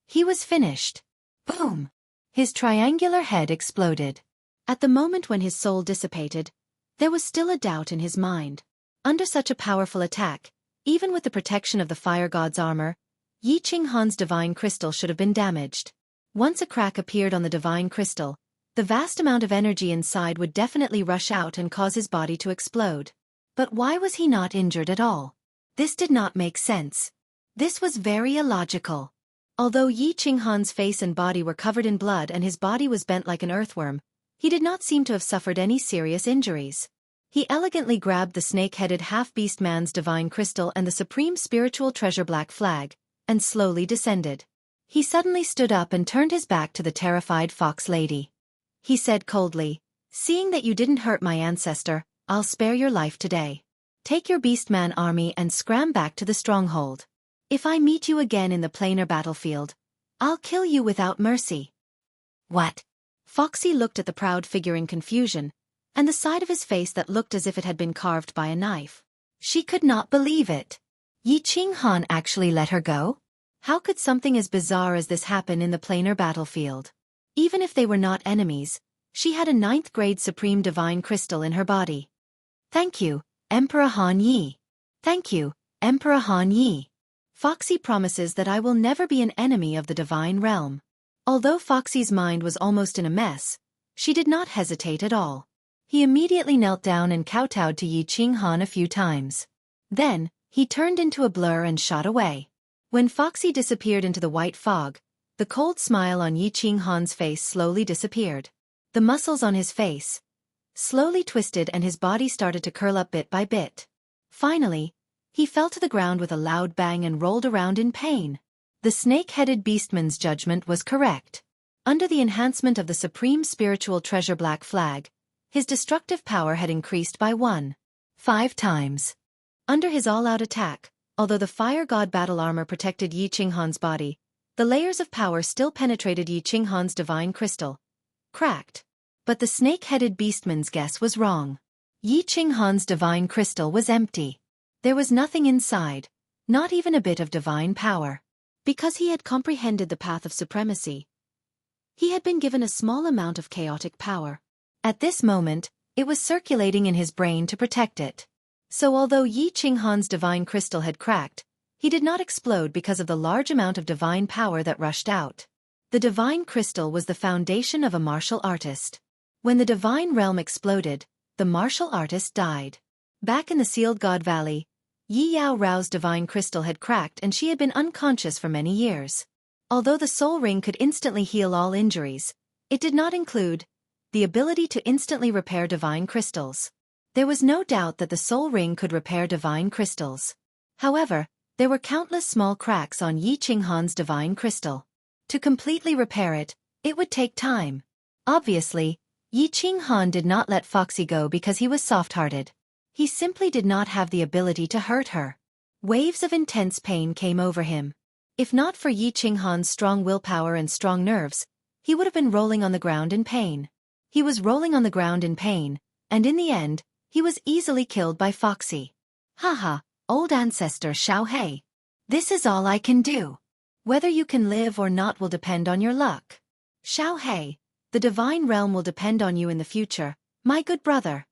He was finished. Boom! His triangular head exploded. At the moment when his soul dissipated, there was still a doubt in his mind. Under such a powerful attack, even with the protection of the fire god's armor, Yi Qinghan's divine crystal should have been damaged. Once a crack appeared on the divine crystal, the vast amount of energy inside would definitely rush out and cause his body to explode. But why was he not injured at all? This did not make sense. This was very illogical. Although Yi Qinghan's face and body were covered in blood and his body was bent like an earthworm, he did not seem to have suffered any serious injuries. He elegantly grabbed the snake-headed half-beast man's divine crystal and the supreme spiritual treasure black flag, and slowly descended. He suddenly stood up and turned his back to the terrified fox lady. He said coldly, "Seeing that you didn't hurt my ancestor, I'll spare your life today. Take your beastman army and scram back to the stronghold. If I meet you again in the planar battlefield, I'll kill you without mercy." "What?" Foxy looked at the proud figure in confusion, and the side of his face that looked as if it had been carved by a knife. She could not believe it. Yi Qinghan actually let her go? How could something as bizarre as this happen in the planar battlefield? Even if they were not enemies, she had a 9th-grade supreme divine crystal in her body. "Thank you, Emperor Han Yi. Thank you, Emperor Han Yi. Foxy promises that I will never be an enemy of the divine realm." Although Foxy's mind was almost in a mess, she did not hesitate at all. He immediately knelt down and kowtowed to Yi Qinghan a few times. Then, he turned into a blur and shot away. When Foxy disappeared into the white fog, the cold smile on Yi Qinghan's face slowly disappeared. The muscles on his face slowly twisted and his body started to curl up bit by bit. Finally, he fell to the ground with a loud bang and rolled around in pain. The snake-headed beastman's judgment was correct. Under the enhancement of the supreme spiritual treasure black flag, his destructive power had increased by 1.5 times. Under his all-out attack, although the fire god battle armor protected Yi Qinghan's body, the layers of power still penetrated Yi Qinghan's divine crystal. Cracked. But the snake-headed beastman's guess was wrong. Yi Qinghan's divine crystal was empty. There was nothing inside, not even a bit of divine power. Because he had comprehended the path of supremacy, he had been given a small amount of chaotic power. At this moment, it was circulating in his brain to protect it. So although Yi Qinghan's divine crystal had cracked, he did not explode because of the large amount of divine power that rushed out. The divine crystal was the foundation of a martial artist. When the divine realm exploded, the martial artist died. Back in the Sealed God Valley, Yi Yao Rao's divine crystal had cracked and she had been unconscious for many years. Although the soul ring could instantly heal all injuries, it did not include the ability to instantly repair divine crystals. There was no doubt that the soul ring could repair divine crystals. However, there were countless small cracks on Yi Qinghan's divine crystal. To completely repair it, it would take time. Obviously, Yi Qinghan did not let Foxy go because he was soft-hearted. He simply did not have the ability to hurt her. Waves of intense pain came over him. If not for Yi Qinghan's strong willpower and strong nerves, he would have been rolling on the ground in pain. He was rolling on the ground in pain, and in the end, he was easily killed by Foxy. "Haha, old ancestor Xiao Hei. This is all I can do. Whether you can live or not will depend on your luck. Xiao Hei, the divine realm will depend on you in the future, my good brother."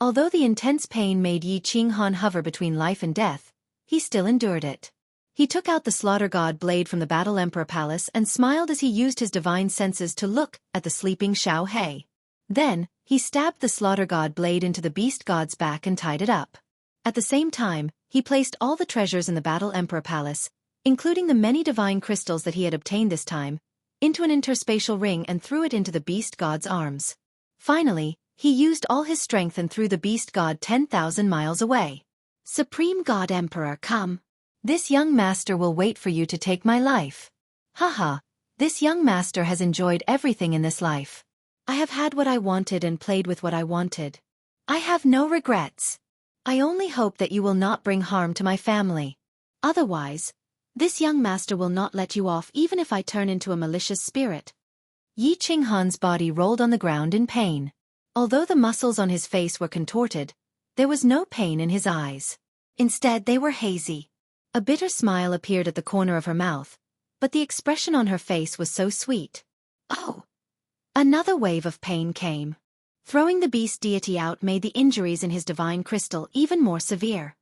Although the intense pain made Yi Qinghan hover between life and death, he still endured it. He took out the Slaughter God blade from the Battle Emperor Palace and smiled as he used his divine senses to look at the sleeping Xiao Hei. Then, he stabbed the Slaughter God blade into the beast god's back and tied it up. At the same time, he placed all the treasures in the Battle Emperor Palace, including the many divine crystals that he had obtained this time, into an interspatial ring and threw it into the beast god's arms. Finally, he used all his strength and threw the beast god 10,000 miles away. "Supreme God Emperor, come. This young master will wait for you to take my life. Haha, this young master has enjoyed everything in this life. I have had what I wanted and played with what I wanted. I have no regrets. I only hope that you will not bring harm to my family. Otherwise, this young master will not let you off even if I turn into a malicious spirit." Yi Qinghan's body rolled on the ground in pain. Although the muscles on his face were contorted, there was no pain in his eyes. Instead, they were hazy. A bitter smile appeared at the corner of her mouth, but the expression on her face was so sweet. "Oh!" Another wave of pain came. Throwing the beast deity out made the injuries in his divine crystal even more severe.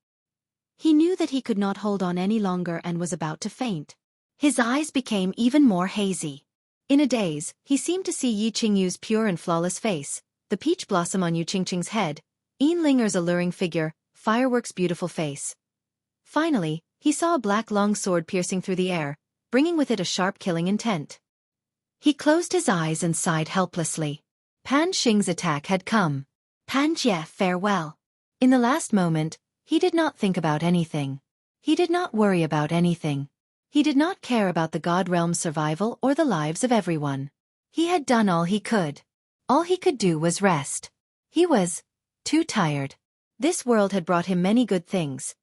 He knew that he could not hold on any longer and was about to faint. His eyes became even more hazy. In a daze, he seemed to see Yi Qingyu's pure and flawless face, the peach blossom on Yu Qingqing's head, Yin Linger's alluring figure, Firework's beautiful face. Finally, he saw a black long sword piercing through the air, bringing with it a sharp killing intent. He closed his eyes and sighed helplessly. Pan Xing's attack had come. Panjie, farewell. In the last moment, he did not think about anything. He did not worry about anything. He did not care about the God Realm's survival or the lives of everyone. He had done all he could. All he could do was rest. He was too tired. This world had brought him many good things.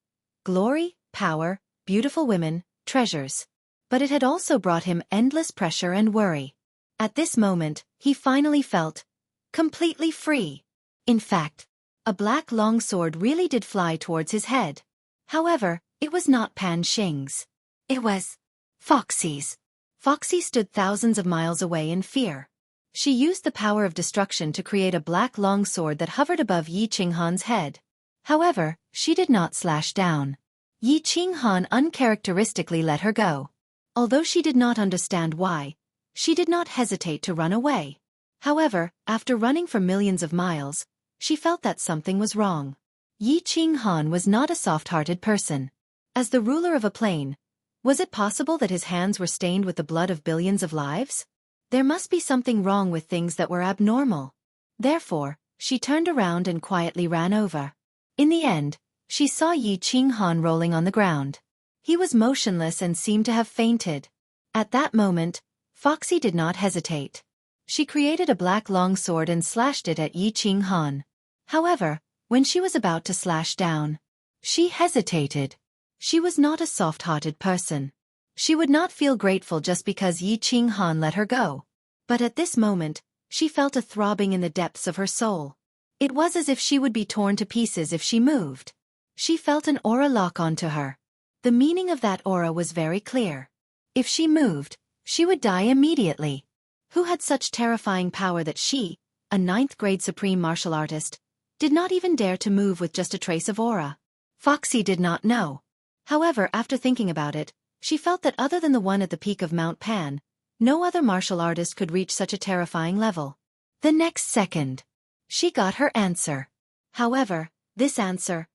Glory, power, beautiful women, treasures. But it had also brought him endless pressure and worry. At this moment, he finally felt completely free. In fact, a black long sword really did fly towards his head. However, it was not Pan Xing's. It was Foxy's. Foxy stood thousands of miles away in fear. She used the power of destruction to create a black long sword that hovered above Yi Qinghan's head. However, she did not slash down. Yi Qinghan uncharacteristically let her go. Although she did not understand why, she did not hesitate to run away. However, after running for millions of miles, she felt that something was wrong. Yi Qinghan was not a soft-hearted person. As the ruler of a plane, was it possible that his hands were stained with the blood of billions of lives? There must be something wrong with things that were abnormal. Therefore, she turned around and quietly ran over. In the end, she saw Yi Qinghan rolling on the ground. He was motionless and seemed to have fainted. At that moment, Foxy did not hesitate. She created a black long sword and slashed it at Yi Qinghan. However, when she was about to slash down, she hesitated. She was not a soft-hearted person. She would not feel grateful just because Yi Qinghan let her go. But at this moment, she felt a throbbing in the depths of her soul. It was as if she would be torn to pieces if she moved. She felt an aura lock onto her. The meaning of that aura was very clear. If she moved, she would die immediately. Who had such terrifying power that she, a 9th-grade supreme martial artist, did not even dare to move with just a trace of aura? Foxy did not know. However, after thinking about it, she felt that other than the one at the peak of Mount Pan, no other martial artist could reach such a terrifying level. The next second, she got her answer. However, this answer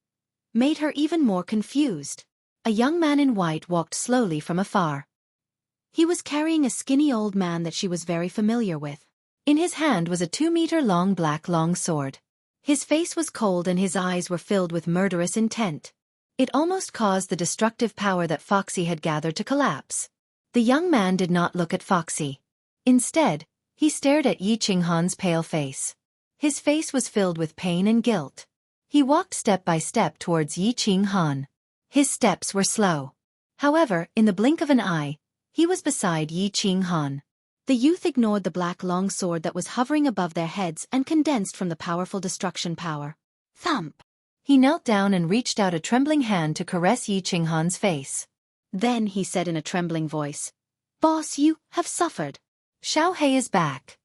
made her even more confused. A young man in white walked slowly from afar. He was carrying a skinny old man that she was very familiar with. In his hand was a 2-meter-long black long sword. His face was cold and his eyes were filled with murderous intent. It almost caused the destructive power that Foxy had gathered to collapse. The young man did not look at Foxy. Instead, he stared at Yi Qinghan's pale face. His face was filled with pain and guilt. He walked step by step towards Yi Qinghan. His steps were slow. However, in the blink of an eye, he was beside Yi Qinghan. The youth ignored the black long sword that was hovering above their heads and condensed from the powerful destruction power. Thump! He knelt down and reached out a trembling hand to caress Yi Qinghan's face. Then he said in a trembling voice, "Boss, you have suffered. Xiao He is back."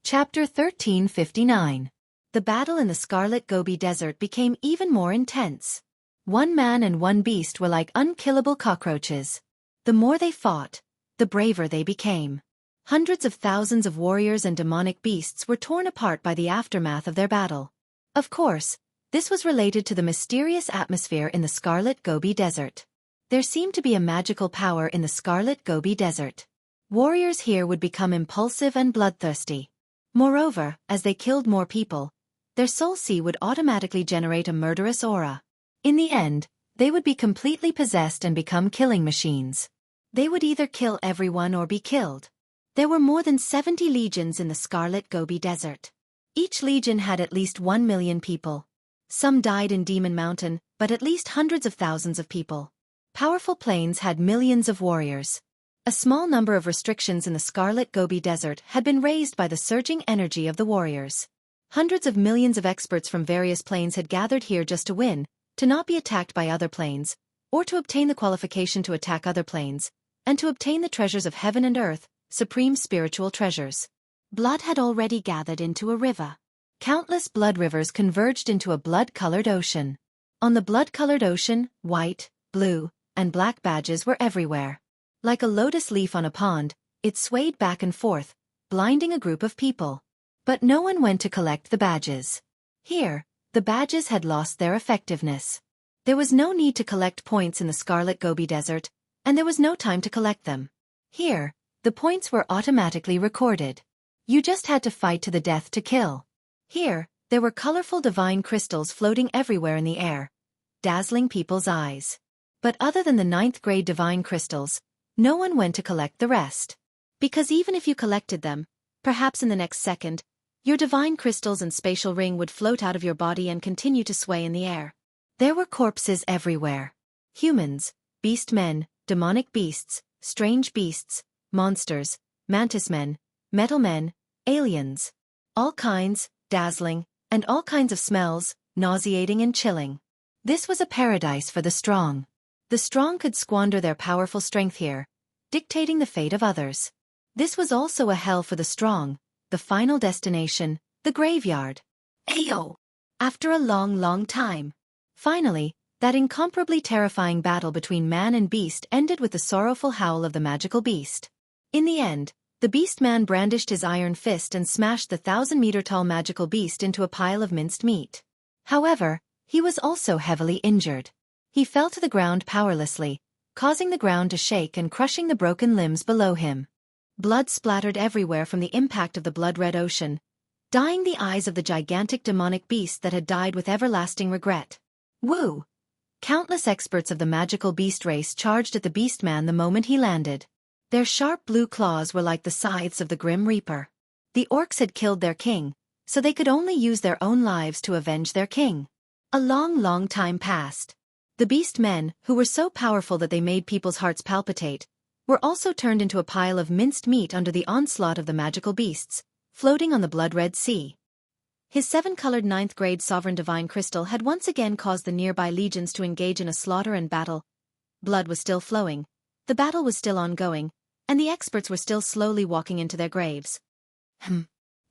Chapter 1359. The battle in the Scarlet Gobi Desert became even more intense. One man and one beast were like unkillable cockroaches. The more they fought, the braver they became. Hundreds of thousands of warriors and demonic beasts were torn apart by the aftermath of their battle. Of course, this was related to the mysterious atmosphere in the Scarlet Gobi Desert. There seemed to be a magical power in the Scarlet Gobi Desert. Warriors here would become impulsive and bloodthirsty. Moreover, as they killed more people, their soul sea would automatically generate a murderous aura. In the end, they would be completely possessed and become killing machines. They would either kill everyone or be killed. There were more than 70 legions in the Scarlet Gobi Desert. Each legion had at least 1 million people. Some died in Demon Mountain, but at least hundreds of thousands of people. Powerful plains had millions of warriors. A small number of restrictions in the Scarlet Gobi Desert had been raised by the surging energy of the warriors. Hundreds of millions of experts from various planes had gathered here just to win, to not be attacked by other planes, or to obtain the qualification to attack other planes, and to obtain the treasures of heaven and earth, supreme spiritual treasures. Blood had already gathered into a river. Countless blood rivers converged into a blood-colored ocean. On the blood-colored ocean, white, blue, and black badges were everywhere. Like a lotus leaf on a pond, it swayed back and forth, blinding a group of people. But no one went to collect the badges. Here, the badges had lost their effectiveness. There was no need to collect points in the Scarlet Gobi Desert, and there was no time to collect them. Here, the points were automatically recorded. You just had to fight to the death to kill. Here, There were colorful divine crystals floating everywhere in the air, dazzling people's eyes. But other than the ninth-grade divine crystals, no one went to collect the rest. Because even if you collected them, perhaps in the next second, your divine crystals and spatial ring would float out of your body and continue to sway in the air. There were corpses everywhere. Humans, beast men, demonic beasts, strange beasts, monsters, mantis men, metal men, aliens. All kinds, dazzling, and all kinds of smells, nauseating and chilling. This was a paradise for the strong. The strong could squander their powerful strength here, dictating the fate of others. This was also a hell for the strong, the final destination, the graveyard. Ayo! After a long time. Finally, that incomparably terrifying battle between man and beast ended with the sorrowful howl of the magical beast. In the end, the beast man brandished his iron fist and smashed the 1,000-meter-tall magical beast into a pile of minced meat. However, he was also heavily injured. He fell to the ground powerlessly, causing the ground to shake and crushing the broken limbs below him. Blood splattered everywhere from the impact of the blood-red ocean, dyeing the eyes of the gigantic demonic beast that had died with everlasting regret. Woo! Countless experts of the magical beast race charged at the beastman the moment he landed. Their sharp blue claws were like the scythes of the Grim Reaper. The orcs had killed their king, so they could only use their own lives to avenge their king. A long time passed. The beast men, who were so powerful that they made people's hearts palpitate, were also turned into a pile of minced meat under the onslaught of the magical beasts, floating on the blood-red sea. His 7-colored 9th-grade sovereign divine crystal had once again caused the nearby legions to engage in a slaughter and battle. Blood was still flowing, the battle was still ongoing, and the experts were still slowly walking into their graves.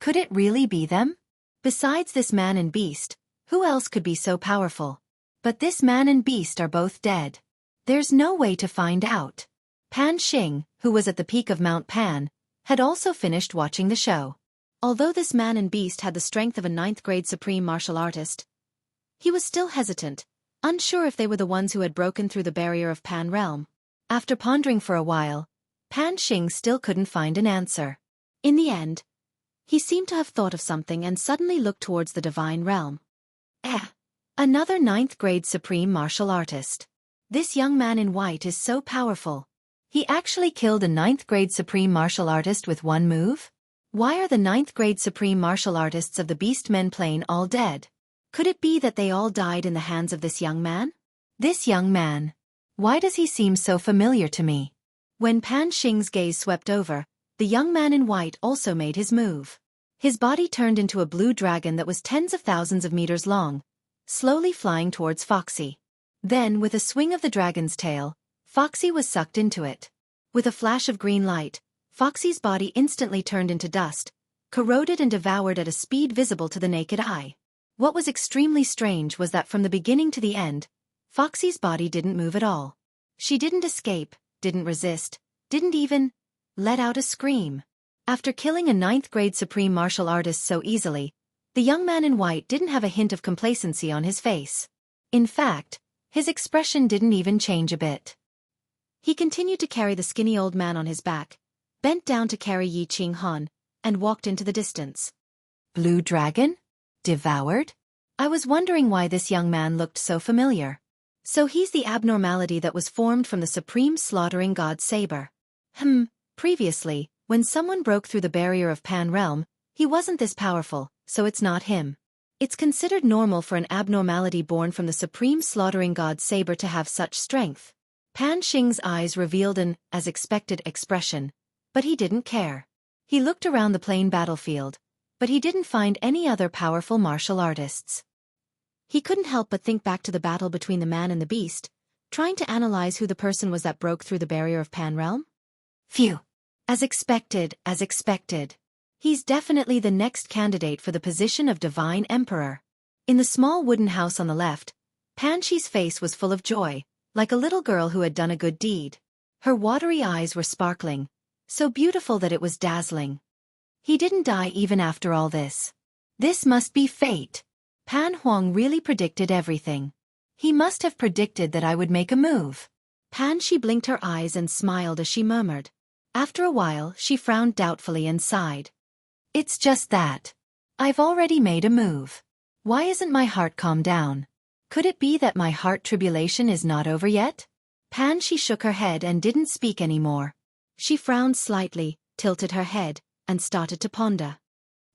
Could it really be them? Besides this man and beast, who else could be so powerful? But this man and beast are both dead. There's no way to find out. Pan Xing, who was at the peak of Mount Pan, had also finished watching the show. Although this man and beast had the strength of a 9th-grade supreme martial artist, he was still hesitant, unsure if they were the ones who had broken through the barrier of Pan Realm. After pondering for a while, Pan Xing still couldn't find an answer. In the end, he seemed to have thought of something and suddenly looked towards the divine realm. Another 9th-grade supreme martial artist. This young man in white is so powerful. He actually killed a 9th-grade supreme martial artist with one move? Why are the 9th-grade supreme martial artists of the Beastmen plane all dead? Could it be that they all died in the hands of this young man? This young man. Why does he seem so familiar to me? When Pan Xing's gaze swept over, the young man in white also made his move. His body turned into a blue dragon that was tens of thousands of meters long, slowly flying towards Foxy. Then, with a swing of the dragon's tail, Foxy was sucked into it. With a flash of green light, Foxy's body instantly turned into dust, corroded and devoured at a speed visible to the naked eye. What was extremely strange was that from the beginning to the end, Foxy's body didn't move at all. She didn't escape, didn't resist, didn't even let out a scream. After killing a 9th-grade supreme martial artist so easily, the young man in white didn't have a hint of complacency on his face. In fact, his expression didn't even change a bit. He continued to carry the skinny old man on his back, bent down to carry Yi Ching Han, and walked into the distance. Blue dragon? Devoured? I was wondering why this young man looked so familiar. So he's the abnormality that was formed from the supreme slaughtering god Saber. Previously, when someone broke through the barrier of Pan Realm, he wasn't this powerful, so it's not him. It's considered normal for an abnormality born from the supreme slaughtering god Saber to have such strength. Pan Xing's eyes revealed an, as expected, expression, but he didn't care. He looked around the plain battlefield, but he didn't find any other powerful martial artists. He couldn't help but think back to the battle between the man and the beast, trying to analyze who the person was that broke through the barrier of Pan Realm. Phew! As expected. He's definitely the next candidate for the position of Divine Emperor. In the small wooden house on the left, Pan Xi's face was full of joy, like a little girl who had done a good deed. Her watery eyes were sparkling, so beautiful that it was dazzling. He didn't die even after all this. This must be fate. Pan Huang really predicted everything. He must have predicted that I would make a move. Pan Xi blinked her eyes and smiled as she murmured. After a while, she frowned doubtfully and sighed. It's just that. I've already made a move. Why isn't my heart calmed down? Could it be that my heart tribulation is not over yet? She shook her head and didn't speak anymore. She frowned slightly, tilted her head, and started to ponder.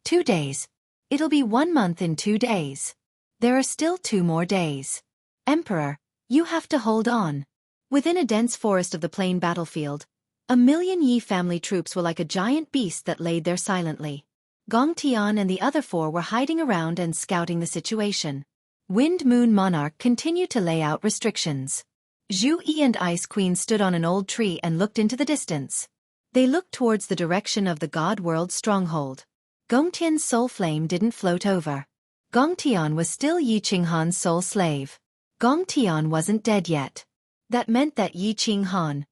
2 days. It'll be 1 month in 2 days. There are still 2 more days. Emperor, you have to hold on. Within a dense forest of the plain battlefield, 1,000,000 Yi family troops were like a giant beast that laid there silently. Gong Tian and the other 4 were hiding around and scouting the situation. Wind Moon Monarch continued to lay out restrictions. Zhu Yi and Ice Queen stood on an old tree and looked into the distance. They looked towards the direction of the God World stronghold. Gong Tian's soul flame didn't float over. Gong Tian was still Yi Qinghan's soul slave. Gong Tian wasn't dead yet. That meant that Yi Qinghan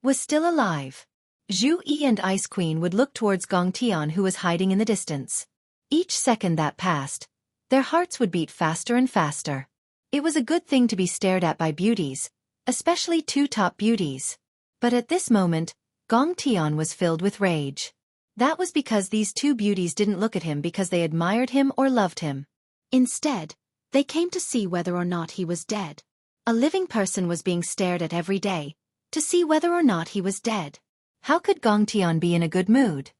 was still alive. Zhu Yi and Ice Queen would look towards Gong Tian, who was hiding in the distance. Each second that passed, their hearts would beat faster and faster. It was a good thing to be stared at by beauties, especially 2 top beauties. But at this moment, Gong Tian was filled with rage. That was because these 2 beauties didn't look at him because they admired him or loved him. Instead, they came to see whether or not he was dead. A living person was being stared at every day, to see whether or not he was dead. How could Gong Tian be in a good mood?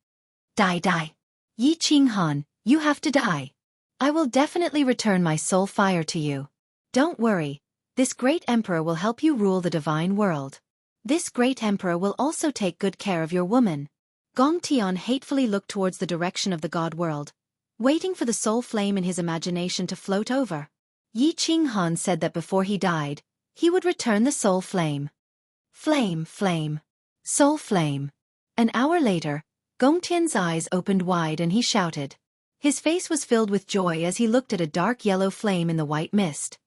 Die. Yi Qinghan, you have to die. I will definitely return my soul fire to you. Don't worry, this great emperor will help you rule the divine world. This great emperor will also take good care of your woman. Gong Tian hatefully looked towards the direction of the God world, waiting for the soul flame in his imagination to float over. Yi Qinghan said that before he died, he would return the soul flame. Flame. Soul flame. An hour later, Gong Tian's eyes opened wide and he shouted. His face was filled with joy as he looked at a dark yellow flame in the white mist.